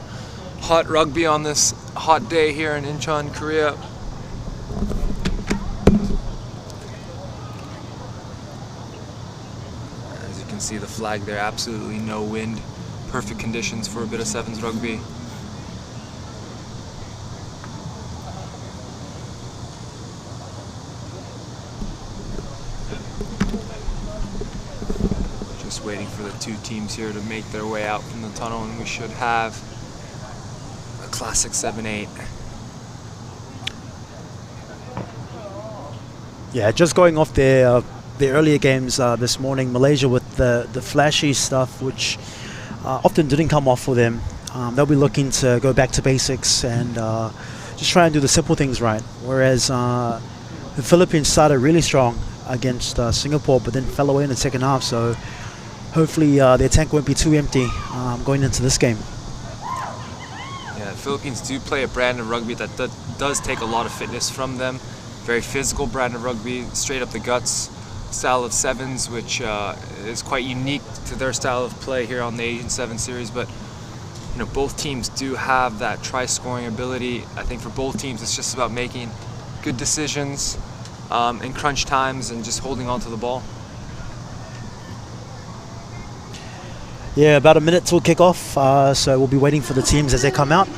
hot rugby on this hot day here in Incheon, Korea. As you can see the flag there, absolutely no wind. Perfect conditions for a bit of sevens rugby. Just waiting for the two teams here to make their way out from the tunnel, and we should have a classic 7-8. Yeah, just going off the earlier games this morning, Malaysia with the flashy stuff, which often didn't come off for them. They'll be looking to go back to basics and just try and do the simple things right. Whereas the Philippines started really strong against Singapore, but then fell away in the second half. So hopefully their tank won't be too empty going into this game. Yeah, the Philippines do play a brand of rugby that does take a lot of fitness from them. Very physical brand of rugby, straight up the guts style of sevens, which is quite unique to their style of play here on the Asian Seven Series. But you know, both teams do have that try-scoring ability. I think for both teams, it's just about making good decisions in crunch times and just holding on to the ball. Yeah, about a minute till kickoff, so we'll be waiting for the teams as they come out.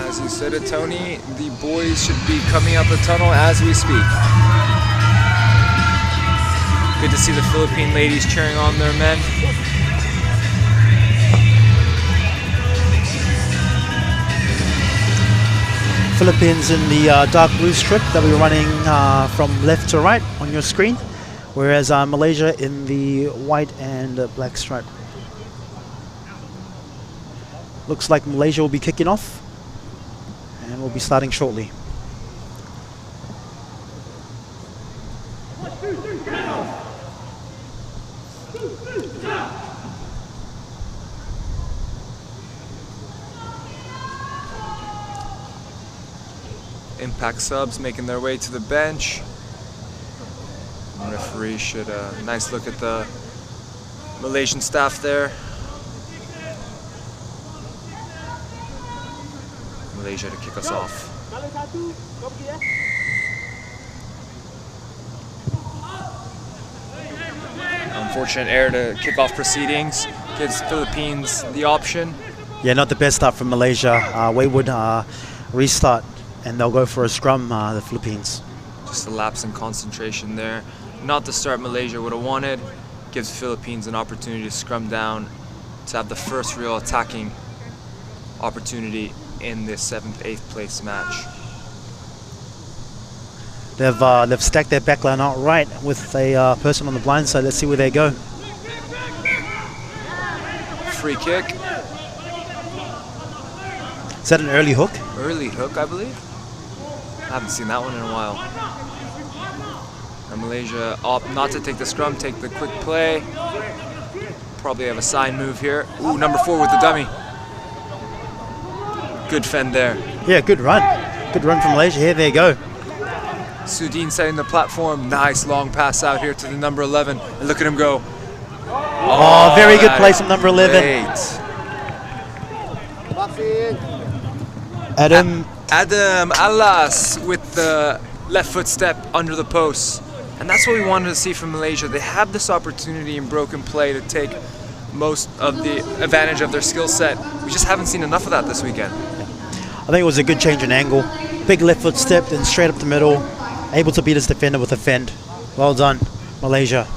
As you said it, Tony, the boys should be coming out the tunnel as we speak. Good to see the Philippine ladies cheering on their men. Philippines in the dark blue strip that we're running from left to right on your screen, whereas Malaysia in the white and black stripe. Looks like Malaysia will be kicking off, and we'll be starting shortly. Impact subs making their way to the bench. The referee should nice look at the Malaysian staff there. Malaysia to kick us off. Unfortunate error to kick off proceedings. Gives Philippines the option. Yeah, not the best start from Malaysia. Wayward restart, and they'll go for a scrum, the Philippines. Just a lapse in concentration there. Not the start Malaysia would have wanted. Gives Philippines an opportunity to scrum down, to have the first real attacking opportunity in this 7th, 8th place match. They've stacked their backline out right with a person on the blind side. Let's see where they go. Free kick. Is that an early hook? Early hook, I believe. I haven't seen that one in a while. And Malaysia opt not to take the scrum, take the quick play. Probably have a sign move here. Ooh, number 4 with the dummy. Good fend there. Yeah, good run. Good run from Malaysia. Here they go. Sudin setting the platform. Nice long pass out here to the number 11. And look at him go. Oh, very good play from number 11. Great. Adam Alas with the left foot step under the post. And that's what we wanted to see from Malaysia. They have this opportunity in broken play to take most of the advantage of their skill set. We just haven't seen enough of that this weekend. I think it was a good change in angle. Big left foot step, then straight up the middle. Able to beat his defender with a fend. Well done, Malaysia.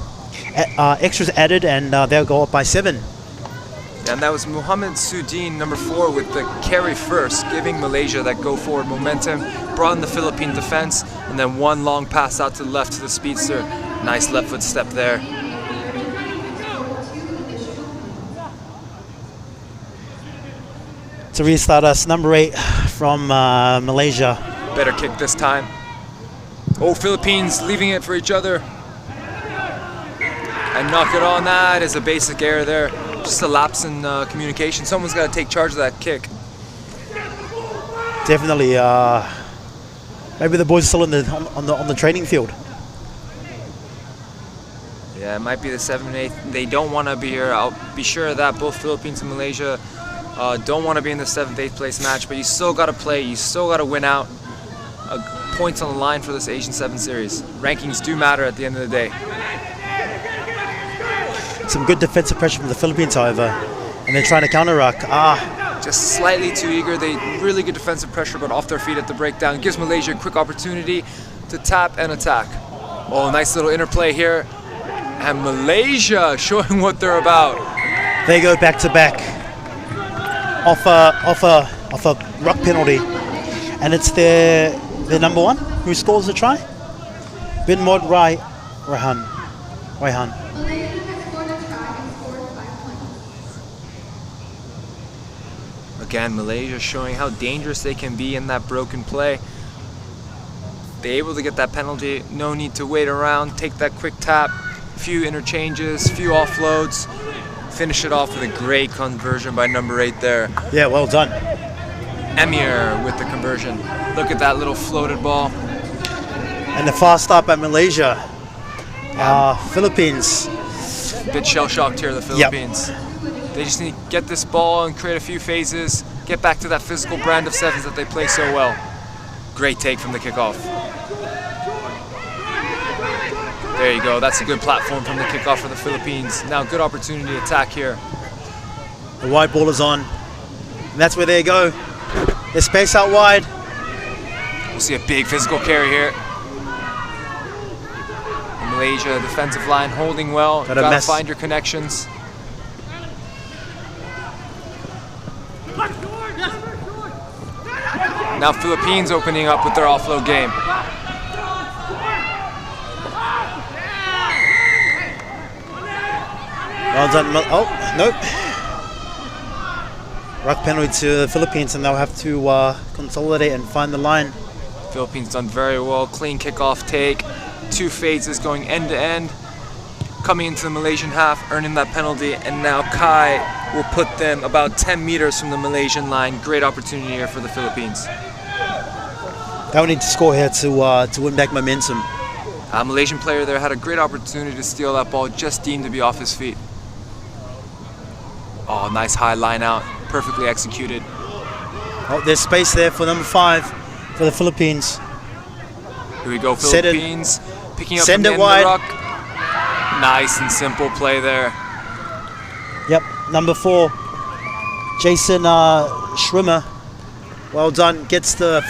Extras added, and they'll go up by 7. And that was Muhammad Sudin, number 4, with the carry first, giving Malaysia that go-forward momentum, brought in the Philippine defense, and then one long pass out to the left to the speedster. Nice left foot step there. To restart us, number 8 from Malaysia. Better kick this time. Oh, Philippines leaving it for each other. And knock it on. That is a basic error there. Just a lapse in communication. Someone's got to take charge of that kick. Definitely. Maybe the boys are still on the training field. Yeah, it might be the 7th and 8th. They don't want to be here. I'll be sure of that. Both Philippines and Malaysia don't want to be in the 7th, 8th place match, but you still got to play. You still got to win out. Points on the line for this Asian 7 series. Rankings do matter at the end of the day. Some good defensive pressure from the Philippines, however, and they're trying to counter-ruck. Just slightly too eager. They really good defensive pressure, but off their feet at the breakdown. Gives Malaysia a quick opportunity to tap and attack. Oh, nice little interplay here. And Malaysia showing what they're about. They go back to back off a ruck penalty, and it's their number 1 who scores the try. Bin Mod Raihan. Malaysia has scored a try and scored 5 points. Again, Malaysia showing how dangerous they can be in that broken play. They're able to get that penalty. No need to wait around. Take that quick tap. Few interchanges, few offloads. Finish it off with a great conversion by number 8 there. Yeah, well done. Emir with the conversion. Look at that little floated ball. And the fast start by Malaysia. Philippines. Bit shell-shocked here, the Philippines. Yep. They just need to get this ball and create a few phases. Get back to that physical brand of 7s that they play so well. Great take from the kickoff. There you go. That's a good platform from the kickoff for the Philippines. Now good opportunity to attack here. The wide ball is on. And that's where they go. There's space out wide. We'll see a big physical carry here. Malaysia defensive line holding well. Gotta find your connections. Now Philippines opening up with their offload game. Well done. Oh, nope. Ruck penalty to the Philippines, and they'll have to consolidate and find the line. Philippines done very well. Clean kickoff take. 2 phases going end to end. Coming into the Malaysian half, earning that penalty, and now Kai will put them about 10 meters from the Malaysian line. Great opportunity here for the Philippines. They'll need to score here to win back momentum. Malaysian player there had a great opportunity to steal that ball, just deemed to be off his feet. Oh, nice high line out, perfectly executed. Oh, there's space there for number 5 for the Philippines. Here we go, Philippines. Picking up Send from it the end of wide. the ruck. Nice and simple play there. Yep, number 4, Jason Schwimmer. Well done. Gets the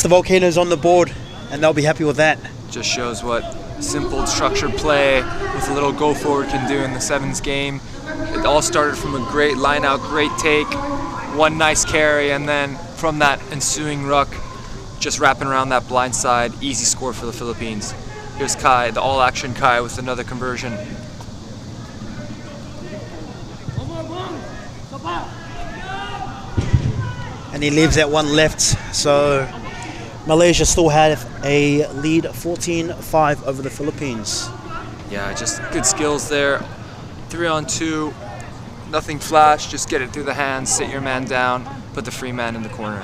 Volcanoes on the board, and they'll be happy with that. Just shows what simple structured play with a little go forward can do in the 7s game. It all started from a great line out, great take, one nice carry, and then from that ensuing ruck, just wrapping around that blind side, easy score for the Philippines. Here's Kai, the all-action Kai with another conversion. And he leaves that one left, so Malaysia still have a lead 14-5 over the Philippines. Yeah, just good skills there. 3-on-2, nothing flash, just get it through the hands, sit your man down, put the free man in the corner.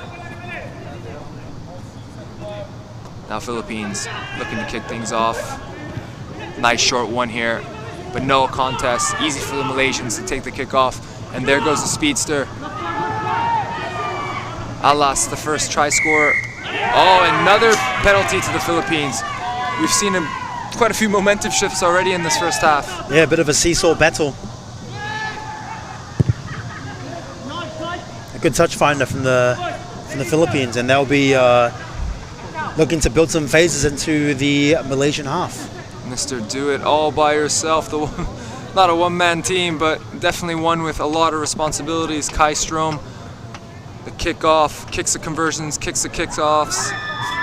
Now Philippines looking to kick things off. Nice short one here, but no contest. Easy for the Malaysians to take the kick off. And there goes the speedster. Alas, the first try scorer. Oh, another penalty to the Philippines. We've seen quite a few momentum shifts already in this first half. Yeah, a bit of a seesaw battle. A good touch finder from the Philippines, and they'll be looking to build some phases into the Malaysian half. Mr. Do It All by yourself. Not a one-man team, but definitely one with a lot of responsibilities. Kai Strom, the kickoff, kicks the conversions, kicks the kickoffs,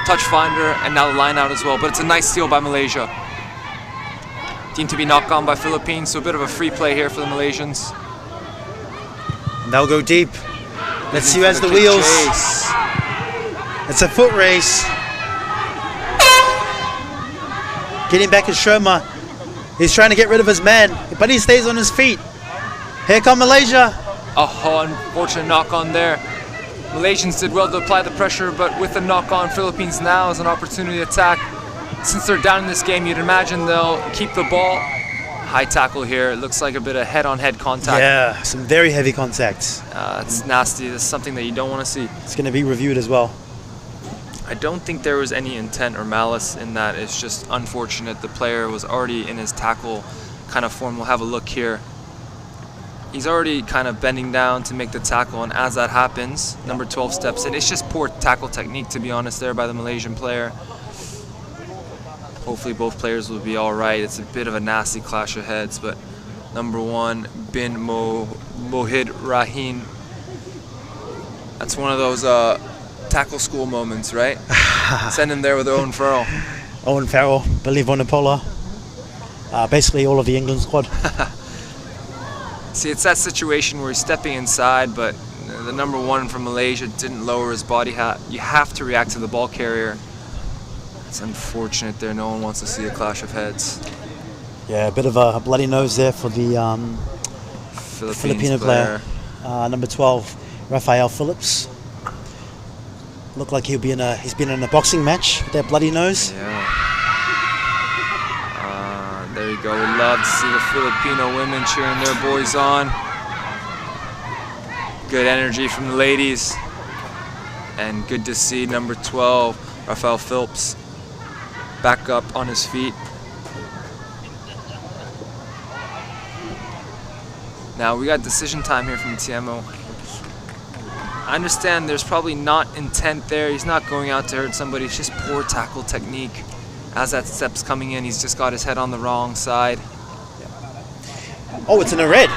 touch finder, and now the line out as well. But it's a nice steal by Malaysia. Deemed to be knocked on by Philippines, so a bit of a free play here for the Malaysians. And they'll go deep. Let's see who has the wheels. Chase. It's a foot race. Getting back is Sherma. He's trying to get rid of his man, but he stays on his feet. Here come Malaysia. Oh, unfortunate knock on there. Malaysians did well to apply the pressure, but with the knock on, Philippines now has an opportunity to attack. Since they're down in this game, you'd imagine they'll keep the ball, High tackle here. It looks like a bit of head-on-head contact. Yeah, some very heavy contact. It's nasty. It's something that you don't want to see. It's going to be reviewed as well. I don't think there was any intent or malice in that. It's just unfortunate. The player was already in his tackle kind of form. We'll have a look here. He's already kind of bending down to make the tackle, and as that happens, number 12 steps in. It's just poor tackle technique, to be honest, there by the Malaysian player. Hopefully both players will be all right. It's a bit of a nasty clash of heads, but number 1, bin Mohid Rahim. That's one of those tackle school moments, right? Send him there with Owen Farrell. Owen Farrell, Billy Vunipola, basically all of the England squad. See, it's that situation where he's stepping inside, but the number 1 from Malaysia didn't lower his body hat. You have to react to the ball carrier. It's unfortunate there. No one wants to see a clash of heads. Yeah, a bit of a bloody nose there for the Filipino player. Number 12, Rafael Phillips. Looked like he's been in a boxing match with that bloody nose. Yeah. There you go. We love to see the Filipino women cheering their boys on. Good energy from the ladies. And good to see number 12, Rafael Phillips, back up on his feet. Now we got decision time here from TMO. I understand there's probably not intent there. He's not going out to hurt somebody. It's just poor tackle technique. As that step's coming in, he's just got his head on the wrong side. Oh, it's in a red.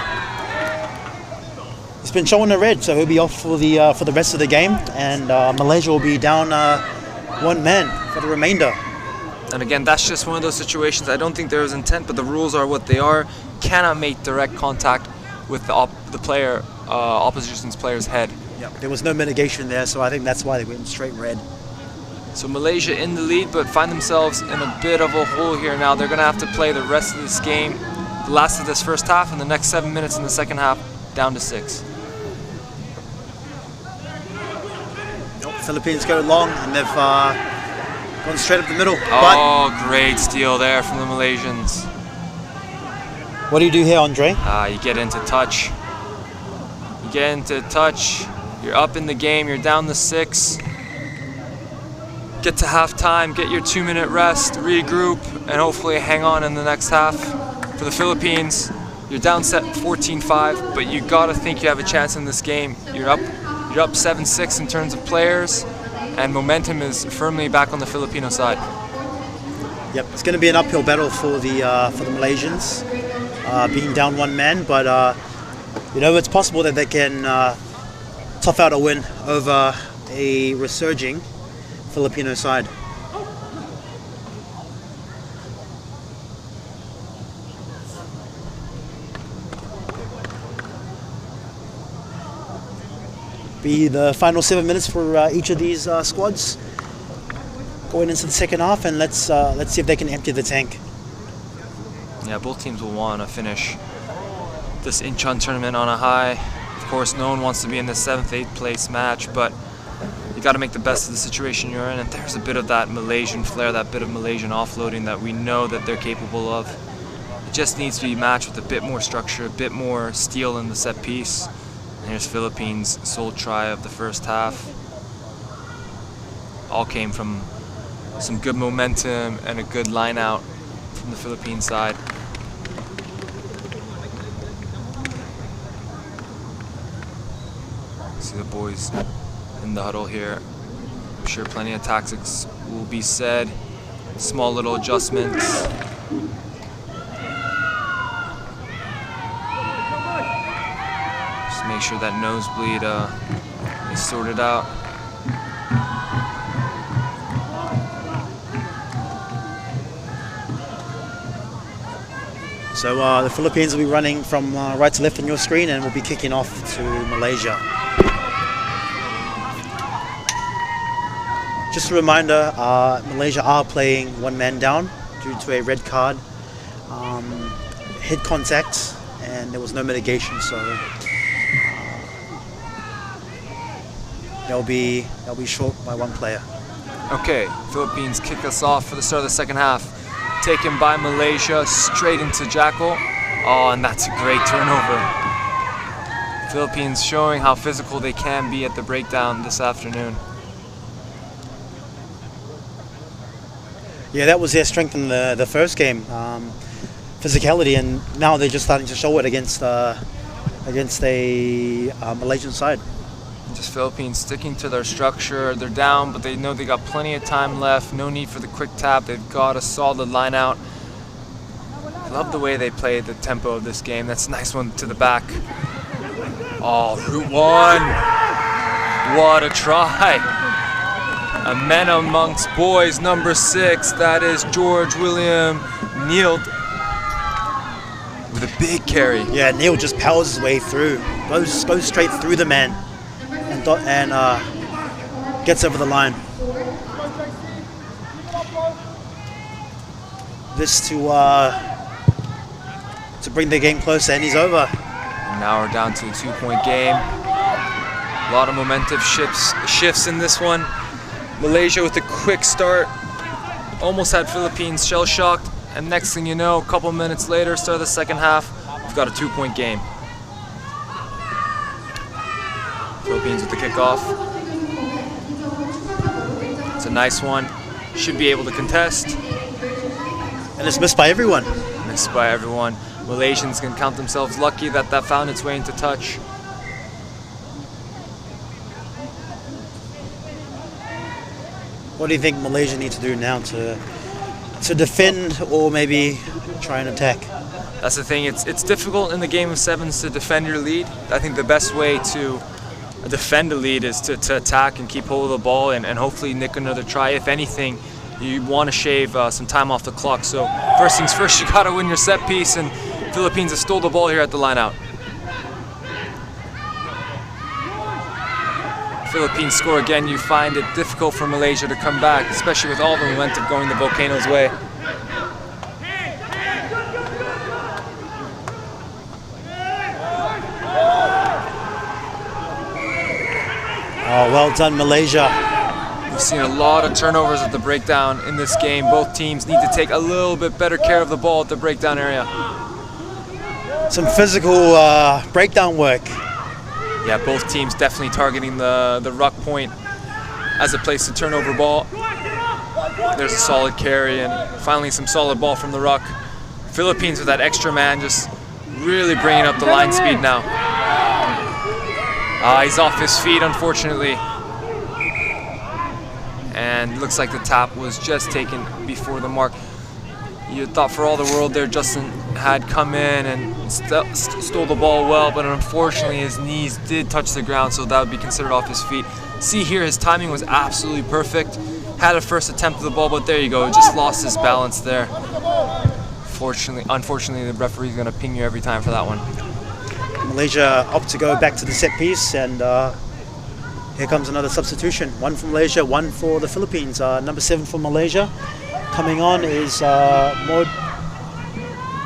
He's been showing a red, so he'll be off for the rest of the game, and Malaysia will be down 1 man for the remainder. And again, that's just one of those situations. I don't think there was intent, but the rules are what they are. Cannot make direct contact with the player, opposition's player's head. Yep. There was no mitigation there, so I think that's why they went straight red. So Malaysia in the lead, but find themselves in a bit of a hole here now. They're going to have to play the rest of this game, the last of this first half, and the next 7 minutes in the second half, down to 6. Philippines go long, and they've gone straight up the middle. Oh, great steal there from the Malaysians. What do you do here, Andre? You get into touch. You get into touch. You're up in the game. You're down to 6. Get to halftime. Get your 2-minute rest. Regroup, and hopefully hang on in the next half. For the Philippines, you're down set 14-5, but you gotta think you have a chance in this game. You're up 7-6 in terms of players, and momentum is firmly back on the Filipino side. Yep, it's going to be an uphill battle for the Malaysians, being down 1 man, but it's possible that they can tough out a win over a resurging Filipino side. Be the final 7 minutes for each of these squads going into the second half, and let's see if they can empty the tank. Yeah, both teams will want to finish this Incheon tournament on a high. Of course, no one wants to be in the 7th, 8th place match, but you got to make the best of the situation you're in, and there's a bit of that Malaysian flair, that bit of Malaysian offloading that we know that they're capable of. It just needs to be matched with a bit more structure, a bit more steel in the set piece. And here's Philippines' sole try of the first half. All came from some good momentum and a good line out from the Philippine side. See the boys in the huddle here. I'm sure plenty of tactics will be said. Small little adjustments. Just make sure that nosebleed is sorted out. So the Philippines will be running from right to left on your screen, and will be kicking off to Malaysia. Just a reminder, Malaysia are playing 1 man down due to a red card, head contact, and there was no mitigation, so they'll be short by 1 player. Okay, Philippines kick us off for the start of the second half. taken by Malaysia, straight into Jackal. Oh, and that's a great turnover. Philippines showing how physical they can be at the breakdown this afternoon. Yeah, that was their strength in the first game, physicality, and now they're just starting to show it against a Malaysian side. Just Philippines sticking to their structure. They're down, but they know they got plenty of time left. No need for the quick tap. They've got a solid line out. Love the way they play the tempo of this game. That's a nice one to the back. Oh, route one. What a try. A men amongst boys, number 6. That is George William Neal with a big carry. Yeah, Neal just powers his way through. Goes straight through the man and gets over the line. This to bring the game closer, and he's over. And now we're down to a 2-point game. A lot of momentum shifts in this one. Malaysia with a quick start. Almost had Philippines shell-shocked. And next thing you know, a couple minutes later, start of the second half, we've got a 2-point game. Philippines with the kickoff. It's a nice one. Should be able to contest. And it's missed by everyone. Missed by everyone. Malaysians can count themselves lucky that found its way into touch. What do you think Malaysia needs to do now to defend or maybe try and attack? That's the thing. It's difficult in the game of sevens to defend your lead. I think the best way to defend a lead is to attack and keep hold of the ball and hopefully nick another try. If anything, you want to shave some time off the clock. So first things first, you got to win your set piece, and Philippines have stole the ball here at the line out. Philippines score again. You find it difficult for Malaysia to come back, especially with all the momentum going the Volcanoes' way. Oh, well done, Malaysia. We've seen a lot of turnovers at the breakdown in this game. Both teams need to take a little bit better care of the ball at the breakdown area. Some physical breakdown work. Yeah, both teams definitely targeting the ruck point as a place to turn over ball. There's a solid carry and finally some solid ball from the ruck. Philippines with that extra man just really bringing up the line speed now. He's off his feet, unfortunately. And looks like the tap was just taken before the mark. You thought for all the world there Justin had come in and stole the ball well, but unfortunately his knees did touch the ground, so that would be considered off his feet. See here, his timing was absolutely perfect. Had a first attempt at the ball, but there you go, just lost his balance there. Unfortunately, the referee's going to ping you every time for that one. Malaysia opt to go back to the set piece, and here comes another substitution. One for Malaysia, one for the Philippines. Number 7 for Malaysia. Coming on is Mod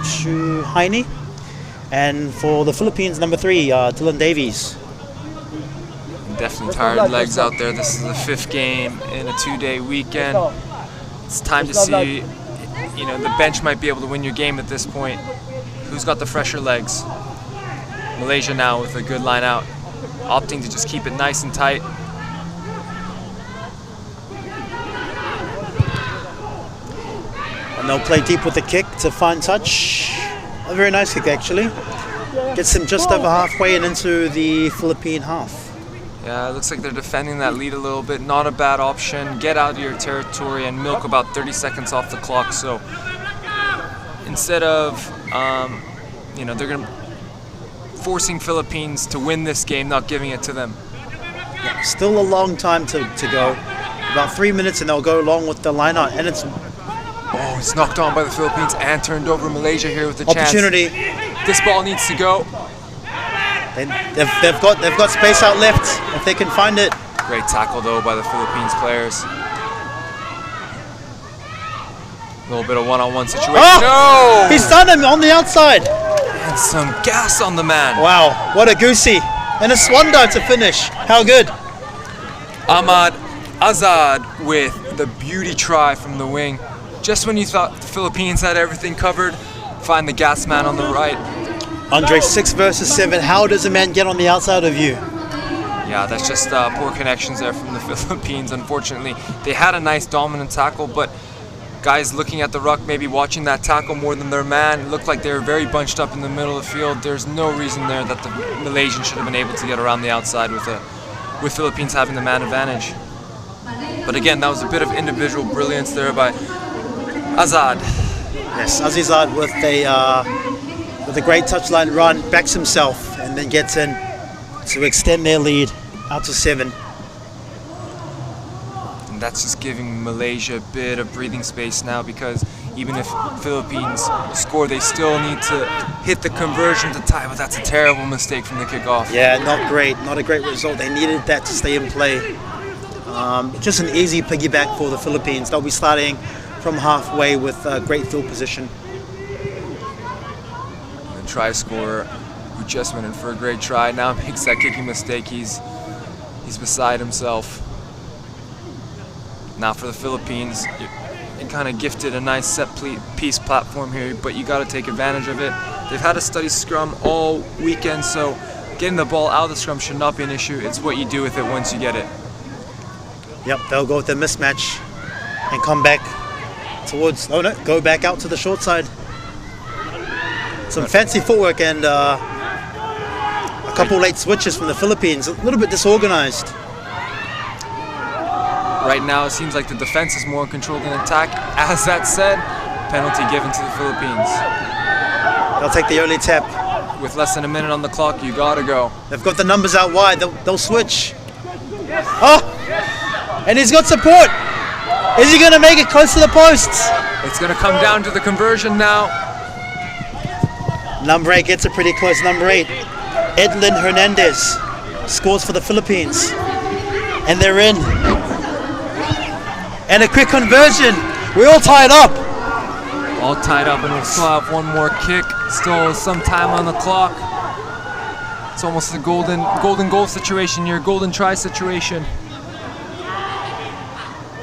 Shuhaini, and for the Philippines, number 3, Dylan Davies. Definitely tired legs out there. This is the 5th game in a 2-day weekend. It's time to see, the bench might be able to win your game at this point. Who's got the fresher legs? Malaysia now with a good line out, opting to just keep it nice and tight. And they'll play deep with the kick to find touch. A very nice kick, actually. Gets them just over halfway and into the Philippine half. Yeah, it looks like they're defending that lead a little bit. Not a bad option. Get out of your territory and milk about 30 seconds off the clock. So instead of, they're going to forcing Philippines to win this game, not giving it to them. Yeah, still a long time to go. About 3 minutes and they'll go along with the line out. And it's it's knocked on by the Philippines and turned over. Malaysia here with the opportunity. Chance. This ball needs to go. They've got space out left if they can find it. Great tackle though by the Philippines players. A little bit of one-on-one situation. Oh! No! He's done him on the outside. And some gas on the man. Wow, what a goosey. And a swan dive to finish. How good. Ahmad Azad with the beauty try from the wing. just when you thought the Philippines had everything covered, find the gas man on the right. Andre, 6 versus 7. How does a man get on the outside of you? Yeah, that's just poor connections there from the Philippines. Unfortunately, they had a nice dominant tackle, but guys looking at the ruck, maybe watching that tackle more than their man, it looked like they were very bunched up in the middle of the field. There's no reason there that the Malaysians should have been able to get around the outside with Philippines having the man advantage. But again, that was a bit of individual brilliance there by Azad. Yes, Azizad with a great touchline run, backs himself and then gets in to extend their lead out to 7. And that's just giving Malaysia a bit of breathing space now, because even if Philippines score, they still need to hit the conversion to tie, but that's a terrible mistake from the kickoff. Yeah, not great, not a great result. They needed that to stay in play. Just an easy piggyback for the Philippines. They'll be starting from halfway with great field position. The try scorer, who just went in for a great try, now makes that kicking mistake. He's beside himself. Now for the Philippines, you're kind of gifted a nice set piece platform here, but you got to take advantage of it. They've had a steady scrum all weekend, so getting the ball out of the scrum should not be an issue. It's what you do with it once you get it. Yep, they'll go with the mismatch and come back towards, go back out to the short side. Some fancy footwork and a couple late switches from the Philippines, a little bit disorganized. Right now it seems like the defense is more in control than attack. As that said, penalty given to the Philippines. They'll take the early tap. With less than a minute on the clock, you gotta go. They've got the numbers out wide, they'll switch. Oh! And he's got support. Is he gonna make it close to the posts? It's gonna come down to the conversion now. Number 8 gets it pretty close. Number 8, Edlin Hernandez, scores for the Philippines. And they're in. And a quick conversion. We're all tied up. All tied up, and we'll still have one more kick. Still some time on the clock. It's almost a golden goal situation here, golden try situation.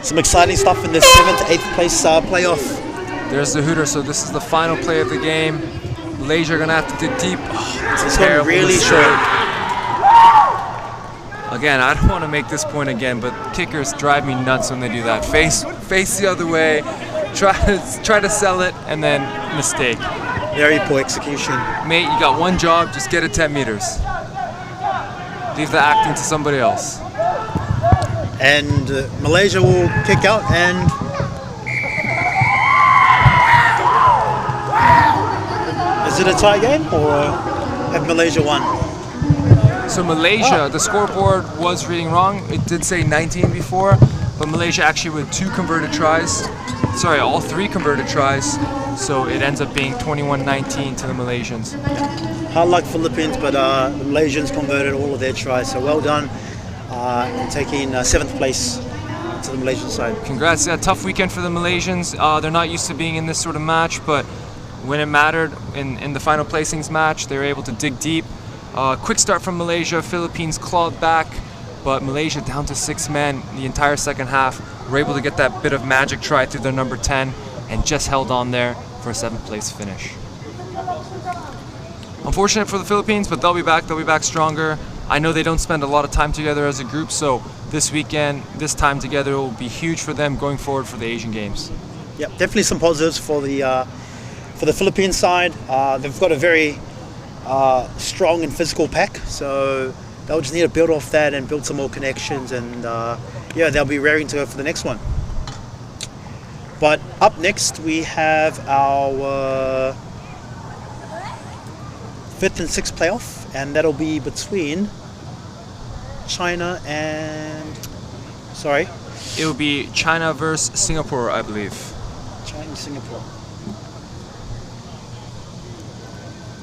Some exciting stuff in this 7th, 8th place playoff. There's the hooter, so this is the final play of the game. Malaysia are gonna have to dig deep. Oh, it's going really short. Again, I don't want to make this point again, but kickers drive me nuts when they do that. Face the other way, try to sell it, and then mistake. Very poor execution. Mate, you got one job, just get it 10 meters. Leave the acting to somebody else. And Malaysia will kick out, and is it a tie game or have Malaysia won? So Malaysia, the scoreboard was reading wrong. It did say 19 before, but Malaysia actually with 2 converted tries. Sorry, all 3 converted tries. So it ends up being 21-19 to the Malaysians. Hard luck Philippines, but the Malaysians converted all of their tries. So well done. Taking 7th place to the Malaysian side. Congrats. Yeah, tough weekend for the Malaysians. They're not used to being in this sort of match, but when it mattered in the final placings match, they were able to dig deep. Quick start from Malaysia. Philippines clawed back, but Malaysia down to 6 men the entire second half. Were able to get that bit of magic try through their number 10 and just held on there for a 7th place finish. Unfortunate for the Philippines, but they'll be back stronger. I know they don't spend a lot of time together as a group, so this weekend, this time together will be huge for them going forward for the Asian Games. Yeah, definitely some positives for the Philippine side. They've got a very strong and physical pack, so they'll just need to build off that and build some more connections, and they'll be raring to go for the next one. But up next we have our 5th and 6th playoff, and that'll be between China and it will be China versus Singapore, I believe. China and Singapore.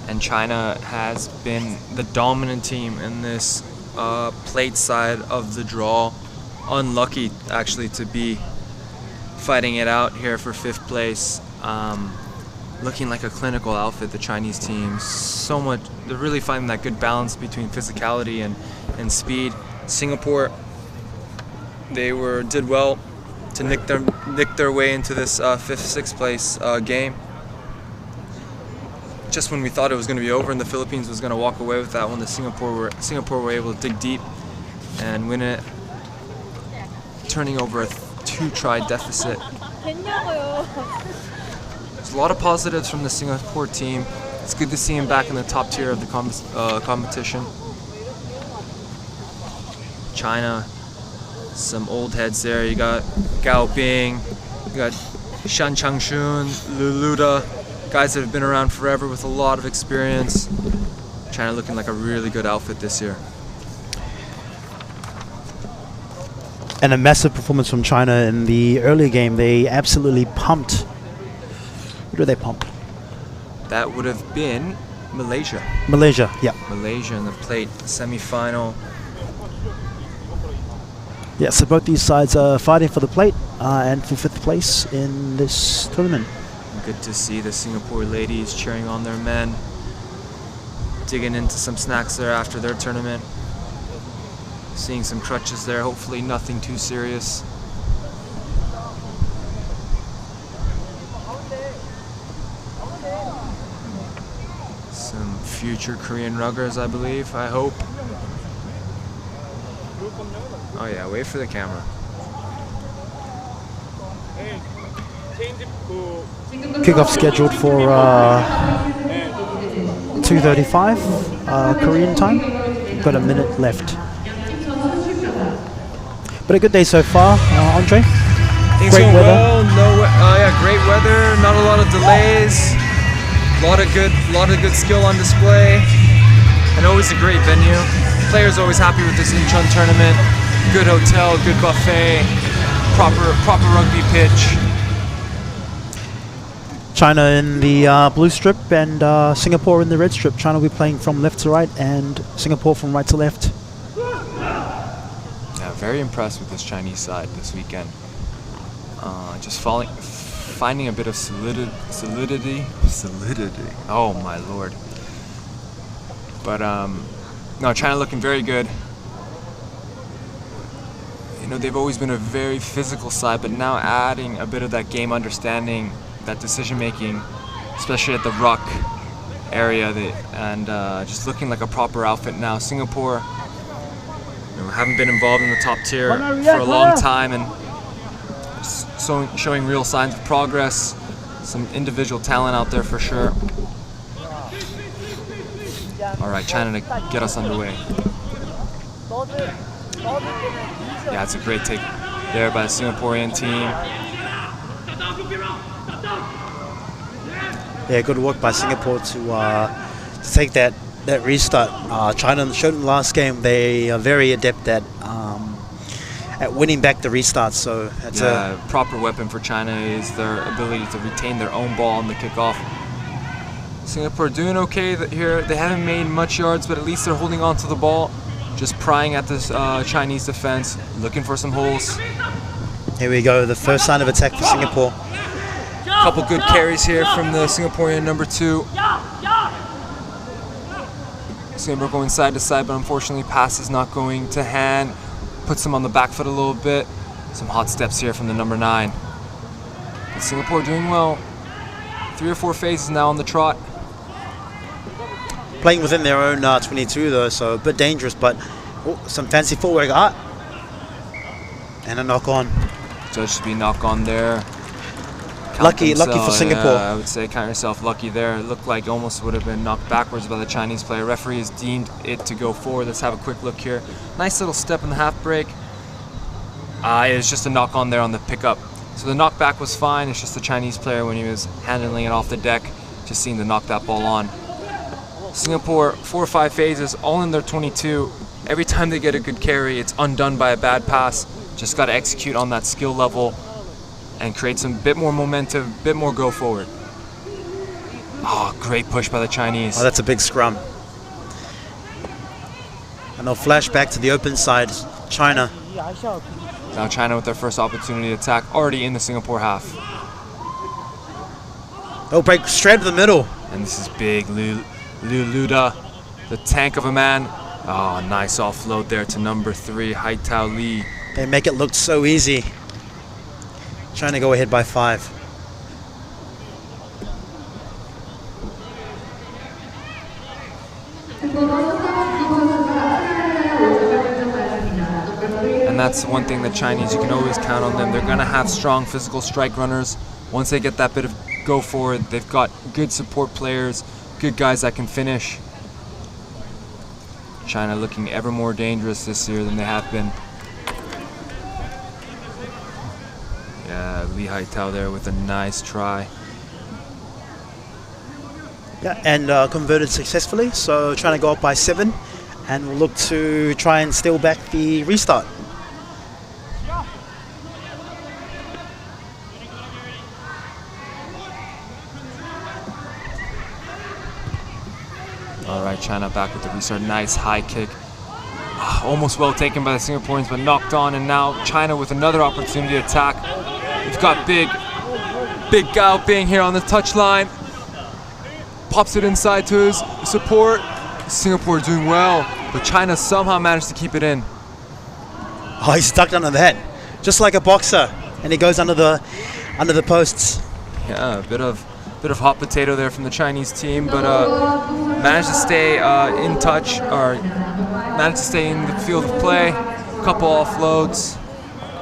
And China has been the dominant team in this plate side of the draw. Unlucky actually to be fighting it out here for 5th place. Looking like a clinical outfit, the Chinese team. So much, they're really finding that good balance between physicality and speed. Singapore, they did well to nick their way into this 5th, 6th place game. Just when we thought it was going to be over and the Philippines was going to walk away with that one, the Singapore were able to dig deep and win it, turning over a 2-try deficit. There's a lot of positives from the Singapore team. It's good to see him back in the top tier of the competition. China, some old heads there. You got Gao Bing, you got Shan Changshun, Luluda, guys that have been around forever with a lot of experience. China looking like a really good outfit this year. And a massive performance from China in the early game. They absolutely pumped. Who did they pump? That would have been Malaysia. Malaysia, yeah. Malaysia in the plate semi-final. Yeah, so both these sides are fighting for the plate and for 5th place in this tournament. Good to see the Singapore ladies cheering on their men, digging into some snacks there after their tournament. Seeing some crutches there, hopefully nothing too serious. Some future Korean ruggers, I believe, I hope. Oh yeah, wait for the camera. Kickoff scheduled for 2:35 Korean time. Got a minute left. But a good day so far, Andre. Things Great going weather. well. Yeah, great weather. Not a lot of delays. A lot of good skill on display, and always a great venue. Players always happy with this Incheon tournament. Good hotel, good buffet, proper rugby pitch. China in the blue strip and Singapore in the red strip. China will be playing from left to right and Singapore from right to left. Yeah, very impressed with this Chinese side this weekend. Just finding a bit of solidity. Oh my lord. But no, China looking very good. You know, they've always been a very physical side, but now adding a bit of that game understanding, that decision making, especially at the ruck area, and just looking like a proper outfit now. Singapore, you know, haven't been involved in the top tier for a long time, and showing real signs of progress. Some individual talent out there for sure. All right, China to get us underway. Yeah, it's a great take there by the Singaporean team. Yeah, good work by Singapore to take that restart. China showed in the last game they are very adept at winning back the restarts. So that's a proper weapon for China is their ability to retain their own ball on the kickoff. Singapore doing okay here. They haven't made much yards, but at least they're holding on to the ball, just prying at this Chinese defense, looking for some holes. Here we go, the first sign of attack for Singapore. Couple good carries here from the Singaporean number 2. Singapore going side to side, but unfortunately pass is not going to hand. Puts him on the back foot a little bit. Some hot steps here from the number 9. But Singapore doing well. 3 or 4 phases now on the trot. Playing within their own 22 though, so a bit dangerous, but some fancy footwork. And a knock on. Judged to be knock on there. Lucky for Singapore. Yeah, I would say count yourself lucky there. It looked like almost would have been knocked backwards by the Chinese player. Referee has deemed it to go forward. Let's have a quick look here. Nice little step in the half break. It's just a knock on there on the pickup. So the knockback was fine. It's just the Chinese player when he was handling it off the deck, just seemed to knock that ball on. Singapore, 4 or 5 phases, all in their 22. Every time they get a good carry, it's undone by a bad pass. Just got to execute on that skill level and create some bit more momentum, bit more go forward. Oh, great push by the Chinese. Oh, that's a big scrum. And they'll flash back to the open side, China. Now China with their first opportunity to attack, already in the Singapore half. They'll break straight to the middle. And this is big, Luda, the tank of a man. Oh, nice offload there to number 3, Haitao Lee. They make it look so easy. Trying to go ahead by 5. And that's one thing the Chinese, you can always count on them. They're going to have strong physical strike runners. Once they get that bit of go forward, they've got good support players, good guys that can finish. China looking ever more dangerous this year than they have been. Yeah, Li Haitao there with a nice try. Yeah, and converted successfully. So trying to go up by 7, and we'll look to try and steal back the restart. All right, China back with the restart. Nice high kick. Almost well taken by the Singaporeans, but knocked on. And now China with another opportunity to attack. We've got Big Gao Bing here on the touchline. Pops it inside to his support. Singapore doing well, but China somehow managed to keep it in. Oh, he's stuck under the head, just like a boxer, and he goes under the posts. Yeah, a bit of hot potato there from the Chinese team, but managed to stay in touch, or managed to stay in the field of play. A couple offloads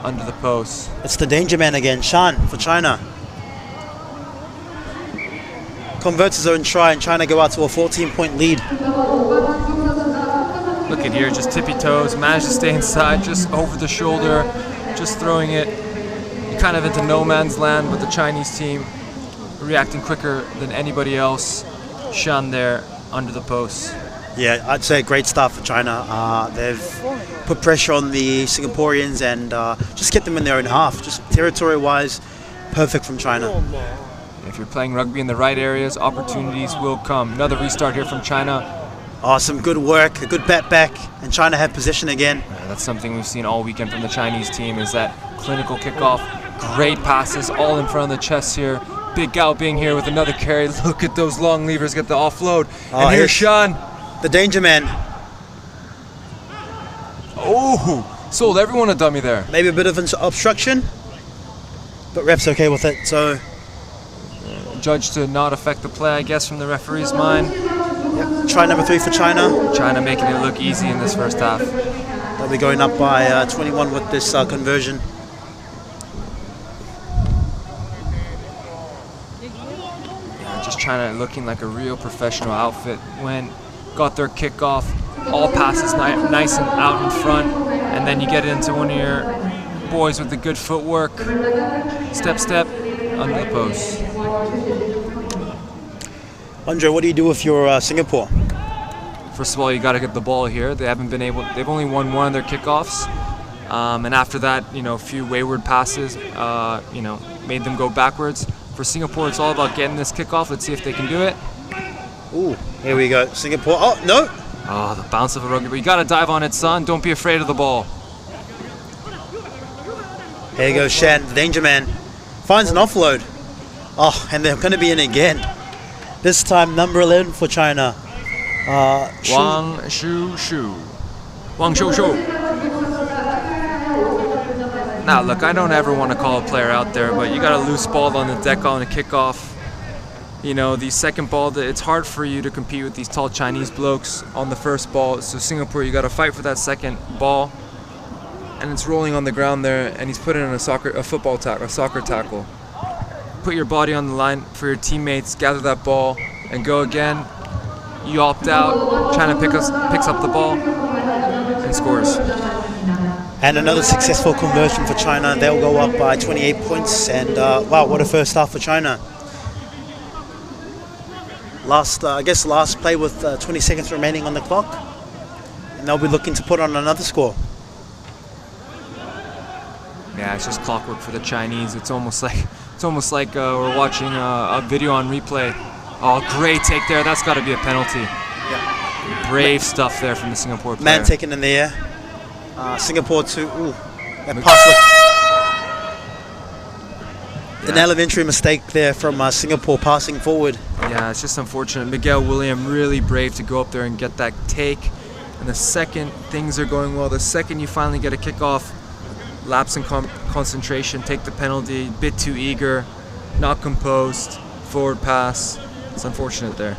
under the post. It's the danger man again, Shan for China. Converts his own try, and China go out to a 14-point lead. Look at here, just tippy toes, managed to stay inside, just over the shoulder, just throwing it kind of into no man's land, but the Chinese team reacting quicker than anybody else. Shan there under the post. Yeah, I'd say a great start for China. They've put pressure on the Singaporeans and just kept them in their own half. Just territory-wise, perfect from China. If you're playing rugby in the right areas, opportunities will come. Another restart here from China. Oh, some good work, a good bat back, and China have possession again. Yeah, that's something we've seen all weekend from the Chinese team, is that clinical kickoff. Great passes all in front of the chest here. Big Gao Bing here with another carry. Look at those long levers, get the offload. And here's Shan. The danger man. Oh, sold everyone a dummy there. Maybe a bit of an obstruction, but ref's okay with it, so... Judged to not affect the play, I guess, from the referee's mind. Yep. Try number 3 for China. China making it look easy in this first half. They'll be going up by 21 with this conversion. Yeah, just China looking like a real professional outfit. Got their kickoff, all passes nice and out in front, and then you get into one of your boys with the good footwork. Step, under the post. Andre, what do you do if you're Singapore? First of all, you got to get the ball here. They've only won one of their kickoffs, and after that, a few wayward passes, made them go backwards. For Singapore, it's all about getting this kickoff. Let's see if they can do it. Ooh, here we go. Singapore. Oh, no. Oh, the bounce of a rugby. But you got to dive on it, son. Don't be afraid of the ball. Here goes Shan, the danger man. Finds an offload. Oh, and they're going to be in again. This time, number 11 for China. Wang Shu. Now, look, I don't ever want to call a player out there, but you got a loose ball on the deck on a kickoff. The second ball, it's hard for you to compete with these tall Chinese blokes on the first ball. So Singapore, you got to fight for that second ball. And it's rolling on the ground there, and he's put in a soccer tackle. Put your body on the line for your teammates, gather that ball, and go again. You opt out, China picks up the ball, and scores. And another successful conversion for China. They'll go up by 28 points, and wow, what a first half for China. Last play with 20 seconds remaining on the clock, and they'll be looking to put on another score. Yeah, it's just clockwork for the Chinese. It's almost like we're watching a video on replay. Oh, great take there. That's got to be a penalty. Yeah. Brave stuff there from the Singapore player. Man taken in the air. Singapore too. Ooh, that pass. An elementary mistake there from Singapore passing forward. Yeah, it's just unfortunate. Miguel William really brave to go up there and get that take. And the second things are going well, the second you finally get a kickoff, lapse in concentration, take the penalty, bit too eager, not composed, forward pass. It's unfortunate there.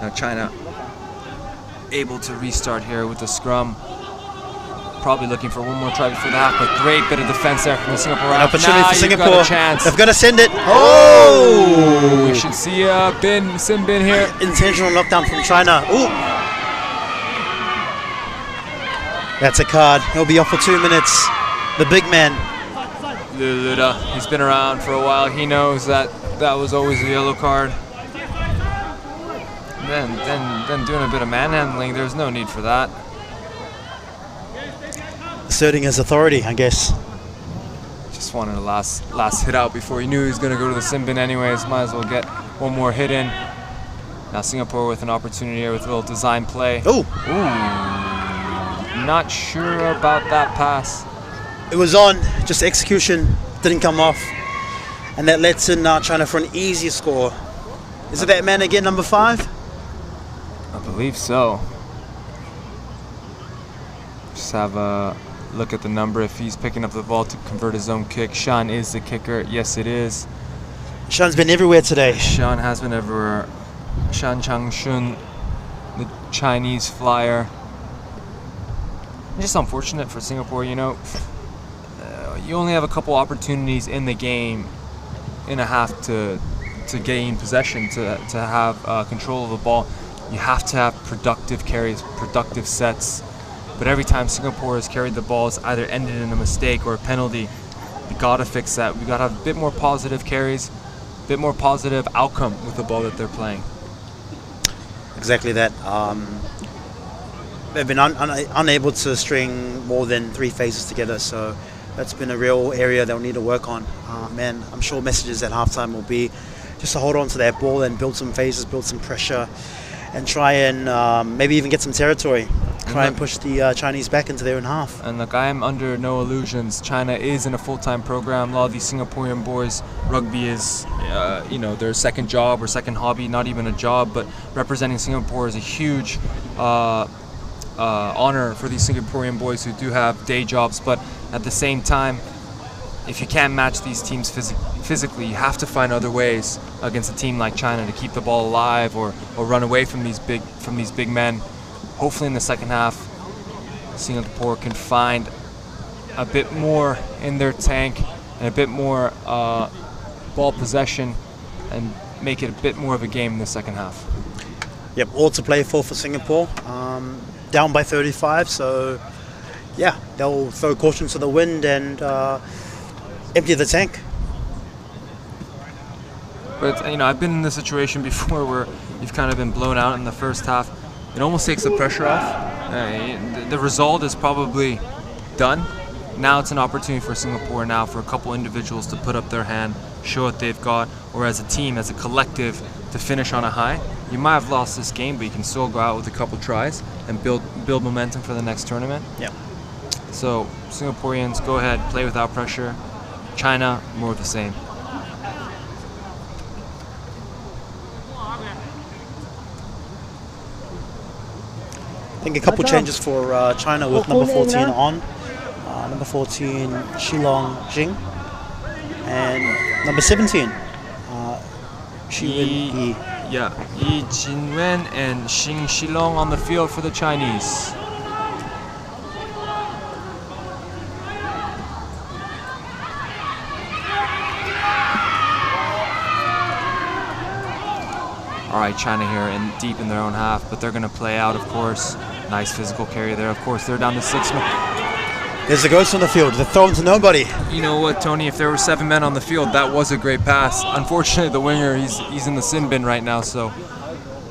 Now China able to restart here with the scrum. Probably looking for one more try before that, but great bit of defense there from the Singapore An half. opportunity Now for you've Singapore. got a chance. They've got to send it. Oh! We should see a sin bin here. Intentional knockdown from China. Ooh. That's a card. He'll be off for 2 minutes. The big man. Luluda, he's been around for a while. He knows that that was always a yellow card. Then doing a bit of manhandling. There's no need for that. Asserting his authority, I guess. Just wanted a last hit out before he knew he was going to go to the sin bin anyways. Might as well get one more hit in. Now Singapore with an opportunity here with a little design play. Ooh. Not sure about that pass. It was on, just execution didn't come off. And that lets in China for an easy score. Is it that man again, number 5? I believe so. Just have a look at the number if he's picking up the ball to convert his own kick. Shan is the kicker. Yes, it is. Shan's been everywhere today. Shan has been everywhere. Shan Changshun, the Chinese flyer. Just unfortunate for Singapore, you know. You only have a couple opportunities in the game in a half to gain possession, to have control of the ball. You have to have productive carries, productive sets. But every time Singapore has carried the ball, it's either ended in a mistake or a penalty. We gotta fix that. We gotta have a bit more positive carries, a bit more positive outcome with the ball that they're playing. Exactly that. They've been unable to string more than 3 phases together, so that's been a real area they'll need to work on. Man, I'm sure messages at halftime will be just to hold on to that ball and build some phases, build some pressure, and try and maybe even get some territory. Try and push the Chinese back into their own half. And look, I am under no illusions. China is in a full-time program. A lot of these Singaporean boys, rugby is, their second job or second hobby, not even a job, but representing Singapore is a huge honor for these Singaporean boys who do have day jobs. But at the same time, if you can't match these teams physically, you have to find other ways against a team like China to keep the ball alive or run away from these big men. Hopefully in the second half, Singapore can find a bit more in their tank and a bit more ball possession and make it a bit more of a game in the second half. Yep, all to play for Singapore. Down by 35, so yeah, they'll throw caution to the wind and empty the tank. But I've been in this situation before where you've kind of been blown out in the first half. It almost takes the pressure off. The result is probably done. Now it's an opportunity for Singapore now for a couple individuals to put up their hand, show what they've got, or as a team, as a collective, to finish on a high. You might have lost this game, but you can still go out with a couple tries and build momentum for the next tournament. Yeah. So Singaporeans, go ahead, play without pressure. China, more of the same. I think a couple changes for China with number 14 on. Number 14, Shilong Jing. And number 17, Shi Wen Yi. Yeah, Yi Jinwen and Xing Shilong on the field for the Chinese. All right, China here and deep in their own half, but they're going to play out, of course. Nice physical carry there. Of course, they're down to 6 men. There's the ghost on the field. They're thrown to nobody. You know what, Tony? If there were 7 men on the field, that was a great pass. Unfortunately, the winger, he's in the sin bin right now, so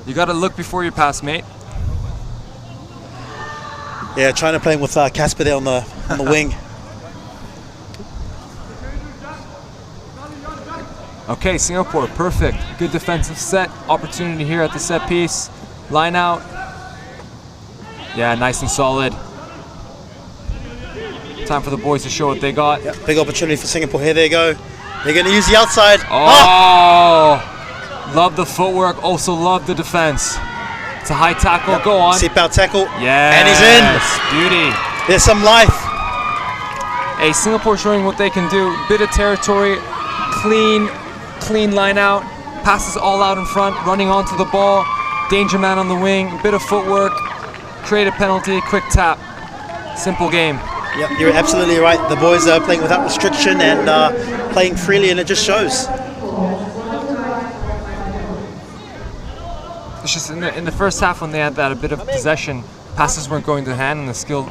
you got to look before you pass, mate. Yeah, China playing with Casper there on the wing. Okay, Singapore, perfect. Good defensive set. Opportunity here at the set piece. Line out. Yeah, nice and solid. Time for the boys to show what they got. Yep, big opportunity for Singapore. Here they go. They're going to use the outside. Oh! Love the footwork. Also love the defense. It's a high tackle. Go on. Seatbelt tackle. Yeah. And he's in. Beauty. There's some life. Hey, Singapore showing what they can do. Bit of territory, clean line out, passes all out in front, running onto the ball, danger man on the wing, bit of footwork, create a penalty, quick tap. Simple game. Yep, you're absolutely right. The boys are playing without restriction and playing freely, and it just shows. It's just in the first half when they had that a bit of possession, passes weren't going to hand and the skill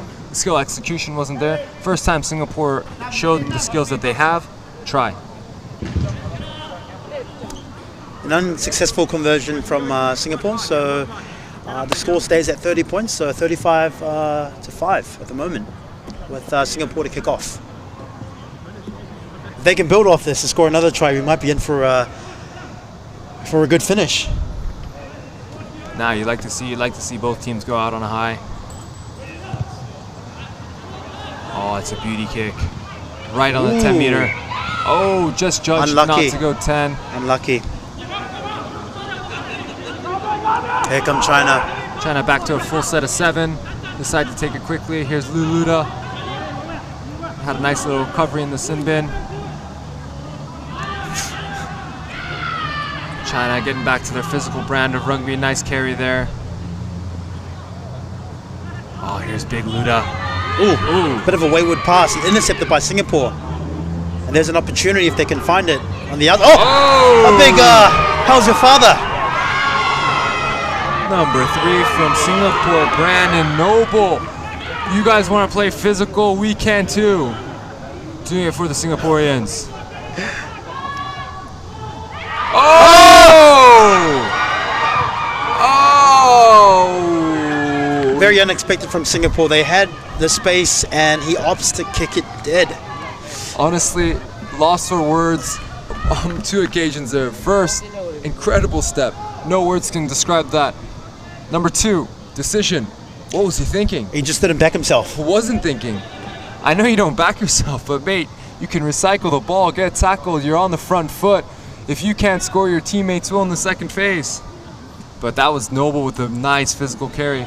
execution wasn't there. First time Singapore showed the skills that they have. Try. An unsuccessful conversion from Singapore, so the score stays at 30 points, so 35 to 5 at the moment, with Singapore to kick off. If they can build off this and score another try, we might be in for a good finish. Now you like to see both teams go out on a high. Oh, it's a beauty kick. Right on the 10 meter. Oh, just judged Unlucky. not to go 10. Unlucky. Here come China. China back to a full set of 7. Decide to take it quickly. Here's Luluda. Had a nice little recovery in the sin bin. China getting back to their physical brand of rugby. Nice carry there. Oh, here's Big Luda. Ooh, bit of a wayward pass. Intercepted by Singapore. And there's an opportunity if they can find it on the other. Oh! A big, how's your father? Number 3 from Singapore, Brandon Noble. You guys want to play physical? We can too. Doing it for the Singaporeans. Very unexpected from Singapore. They had the space and he opts to kick it dead. Honestly, lost for words on 2 occasions there. First, incredible step. No words can describe that. Number 2, decision. What was he thinking? He just didn't back himself. Wasn't thinking. I know you don't back yourself, but mate, you can recycle the ball, get tackled, you're on the front foot. If you can't score, your teammates will in the second phase. But that was Noble with a nice physical carry.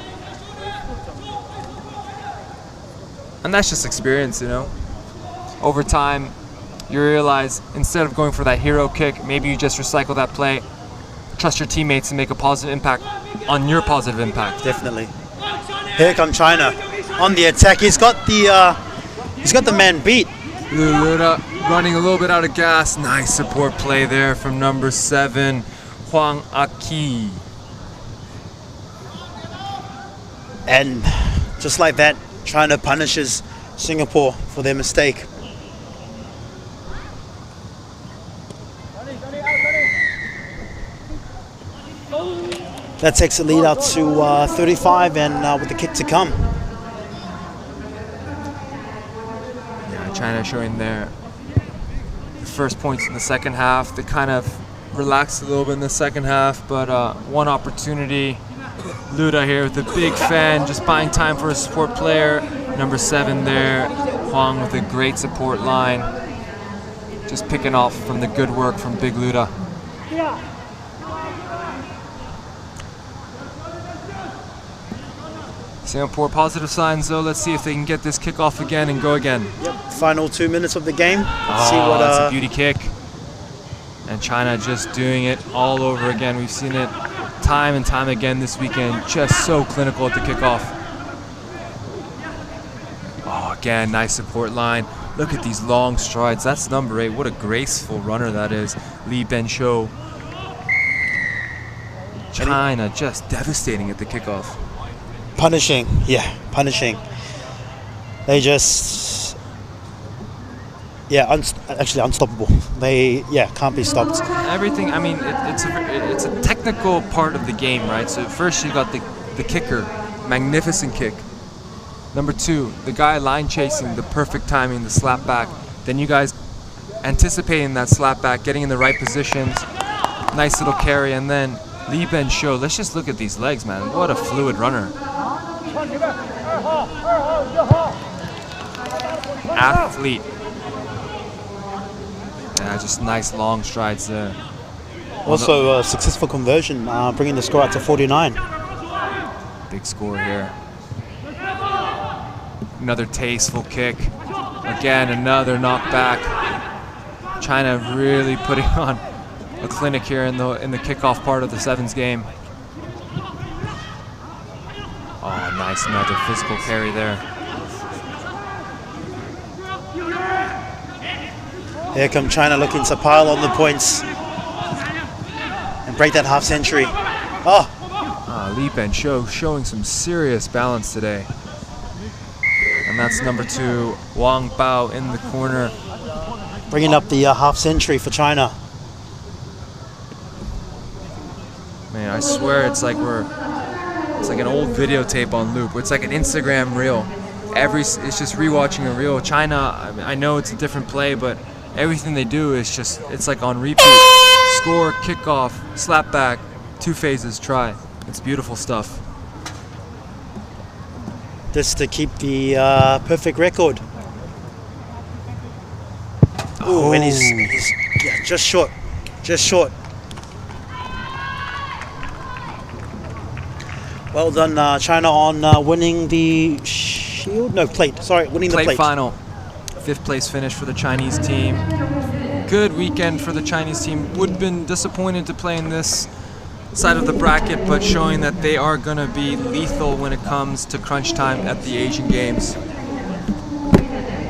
And that's just experience, you know. Over time, you realize instead of going for that hero kick, maybe you just recycle that play, trust your teammates and make a positive impact on your positive impact. Definitely. Here come China on the attack. He's got the man beat. Luluda running a little bit out of gas. Nice support play there from number 7, Huang Aki. And just like that, China punishes Singapore for their mistake. That takes the lead out to 35 and with the kick to come. Yeah, China showing their first points in the second half. They kind of relaxed a little bit in the second half, but one opportunity. Luda here with a big fan, just buying time for a support player. Number 7 there, Huang with a great support line. Just picking off from the good work from Big Luda. Singapore positive signs though. Let's see if they can get this kickoff again and go again. Yep. Final 2 minutes of the game. See what that's a beauty kick. And China just doing it all over again. We've seen it time and time again this weekend. Just so clinical at the kickoff. Oh, again, nice support line. Look at these long strides. That's number 8. What a graceful runner that is. Lee Ben Shou. China just devastating at the kickoff. Punishing, yeah, punishing. They just, actually unstoppable. They, can't be stopped. Everything, I mean, it's a technical part of the game, right? So first you got the kicker, magnificent kick. Number 2, the guy line chasing, the perfect timing, the slap back. Then you guys anticipating that slap back, getting in the right positions, nice little carry, and then Lee Ben Shou. Let's just look at these legs, man. What a fluid runner. Athlete. Yeah, just nice long strides there. Also a successful conversion, bringing the score out to 49. Big score here. Another tasteful kick. Again, another knockback. China really putting on a clinic here in the kickoff part of the sevens game. Oh, nice, another physical carry there. Here come China looking to pile on the points and break that half century. Oh, Li Ben showing some serious balance today. And that's number 2, Wang Bao in the corner. bringing up the half century for China. Man, I swear it's like an old videotape on loop. It's like an Instagram reel. It's just rewatching a reel. China, I know it's a different play, but everything they do is it's like on repeat. Score, kickoff, slap back, 2 phases, try. It's beautiful stuff. Just to keep the perfect record. Oh, and he's just short. Well done, China, on winning the shield. No, plate. Sorry, winning the plate. Final. 5th place finish for the Chinese team. Good weekend for the Chinese team. Would have been disappointed to play in this side of the bracket, but showing that they are going to be lethal when it comes to crunch time at the Asian Games.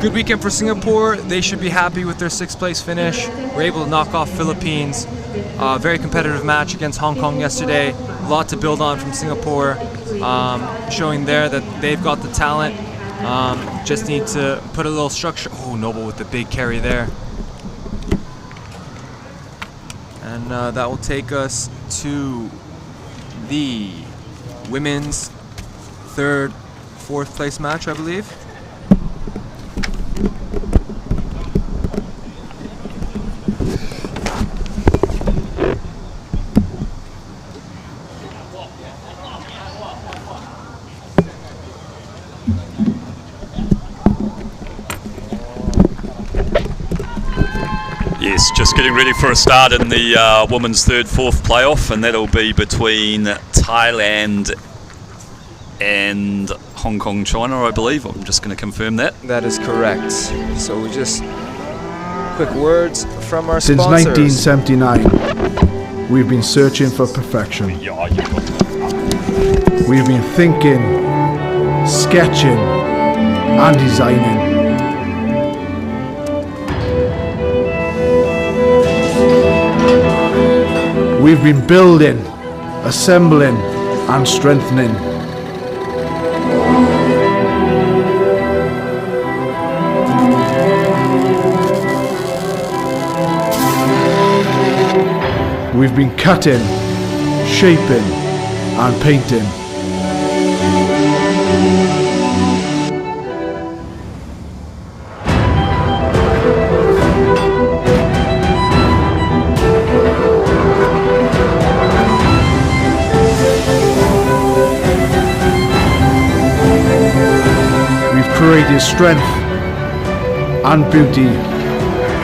Good weekend for Singapore. They should be happy with their 6th place finish. We're able to knock off Philippines. Very competitive match against Hong Kong yesterday. A lot to build on from Singapore. Showing there that they've got the talent. Just need to put a little structure. Oh, Noble with the big carry there. And that will take us to the women's 3rd, 4th place match, I believe. Yes, just getting ready for a start in the women's 3rd, 4th playoff, and that'll be between Thailand and Hong Kong, China, I believe. I'm just going to confirm that. That is correct. So we just quick words from our Since sponsors. 1979, we've been searching for perfection. We've been thinking, sketching, and designing. We've been building, assembling, and strengthening. We've been cutting, shaping, and painting. Created strength and beauty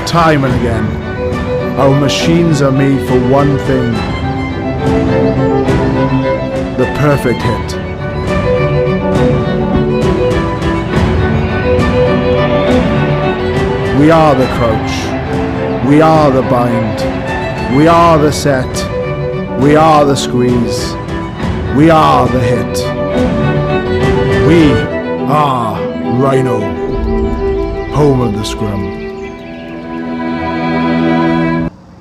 time and again. Our machines are made for one thing: the perfect hit. We are the crouch, we are the bind, we are the set, we are the squeeze, we are the hit. We are Rhino, home of the scrum.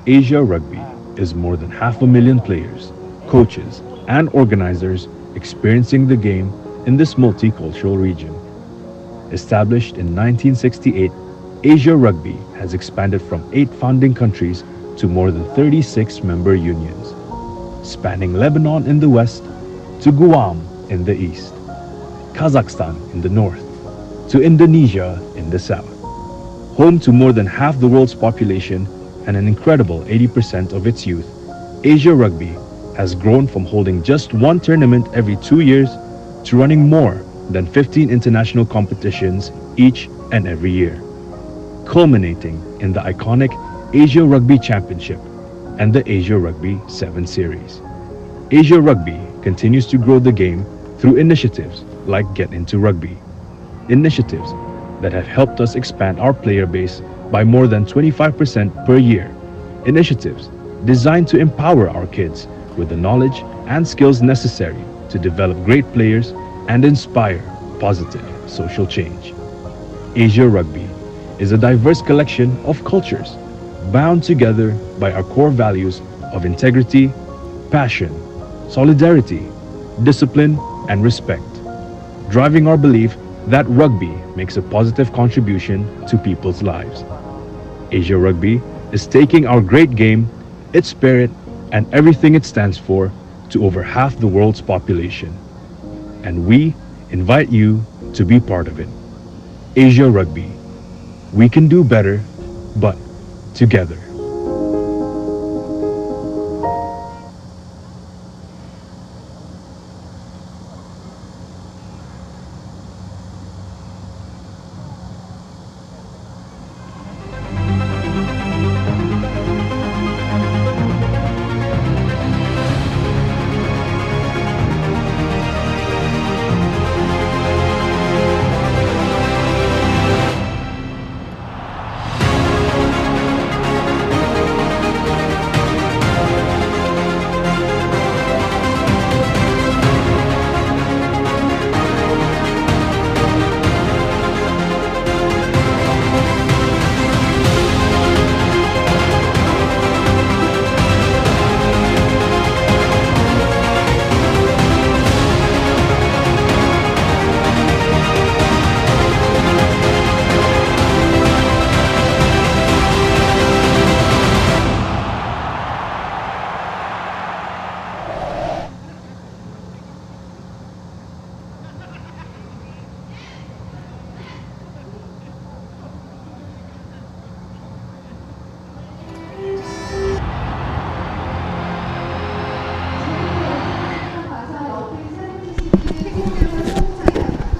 Asia Rugby is more than 500,000 players, coaches, and organizers experiencing the game in this multicultural region. Established in 1968, Asia Rugby has expanded from 8 founding countries to more than 36 member unions, spanning Lebanon in the west to Guam in the east, Kazakhstan in the north, to Indonesia in the south. Home to more than half the world's population and an incredible 80% of its youth, Asia Rugby has grown from holding just 1 tournament every 2 years to running more than 15 international competitions each and every year, culminating in the iconic Asia Rugby Championship and the Asia Rugby 7 Series. Asia Rugby continues to grow the game through initiatives like Get Into Rugby. Initiatives that have helped us expand our player base by more than 25% per year. Initiatives designed to empower our kids with the knowledge and skills necessary to develop great players and inspire positive social change. Asia Rugby is a diverse collection of cultures bound together by our core values of integrity, passion, solidarity, discipline, and respect, driving our belief that rugby makes a positive contribution to people's lives. Asia Rugby is taking our great game, its spirit, and everything it stands for to over half the world's population. And we invite you to be part of it. Asia Rugby. We can do better, but together.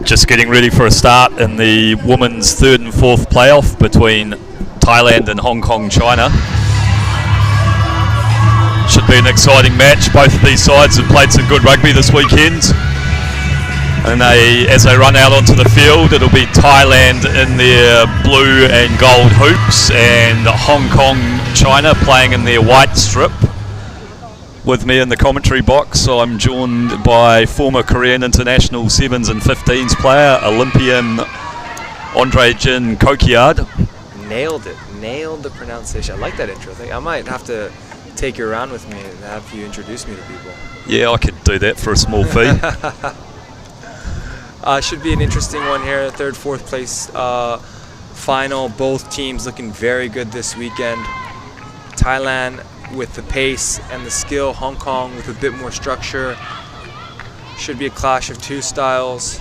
Just getting ready for a start in the women's third and fourth playoff between Thailand and Hong Kong, China. Should be an exciting match. Both of these sides have played some good rugby this weekend. And as they run out onto the field, it'll be Thailand in their blue and gold hoops and Hong Kong, China playing in their white strip. With me in the commentary box, I'm joined by former Korean international 7s and 15s player, Olympian Andre Jin Kokiad. Nailed it. Nailed the pronunciation. I like that intro thing. I might have to take you around with me and have you introduce me to people. Yeah, I could do that for a small fee. Should be an interesting one here. Third, fourth place final. Both teams looking very good this weekend. Thailand with the pace and the skill. Hong Kong with a bit more structure. Should be a clash of two styles.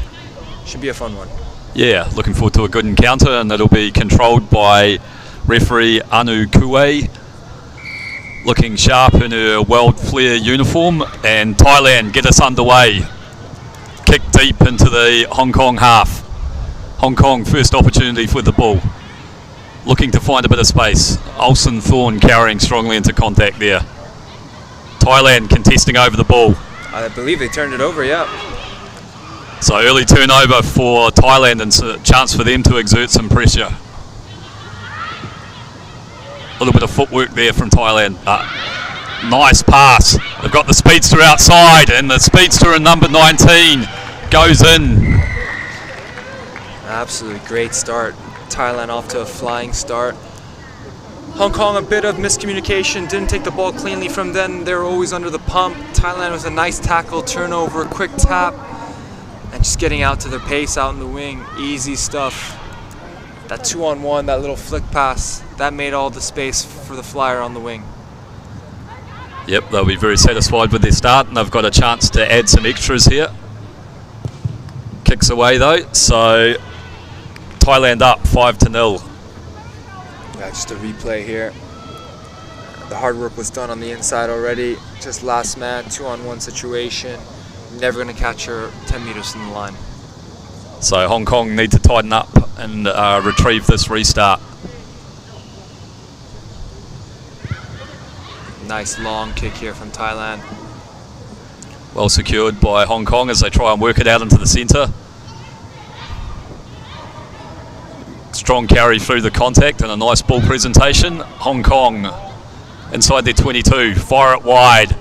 Should be a fun one. Yeah, looking forward to a good encounter, and it'll be controlled by referee Anu Kue, looking sharp in her World Flair uniform. And Thailand get us underway. Kick deep into the Hong Kong half. Hong Kong first opportunity for the ball. Looking to find a bit of space. Olsen Thorne carrying strongly into contact there. Thailand contesting over the ball. I believe they turned it over, yeah. So early turnover for Thailand and a chance for them to exert some pressure. A little bit of footwork there from Thailand. Nice pass. They've got the speedster outside, and the speedster in number 19 goes in. Absolutely great start. Thailand off to a flying start. Hong Kong, a bit of miscommunication, didn't take the ball cleanly from them. They were always under the pump. Thailand was a nice tackle, turnover, quick tap, and just getting out to the pace out in the wing. Easy stuff. That 2-on-1, that little flick pass, that made all the space for the flyer on the wing. Yep, they'll be very satisfied with their start, and they've got a chance to add some extras here. Kicks away though, so Thailand up 5-0. Yeah, just a replay here. The hard work was done on the inside already. Just last man, 2-on-1 situation. Never going to catch her 10 meters from the line. So Hong Kong need to tighten up and retrieve this restart. Nice long kick here from Thailand. Well secured by Hong Kong as they try and work it out into the centre. Strong carry through the contact and a nice ball presentation. Hong Kong inside their 22, fire it wide.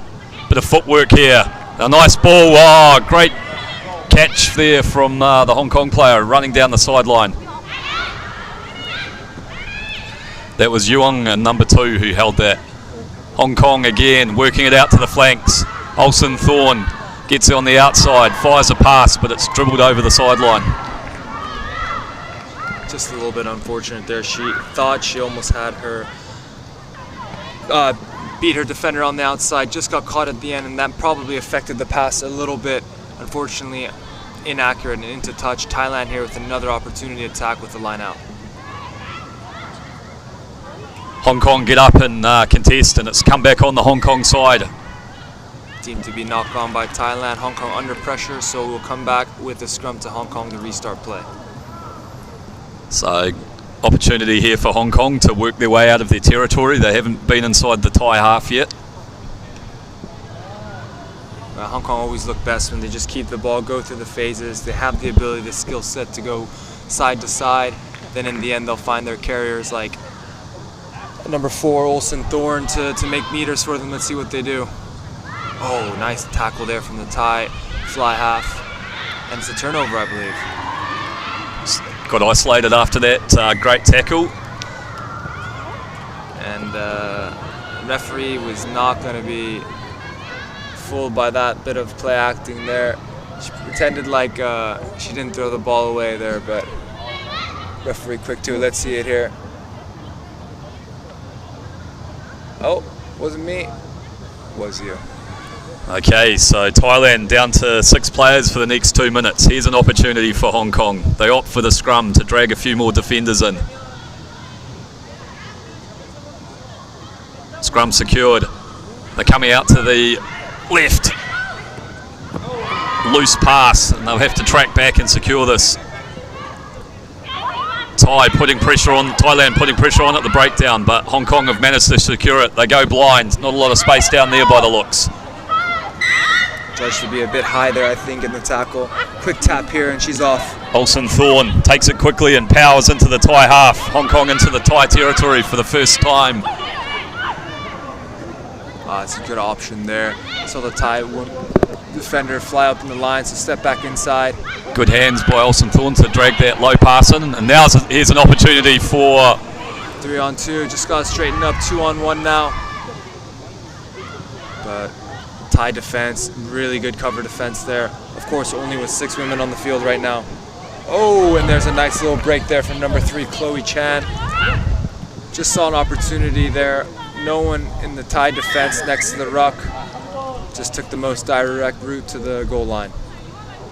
Bit of footwork here. A nice ball. Oh, great catch there from the Hong Kong player running down the sideline. That was Yuang and number 2 who held that. Hong Kong again working it out to the flanks. Olsen Thorne gets it on the outside, fires a pass, but it's dribbled over the sideline. Just a little bit unfortunate there. She thought she almost had her beat her defender on the outside, just got caught at the end, and that probably affected the pass a little bit. Unfortunately, inaccurate and into touch. Thailand here with another opportunity to attack with the line out. Hong Kong get up and contest, and it's come back on the Hong Kong side. Team to be knocked on by Thailand. Hong Kong under pressure, so we'll come back with a scrum to Hong Kong to restart play. So, opportunity here for Hong Kong to work their way out of their territory. They haven't been inside the Thai half yet. Hong Kong always look best when they just keep the ball, go through the phases. They have the ability, the skill set to go side to side. Then in the end, they'll find their carriers like number 4, Olsen Thorne, to make meters for them. Let's see what they do. Oh, nice tackle there from the Thai fly half. And it's a turnover, I believe. Got isolated after that great tackle. And referee was not going to be fooled by that bit of play acting there. She pretended like she didn't throw the ball away there, but referee quick too. Let's see it here. Oh, wasn't me. Was you. Okay, so Thailand down to 6 players for the next 2 minutes. Here's an opportunity for Hong Kong. They opt for the scrum to drag a few more defenders in. Scrum secured. They're coming out to the left. Loose pass, and they'll have to track back and secure this. Thailand putting pressure on at the breakdown, but Hong Kong have managed to secure it. They go blind. Not a lot of space down there by the looks. Judged to be a bit high there, I think, in the tackle. Quick tap here, and she's off. Olsen Thorne takes it quickly and powers into the Thai half. Hong Kong into the Thai territory for the first time. It's a good option there. Saw the Thai defender fly up in the line, so step back inside. Good hands by Olsen Thorne to drag that low pass in. And now here's an opportunity for 3-on-2. Just got to straighten up. 2-on-1 now. But Thai defense, really good cover defense there. Of course, only with 6 women on the field right now. Oh, and there's a nice little break there from number 3, Chloe Chan. Just saw an opportunity there. No one in the Thai defense next to the ruck. Just took the most direct route to the goal line.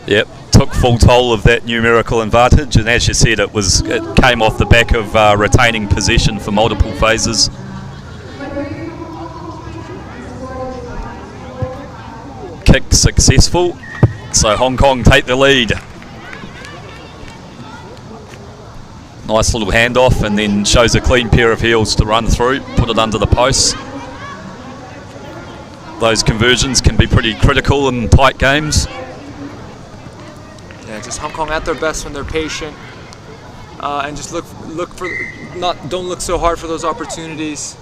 Yep, took full toll of that numerical advantage, and as you said, it came off the back of retaining possession for multiple phases. Kick successful, so Hong Kong take the lead. Nice little handoff, and then shows a clean pair of heels to run through, put it under the posts. Those conversions can be pretty critical in tight games. Yeah, just Hong Kong at their best when they're patient, and just don't look so hard for those opportunities.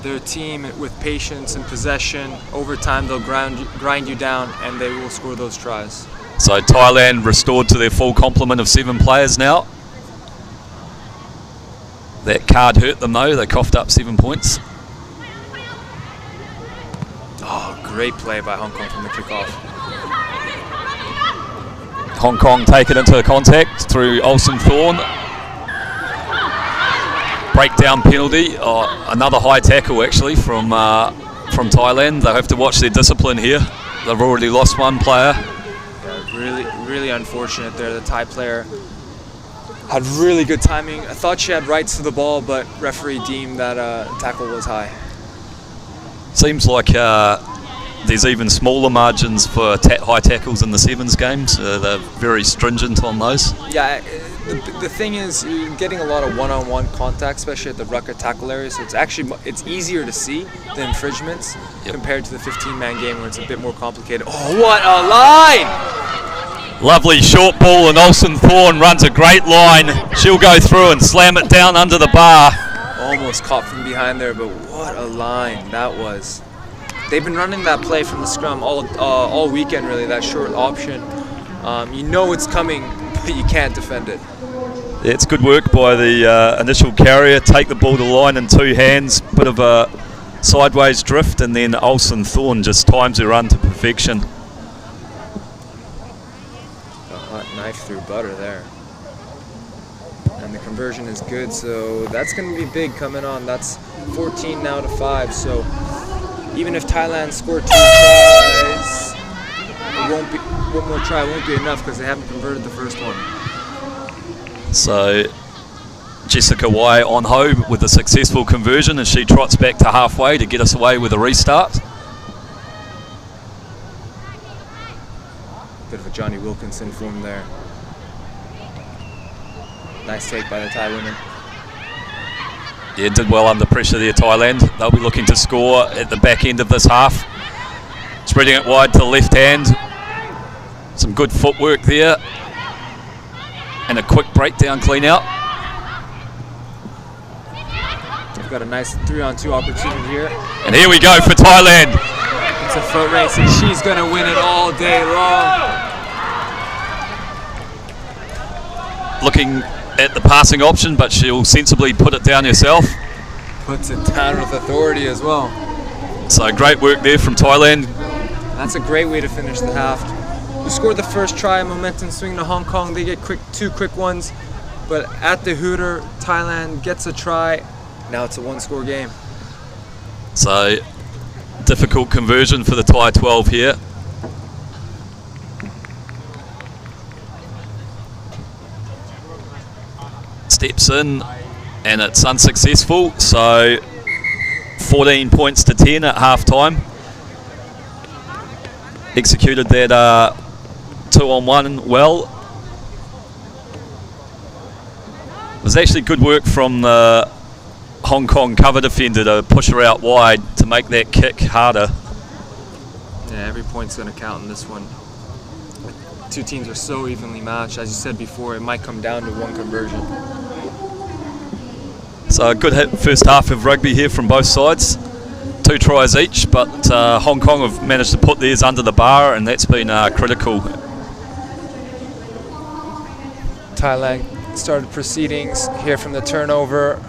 Their team with patience and possession, over time they'll grind you down, and they will score those tries. So Thailand restored to their full complement of 7 players now. That card hurt them though, they coughed up 7 points. Oh, great play by Hong Kong from the kickoff. Hong Kong take it into contact through Olsen Thorne. Breakdown penalty, another high tackle actually from Thailand. They'll have to watch their discipline here. They've already lost 1 player. Yeah, really unfortunate there. The Thai player had really good timing. I thought she had rights to the ball, but referee deemed that tackle was high. Seems like there's even smaller margins for high tackles in the sevens games. They're very stringent on those. Yeah, the thing is, you're getting a lot of one-on-one contact, especially at the ruck or tackle area. So it's easier to see the infringements compared to the 15-man game where it's a bit more complicated. Oh, what a line! Lovely short ball, and Olsen Thorne runs a great line. She'll go through and slam it down under the bar. Almost caught from behind there, but what a line that was. They've been running that play from the scrum all weekend, really, that short option. You know it's coming, but you can't defend it. It's good work by the initial carrier. Take the ball to the line in two hands, bit of a sideways drift, and then Olsen Thorne just times her run to perfection. A hot knife through butter there. And the conversion is good, so that's going to be big coming on. That's 14 now to 5, so even if Thailand score 2 tries, one more try won't be enough because they haven't converted the first one. So Jessica Y on home with a successful conversion as she trots back to halfway to get us away with a restart. Bit of a Johnny Wilkinson form there. Nice take by the Thai women. Yeah, did well under pressure there, Thailand. They'll be looking to score at the back end of this half. Spreading it wide to the left hand. Some good footwork there. And a quick breakdown clean out. We've got a nice 3-on-2 opportunity here. And here we go for Thailand. It's a foot race and she's going to win it all day long. Looking at the passing option, but she'll sensibly put it down herself. Puts it down with authority as well. So great work there from Thailand. That's a great way to finish the half. We scored the first try, momentum swing to Hong Kong. They get two quick ones, but at the hooter, Thailand gets a try. Now it's a 1-score game. So difficult conversion for the Thai 12 here. Steps in and it's unsuccessful, so 14 points to 10 at half time. Executed that 2-on-1 well. It was actually good work from the Hong Kong cover defender to push her out wide to make that kick harder. Yeah, every point's going to count in this one. Two teams are so evenly matched. As you said before, it might come down to one conversion. So a good hit first half of rugby here from both sides. 2 tries each, but Hong Kong have managed to put theirs under the bar, and that's been critical. Thailand started proceedings here from the turnover.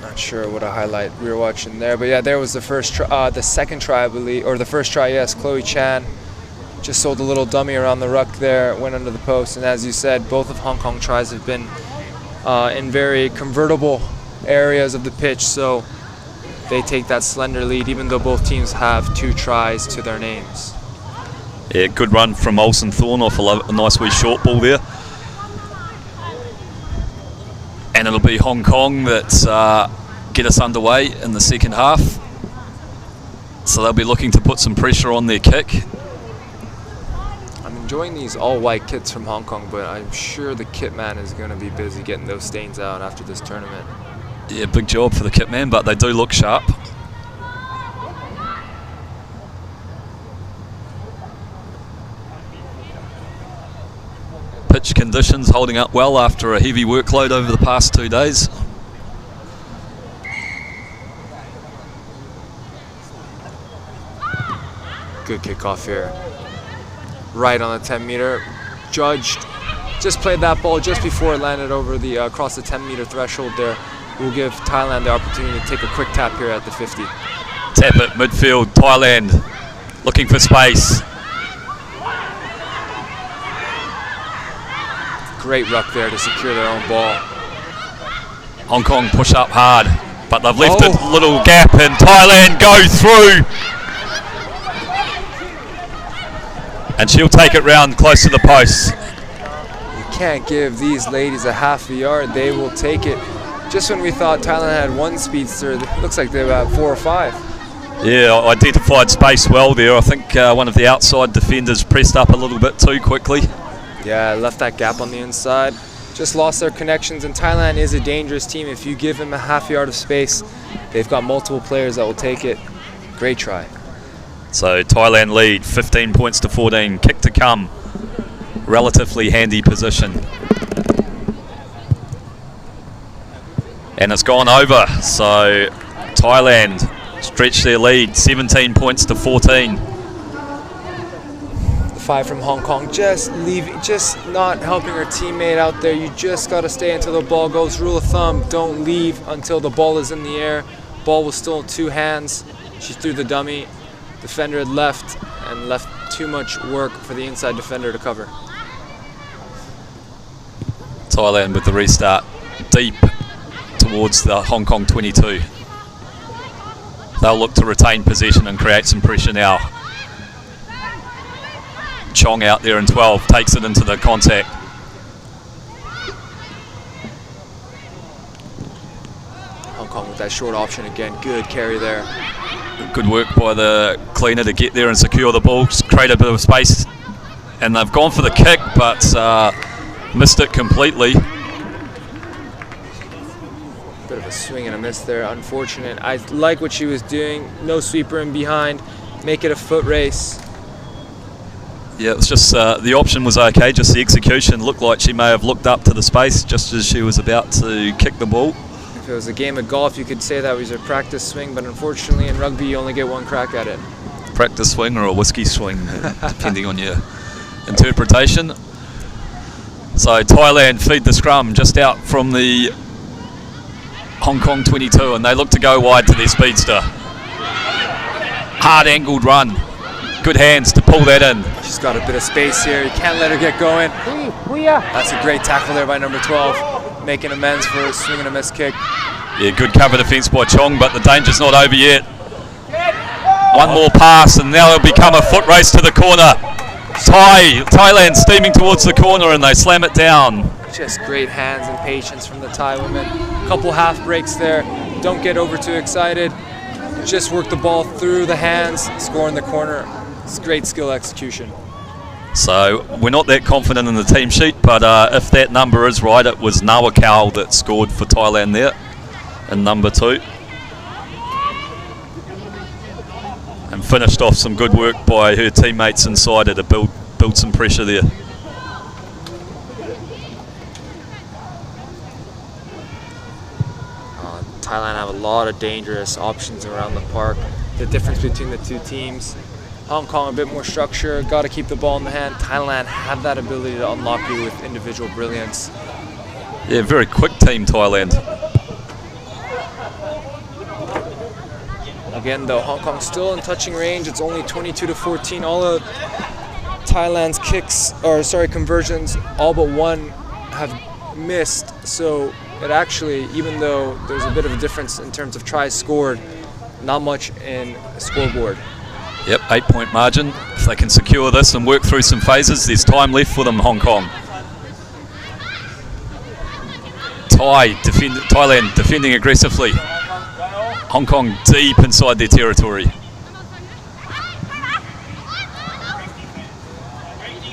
Not sure what a highlight we were watching there, but yeah, there was the first try, the second try, I believe, or the first try, yes. Chloe Chan just sold a little dummy around the ruck there, went under the post, and as you said, both of Hong Kong tries have been in very convertible areas of the pitch, so they take that slender lead, even though both teams have 2 tries to their names. Yeah, good run from Olsen Thorne off a nice wee short ball there. And it'll be Hong Kong that get us underway in the second half. So they'll be looking to put some pressure on their kick. I'm enjoying these all-white kits from Hong Kong, but I'm sure the kit man is going to be busy getting those stains out after this tournament. Yeah, big job for the kit man, but they do look sharp. Pitch conditions holding up well after a heavy workload over the past 2 days. Good kickoff here. Right on the 10-meter. Judged. Just played that ball just before it landed over the across the 10-meter threshold there. We'll give Thailand the opportunity to take a quick tap here at the 50. Tap it midfield. Thailand looking for space. Great ruck there to secure their own ball. Hong Kong push up hard, but they've left a little gap and Thailand go through. And she'll take it round close to the post. You can't give these ladies a half a yard. They will take it. Just when we thought Thailand had one speedster, it looks like they've got 4 or 5. Yeah, identified space well there. I think one of the outside defenders pressed up a little bit too quickly. Yeah, left that gap on the inside. Just lost their connections, and Thailand is a dangerous team. If you give them a half yard of space, they've got multiple players that will take it. Great try. So Thailand lead 15 points to 14. Kick to come. Relatively handy position. And it's gone over. So Thailand stretch their lead 17 points to 14. The 5 from Hong Kong just not helping her teammate out there. You just got to stay until the ball goes. Rule of thumb, don't leave until the ball is in the air. Ball was still in 2 hands. She threw the dummy. Defender had left too much work for the inside defender to cover. Thailand with the restart deep towards the Hong Kong 22. They'll look to retain possession and create some pressure now. Chong out there in 12, takes it into the contact. Hong Kong with that short option again. Good carry there. Good work by the cleaner to get there and secure the ball, create a bit of space. And they've gone for the kick, but missed it completely. Bit of a swing and a miss there, unfortunate. I like what she was doing. No sweeper in behind. Make it a foot race. Yeah, it's just the option was okay, just the execution looked like she may have looked up to the space just as she was about to kick the ball. If it was a game of golf, you could say that was a practice swing, but unfortunately in rugby you only get one crack at it. Practice swing or a whiskey swing, depending on your interpretation. So Thailand feed the scrum just out from the Hong Kong 22, and they look to go wide to their speedster. Hard angled run. Good hands to pull that in. She's got a bit of space here. You can't let her get going. That's a great tackle there by number 12, making amends for a swing and a miss kick. Yeah, good cover defence by Chong, but the danger's not over yet. One more pass, and now it'll become a foot race to the corner. Thailand steaming towards the corner, and they slam it down. Just great hands and patience from the Thai women. Couple half breaks there. Don't get over too excited. Just work the ball through the hands, score in the corner. It's great skill execution. So we're not that confident in the team sheet, but if that number is right, it was Nawakal that scored for Thailand there in number 2. And finished off some good work by her teammates inside her to build some pressure there. Thailand have a lot of dangerous options around the park. The difference between the two teams. Hong Kong a bit more structure, got to keep the ball in the hand. Thailand have that ability to unlock you with individual brilliance. Yeah, very quick team, Thailand. Again though, Hong Kong still in touching range. It's only 22 to 14. All of Thailand's conversions, all but one have missed. So it actually, even though there's a bit of a difference in terms of tries scored, not much in scoreboard. Yep, 8-point margin. If they can secure this and work through some phases, there's time left for them, Hong Kong. Thailand defending aggressively. Hong Kong deep inside their territory.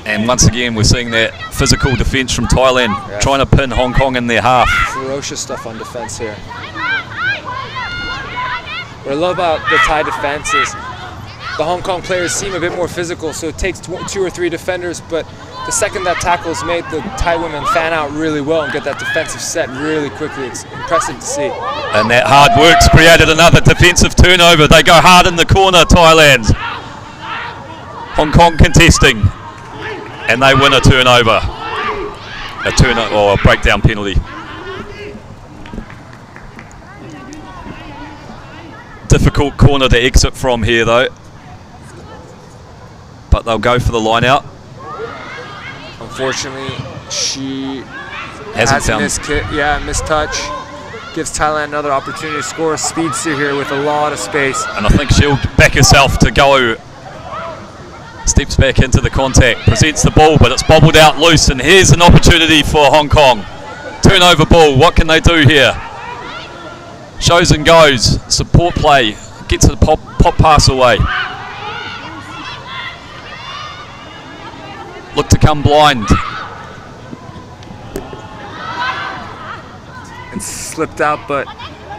And once again, we're seeing that physical defence from Thailand, trying to pin Hong Kong in their half. Ferocious stuff on defence here. What I love about the Thai defence is the Hong Kong players seem a bit more physical, so it takes 2 or 3 defenders, but the second that tackle is made, the Thai women fan out really well and get that defensive set really quickly. It's impressive to see. And that hard work's created another defensive turnover. They go hard in the corner, Thailand. Hong Kong contesting, and they win a turnover. A breakdown penalty. Difficult corner to exit from here though, but they'll go for the line out. Unfortunately, she hasn't found missed touch. Gives Thailand another opportunity to score a speedster here with a lot of space. And I think she'll back herself to go Steps back into the contact, presents the ball, but it's bobbled out loose, and here's an opportunity for Hong Kong. Turnover ball, what can they do here? Shows and goes, support play, gets a pop pass away. Look to come blind. It's slipped out, but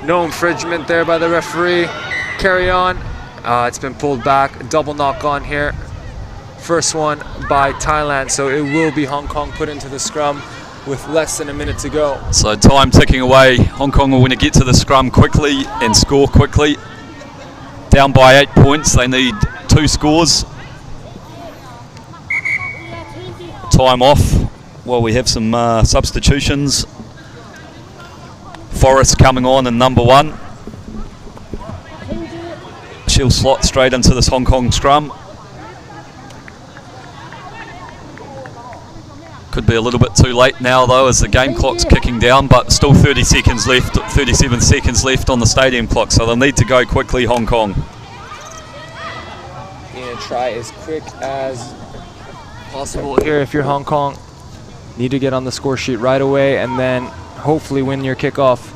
no infringement there by the referee. Carry on. It's been pulled back. Double knock on here. First one by Thailand, so it will be Hong Kong put into the scrum with less than a minute to go. So time ticking away. Hong Kong will want to get to the scrum quickly and score quickly. Down by 8 points, they need 2 scores. Time off while we have some substitutions. Forrest coming on in number 1. She'll slot straight into this Hong Kong scrum. Could be a little bit too late now though, as the game clock's kicking down, but still 30 seconds left, 37 seconds left on the stadium clock, so they'll need to go quickly, Hong Kong. Need to try as quick as possible here if you're Hong Kong. Need to get on the score sheet right away and then hopefully win your kickoff.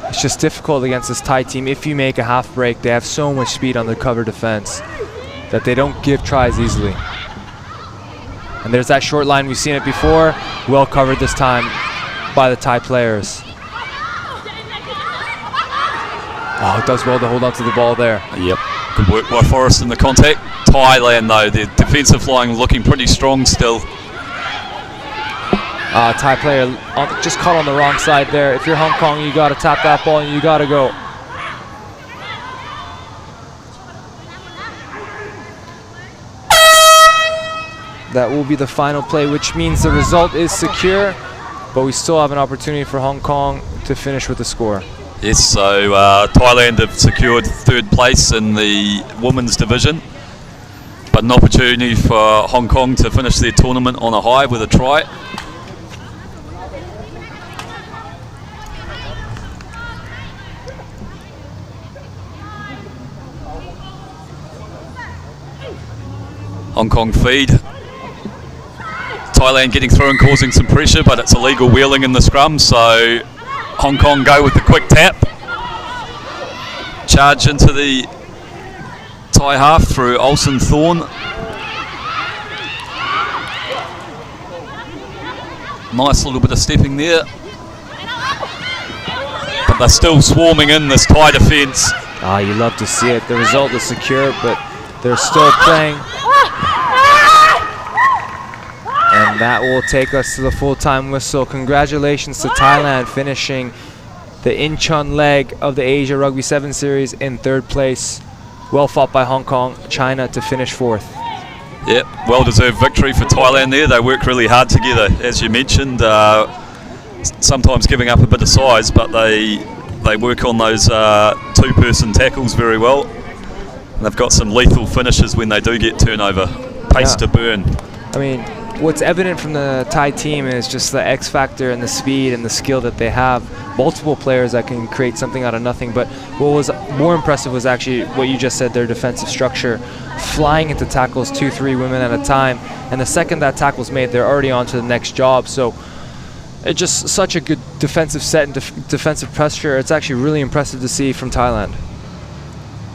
It's just difficult against this Thai team. If you make a half break, they have so much speed on the cover defense that they don't give tries easily. And there's that short line, we've seen it before, well covered this time by the Thai players. Oh, it does well to hold on to the ball there. Yep, good work by Forrest in the contact. Thailand though, their defensive line looking pretty strong still. Thai player just caught on the wrong side there. If you're Hong Kong, you got to tap that ball and you got to go. That will be the final play, which means the result is secure, but we still have an opportunity for Hong Kong to finish with the score. Yes, so Thailand have secured 3rd place in the women's division, but an opportunity for Hong Kong to finish their tournament on a high with a try. Hong Kong feed. Thailand getting through and causing some pressure, but it's illegal wheeling in the scrum, so Hong Kong go with the quick tap. Charge into the Thai half through Olsen Thorn. Nice little bit of stepping there. But they're still swarming in this Thai defence. You love to see it. The result is secure, but they're still playing. And that will take us to the full-time whistle. Congratulations to Thailand finishing the Incheon leg of the Asia Rugby 7 Series in 3rd place. Well fought by Hong Kong, China to finish 4th. Yep, well-deserved victory for Thailand there. They work really hard together, as you mentioned. Sometimes giving up a bit of size, but they work on those 2-person tackles very well. And they've got some lethal finishes when they do get turnover. Pace to burn. I mean, what's evident from the Thai team is just the X factor and the speed and the skill that they have. Multiple players that can create something out of nothing. But what was more impressive was actually what you just said, their defensive structure. Flying into tackles 2-3 women at a time. And the second that tackle's made, they're already on to the next job. So it's just such a good defensive set and defensive pressure. It's actually really impressive to see from Thailand.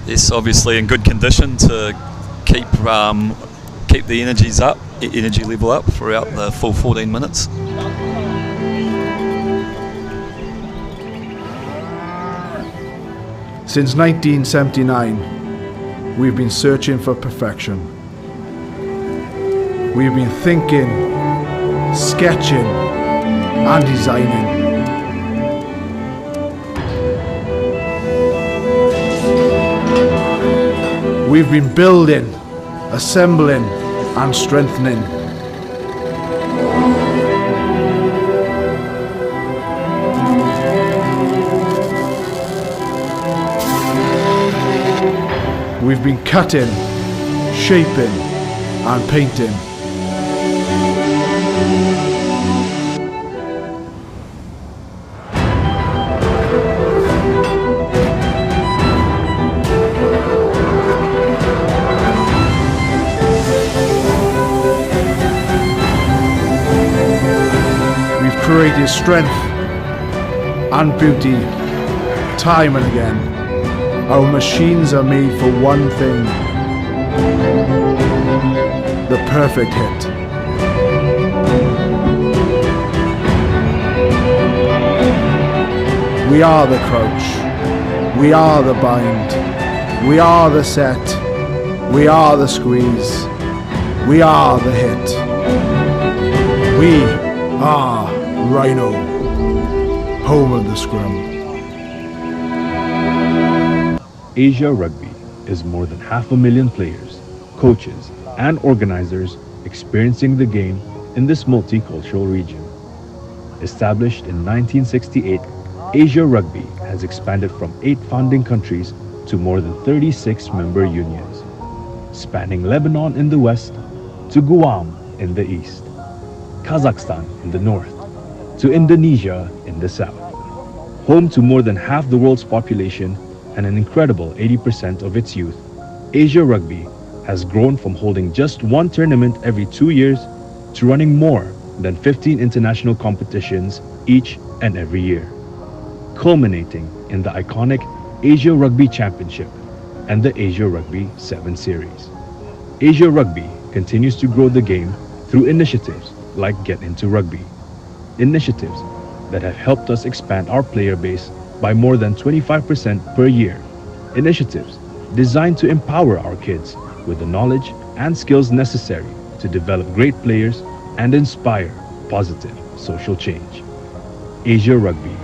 Yes, obviously in good condition to keep the energy level up throughout the full 14 minutes. Since 1979, we've been searching for perfection. We've been thinking, sketching, and designing. We've been building, assembling, and strengthening. We've been cutting, shaping, and painting. created strength and beauty time and again. Our machines are made for one thing: the perfect hit. We are the crouch, we are the bind, we are the set, we are the squeeze, we are the hit. We are Rhino, home of the scrum. Asia Rugby is more than 500,000 players, coaches, and organizers experiencing the game in this multicultural region. Established in 1968, Asia Rugby has expanded from 8 founding countries to more than 36 member unions, spanning Lebanon in the west to Guam in the east, Kazakhstan in the north to Indonesia in the south. Home to more than half the world's population and an incredible 80% of its youth, Asia Rugby has grown from holding just one tournament every 2 years to running more than 15 international competitions each and every year, culminating in the iconic Asia Rugby Championship and the Asia Rugby 7 Series. Asia Rugby continues to grow the game through initiatives like Get Into Rugby, initiatives that have helped us expand our player base by more than 25% per year, initiatives designed to empower our kids with the knowledge and skills necessary to develop great players and inspire positive social change. Asia Rugby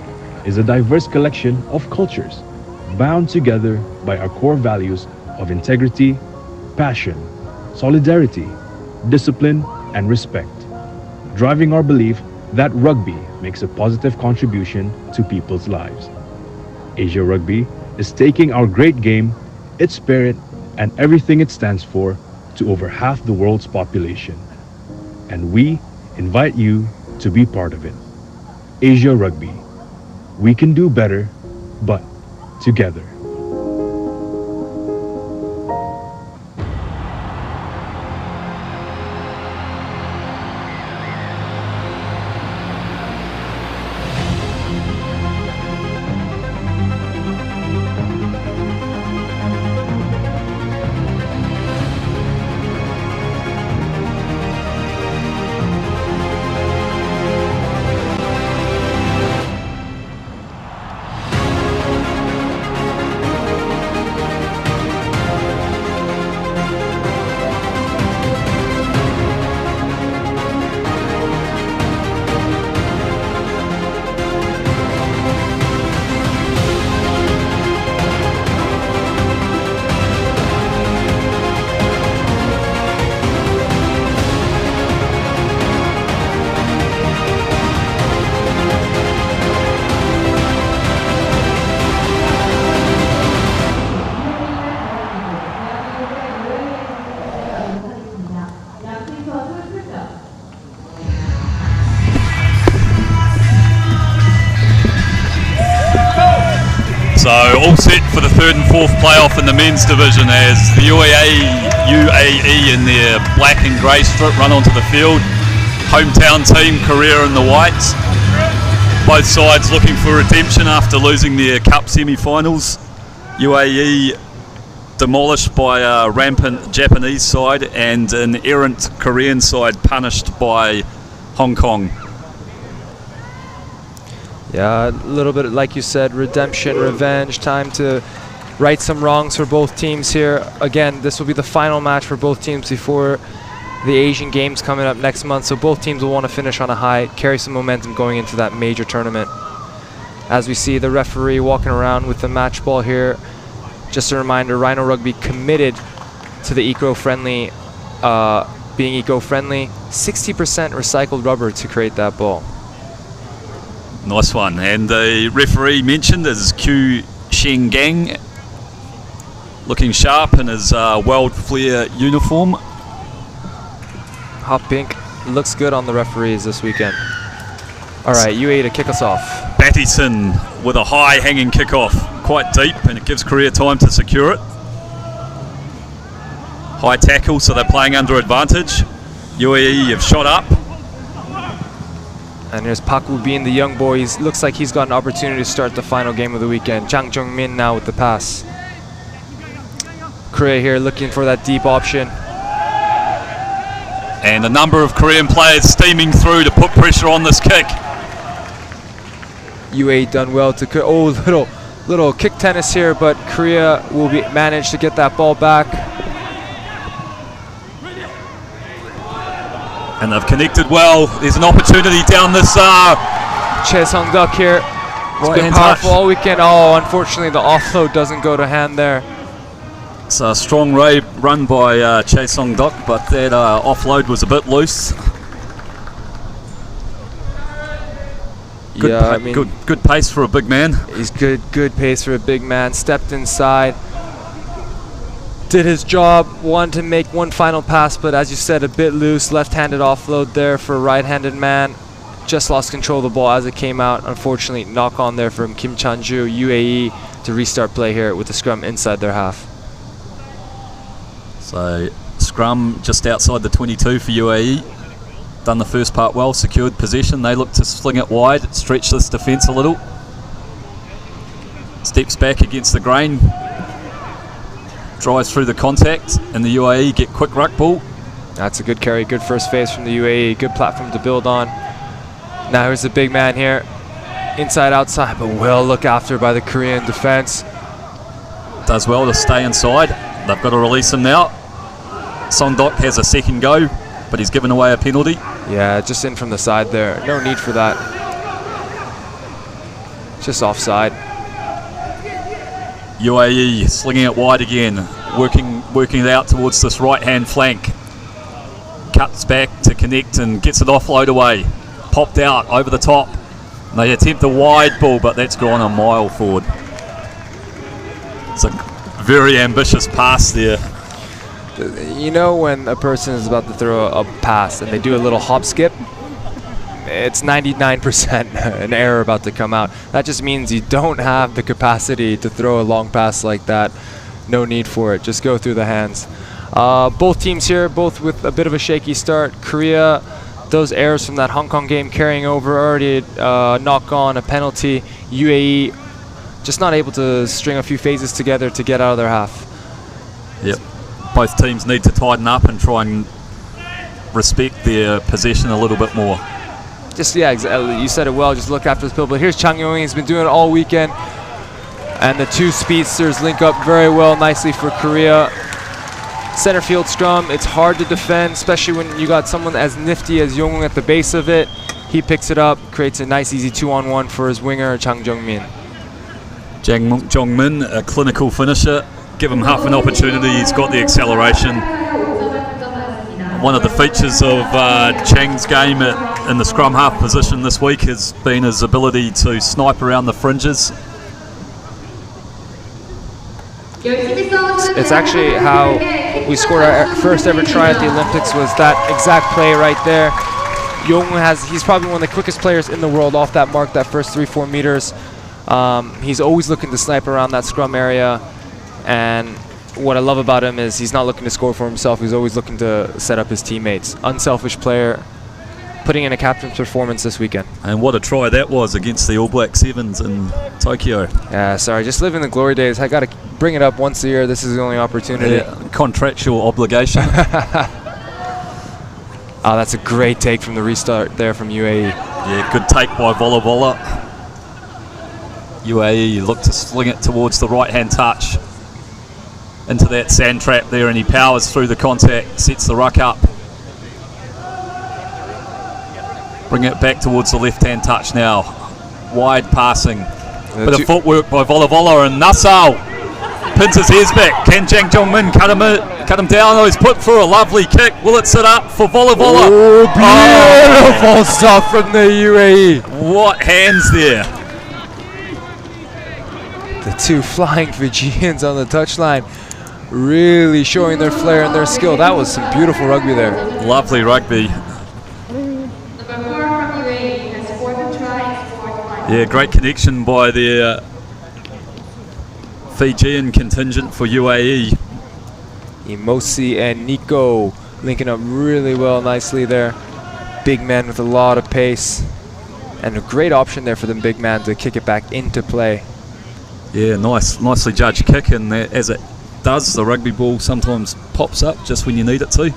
is a diverse collection of cultures bound together by our core values of integrity, passion, solidarity, discipline, and respect, driving our belief that rugby makes a positive contribution to people's lives. Asia Rugby is taking our great game, its spirit, and everything it stands for to over half the world's population. And we invite you to be part of it. Asia Rugby. We can do better, but together. So all set for the third and fourth playoff in the men's division as the UAE in their black and grey strip run onto the field. Hometown team, Korea in the whites. Both sides looking for redemption after losing their cup semi-finals. UAE demolished by a rampant Japanese side and an errant Korean side punished by Hong Kong. Yeah, a little bit like you said, redemption, revenge, time to right some wrongs for both teams here. Again, this will be the final match for both teams before the Asian Games coming up next month, so both teams will want to finish on a high, carry some momentum going into that major tournament. As we see the referee walking around with the match ball here, just a reminder, Rhino Rugby committed to the eco-friendly, being eco-friendly, 60% recycled rubber to create that ball. Nice one. And the referee mentioned is Q Shengang, looking sharp in his World Flair uniform. Hot pink looks good on the referees this weekend. All right, UAE to kick us off. Battison with a high hanging kickoff, quite deep, and it gives Korea time to secure it. High tackle, so they're playing under advantage. UAE have shot up. And here's Park Woo-bin, the young boy. He looks like he's got an opportunity to start the final game of the weekend. Jang Jung-min now with the pass. Korea here looking for that deep option. And a number of Korean players steaming through to put pressure on this kick. UAE done well to little kick tennis here, but Korea will manage to get that ball back. And they've connected well. There's an opportunity down this. Choi Sung-duk here. It's been powerful all weekend. Oh, unfortunately the offload doesn't go to hand there. It's a strong run by Choi Sung-duk, but that offload was a bit loose. Good pace for a big man. He's good pace for a big man. Stepped inside, did his job, wanted to make one final pass, but as you said, a bit loose. Left-handed offload there for a right-handed man. Just lost control of the ball as it came out. Unfortunately, knock on there from Kim Chan-ju, UAE, to restart play here with the scrum inside their half. So scrum just outside the 22 for UAE. Done the first part well, secured possession. They look to sling it wide, stretch this defence a little. Steps back against the grain. Drives through the contact, and the UAE get quick ruck ball. That's a good carry, good first phase from the UAE. Good platform to build on. Now here's the big man here. Inside, outside, but well looked after by the Korean defence. Does well to stay inside. They've got to release him now. Song-dok has a second go, but he's given away a penalty. Yeah, just in from the side there. No need for that. Just offside. UAE slinging it wide again, working it out towards this right-hand flank. Cuts back to connect and gets an offload away. Popped out over the top. And they attempt a wide ball, but that's gone a mile forward. It's a very ambitious pass there. You know when a person is about to throw a pass and they do a little hop skip, it's 99% an error about to come out. That just means you don't have the capacity to throw a long pass like that. No need for it. Just go through the hands. Both teams here, both with a bit of a shaky start. Korea, those errors from that Hong Kong game carrying over, already knock on a penalty. UAE just not able to string a few phases together to get out of their half. Yep. Both teams need to tighten up and try and respect their possession a little bit more. Just, yeah, exactly. You said it well. Just look after this pill. But here's Chang Yong. He's been doing it all weekend. And the two speedsters link up very well, nicely for Korea. Center field scrum. It's hard to defend, especially when you got someone as nifty as Yong at the base of it. He picks it up, creates a nice, easy 2-on-1 for his winger, Jang Jung-min. Jang Jung-min, a clinical finisher. Give him half an opportunity. He's got the acceleration. One of the features of Chang's game in the scrum half position this week has been his ability to snipe around the fringes. It's actually how we scored our first ever try at the Olympics, was that exact play right there. Yong he's probably one of the quickest players in the world off that mark, that first 3-4 meters. He's always looking to snipe around that scrum area. And what I love about him is he's not looking to score for himself. He's always looking to set up his teammates. Unselfish player, putting in a captain's performance this weekend. And what a try that was against the All Black Sevens in Tokyo. Yeah, sorry, just living the glory days. I got to bring it up once a year. This is the only opportunity. Yeah, contractual obligation. Oh, that's a great take from the restart there from UAE. Yeah, good take by Vola Vola. UAE look to sling it towards the right-hand touch. Into that sand trap there, and he powers through the contact, sets the ruck up. Bring it back towards the left-hand touch now. Wide passing. Bit of footwork by Vola Vola, and Nassau pins his ears back. Can Jang Jung-min cut him down? Oh, he's put through a lovely kick. Will it sit up for Vola Vola? Oh, beautiful stuff from the UAE. What hands there. The two flying Fijians on the touchline, really showing their flair and their skill. That was some beautiful rugby there. Lovely rugby. Yeah, great connection by the Fijian contingent for UAE. Imosi and Nico linking up really well, nicely there. Big men with a lot of pace. And a great option there for the big man to kick it back into play. Yeah, nicely judged kick, and as it does, the rugby ball sometimes pops up just when you need it to.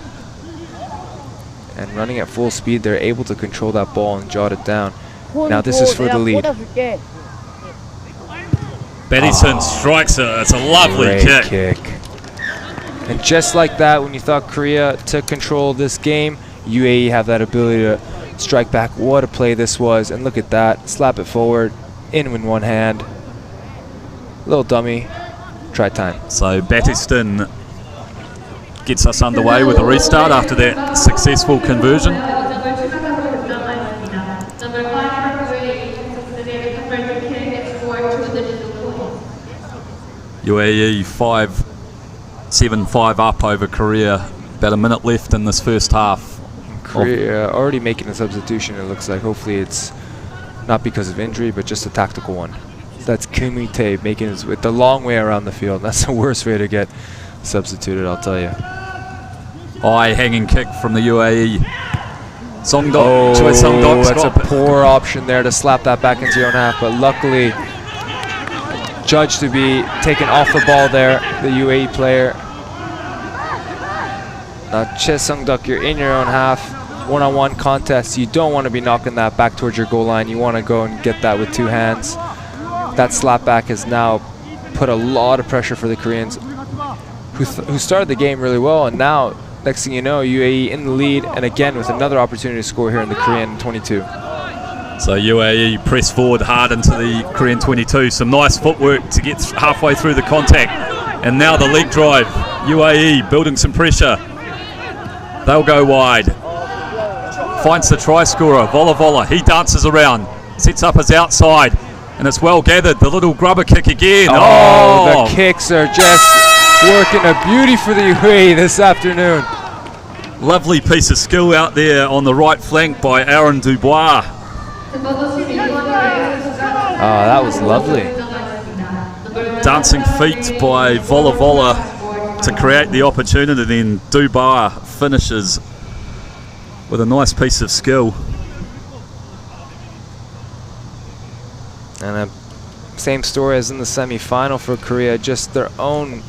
And running at full speed, they're able to control that ball and jot it down. Now this is for the lead. Bettison strikes it. It's a lovely kick. And just like that, when you thought Korea took control of this game, UAE have that ability to strike back. What a play this was. And look at that. Slap it forward. In with one hand. Little dummy. Try time. So Battiston gets us underway with a restart after that successful conversion. UAE 7-5 up over Korea. About a minute left in this first half. Korea already making a substitution, it looks like. Hopefully it's not because of injury, but just a tactical one. That's Kumite making his with the long way around the field. That's the worst way to get substituted, I'll tell you. High hanging kick from the UAE. Songdok. Oh, that's a poor option there to slap that back into your own half, but luckily judged to be taken off the ball there, the UAE player. Now Che Sung-duk, you're in your own half, one-on-one contest. You don't want to be knocking that back towards your goal line. You want to go and get that with two hands. That slap back has now put a lot of pressure for the Koreans, who started the game really well, and now next thing you know, UAE in the lead, and again with another opportunity to score here in the Korean 22. So UAE press forward hard into the Korean 22. Some nice footwork to get halfway through the contact. And now the leg drive. UAE building some pressure. They'll go wide. Finds the try scorer, Vola. He dances around, sets up his outside, and it's well gathered. The little grubber kick again. Oh, the kicks are just working a beauty for the UAE this afternoon. Lovely piece of skill out there on the right flank by Aaron Dubois. Oh, that was lovely. Dancing feet by Vola to create the opportunity, then Dubois finishes with a nice piece of skill. And same story as in the semi-final for Korea, just their own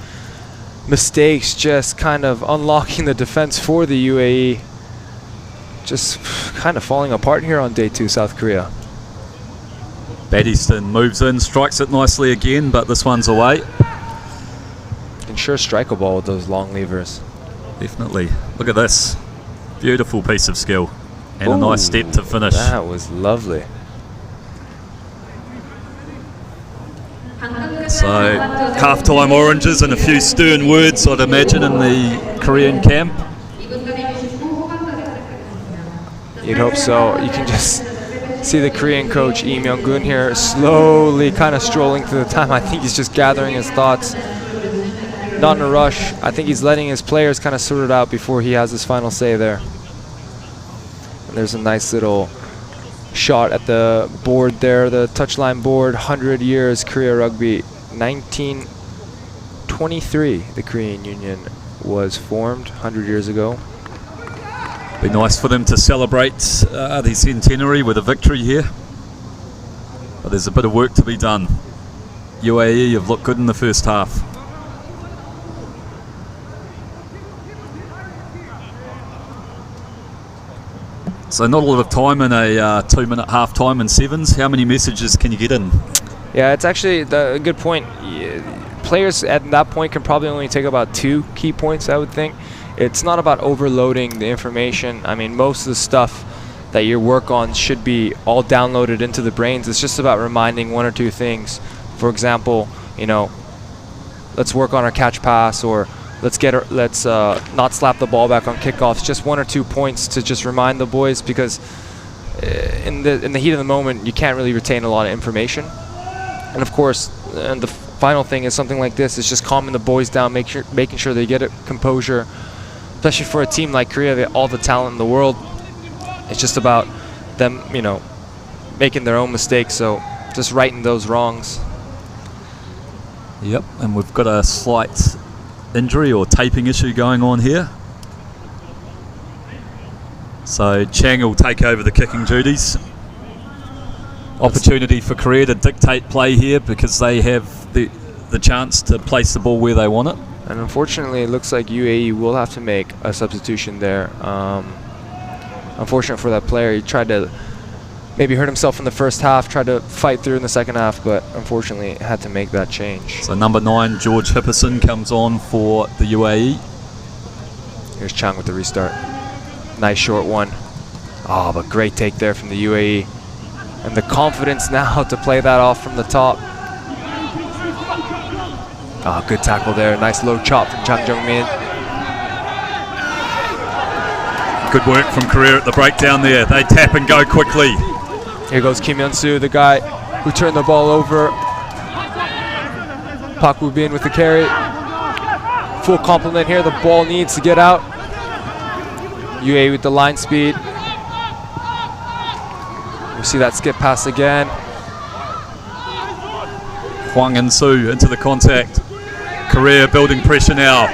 mistakes just kind of unlocking the defense for the UAE. Just kind of falling apart here on day 2, South Korea. Battiston moves in, strikes it nicely again, but this one's away. Can sure strike a ball with those long levers. Definitely. Look at this. Beautiful piece of skill. And a nice step to finish. That was lovely. So, half-time oranges and a few stern words, I'd imagine, in the Korean camp. You'd hope so. You can just see the Korean coach, Lee Myung-gun, here slowly kind of strolling through the time. I think he's just gathering his thoughts. Not in a rush. I think he's letting his players kind of sort it out before he has his final say there. And there's a nice little shot at the board there, the touchline board. 100 years Korea Rugby. 1923, the Korean Union was formed 100 years ago. Be nice for them to celebrate the centenary with a victory here. But there's a bit of work to be done. UAE have looked good in the first half. So not a lot of time in a 2-minute half time in sevens. How many messages can you get in? Yeah, it's actually a good point. Players at that point can probably only take about 2 key points, I would think. It's not about overloading the information. I mean, most of the stuff that you work on should be all downloaded into the brains. It's just about reminding 1 or 2 things. For example, you know, let's work on our catch pass, or let's not slap the ball back on kickoffs. Just 1 or 2 points to just remind the boys, because in the heat of the moment, you can't really retain a lot of information. And of course, the final thing is something like this. It's just calming the boys down, making sure they get a composure. Especially for a team like Korea, they have all the talent in the world. It's just about them, you know, making their own mistakes. So just righting those wrongs. Yep, and we've got a slight injury or taping issue going on here. So Chang will take over the kicking duties. Opportunity for Korea to dictate play here because they have the chance to place the ball where they want it. And unfortunately, it looks like UAE will have to make a substitution there. Unfortunate for that player. He tried to maybe hurt himself in the first half, tried to fight through in the second half, but unfortunately had to make that change. So number 9, George Hipperson, comes on for the UAE. Here's Chang with the restart. Nice short one. Oh, but great take there from the UAE. And the confidence now to play that off from the top. Oh, good tackle there. Nice low chop from Chang Jung-min. Good work from Korea at the breakdown there. They tap and go quickly. Here goes Kim Hyun-soo, the guy who turned the ball over. Park Woo-bin with the carry. Full complement here. The ball needs to get out. UAE with the line speed. We see that skip pass again. Hwang In-soo into the contact. Korea building pressure now.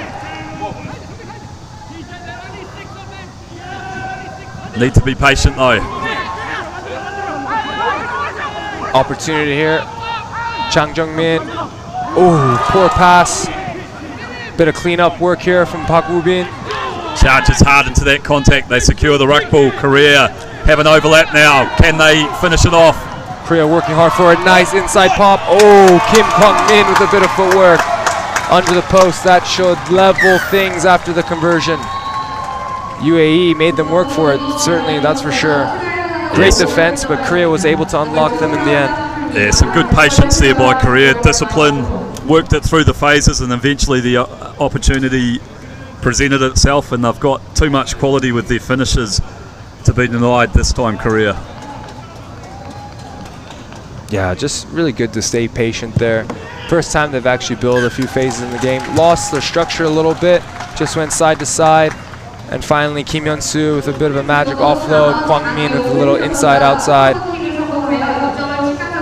Need to be patient though. Opportunity here. Chang Jung-min. Oh, poor pass. Bit of cleanup work here from Park Woo-bin. Charges hard into that contact. They secure the ruck ball. Korea have an overlap now. Can they finish it off? Korea working hard for it. Nice inside pop. Oh, Kim Kwang-min with a bit of footwork under the post. That showed level things after the conversion. UAE made them work for it, certainly, that's for sure. Great defense, but Korea was able to unlock them in the end. Yeah, some good patience there by Korea. Discipline, worked it through the phases, and eventually the opportunity presented itself, and they've got too much quality with their finishes to be denied this time, Korea. Yeah, just really good to stay patient there. First time they've actually built a few phases in the game. Lost their structure a little bit, just went side to side. And finally, Kim Hyun-soo with a bit of a magic offload. Kwang Min with a little inside-outside.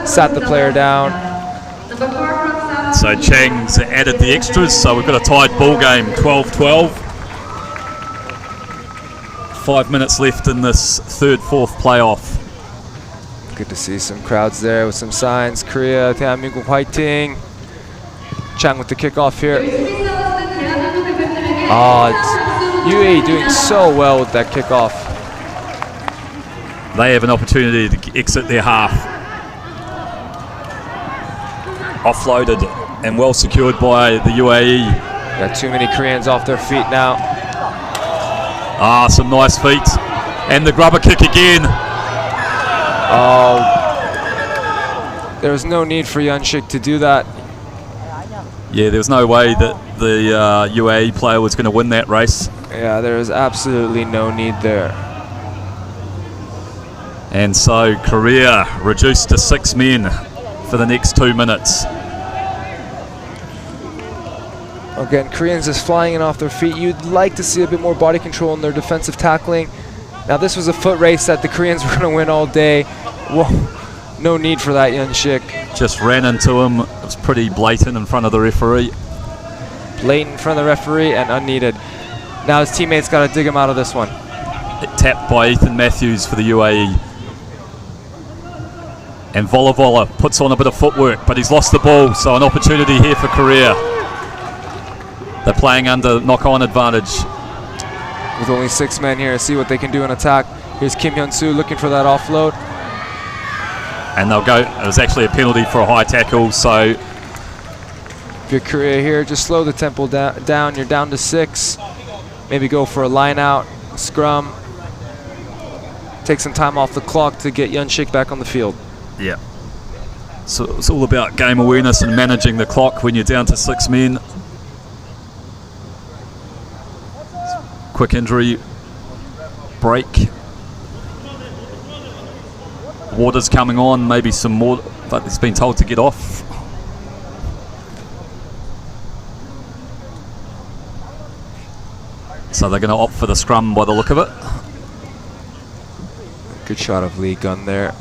Sat the player down. So Chang's added the extras, so we've got a tied ball game, 12-12. 5 minutes left in this third-fourth playoff. Good to see some crowds there with some signs. Korea, 대한민국 화이팅. Chang with the kickoff here. Oh, it's UAE doing so well with that kickoff. They have an opportunity to exit their half. Offloaded and well secured by the UAE. Got too many Koreans off their feet now. Ah, some nice feet. And the grubber kick again. Oh, there was no need for Hyun-sik to do that. Yeah, there was no way that the UAE player was going to win that race. Yeah, there was absolutely no need there. And so Korea reduced to 6 men for the next 2 minutes. Again, Koreans just flying in off their feet. You'd like to see a bit more body control in their defensive tackling. Now this was a foot race that the Koreans were going to win all day. Whoa, no need for that, Hyun-sik. Just ran into him. It was pretty blatant in front of the referee. Blatant in front of the referee and unneeded. Now his teammates got to dig him out of this one. Tapped by Ethan Matthews for the UAE. And Vola puts on a bit of footwork, but he's lost the ball, so an opportunity here for Korea. They're playing under knock-on advantage. With only 6 men here, see what they can do in attack. Here's Kim Hyun-soo looking for that offload. And they'll go, it was actually a penalty for a high tackle, so... If you're Korea here, just slow the tempo down. You're down to 6. Maybe go for a line out, scrum. Take some time off the clock to get Hyun-sik back on the field. Yeah. So it's all about game awareness and managing the clock when you're down to 6 men. Quick injury break. Water's coming on, maybe some more, but he's been told to get off. So they're going to opt for the scrum by the look of it. Good shot of Lee Gunn there.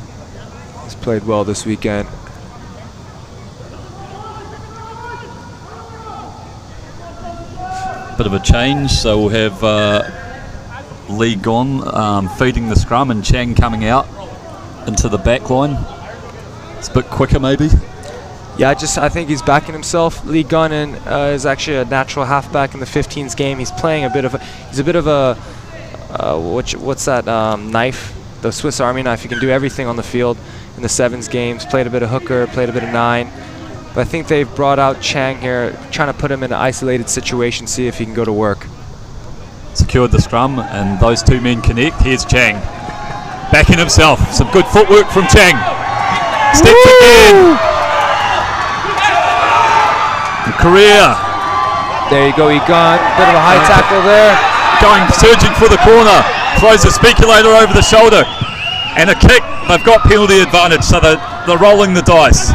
He's played well this weekend. Bit of a change, so we'll have Lee Gon feeding the scrum and Chang coming out into the back line. It's a bit quicker, maybe. Yeah, I think he's backing himself. Lee Gunnan is actually a natural halfback in the 15s game. He's playing he's a bit of a what's that knife? The Swiss Army knife. He can do everything on the field in the 7s games. Played a bit of hooker, played a bit of 9. But I think they've brought out Chang here, trying to put him in an isolated situation, see if he can go to work. Secured the scrum, and those two men connect. Here's Chang. Backing himself. Some good footwork from Chang. Steps again. And Korea. There you go, he gone. Bit of a high tackle there. Surging for the corner. Throws a speculator over the shoulder. And a kick. They've got penalty advantage, so they're rolling the dice.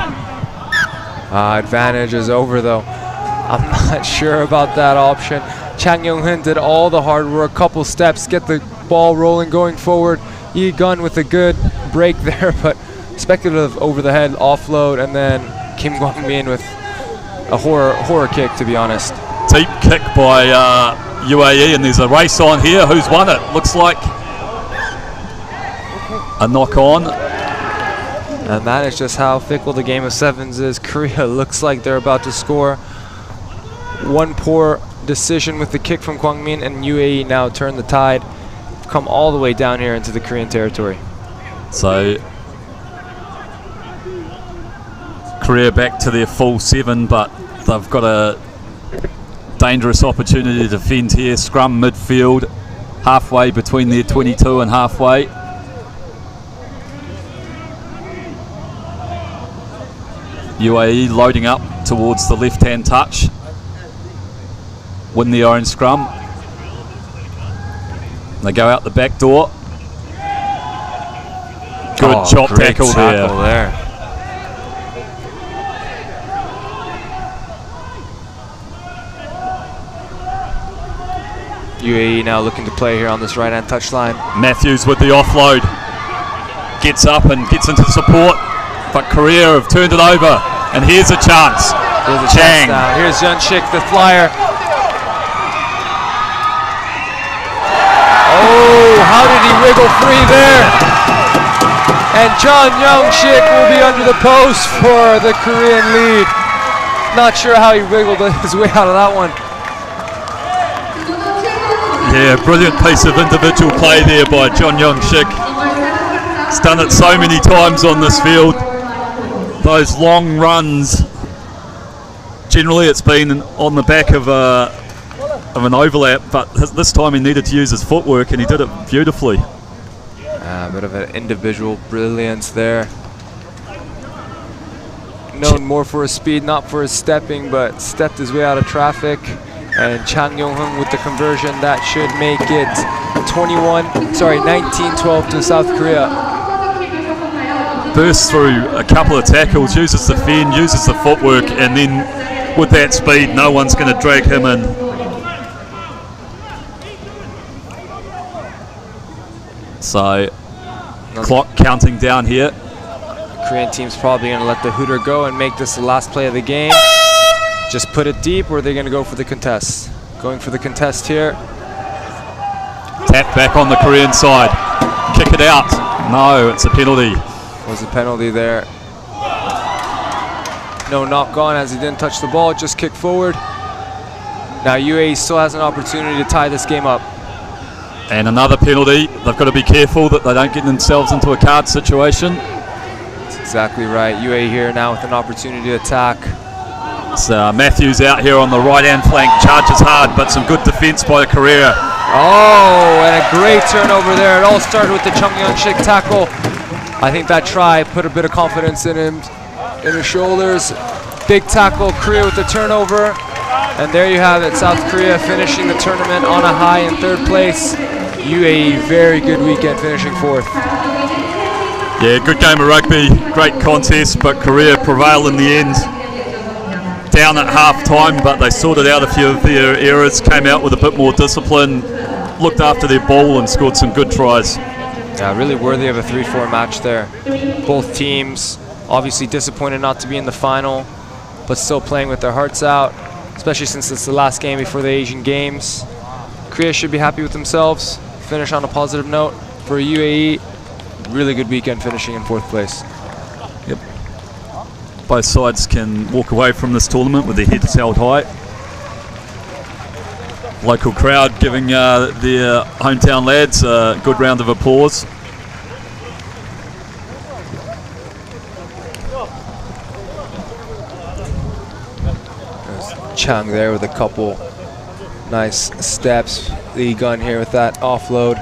Advantage is over, though. I'm not sure about that option. Chang Yong-hun did all the hard work, couple steps, get the ball rolling going forward. Yi Gun with a good break there, but speculative over the head offload, and then Kim Kwang-min with a horror kick, to be honest. Deep kick by UAE, and there's a race on here. Who's won it? Looks like a knock on. And that is just how fickle the game of 7s is. Korea looks like they're about to score. One poor decision with the kick from Kwang-min, and UAE now turn the tide, come all the way down here into the Korean territory. So Korea back to their full 7, but they've got a dangerous opportunity to defend here. Scrum midfield, halfway between their 22 and halfway. UAE loading up towards the left-hand touch. Win the orange scrum. They go out the back door. Good chop tackle there. UAE now looking to play here on this right-hand touchline. Matthews with the offload. Gets up and gets into support, but Korea have turned it over. And here's a chance. Here's a Chang. chance now. Here's Jun-shik, the flyer. Oh, how did he wiggle free there? And John Young-shik will be under the post for the Korean lead. Not sure how he wiggled his way out of that one. Yeah, brilliant piece of individual play there by John Young-shik. He's done it so many times on this field. Those long runs, generally it's been on the back of an overlap, but this time he needed to use his footwork, and he did it beautifully. A bit of an individual brilliance there. Known more for his speed, not for his stepping, but stepped his way out of traffic. And Chang Yong-hun with the conversion, that should make it 19-12 to South Korea. Bursts through a couple of tackles, uses the fend, uses the footwork, and then with that speed, no one's going to drag him in. So, clock counting down here. Korean team's probably going to let the hooter go and make this the last play of the game. Just put it deep, or they're going to go for the contest. Going for the contest here. Tap back on the Korean side. Kick it out. No, it's a penalty. Was a penalty there. No knock on as he didn't touch the ball, just kick forward. Now UAE still has an opportunity to tie this game up. And another penalty. They've got to be careful that they don't get themselves into a card situation. That's exactly right. UAE here now with an opportunity to attack. So Matthews out here on the right-hand flank, charges hard, but some good defense by Korea. Oh, and a great turnover there. It all started with the Chung Young-shik tackle. I think that try put a bit of confidence in him, in his shoulders. Big tackle, Korea with the turnover. And there you have it, South Korea finishing the tournament on a high in 3rd place. UAE, very good weekend, finishing 4th. Yeah, good game of rugby, great contest, but Korea prevailed in the end. Down at half-time, but they sorted out a few of their errors, came out with a bit more discipline, looked after their ball and scored some good tries. Yeah, really worthy of a 3-4 match there. Both teams obviously disappointed not to be in the final, but still playing with their hearts out, especially since it's the last game before the Asian Games. Korea should be happy with themselves, finish on a positive note. For UAE, really good weekend finishing in 4th place. Yep. both sides can walk away from this tournament with their heads held high. Local crowd giving their hometown lads a good round of applause. There's Chang there with a couple nice steps. Lee Gun here with that offload.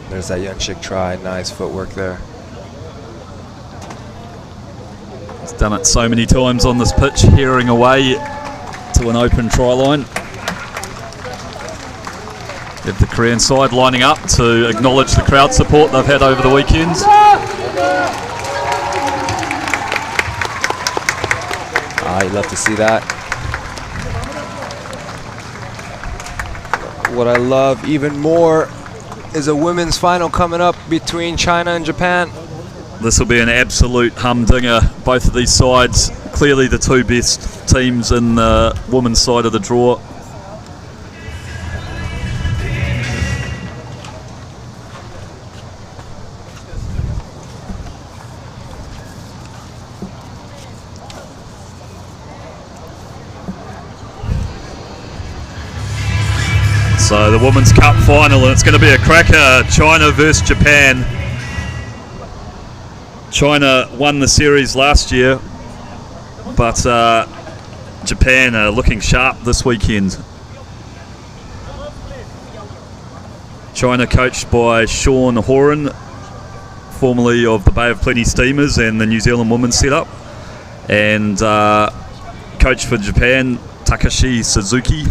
There's that Yunshik try. Nice footwork there. He's done it so many times on this pitch, hearing away to an open try line. Have the Korean side lining up to acknowledge the crowd support they've had over the weekends. You'd love to see that. What I love even more is a women's final coming up between China and Japan. This will be an absolute humdinger. Both of these sides, clearly the two best teams in the women's side of the draw. So the Women's Cup final, and it's going to be a cracker. China versus Japan. China won the series last year, but Japan are looking sharp this weekend. China coached by Sean Horan, formerly of the Bay of Plenty Steamers and the New Zealand women's setup, and coach for Japan, Takashi Suzuki.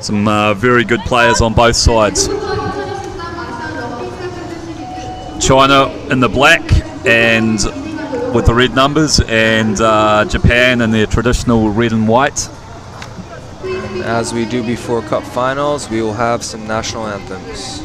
Some very good players on both sides. China in the black and with the red numbers, and Japan in their traditional red and white. As we do before cup finals, we will have some national anthems.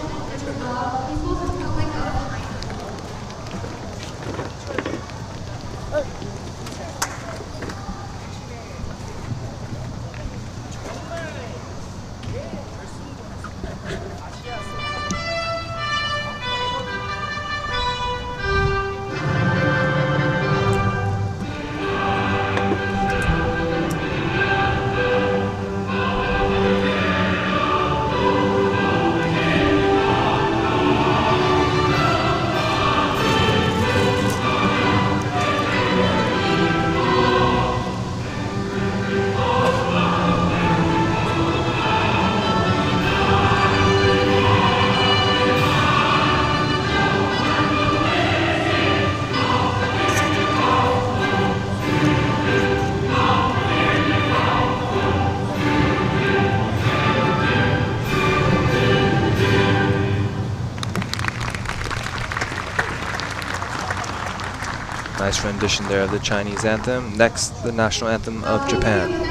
Nice rendition there of the Chinese anthem. Next, the national anthem of Japan.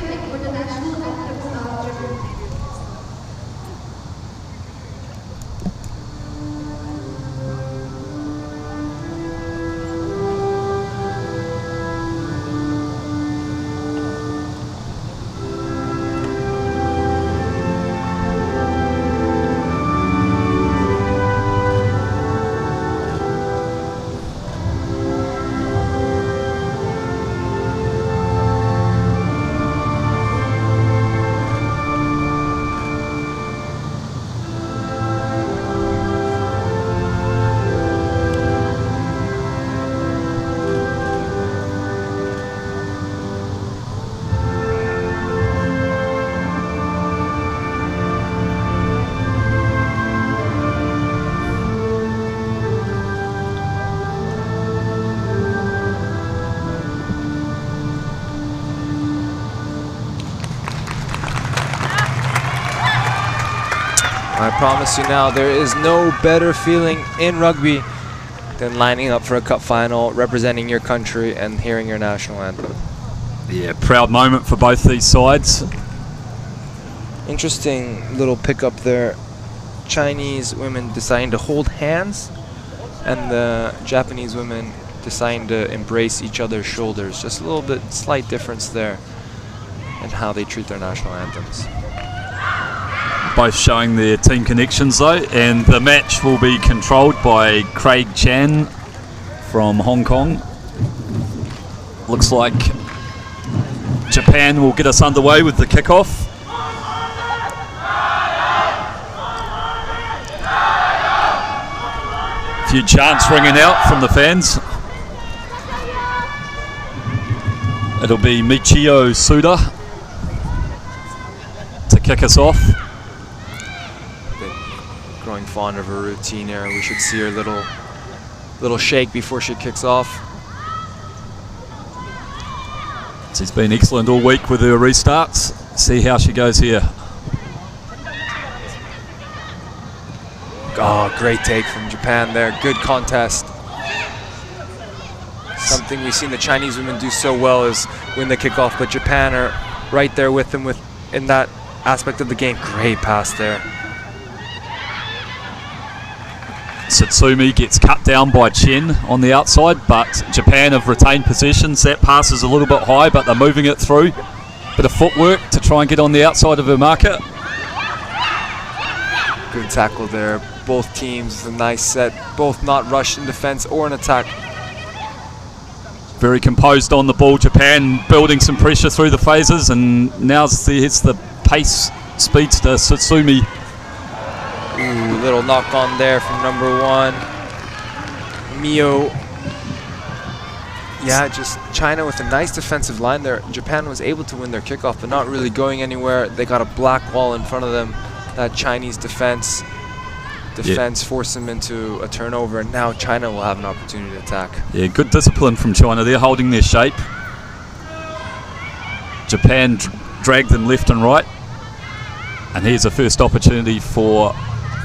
I promise you now, there is no better feeling in rugby than lining up for a cup final, representing your country and hearing your national anthem. Yeah, proud moment for both these sides. Interesting little pickup there. Chinese women deciding to hold hands, and the Japanese women deciding to embrace each other's shoulders. Just a little bit slight difference there in how they treat their national anthems. Both showing their team connections though, and the match will be controlled by Craig Chan from Hong Kong. Looks like Japan will get us underway with the kickoff. A few chants ringing out from the fans. It'll be Michio Suda to kick us off. Growing fond of her routine here. We should see her little shake before she kicks off. She's been excellent all week with her restarts. See how she goes here. Oh, great take from Japan there. Good contest. Something we've seen the Chinese women do so well is win the kickoff, but Japan are right there with them in that aspect of the game. Great pass there. Satsumi gets cut down by Chen on the outside, but Japan have retained possessions. That pass is a little bit high, but they're moving it through. Bit of footwork to try and get on the outside of her marker. Good tackle there. Both teams, a nice set. Both not rushed in defense or in attack. Very composed on the ball. Japan building some pressure through the phases, and now it's the pace speedster Satsumi. Ooh, little knock on there from number 1. Mio. Yeah, just China with a nice defensive line there. Japan was able to win their kickoff, but not really going anywhere. They got a black wall in front of them. That Chinese defense forced them into a turnover, and now China will have an opportunity to attack. Yeah, good discipline from China. They're holding their shape. Japan dragged them left and right. And here's a first opportunity for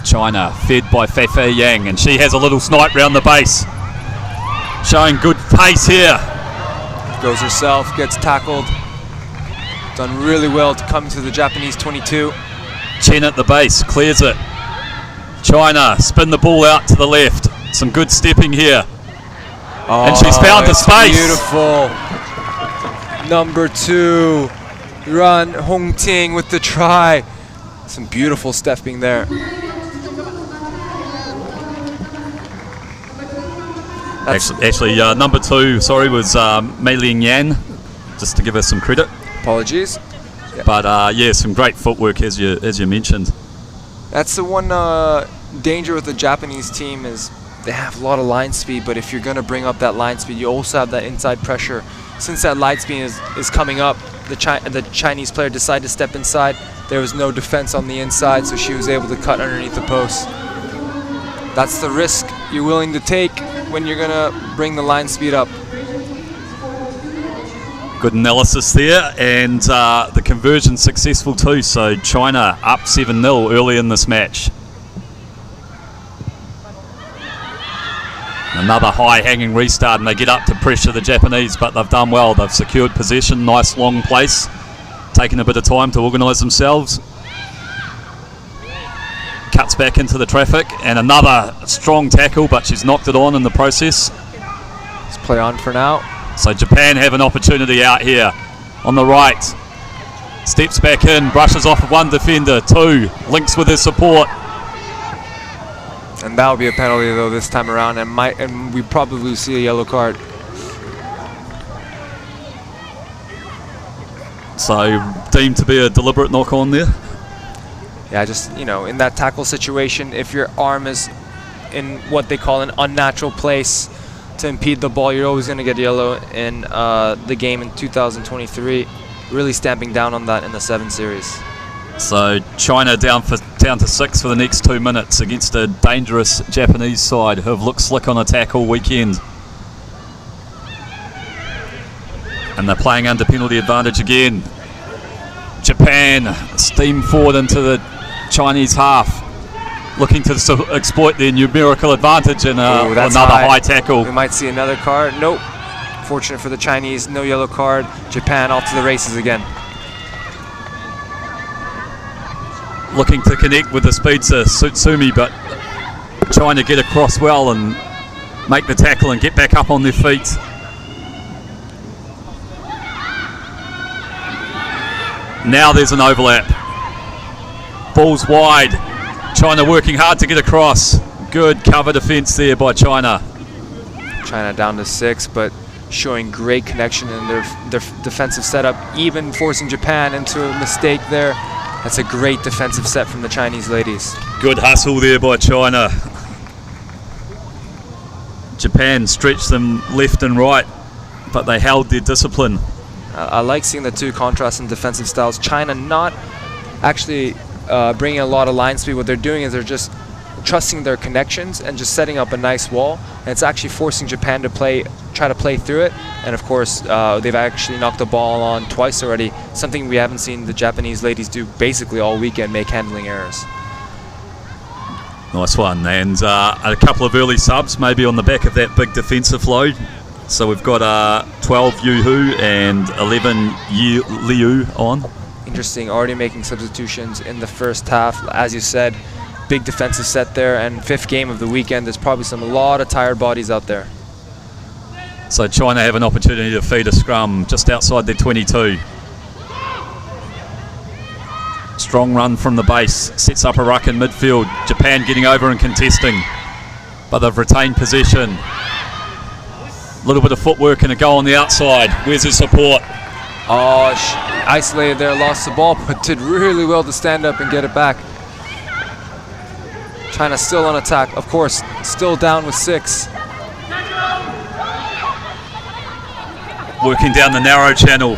China, fed by Feifei Yang, and she has a little snipe round the base. Showing good pace here. Goes herself, gets tackled. Done really well to come to the Japanese 22. Chen at the base, clears it. China spin the ball out to the left. Some good stepping here. Oh, and she's found the space. Beautiful. Number 2, Ran Hongting with the try. Some beautiful stepping there. Actually, number 2, sorry, was Mei Ling Yan, just to give her some credit. Apologies. Yeah. But yeah, some great footwork as you mentioned. That's the one danger with the Japanese team is they have a lot of line speed, but if you're going to bring up that line speed, you also have that inside pressure. Since that line speed is coming up, the Chinese player decided to step inside. There was no defense on the inside, so she was able to cut underneath the post. That's the risk you're willing to take when you're going to bring the line speed up. Good analysis there, and the conversion successful too, so China up 7-0 early in this match. Another high-hanging restart, and they get up to pressure the Japanese, but they've done well. They've secured possession, nice long place, taking a bit of time to organise themselves. Cuts back into the traffic, and another strong tackle, but she's knocked it on in the process. Let's play on for now. So Japan have an opportunity out here on the right. Steps back in, brushes off one defender, 2, links with his support. And that'll be a penalty though this time around, and we probably will see a yellow card. So deemed to be a deliberate knock on there. Yeah, just, you know, in that tackle situation, if your arm is in what they call an unnatural place to impede the ball, you're always going to get yellow in the game in 2023. Really stamping down on that in the 7 series. So China down to 6 for the next 2 minutes against a dangerous Japanese side who have looked slick on attack all weekend. And they're playing under penalty advantage again. Japan steam forward into the Chinese half, looking to exploit their numerical advantage in another high tackle. We might see another card. Nope. Fortunate for the Chinese, no yellow card. Japan off to the races again. Looking to connect with the speedster Satsumi, but trying to get across well and make the tackle and get back up on their feet. Now there's an overlap. Ball's wide. China working hard to get across. Good cover defence there by China. China down to 6, but showing great connection in their defensive setup, even forcing Japan into a mistake there. That's a great defensive set from the Chinese ladies. Good hustle there by China. Japan stretched them left and right, but they held their discipline. I like seeing the two contrasts in defensive styles. China not actually bringing a lot of line speed. What they're doing is they're just trusting their connections and just setting up a nice wall. And it's actually forcing Japan to try to play through it. And of course, they've actually knocked the ball on twice already, something we haven't seen the Japanese ladies do basically all weekend, make handling errors. Nice one. And a couple of early subs, maybe on the back of that big defensive load. So we've got 12 Yu-Hu and 11 Liu on. Interesting, already making substitutions in the first half. As you said, big defensive set there, and 5th game of the weekend. There's probably a lot of tired bodies out there. So China have an opportunity to feed a scrum just outside their 22. Strong run from the base, sets up a ruck in midfield. Japan getting over and contesting, but they've retained possession. A little bit of footwork and a goal on the outside. Where's his support? Oh, isolated there, lost the ball, but did really well to stand up and get it back. China still on attack, of course, still down with 6. Working down the narrow channel.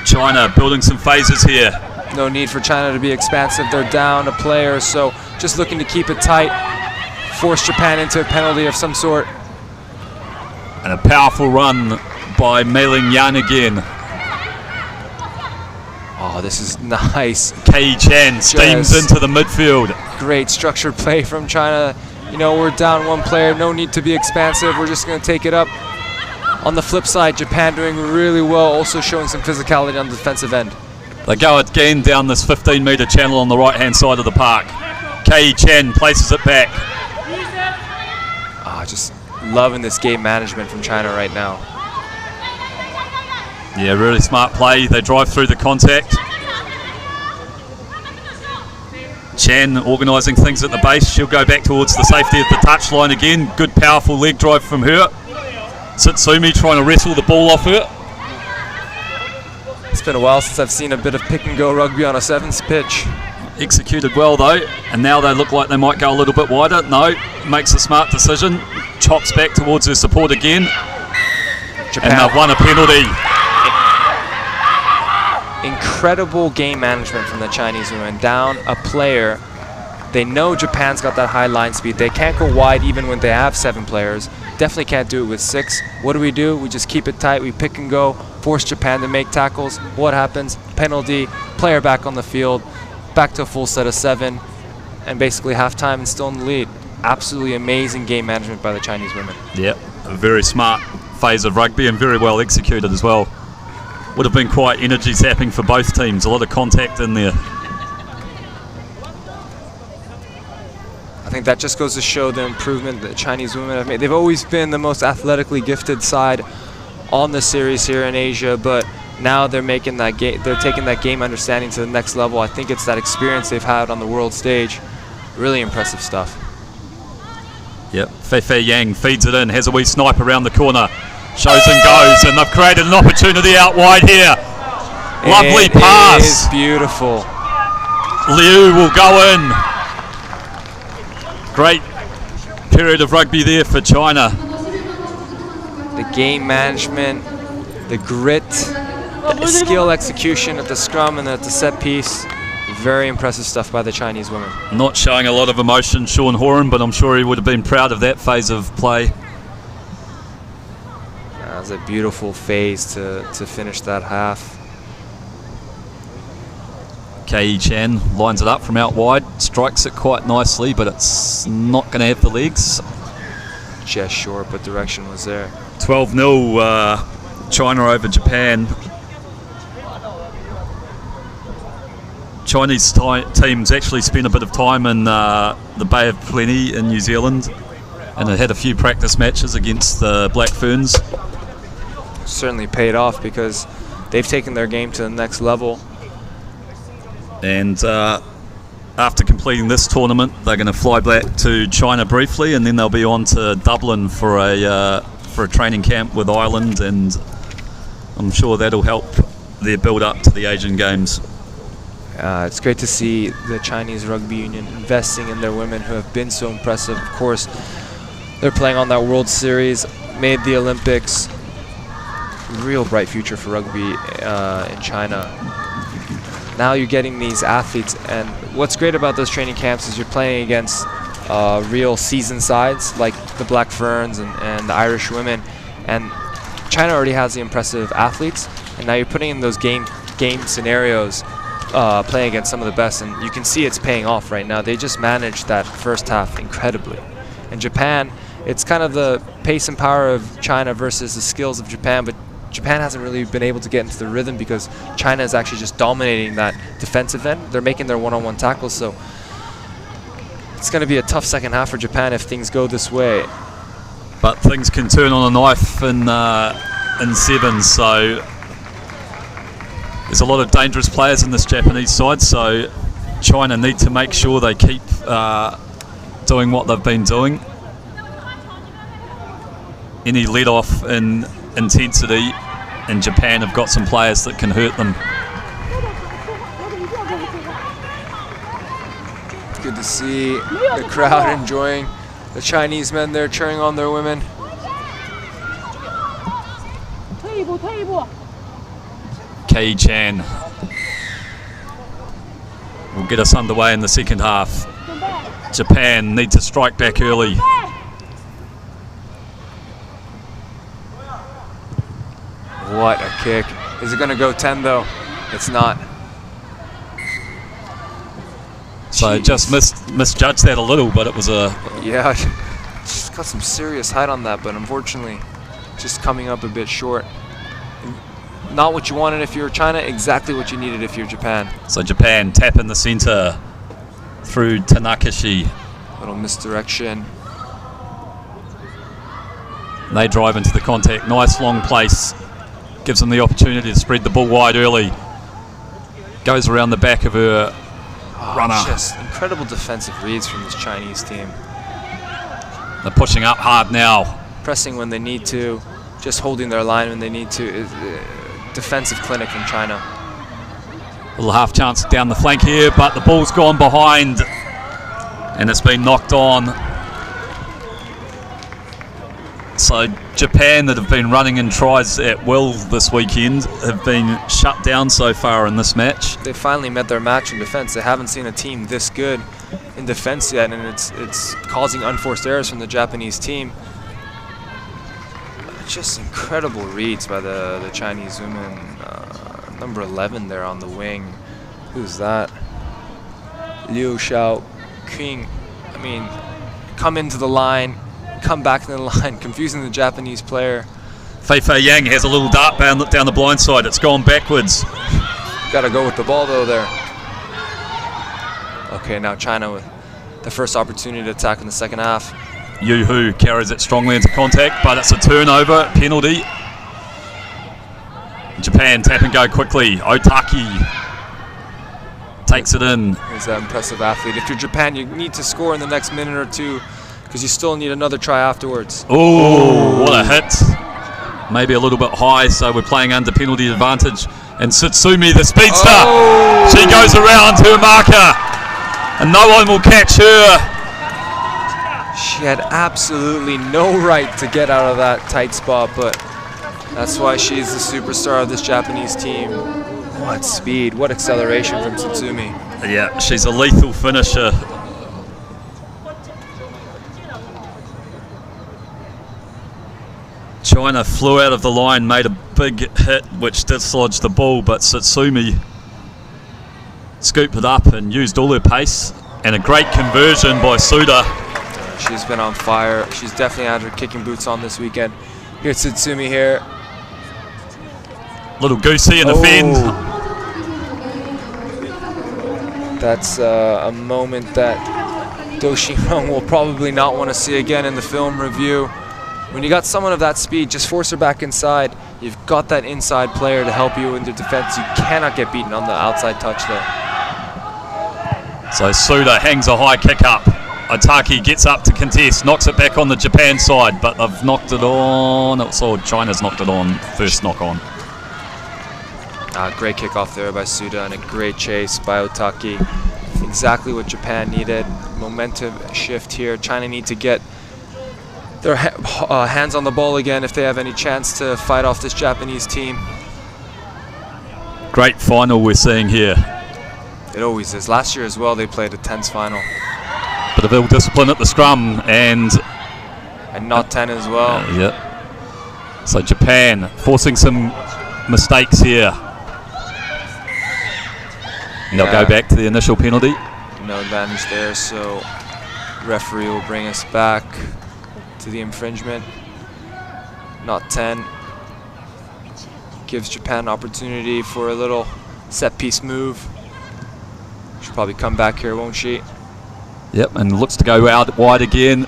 China building some phases here. No need for China to be expansive. They're down a player, so just looking to keep it tight, force Japan into a penalty of some sort. And a powerful run by Meiling Yan again. Oh, this is nice. Kei Chan steams into the midfield. Great structured play from China. You know, we're down 1 player, no need to be expansive. We're just going to take it up. On the flip side, Japan doing really well, also showing some physicality on the defensive end. They go again down this 15-metre channel on the right-hand side of the park. Kei Chan places it back. Just loving this game management from China right now. Yeah, really smart play. They drive through the contact. Chan organising things at the base. She'll go back towards the safety of the touchline again. Good, powerful leg drive from her. Satsumi trying to wrestle the ball off her. It's been a while since I've seen a bit of pick-and-go rugby on a 7th pitch. Executed well though, and now they look like they might go a little bit wider. No, makes a smart decision. Chops back towards her support again. Japan. And they've won a penalty. Incredible game management from the Chinese women. Down a player. They know Japan's got that high line speed. They can't go wide even when they have 7 players. Definitely can't do it with 6. What do? We just keep it tight. We pick and go, force Japan to make tackles. What happens? Penalty, player back on the field, back to a full set of 7, and basically halftime and still in the lead. Absolutely amazing game management by the Chinese women. Yep, a very smart phase of rugby and very well executed as well. Would have been quite energy zapping for both teams. A lot of contact in there. I think that just goes to show the improvement that Chinese women have made. They've always been the most athletically gifted side on the series here in Asia, but now they're making that game. They're taking that game understanding to the next level. I think it's that experience they've had on the world stage. Really impressive stuff. Yep, Fei Yang feeds it in, has a wee snipe around the corner, shows and goes, and they've created an opportunity out wide here. Lovely pass. It is beautiful. Liu will go in. Great period of rugby there for China. The game management, the grit, the skill execution at the scrum and at the set piece. Very impressive stuff by the Chinese women. Not showing a lot of emotion, Sean Horan, but I'm sure he would have been proud of that phase of play. That was a beautiful phase to finish that half. Kei Chan lines it up from out wide, strikes it quite nicely, but it's not going to have the legs. Just short, but direction was there. 12-0 China over Japan. Chinese teams actually spent a bit of time in the Bay of Plenty in New Zealand, and they had a few practice matches against the Black Ferns. Certainly paid off because they've taken their game to the next level. And after completing this tournament, they're going to fly back to China briefly, and then they'll be on to Dublin for a training camp with Ireland, and I'm sure that'll help their build up to the Asian Games. It's great to see the Chinese Rugby Union investing in their women who have been so impressive. Of course, they're playing on that World Series, made the Olympics. Real bright future for rugby in China. Now you're getting these athletes, and what's great about those training camps is you're playing against real seasoned sides like the Black Ferns and the Irish women, and China already has the impressive athletes, and now you're putting in those game scenarios, playing against some of the best, and you can see it's paying off right now. They just managed that first half incredibly. And Japan, it's kind of the pace and power of China versus the skills of Japan, but Japan hasn't really been able to get into the rhythm because China is actually just dominating that defensive end. They're making their one-on-one tackles, so it's going to be a tough second half for Japan if things go this way. But things can turn on a knife in sevens, so there's a lot of dangerous players in this Japanese side, so China need to make sure they keep doing what they've been doing. Any let-off in intensity, and Japan have got some players that can hurt them. Good to see the crowd enjoying the Chinese men there cheering on their women. Kei Chan will get us underway in the second half. Japan need to strike back early. What a kick. Is it going to go 10 though? It's not. So just misjudged that a little, but it was a... Yeah, just got some serious height on that, but unfortunately just coming up a bit short. Not what you wanted if you're China, exactly what you needed if you're Japan. So Japan tap in the center through Tanakashi. Little misdirection. They drive into the contact. Nice long place. Gives them the opportunity to spread the ball wide early. Goes around the back of her runner. Just incredible defensive reads from this Chinese team. They're pushing up hard now. Pressing when they need to, just holding their line when they need to. Defensive clinic from China. Little half chance down the flank here, but the ball's gone behind and it's been knocked on. So Japan, that have been running in tries at will this weekend, have been shut down so far in this match. They finally met their match in defense. They haven't seen a team this good in defense yet, and it's causing unforced errors from the Japanese team. Just incredible reads by the Chinese women. Number 11 there on the wing. Who's that? Liu Xiao Qing. I mean, come into the line, come back to the line, confusing the Japanese player. Fei Yang has a little dart down the blind side. It's gone backwards. Got to go with the ball though there. Okay, now China with the first opportunity to attack in the second half. Yu Hu carries it strongly into contact, but it's a turnover, penalty. Japan tap and go quickly. Otaki takes it in. He's an impressive athlete. If you're Japan, you need to score in the next minute or two because you still need another try afterwards. Oh, what a hit. Maybe a little bit high, so we're playing under penalty advantage. And Tsutsumi, the speedster, she goes around her marker, and no one will catch her. She had absolutely no right to get out of that tight spot, but that's why she's the superstar of this Japanese team. What speed, what acceleration from Tsutsumi. Yeah, she's a lethal finisher. China flew out of the line, made a big hit which dislodged the ball, but Tsutsumi scooped it up and used all her pace, and a great conversion by Suda. She's been on fire. She's definitely had her kicking boots on this weekend. Here's Tsutsumi here. Little goosey in the bend. That's a moment that Do Shin-rung will probably not want to see again in the film review. When you got someone of that speed, just force her back inside. You've got that inside player to help you in the defense. You cannot get beaten on the outside touch there. So Suda hangs a high kick up. Otaki gets up to contest, knocks it back on the Japan side, but they've knocked it on. So China's knocked it on, first knock on. Great kick off there by Suda and a great chase by Otaki. Exactly what Japan needed. Momentum shift here. China need to get their hands on the ball again if they have any chance to fight off this Japanese team. Great final we're seeing here. It always is. Last year as well they played a tense final. Bit of ill discipline at the scrum and not 10 as well. Yeah. So Japan forcing some mistakes here. And they'll go back to the initial penalty. No advantage there, so referee will bring us back to the infringement. Not 10. Gives Japan an opportunity for a little set piece move. She'll probably come back here, won't she? Yep, and looks to go out wide again.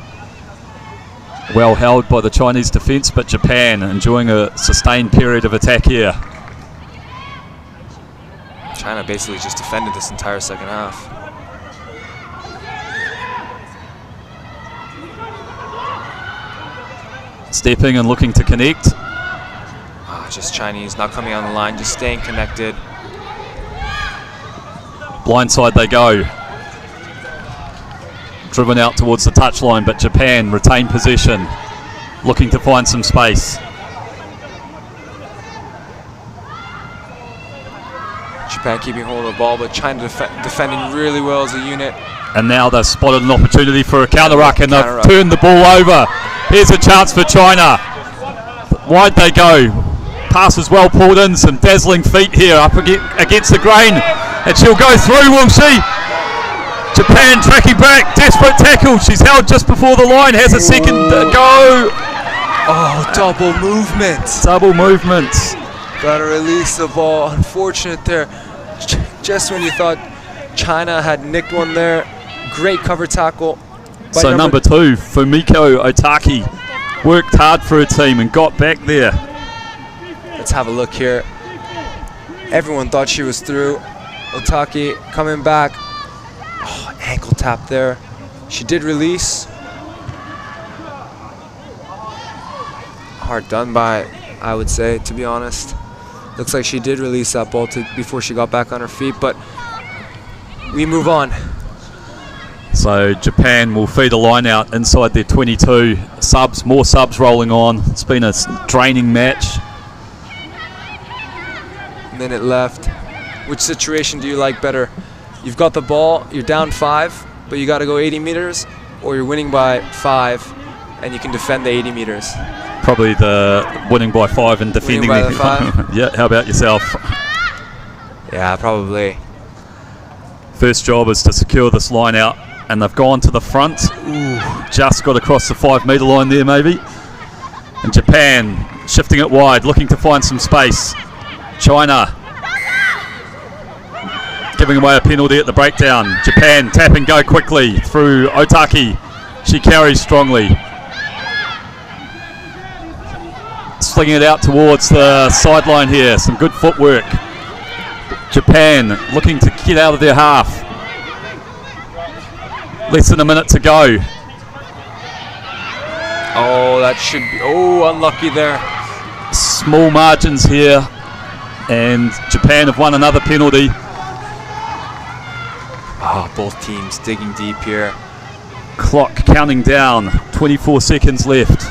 Well held by the Chinese defence, but Japan enjoying a sustained period of attack here. China basically just defended this entire second half. Stepping and looking to connect. Just Chinese not coming on the line, just staying connected. Blindside they go. Driven out towards the touchline, but Japan retain possession, looking to find some space. Japan keeping hold of the ball, but China defending really well as a unit. And now they've spotted an opportunity for a counter-ruck, and they've turned the ball over. Here's a chance for China. Wide they go. Pass is well pulled in, some dazzling feet here up against the grain. And she'll go through, will she? Japan tracking back, desperate tackle. She's held just before the line, has a second go. Oh, double movement. Double movement. Gotta release the ball. Unfortunate there. Just when you thought China had nicked one there. Great cover tackle. So number 2, Fumiko Otaki, worked hard for her team and got back there. Let's have a look here. Everyone thought she was through. Otaki coming back. Oh, ankle tap there. She did release. Hard done by, I would say, to be honest. Looks like she did release that ball before she got back on her feet, but we move on. So Japan will feed a line out inside their 22. Subs, more subs rolling on. It's been a draining match. Minute left. Which situation do you like better? You've got the ball, you're down 5, but you got to go 80 meters, or you're winning by 5 and you can defend the 80 meters. Probably the winning by 5 and defending by the 5. Yeah, how about yourself? Yeah, probably. First job is to secure this line out, and they've gone to the front. Ooh, just got across the 5 metre line there maybe. And Japan shifting it wide, looking to find some space. China giving away a penalty at the breakdown. Japan tap and go quickly through Otaki. She carries strongly. Slinging it out towards the sideline here. Some good footwork. Japan looking to get out of their half. Less than a minute to go. Oh, that should be... Oh, unlucky there. Small margins here. And Japan have won another penalty. Oh, both teams digging deep here. Clock counting down. 24 seconds left.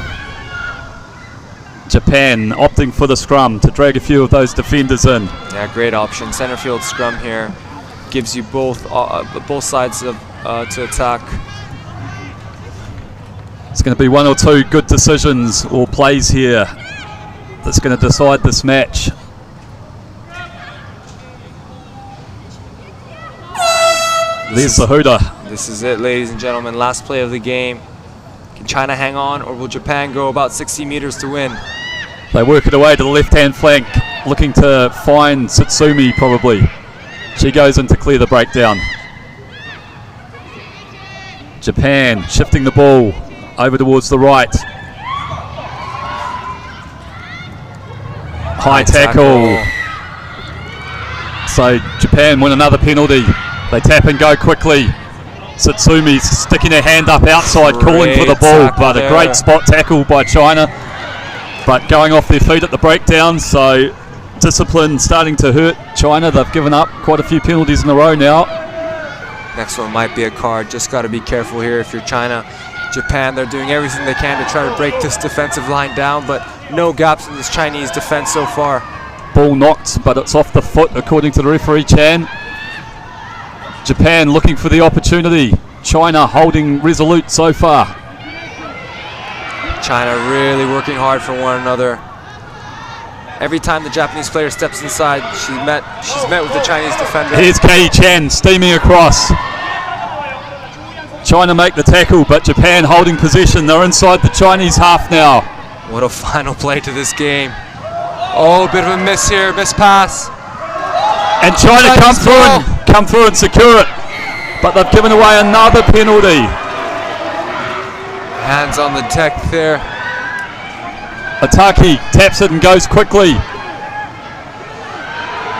Japan opting for the scrum to drag a few of those defenders in. Yeah, great option. Center field scrum here gives you both sides of, to attack. It's going to be 1 or 2 good decisions or plays here that's going to decide this match. There's the hooter. This is it, ladies and gentlemen. Last play of the game. Can China hang on, or will Japan go about 60 meters to win? They work it away to the left-hand flank, looking to find Tsutsumi probably. She goes in to clear the breakdown. Japan shifting the ball over towards the right. High tackle. So Japan win another penalty. They tap and go quickly. Satsumi's sticking her hand up outside, calling for the ball, but a great spot tackle by China. But going off their feet at the breakdown, so discipline starting to hurt China. They've given up quite a few penalties in a row now. Next one might be a card. Just got to be careful here if you're China. Japan, they're doing everything they can to try to break this defensive line down, but no gaps in this Chinese defense so far. Ball knocked, but it's off the foot according to the referee Chan. Japan looking for the opportunity. China holding resolute so far. China really working hard for one another. Every time the Japanese player steps inside, she's met with the Chinese defender. Here's Kei Chan steaming across. China make the tackle, but Japan holding possession. They're inside the Chinese half now. What a final play to this game. Oh, a bit of a miss here, miss pass. And China come through and secure it. But they've given away another penalty. Hands on the deck there. Ataki taps it and goes quickly.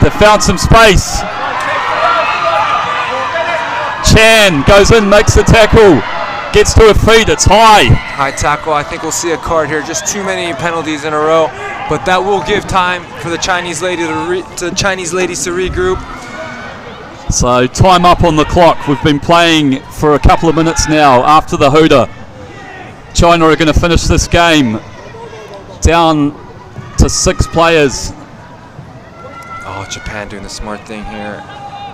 They've found some space. Chan goes in, makes the tackle, gets to her feet, it's high. High tackle, I think we'll see a card here. Just too many penalties in a row, but that will give time for the Chinese ladies to regroup. So time up on the clock. We've been playing for a couple of minutes now after the hooter. China are going to finish this game down to 6 players. Oh, Japan doing the smart thing here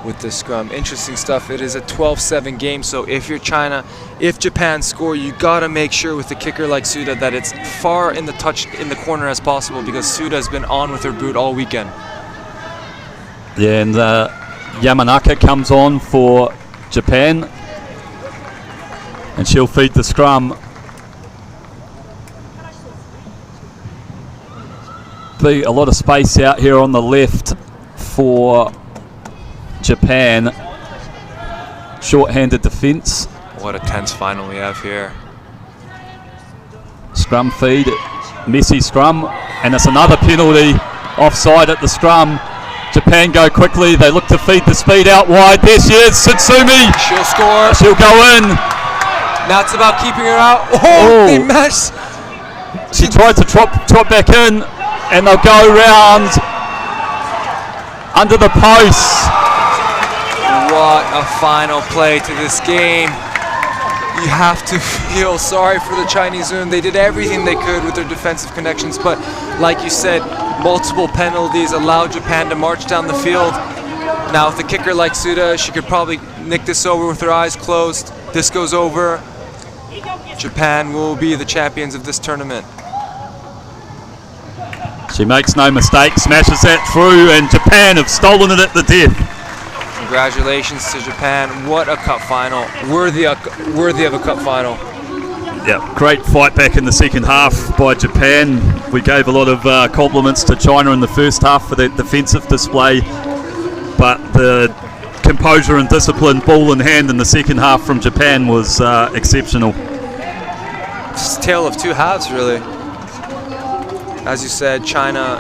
with the scrum. Interesting stuff. It is a 12-7 game, so if you're China, if Japan score, you gotta make sure with the kicker like Suda that it's far in the corner as possible, because Suda has been on with her boot all weekend. Yeah, and Yamanaka comes on for Japan, and she'll feed the scrum. Be a lot of space out here on the left for Japan. Short-handed defence. What a tense final we have here. Scrum feed, messy scrum, and it's another penalty. Offside at the scrum. Japan go quickly. They look to feed the speed out wide. There she is, Satsumi. She'll score. She'll go in. Now it's about keeping her out. Oh, they mess. She tried to trot back in, and they'll go round under the posts. What a final play to this game. You have to feel sorry for the Chinese women. They did everything they could with their defensive connections, but like you said, multiple penalties allowed Japan to march down the field. Now with a kicker like Suda, she could probably nick this over with her eyes closed. This goes over. Japan will be the champions of this tournament. She makes no mistake, smashes that through, and Japan have stolen it at the death. Congratulations to Japan. What a cup final. Worthy of a cup final. Yeah, great fight back in the second half by Japan. We gave a lot of compliments to China in the first half for that defensive display, but the composure and discipline, ball in hand in the second half from Japan was exceptional. It's a tale of two halves, really. As you said, China,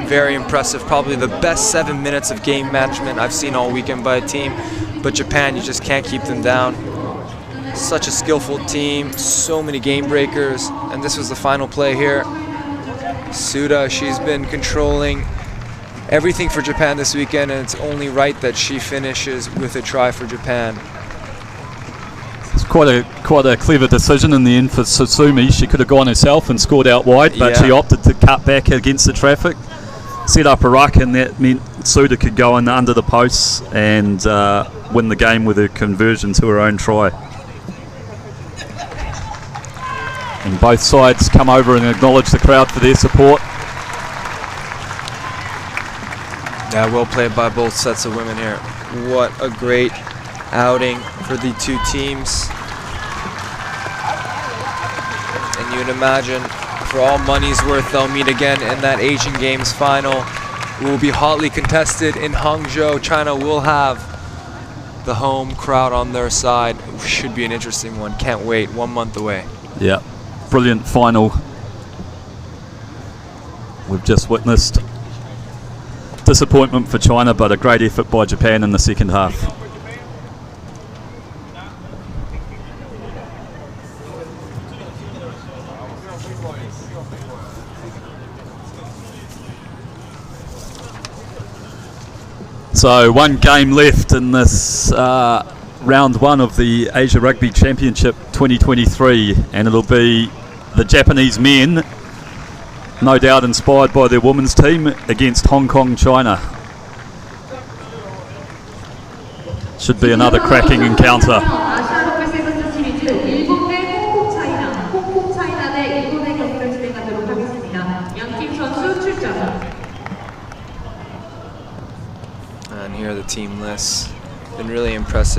very impressive. Probably the best 7 minutes of game management I've seen all weekend by a team. But Japan, you just can't keep them down. Such a skillful team, so many game breakers. And this was the final play here. Suda, she's been controlling everything for Japan this weekend, and it's only right that she finishes with a try for Japan. It's quite a clever decision in the end for Satsumi. She could have gone herself and scored out wide, but she opted to cut back against the traffic, set up a ruck, and that meant Suda could go in under the posts and win the game with her conversion to her own try. And both sides come over and acknowledge the crowd for their support. Yeah, well played by both sets of women here. What a great outing for the two teams. And you'd imagine, for all money's worth, they'll meet again in that Asian Games final. It will be hotly contested in Hangzhou. China will have the home crowd on their side. Should be an interesting one. Can't wait. 1 month away. Yeah, brilliant final we've just witnessed. Disappointment for China, but a great effort by Japan in the second half. So one game left in this round one of the Asia Rugby Championship 2023, and it'll be the Japanese men, no doubt inspired by their women's team, against Hong Kong, China. Should be another cracking encounter. And here are the team lists. Been really impressed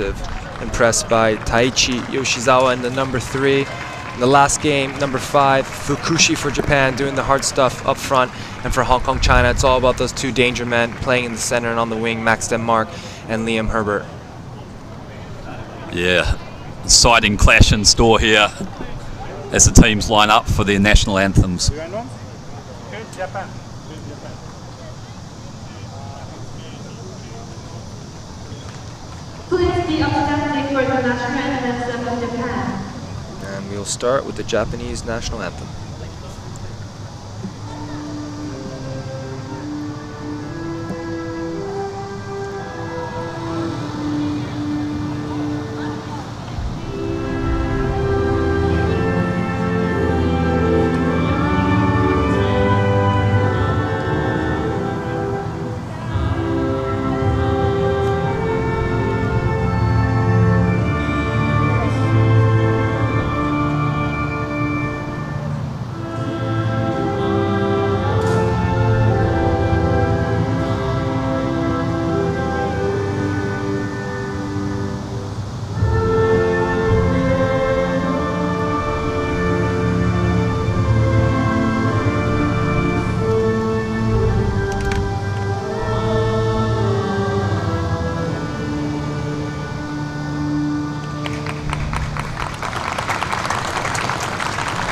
by Taichi Yoshizawa in the number 3. In the last game, number 5, Fukushi for Japan, doing the hard stuff up front. And for Hong Kong, China, it's all about those two danger men playing in the center and on the wing, Max Denmark and Liam Herbert. Yeah, exciting clash in store here as the teams line up for their national anthems. Please be upstanding for the national anthem of Japan. And we'll start with the Japanese national anthem.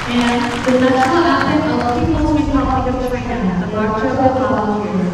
And the national anthem of People's Republic of China, the March of the Volunteers.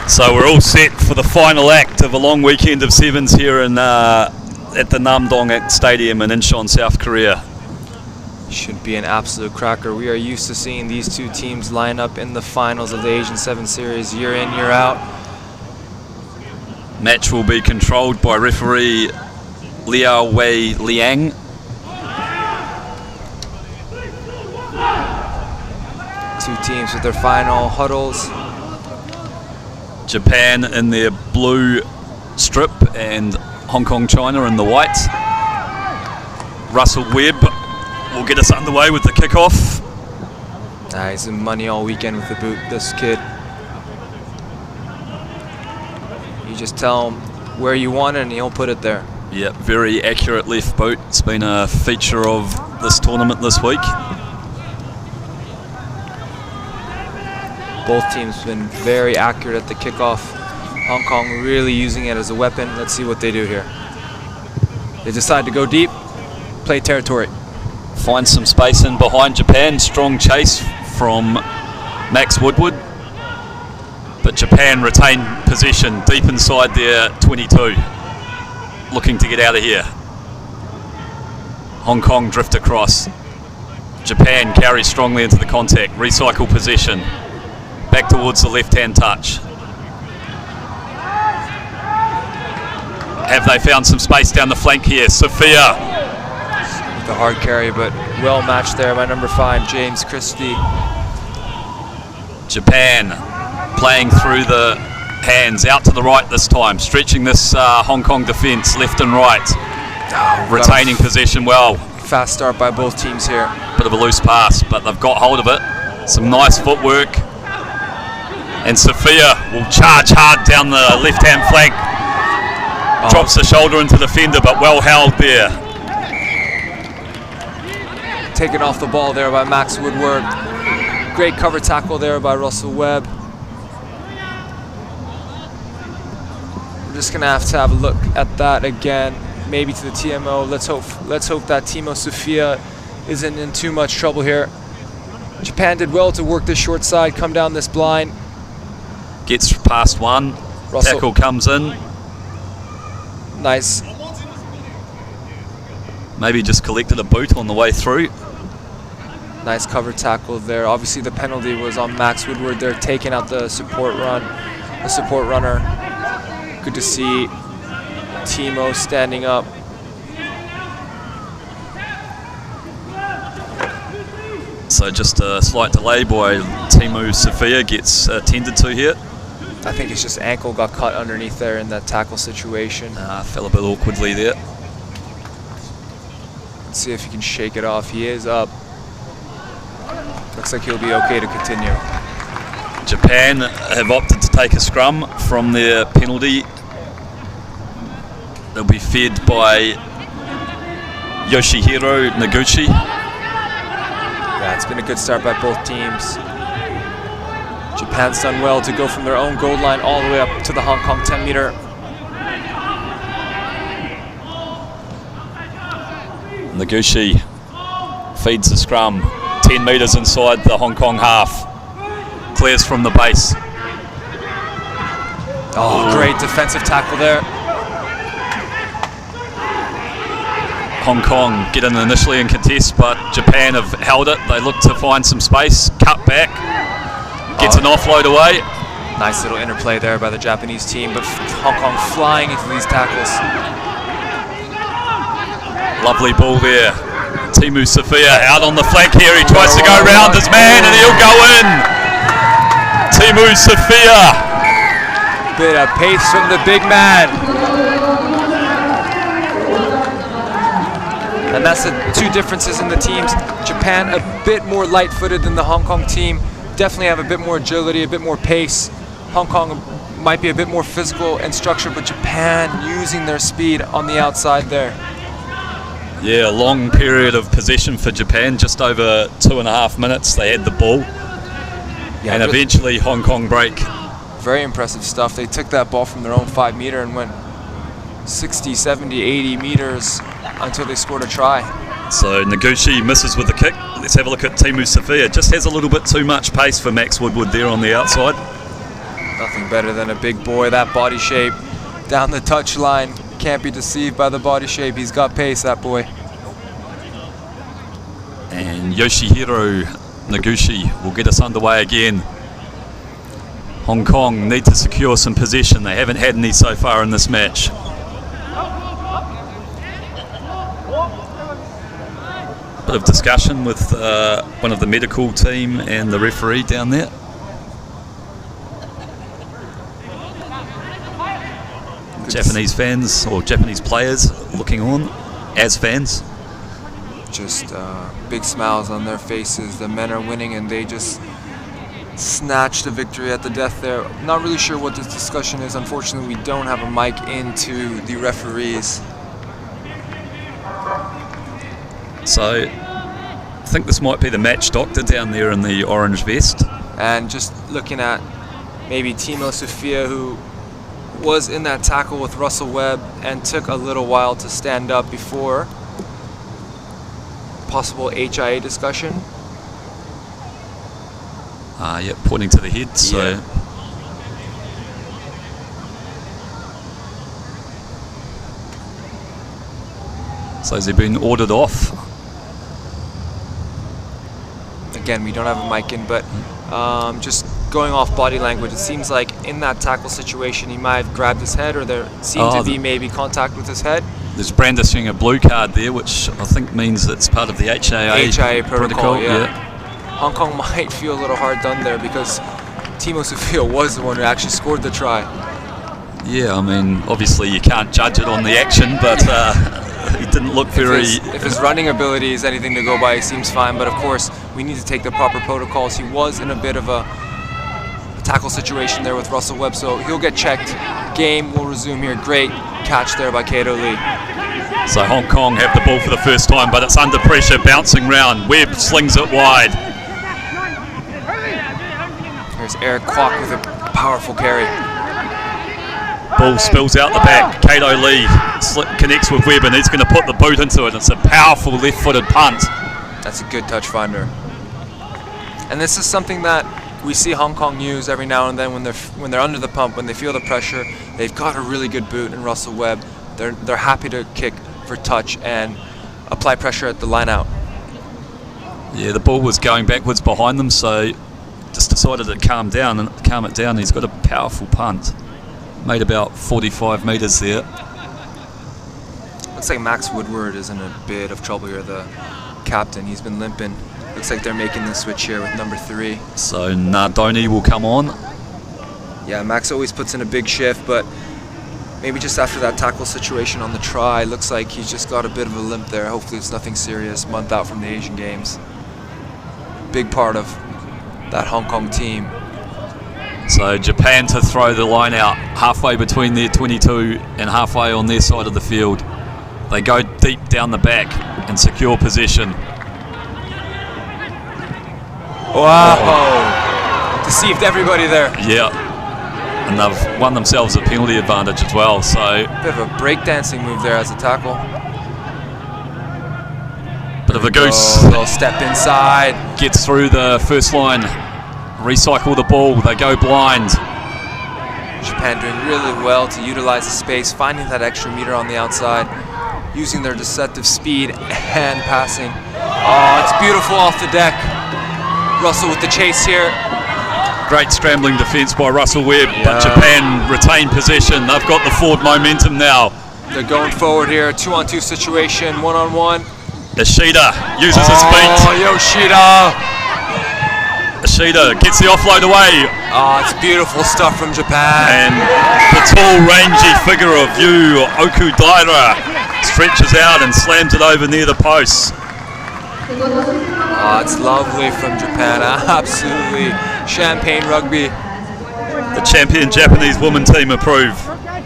So we're all set for the final act of a long weekend of sevens here in at the Namdong Stadium in Incheon, South Korea. Should be an absolute cracker. We are used to seeing these two teams line up in the finals of the Asian 7 Series year in, year out. Match will be controlled by referee Liao Wei Liang. Two teams with their final huddles. Japan in their blue strip and Hong Kong, China in the white. Russell Webb will get us underway with the kickoff. He's in money all weekend with the boot, this kid. You just tell him where you want it and he'll put it there. Yeah, very accurate left boot. It's been a feature of this tournament this week. Both teams have been very accurate at the kickoff. Hong Kong really using it as a weapon. Let's see what they do here. They decide to go deep, play territory. Find some space in behind Japan. Strong chase from Max Woodward. But Japan retain possession deep inside their 22. Looking to get out of here. Hong Kong drift across. Japan carries strongly into the contact. Recycle possession. Back towards the left-hand touch. Have they found some space down the flank here? Sophia. The hard carry, but well matched there by number 5, James Christie. Japan playing through the hands out to the right this time, stretching this Hong Kong defence left and right. Retaining possession well. Fast start by both teams here. Bit of a loose pass, but they've got hold of it. Some nice footwork. And Sophia will charge hard down the left-hand flank. Drops the shoulder into the fender, but well held there. Taken off the ball there by Max Woodward. Great cover tackle there by Russell Webb. We're just gonna have to have a look at that again, maybe to the TMO. Let's hope that Timo Sofia isn't in too much trouble here. Japan did well to work this short side, come down this blind. Gets past one. Russell. Tackle comes in. Nice. Maybe just collected a boot on the way through. Nice cover tackle there. Obviously the penalty was on Max Woodward there, taking out the support runner. Good to see Timo standing up. So just a slight delay by Timo Sofia gets tended to here. I think it's just ankle got cut underneath there in that tackle situation. Fell a bit awkwardly there. Let's see if he can shake it off. He is up. Looks like he'll be okay to continue. Japan have opted to take a scrum from their penalty. They'll be fed by Yoshihiro Noguchi. Yeah, it's been a good start by both teams. Japan's done well to go from their own goal line all the way up to the Hong Kong 10 meter. Noguchi feeds the scrum 10 metres inside the Hong Kong half. Clears from the base. Oh, great defensive tackle there. Hong Kong get in initially and contest, but Japan have held it. They look to find some space, cut back, gets an offload away. Nice little interplay there by the Japanese team, but Hong Kong flying into these tackles. Lovely ball there. Timo Sofia out on the flank here. He tries to go round his man and he'll go in. Timo Sofia. Bit of pace from the big man. And that's the two differences in the teams. Japan a bit more light-footed than the Hong Kong team. Definitely have a bit more agility, a bit more pace. Hong Kong might be a bit more physical and structured, but Japan using their speed on the outside there. Yeah, a long period of possession for Japan, just over 2.5 minutes. They had the ball. Yeah, and eventually Hong Kong break. Very impressive stuff. They took that ball from their own 5 meter and went 60, 70, 80 meters until they scored a try. So Noguchi misses with the kick. Let's have a look at Timo Sofia. Just has a little bit too much pace for Max Woodward there on the outside. Nothing better than a big boy, that body shape down the touch line. Can't be deceived by the body shape. He's got pace, that boy. And Yoshihiro Noguchi will get us underway again. Hong Kong need to secure some possession. They haven't had any so far in this match. Bit of discussion with one of the medical team and the referee down there. Japanese fans or Japanese players looking on as fans. Just big smiles on their faces. The men are winning and they just snatched the victory at the death there. Not really sure what this discussion is. Unfortunately, we don't have a mic into the referees. So I think this might be the match doctor down there in the orange vest. And just looking at maybe Timo Sofia, who was in that tackle with Russell Webb and took a little while to stand up before possible HIA discussion. Yeah, pointing to the head. So yeah. So has he been ordered off? Again, we don't have a mic in, but just going off body language, it seems like in that tackle situation he might have grabbed his head, or there seemed to be maybe contact with his head. There's brandishing a blue card there, which I think means it's part of the HIA protocol. Yeah. Hong Kong might feel a little hard done there because Timo Sufio was the one who actually scored the try. Yeah, I mean, obviously you can't judge it on the action, but he didn't look very... If his running ability is anything to go by, he seems fine. But of course, we need to take the proper protocols. He was in a bit of a tackle situation there with Russell Webb, so he'll get checked. Game will resume here. Great catch there by Kato Lee. So Hong Kong have the ball for the first time, but it's under pressure, bouncing round. Webb slings it wide. Here's Eric Kwok with a powerful carry. Ball spills out the back. Kato Lee connects with Webb, and he's going to put the boot into it. It's a powerful left-footed punt. That's a good touch finder. And this is something that we see Hong Kong use every now and then when they're under the pump, when they feel the pressure. They've got a really good boot in Russell Webb. They're happy to kick for touch and apply pressure at the line out. Yeah, the ball was going backwards behind them, so just decided to calm it down. He's got a powerful punt. Made about 45 metres there. Looks like Max Woodward is in a bit of trouble here, the captain. He's been limping. Looks like they're making the switch here with number 3. So Nardoni will come on. Yeah, Max always puts in a big shift, but maybe just after that tackle situation on the try, looks like he's just got a bit of a limp there. Hopefully it's nothing serious. Month out from the Asian Games. Big part of that Hong Kong team. So Japan to throw the line out halfway between their 22 and halfway on their side of the field. They go deep down the back and secure possession. Wow! Deceived everybody there. Yeah. And they've won themselves a penalty advantage as well. So bit of a breakdancing move there as a tackle. Bit of a goose. Little step inside. Gets through the first line. Recycle the ball, they go blind. Japan doing really well to utilize the space, finding that extra meter on the outside, using their deceptive speed and passing. Oh, it's beautiful off the deck. Russell with the chase here. Great scrambling defense by Russell Webb, but Japan retain possession. They've got the forward momentum now. They're going forward here, 2-on-2 situation, 1-on-1. Ishida uses his feet. Oh, Yoshida! Ishida gets the offload away. Oh, it's beautiful stuff from Japan. And the tall, rangy figure of Yu Okudaira stretches out and slams it over near the post. Oh, it's lovely from Japan. Absolutely. Champagne rugby. The champion Japanese women team approve.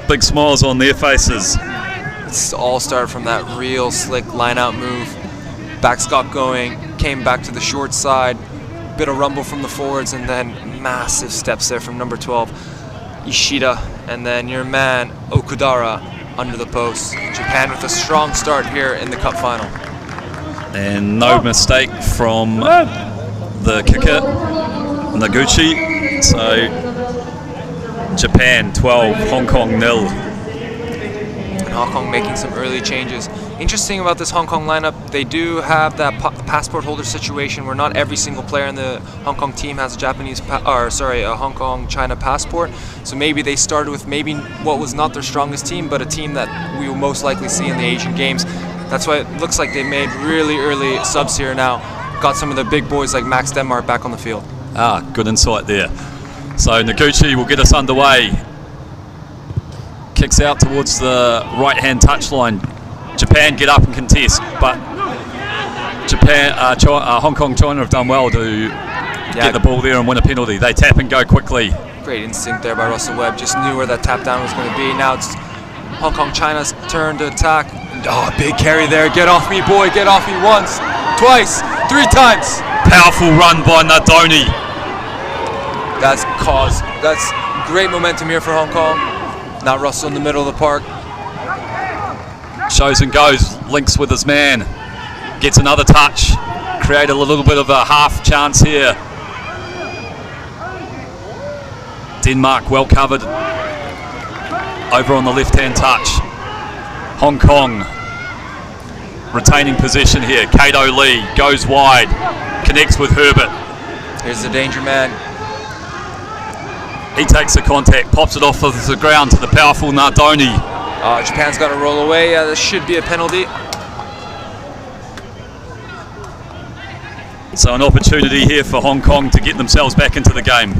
Big smiles on their faces. It's all started from that real slick line-out move. Backs got going, came back to the short side. Bit of rumble from the forwards, and then massive steps there from number 12, Ishida, and then your man Okudara under the post. Japan with a strong start here in the cup final. And no mistake from the kicker, Noguchi. So Japan 12, Hong Kong 0. And Hong Kong making some early changes. Interesting about this Hong Kong lineup, they do have that passport holder situation where not every single player in the Hong Kong team has a Hong Kong China passport. So maybe they started with maybe what was not their strongest team, but a team that we will most likely see in the Asian Games. That's why it looks like they made really early subs here now. Got some of the big boys like Max Denmark back on the field. Good insight there. So Noguchi will get us underway. Kicks out towards the right-hand touchline. Japan get up and contest, but Hong Kong, China have done well to get the ball there and win a penalty. They tap and go quickly. Great instinct there by Russell Webb. Just knew where that tap down was going to be. Now it's Hong Kong, China's turn to attack. Oh, big carry there. Get off me, boy. Get off me once, twice, 3 times. Powerful run by Nardoni. That's great momentum here for Hong Kong. Now Russell in the middle of the park. Shows and goes, links with his man, gets another touch, created a little bit of a half chance here. Denmark well covered over on the left-hand touch. Hong Kong retaining possession here. Kato Lee goes wide, connects with Herbert. Here's the danger man. He takes the contact, pops it off of the ground to the powerful Nardoni. Japan's got to roll away. This should be a penalty. So an opportunity here for Hong Kong to get themselves back into the game.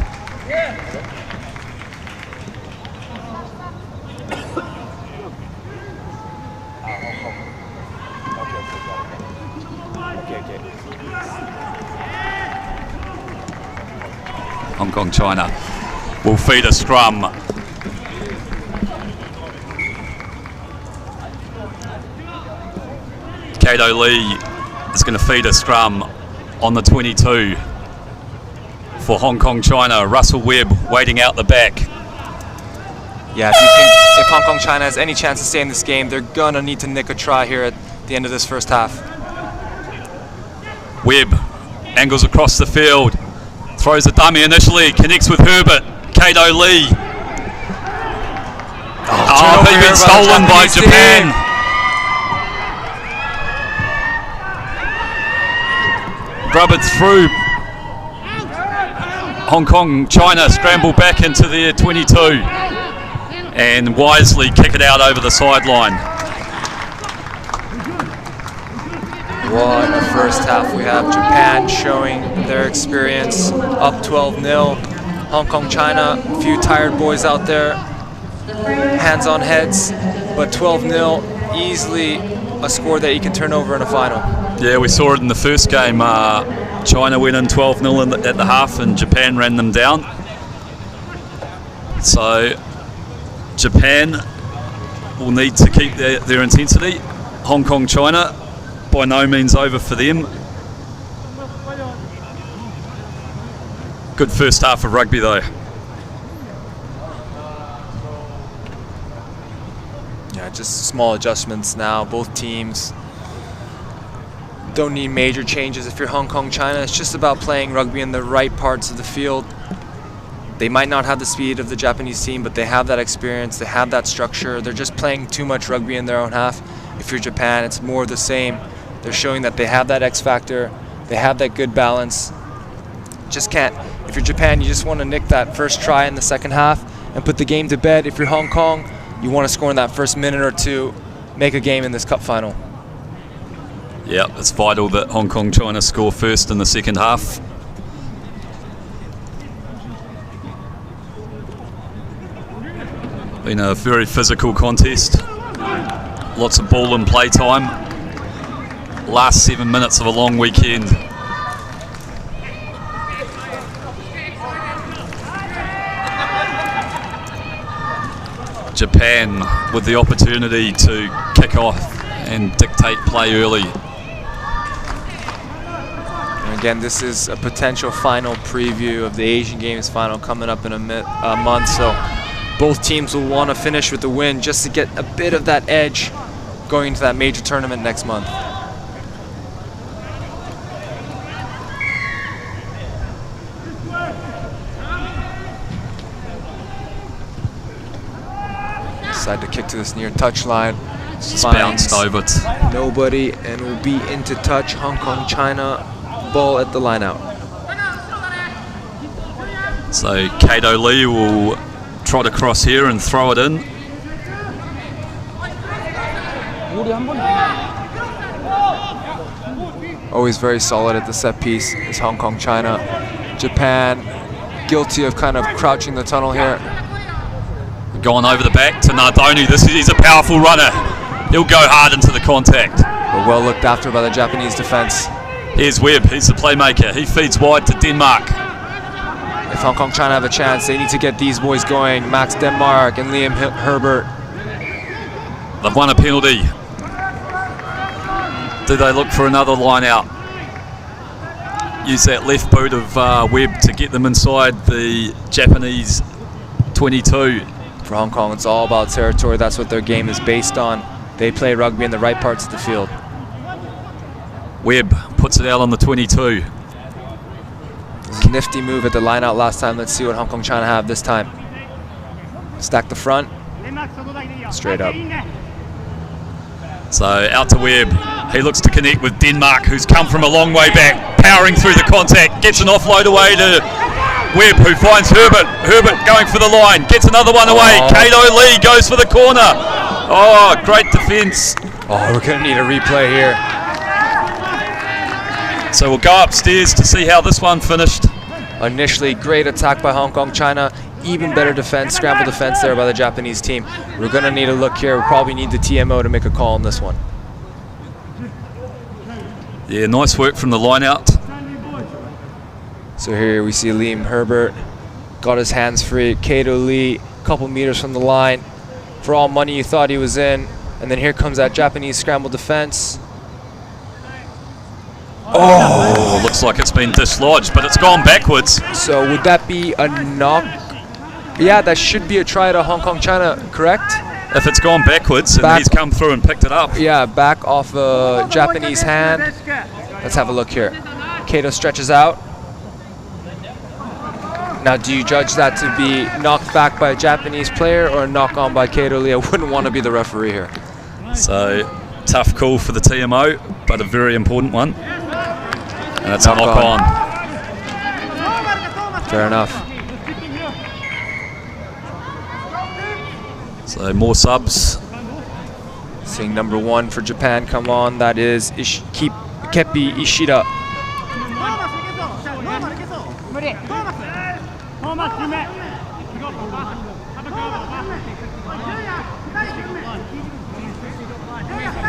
Hong Kong China will feed a scrum. Kato Lee is going to feed a scrum on the 22 for Hong Kong China. Russell Webb waiting out the back. Yeah, if Hong Kong China has any chance to stay in this game, they're going to need to nick a try here at the end of this first half. Webb angles across the field, throws a dummy initially, connects with Herbert. Kato Lee. Oh, they've been stolen by Japan. Rub it through. Hong Kong China scramble back into their 22 and wisely kick it out over the sideline. What a first half we have. Japan showing their experience, up 12-0. Hong Kong China, a few tired boys out there, hands on heads, but 12-0, easily a score that you can turn over in a final. Yeah, we saw it in the first game. China went in 12-0 at the half and Japan ran them down. So Japan will need to keep their intensity. Hong Kong China, by no means over for them. Good first half of rugby though. Yeah, just small adjustments now. Both teams don't need major changes. If you're Hong Kong China, it's just about playing rugby in the right parts of the field. They might not have the speed of the Japanese team, but they have that experience, they have that structure. They're just playing too much rugby in their own half. If you're Japan, it's more of the same. They're showing that they have that X factor, they have that good balance. Just can't. If you're Japan, you just want to nick that first try in the second half and put the game to bed. If you're Hong Kong, you want to score in that first minute or two, make a game in this cup final. Yeah, it's vital that Hong Kong China score first in the second half. Been a very physical contest. Lots of ball and play time. Last 7 minutes of a long weekend. Japan with the opportunity to kick off and dictate play early. And again, this is a potential final preview of the Asian Games final coming up in a month, so both teams will want to finish with the win just to get a bit of that edge going into that major tournament next month. Decide to kick to this near touchline. Just bounced over it. Nobody, and will be into touch. Hong Kong China, ball at the line out. So Kato Lee will trot across here and throw it in. Always very solid at the set piece is Hong Kong China. Japan guilty of kind of crouching the tunnel here. Going over the back to Nardoni. He's a powerful runner. He'll go hard into the contact. But well looked after by the Japanese defense. Here's Webb. He's the playmaker. He feeds wide to Denmark. If Hong Kong China have a chance, they need to get these boys going. Max Denmark and Liam Herbert. They've won a penalty. Do they look for another line out? Use that left boot of Webb to get them inside the Japanese 22. For Hong Kong, it's all about territory. That's what their game is based on. They play rugby in the right parts of the field. Webb puts it out on the 22. It was a nifty move at the line out last time. Let's see what Hong Kong China have this time. Stack the front. Straight up. So out to Webb. He looks to connect with Denmark, who's come from a long way back, powering through the contact, gets an offload away to Webb, who finds Herbert. Herbert going for the line, gets another one away. Kato Lee goes for the corner. Oh, great defence. Oh, we're going to need a replay here. So we'll go upstairs to see how this one finished. Initially, great attack by Hong Kong, China. Even better defense, scramble defense there by the Japanese team. We're going to need a look here. We probably need the TMO to make a call on this one. Yeah, nice work from the line out. So here we see Liam Herbert. Got his hands free. Kato Lee, a couple meters from the line. For all money, you thought he was in. And then here comes that Japanese scramble defense. Oh, looks like it's been dislodged, but it's gone backwards. So would that be a knock? Yeah, that should be a try to Hong Kong, China, correct? If it's gone backwards and he's come through and picked it up. Yeah, back off a Japanese hand. Let's have a look here. Kato stretches out. Now, do you judge that to be knocked back by a Japanese player or a knock on by Kato Lee? I wouldn't want to be the referee here. So, tough call for the TMO, but a very important one. And it's a knock on. Fair enough. So, more subs. Seeing number 1 for Japan come on, that is Kepi Ishida.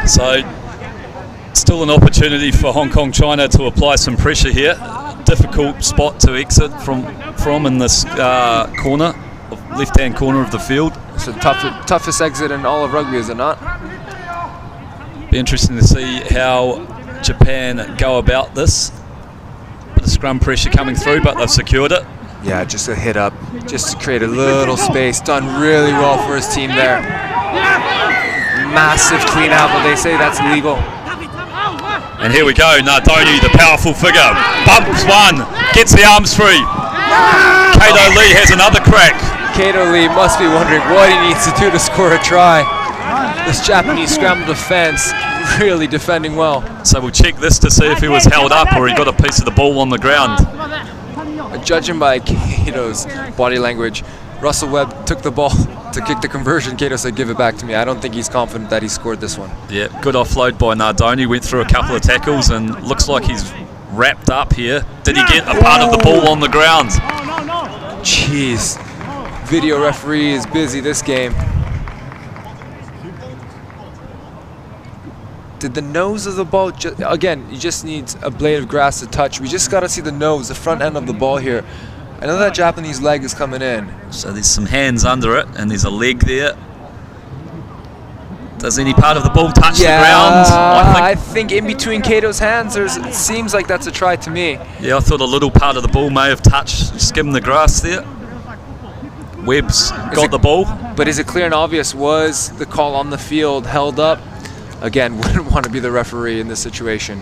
So, still an opportunity for Hong Kong, China to apply some pressure here. Difficult spot to exit from in this corner, left-hand corner of the field. It's the toughest exit in all of rugby, is it not? Be interesting to see how Japan go about this. Bit of scrum pressure coming through, but they've secured it. Yeah, just a hit up, just to create a little space. Done really well for his team there. Massive clean out, but they say that's illegal. And here we go, Nardoni, the powerful figure, bumps one, gets the arms free. Kato Lee has another crack. Kato Lee must be wondering what he needs to do to score a try. This Japanese scramble defense really defending well. So we'll check this to see if he was held up or he got a piece of the ball on the ground. Judging by Kato's body language, Russell Webb took the ball to kick the conversion. Kato said, give it back to me. I don't think he's confident that he scored this one. Yeah, good offload by Nardoni. Went through a couple of tackles and looks like he's wrapped up here. Did he get a part of the ball on the ground? Jeez. Video referee is busy this game. Did the nose of the ball, again, you just need a blade of grass to touch. We just got to see the nose, the front end of the ball here. I know that Japanese leg is coming in. So there's some hands under it, and there's a leg there. Does any part of the ball touch the ground? I think in between Kato's hands, it seems like that's a try to me. Yeah, I thought a little part of the ball may have touched, skimmed the grass there. Webb's got the ball. But is it clear and obvious? Was the call on the field held up? Again, wouldn't want to be the referee in this situation.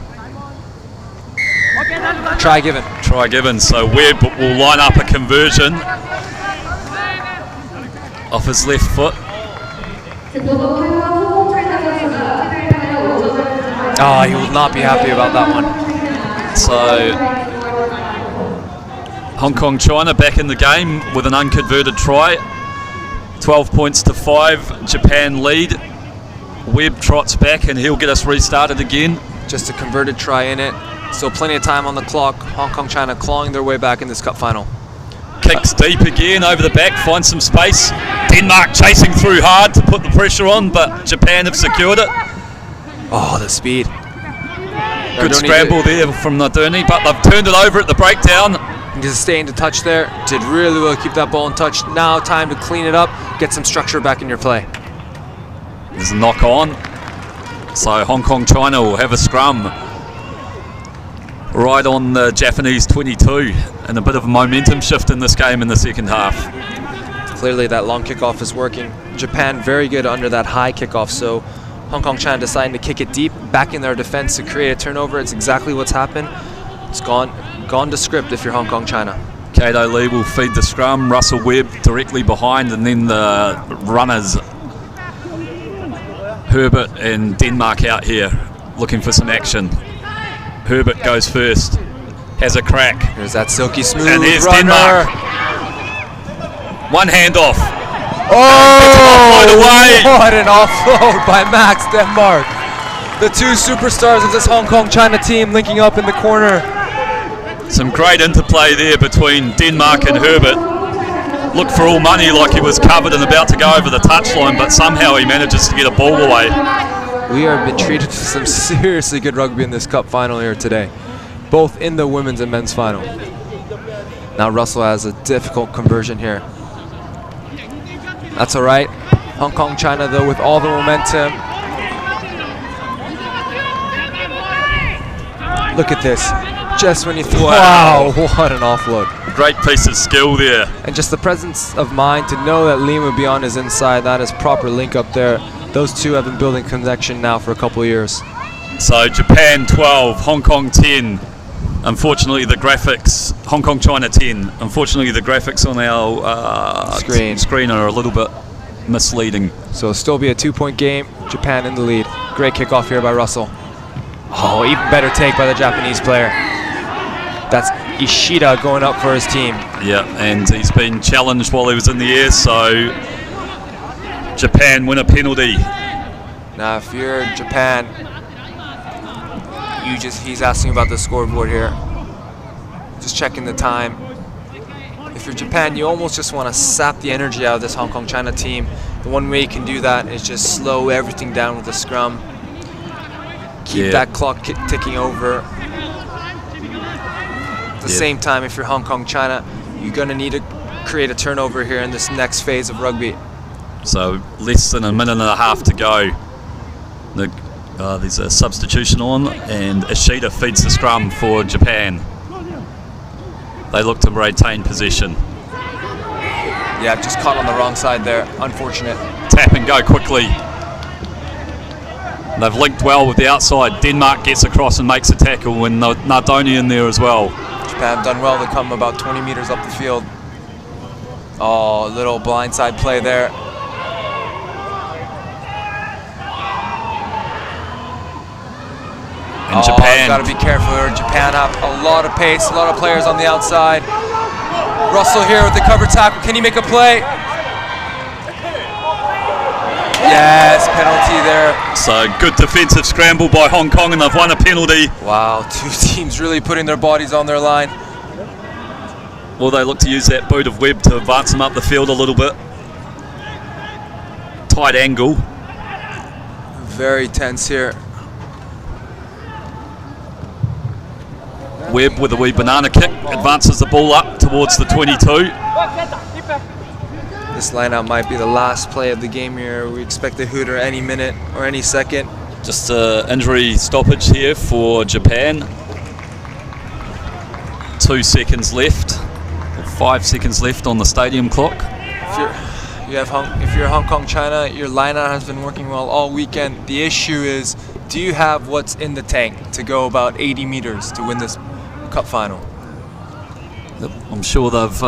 Try given. Try given. So Webb will line up a conversion off his left foot. Oh, he will not be happy about that one. So Hong Kong, China back in the game with an unconverted try. 12 points to 5. Japan lead. Webb trots back and he'll get us restarted again. Just a converted try in it. Still plenty of time on the clock. Hong Kong, China clawing their way back in this cup final. Kicks deep again over the back, finds some space. Denmark chasing through hard to put the pressure on, but Japan have secured it. Oh, the speed. Good scramble there from Nardoni, but they've turned it over at the breakdown. Just staying to touch there. Did really well keep that ball in touch. Now time to clean it up, get some structure back in your play. There's a knock on. So Hong Kong, China will have a scrum right on the Japanese 22, and a bit of a momentum shift in this game in the second half. Clearly that long kickoff is working. Japan very good under that high kickoff, so Hong Kong, China deciding to kick it deep, back in their defense to create a turnover. It's exactly what's happened. It's gone to script if you're Hong Kong, China. Kato Lee will feed the scrum, Russell Webb directly behind, and then the runners, Herbert and Denmark out here looking for some action. Herbert goes first, has a crack. There's that silky smooth and there's runner. Denmark. One hand off. Oh, what an offload by Max Denmark. The two superstars of this Hong Kong China team linking up in the corner. Some great interplay there between Denmark and Herbert. Looked for all money like he was covered and about to go over the touchline, but somehow he manages to get a ball away. We have been treated to some seriously good rugby in this cup final here today, both in the women's and men's final. Now Russell has a difficult conversion here. That's all right. Hong Kong, China though, with all the momentum. Look at this. Just when you thought, wow, what an offload. Great piece of skill there. And just the presence of mind to know that Liam would be on his inside, that is proper link up there. Those two have been building connection now for a couple of years. So Japan 12, Hong Kong 10. Unfortunately the graphics, Hong Kong, China 10. Unfortunately the graphics on our screen are a little bit misleading. So it'll still be a 2-point game, Japan in the lead. Great kickoff here by Russell. Oh, even better take by the Japanese player. That's Ishida going up for his team. Yeah, and he's been challenged while he was in the air, so Japan win a penalty. Now if you're Japan, he's asking about the scoreboard here. Just checking the time. If you're Japan, you almost just want to sap the energy out of this Hong Kong China team. The one way you can do that is just slow everything down with the scrum. Keep that clock ticking over. At the same time, if you're Hong Kong China, you're going to need to create a turnover here in this next phase of rugby. So less than a minute and a half to go. There's a substitution on, and Ishida feeds the scrum for Japan. They look to retain possession. Yeah, just caught on the wrong side there. Unfortunate. Tap and go quickly. They've linked well with the outside. Denmark gets across and makes a tackle, and Nardoni in there as well. Japan have done well to come about 20 meters up the field. Oh, little blindside play there. And Japan. Got to be careful here. Japan have a lot of pace, a lot of players on the outside. Russell here with the cover tackle. Can he make a play? Yes, penalty there. So good defensive scramble by Hong Kong, and they've won a penalty. Wow, two teams really putting their bodies on their line. Well, they look to use that boot of Webb to advance them up the field a little bit. Tight angle. Very tense here. Webb with a wee banana kick, advances the ball up towards the 22. This lineup might be the last play of the game here. We expect a hooter any minute or any second. Just an injury stoppage here for Japan. 2 seconds left, or 5 seconds left on the stadium clock. If you're Hong Kong China, your lineup has been working well all weekend. The issue is, do you have what's in the tank to go about 80 meters to win this cup final? I'm sure they've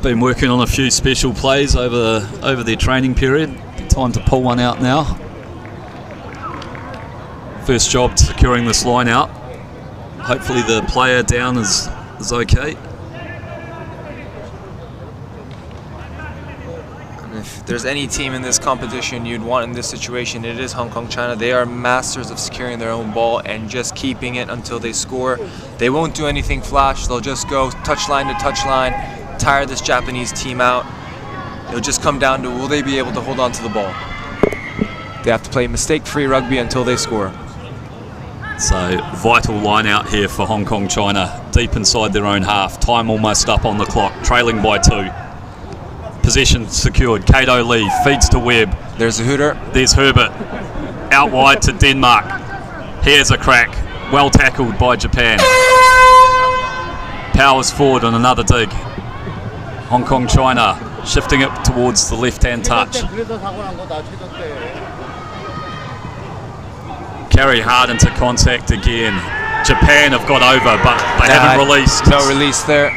been working on a few special plays over their training period. Time to pull one out now. First job securing this line out. Hopefully the player down is okay. And if there's any team in this competition you'd want in this situation, it is Hong Kong China. They are masters of securing their own ball and just keeping it until they score. They won't do anything flash. They'll just go touchline to touchline, tire this Japanese team out. It'll just come down to, will they be able to hold on to the ball? They have to play mistake-free rugby until they score. So vital line out here for Hong Kong China, deep inside their own half. Time almost up on the clock, trailing by 2. Possession secured. Kato Lee feeds to Webb. There's a hooter. There's Herbert. Out wide to Denmark. Here's a crack. Well tackled by Japan. Powers forward on another dig. Hong Kong China shifting it towards the left-hand touch. Carry hard into contact again. Japan have got over, but they haven't released. No release there.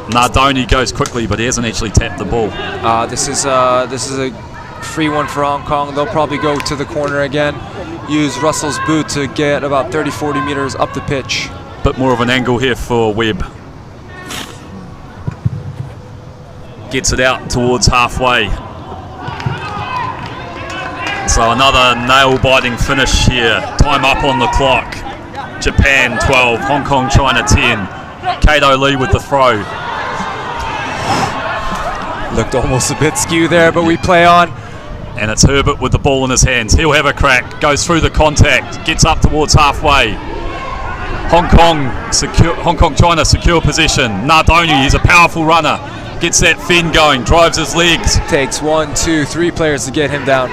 Nardoni goes quickly, but he hasn't actually tapped the ball. This is a free one for Hong Kong. They'll probably go to the corner again. Use Russell's boot to get about 30-40 meters up the pitch. Bit more of an angle here for Webb. Gets it out towards halfway. So another nail-biting finish here. Time up on the clock. Japan 12, Hong Kong China 10. Kato Lee with the throw. Looked almost a bit skew there, but we play on. And it's Herbert with the ball in his hands. He'll have a crack, goes through the contact, gets up towards halfway. Hong Kong China secure possession. Nardoni, he's a powerful runner. Gets that fin going, drives his legs. Takes 1, 2, 3 players to get him down.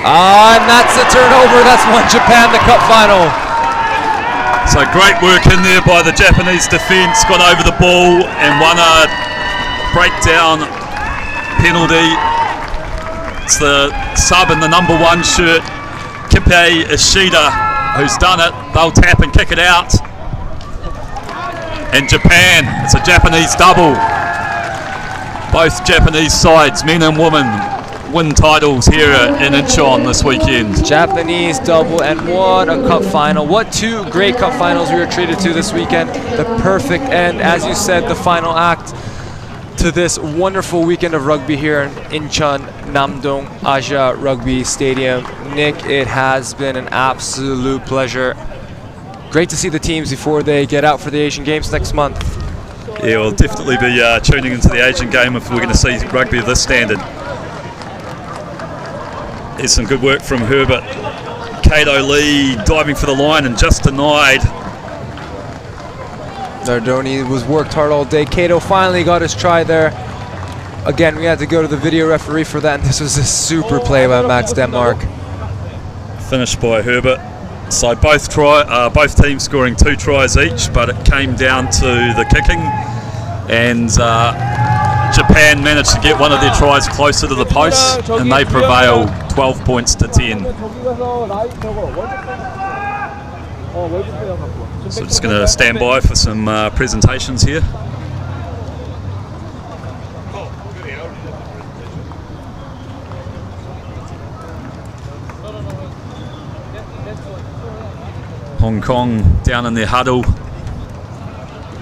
And that's the turnover. That's won Japan the cup final. So great work in there by the Japanese defence. Got over the ball and won a breakdown penalty. It's the sub in the number 1 shirt, Kippei Ishida, who's done it. They'll tap and kick it out. And Japan, it's a Japanese double. Both Japanese sides, men and women, win titles here in Incheon this weekend. Japanese double, and what a cup final. What 2 great cup finals we were treated to this weekend. The perfect end, as you said, the final act to this wonderful weekend of rugby here in Incheon Namdong Asia Rugby Stadium. Nick, it has been an absolute pleasure. Great to see the teams before they get out for the Asian Games next month. Yeah, we'll definitely be tuning into the Asian game if we're going to see rugby of this standard. There's some good work from Herbert. Kato Lee diving for the line and just denied. Nardoni was worked hard all day. Kato finally got his try there. Again, we had to go to the video referee for that, and this was a super play by Max Denmark. Finished by Herbert. So both teams scoring 2 tries each, but it came down to the kicking, and Japan managed to get one of their tries closer to the post, and they prevail 12 points to 10. So just going to stand by for some presentations here. Hong Kong down in their huddle.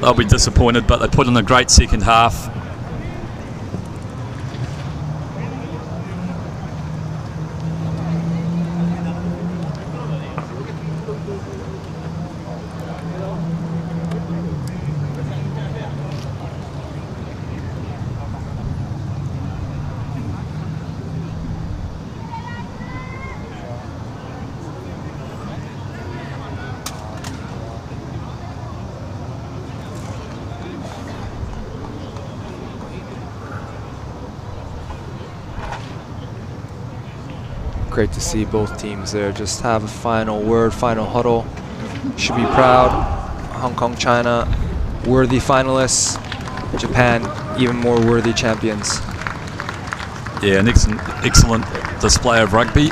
They'll be disappointed, but they put in a great second half. Great to see both teams there just have a final word, final huddle. Should be proud. Hong Kong, China, worthy finalists. Japan, even more worthy champions. Yeah, an excellent display of rugby.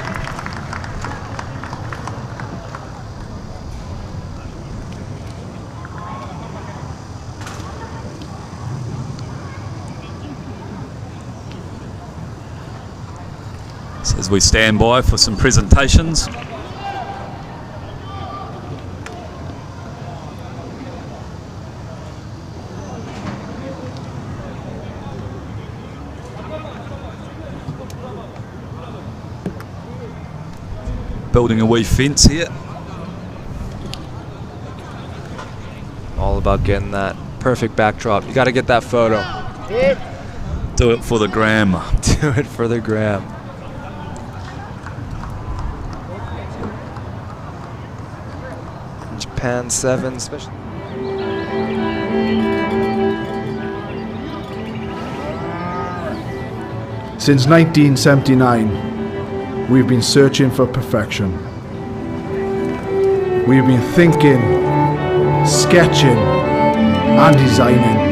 So as we stand by for some presentations. Building a wee fence here. All about getting that perfect backdrop. You got to get that photo. Do it for the gram. Do it for the gram. Japan 7, especially. Since 1979, we've been searching for perfection. We've been thinking, sketching, and designing.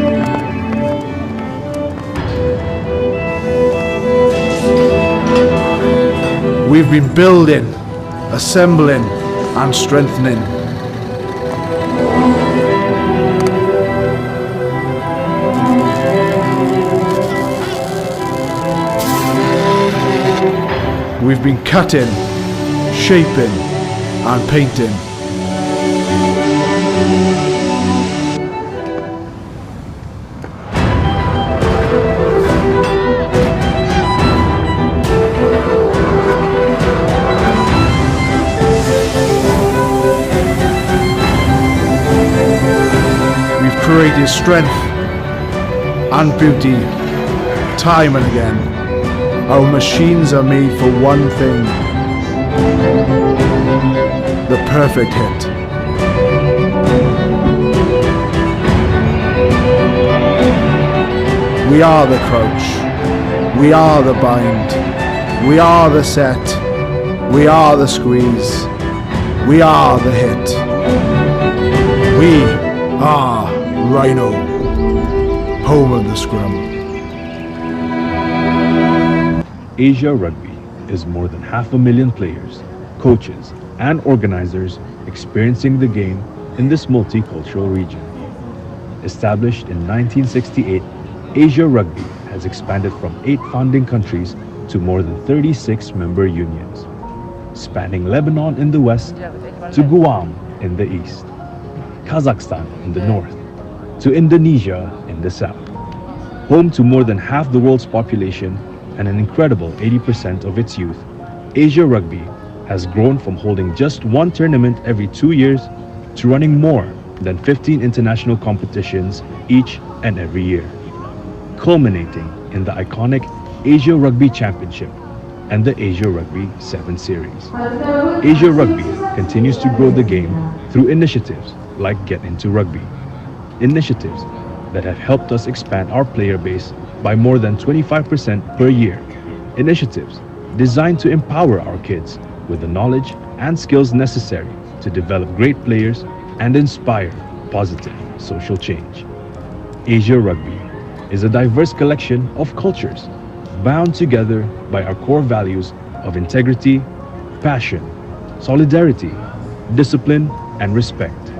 We've been building, assembling, and strengthening. We've been cutting, shaping, and painting. your strength and beauty, time and again. Our machines are made for one thing: the perfect hit. We are the crouch, we are the bind, we are the set, we are the squeeze, we are the hit. We are Rhino, home of the scrum. Asia Rugby is more than 500,000 players, coaches, and organizers experiencing the game in this multicultural region. Established in 1968, Asia Rugby has expanded from 8 founding countries to more than 36 member unions, spanning Lebanon in the west to Guam in the east, Kazakhstan in the north to Indonesia in the south. Home to more than half the world's population and an incredible 80% of its youth, Asia Rugby has grown from holding just one tournament every 2 years to running more than 15 international competitions each and every year, culminating in the iconic Asia Rugby Championship and the Asia Rugby 7 Series. Asia Rugby continues to grow the game through initiatives like Get Into Rugby, initiatives that have helped us expand our player base by more than 25% per year, initiatives designed to empower our kids with the knowledge and skills necessary to develop great players and inspire positive social change. Asia Rugby is a diverse collection of cultures bound together by our core values of integrity, passion, solidarity, discipline, and respect,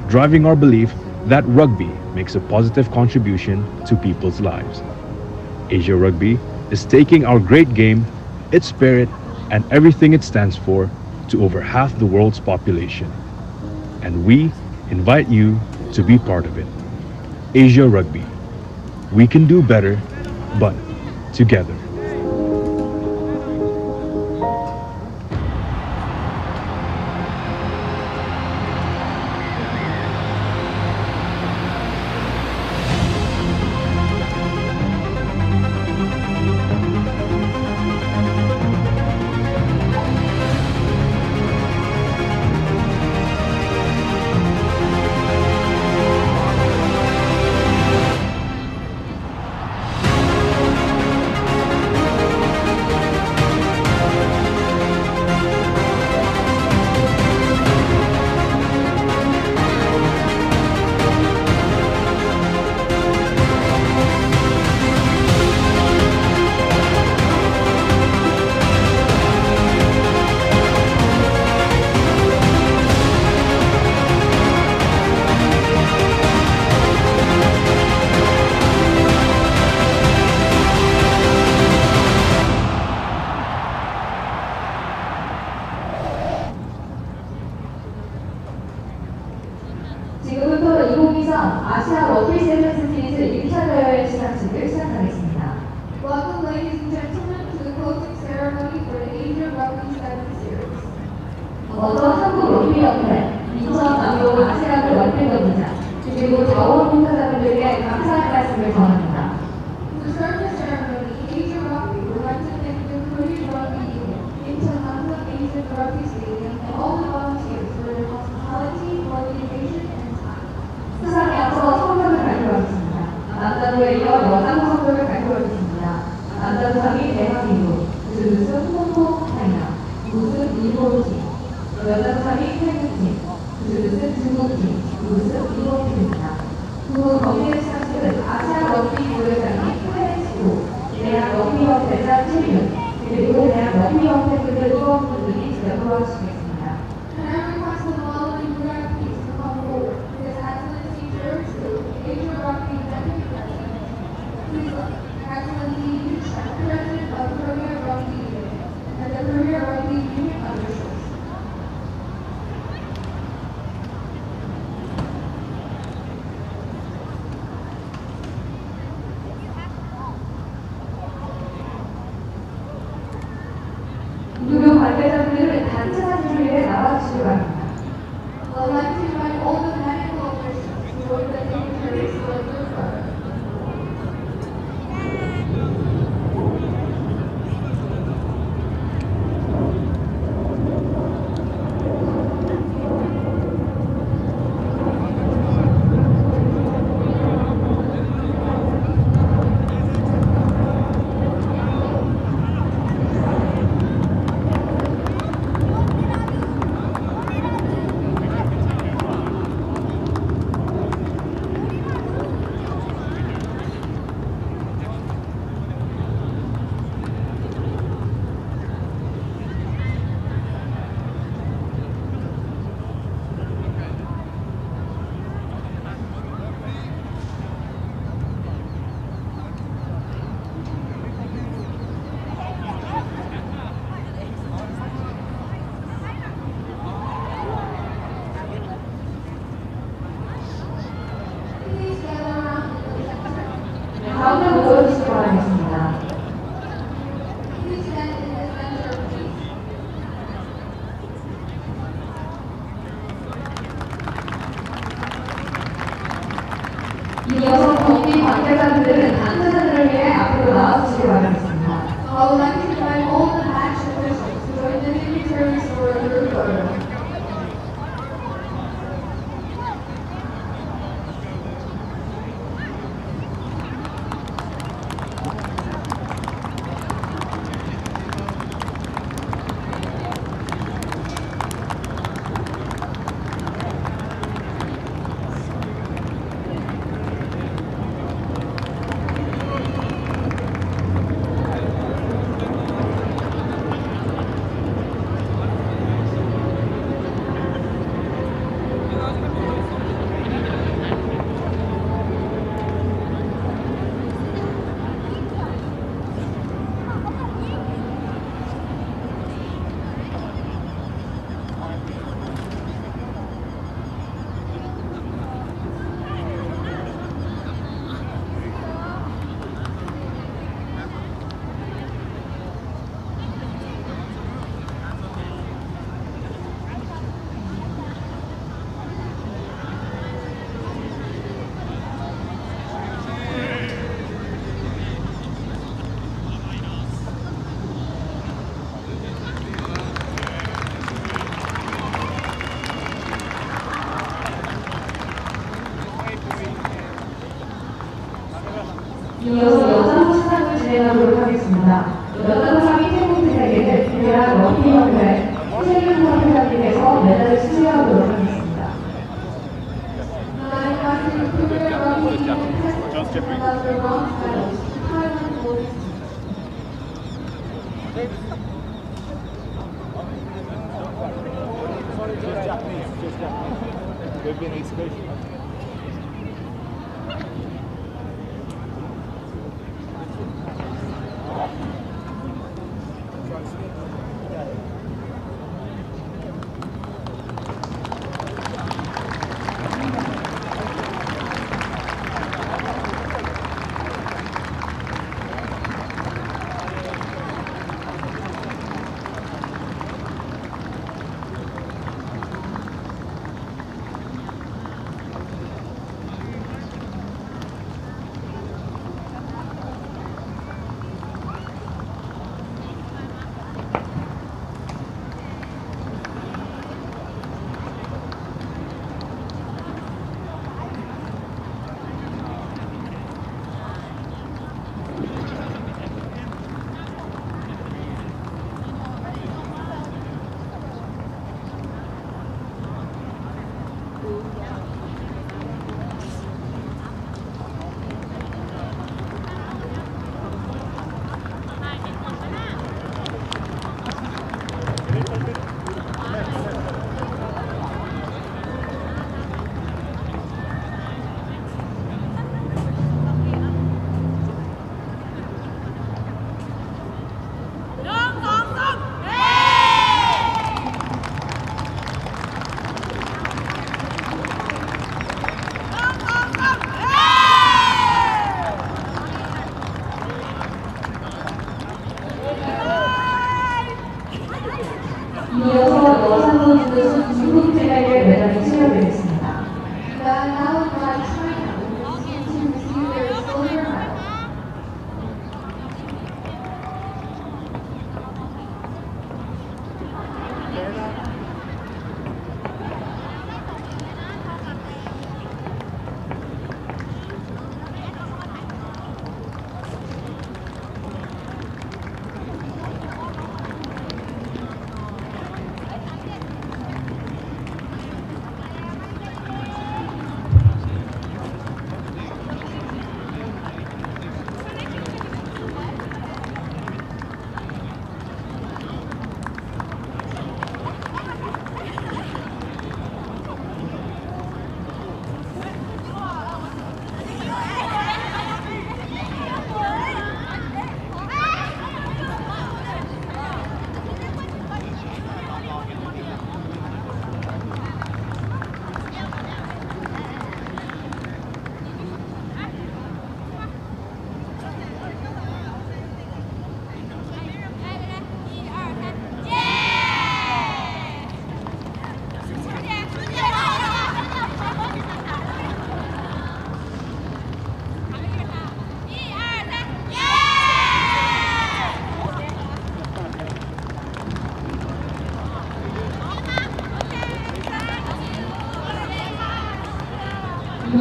driving our belief that rugby makes a positive contribution to people's lives. Asia Rugby is taking our great game, its spirit, and everything it stands for to over half the world's population. And we invite you to be part of it. Asia Rugby. We can do better, but together. 지금부터 2023 아시아 러비 세븐스 시리즈 1차 대회 시상식을 시작하겠습니다. Welcome, ladies and gentlemen, to the closing ceremony for the Asia Rugby 7 Series. 먼저 한국 러비협회, 인천 남도 아시아드 러비 경기장, 그리고 자원봉사자분들께 감사의 말씀을 전합니다. To start the ceremony, Asia Rugby would like to thank the Korean Rugby Union, Incheon Asian Rugby Stadium, and all the volunteers for their hospitality, motivation, and time. 수상에 앞서 성적을 발표하겠습니다. 남자부에 이어 여자부 성적을 발표하겠습니다. 남자부상이 대한민국, 우승 홍콩 차이나, 우승 일본팀, 여자부상이 태국팀, 우승 중국팀, 우승 일본팀입니다. 두 경기의 시상식은 아시아 러비 부회장이 프레스코, 대한 러비협회장 최윤, 그리고 대한 러비협회들 임원분들이 제보해 주시겠습니다. And I request the following grantees to come forward. His Excellency George Wu, Asia Rugby Executive President. His Excellency Yu Chen, President of Korea Rugby Union, and the Korea Rugby Union officials. 유료 관계자분들은 단체 사진을 위해 나와주시기 바랍니다. I'd like to invite all the medical officials to join the dignitaries 있습니다. 여자 사람이 태국 세계를 대한 러비 연회 세계 사회자님께서 메달을 수여하도록 하겠습니다. 이어서 여자 선수들 중국 대회의 메달이 수여되겠습니다.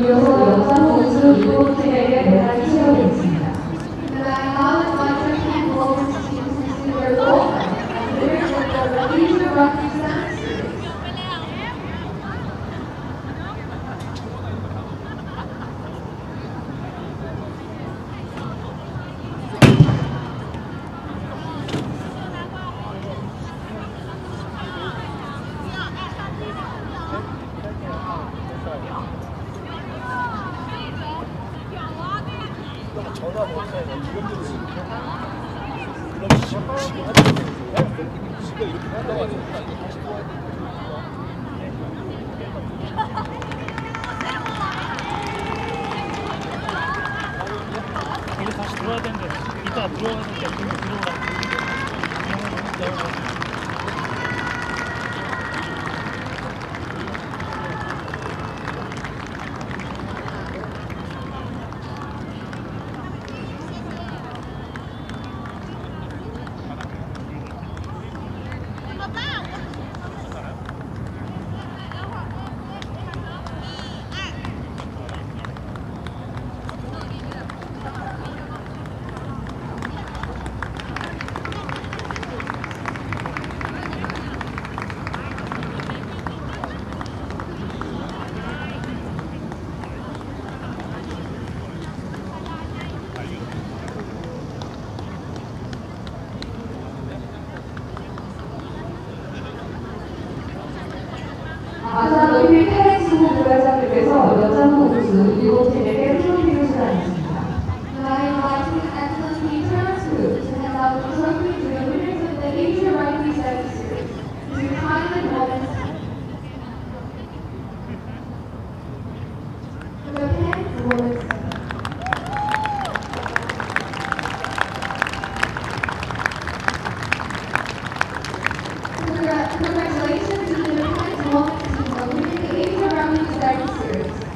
이어서 여자 선수 일본 대회의 메달이 수여되겠습니다. 다시 들어와야 되는데 이따 들어와야 되는데 들어오라. 감독님께서 여자부 우승 7팀에게 트로피를 수상했습니다. I invite His Excellency Terence Hu to hand out the trophy to the winners of the Asia Rugby 7 Series. To the Thailand Women's Japan Women's Congratulations to the Japan Women's team for winning the Asia Rugby 7 Series.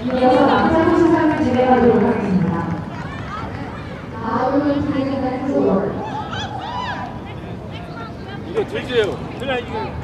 이어서 남자부 수상을 진행하도록 하겠습니다. Now we will begin the next award. 이거 들지요. 그냥 이거.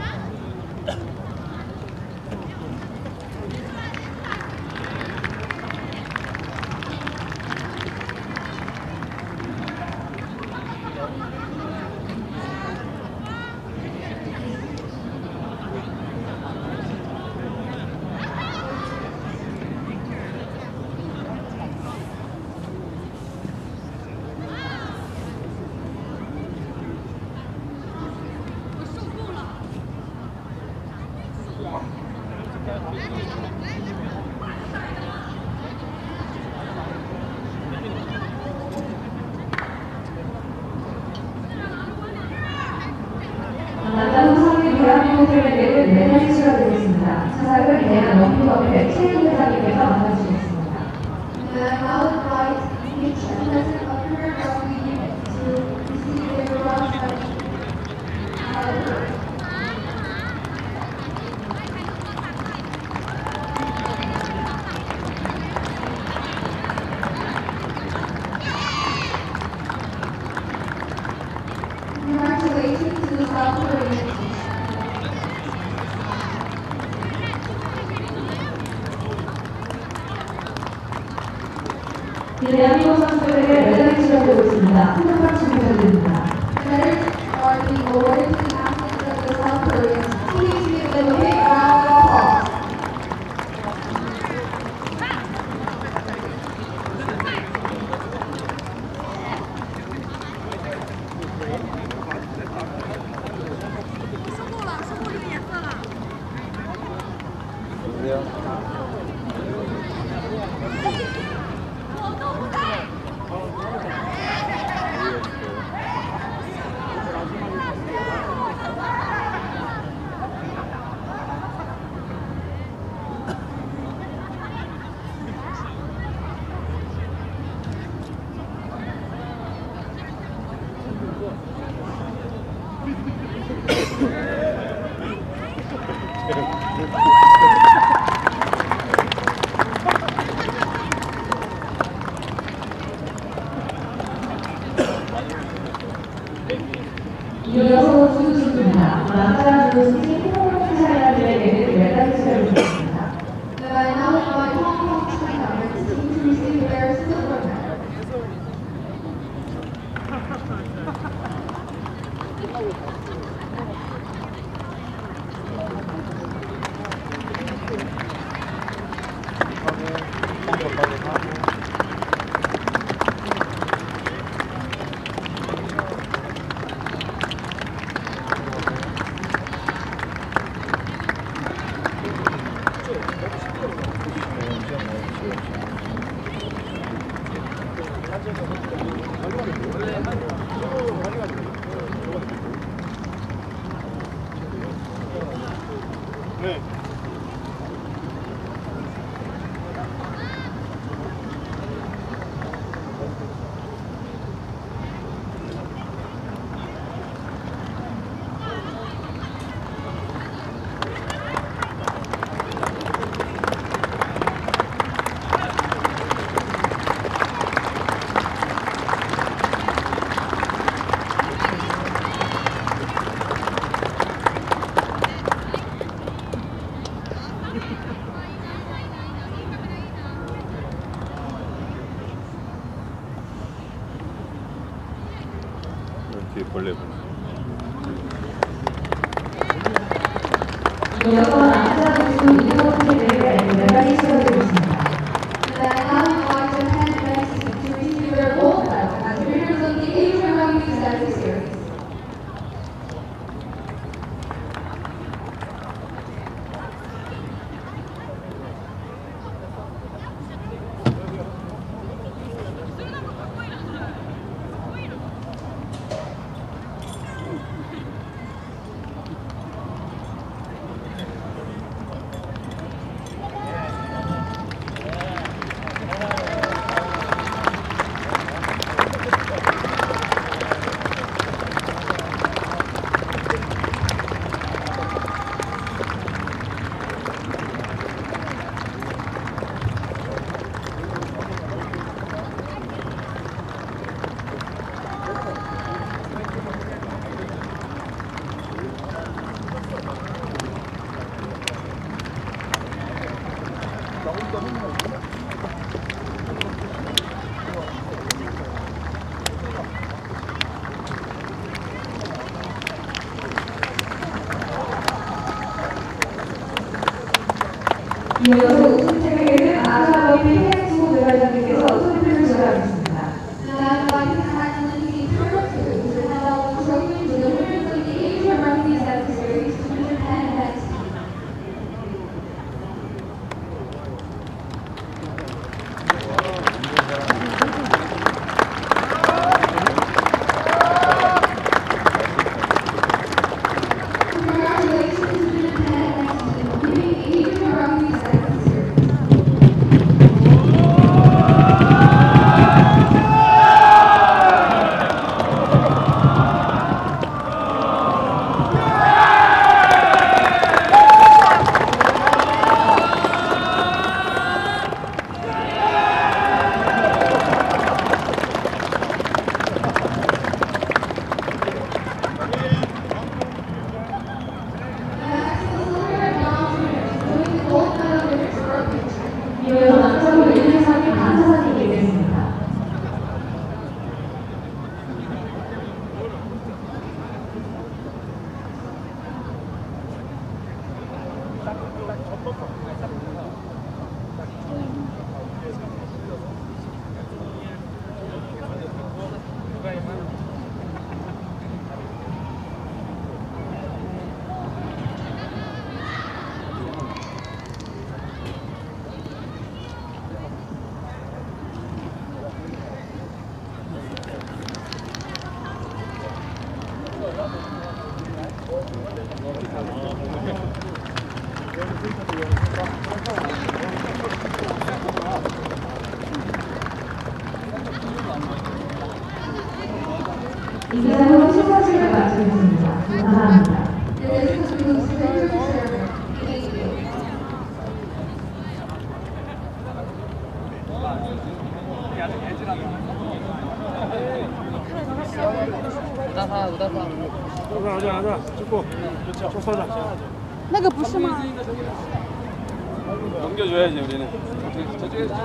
남자부 상위 대한민국팀에게는 메달이 수여되겠습니다. 차상을 대한 원피법의 최일 회장님께서 맡아주시겠습니다. And I now invite each president of her rugby unit to receive their bronze medal. Congratulations to the South Korean team. 대한민국 선수들에게 메달이 수여되고 있습니다. 큰 박수 부탁드립니다. Medals are being awarded to the athletes of the South Koreans. Please give them a big round of applause. 네. 이렇게 벌레 이어서 남자 선수 2번 대회가 메달이 시작되겠습니다. Then now on Japan next to receive their gold medal as winners of the Asian Rugby 7 Series. 이어서 우승팀에게는 아시아러비 팬수 대회장님께서 소리를 전하겠습니다. Then like Kathleen Turtle to hand out the trophy to the winners of the Asian Rugby 7 Series to Japan next. Congratulations to the Japan next team, winning Asian Rugby 7 Series. 이어서 남자부 1, 3위 감사사진이 있겠습니다. 이상으로 시상식을 마치겠습니다. 감사합니다. This concludes the ceremony. Thank you. 가자 찍고 쭉 서자 那个不是吗？ 넘겨줘야지 우리는 저쪽에서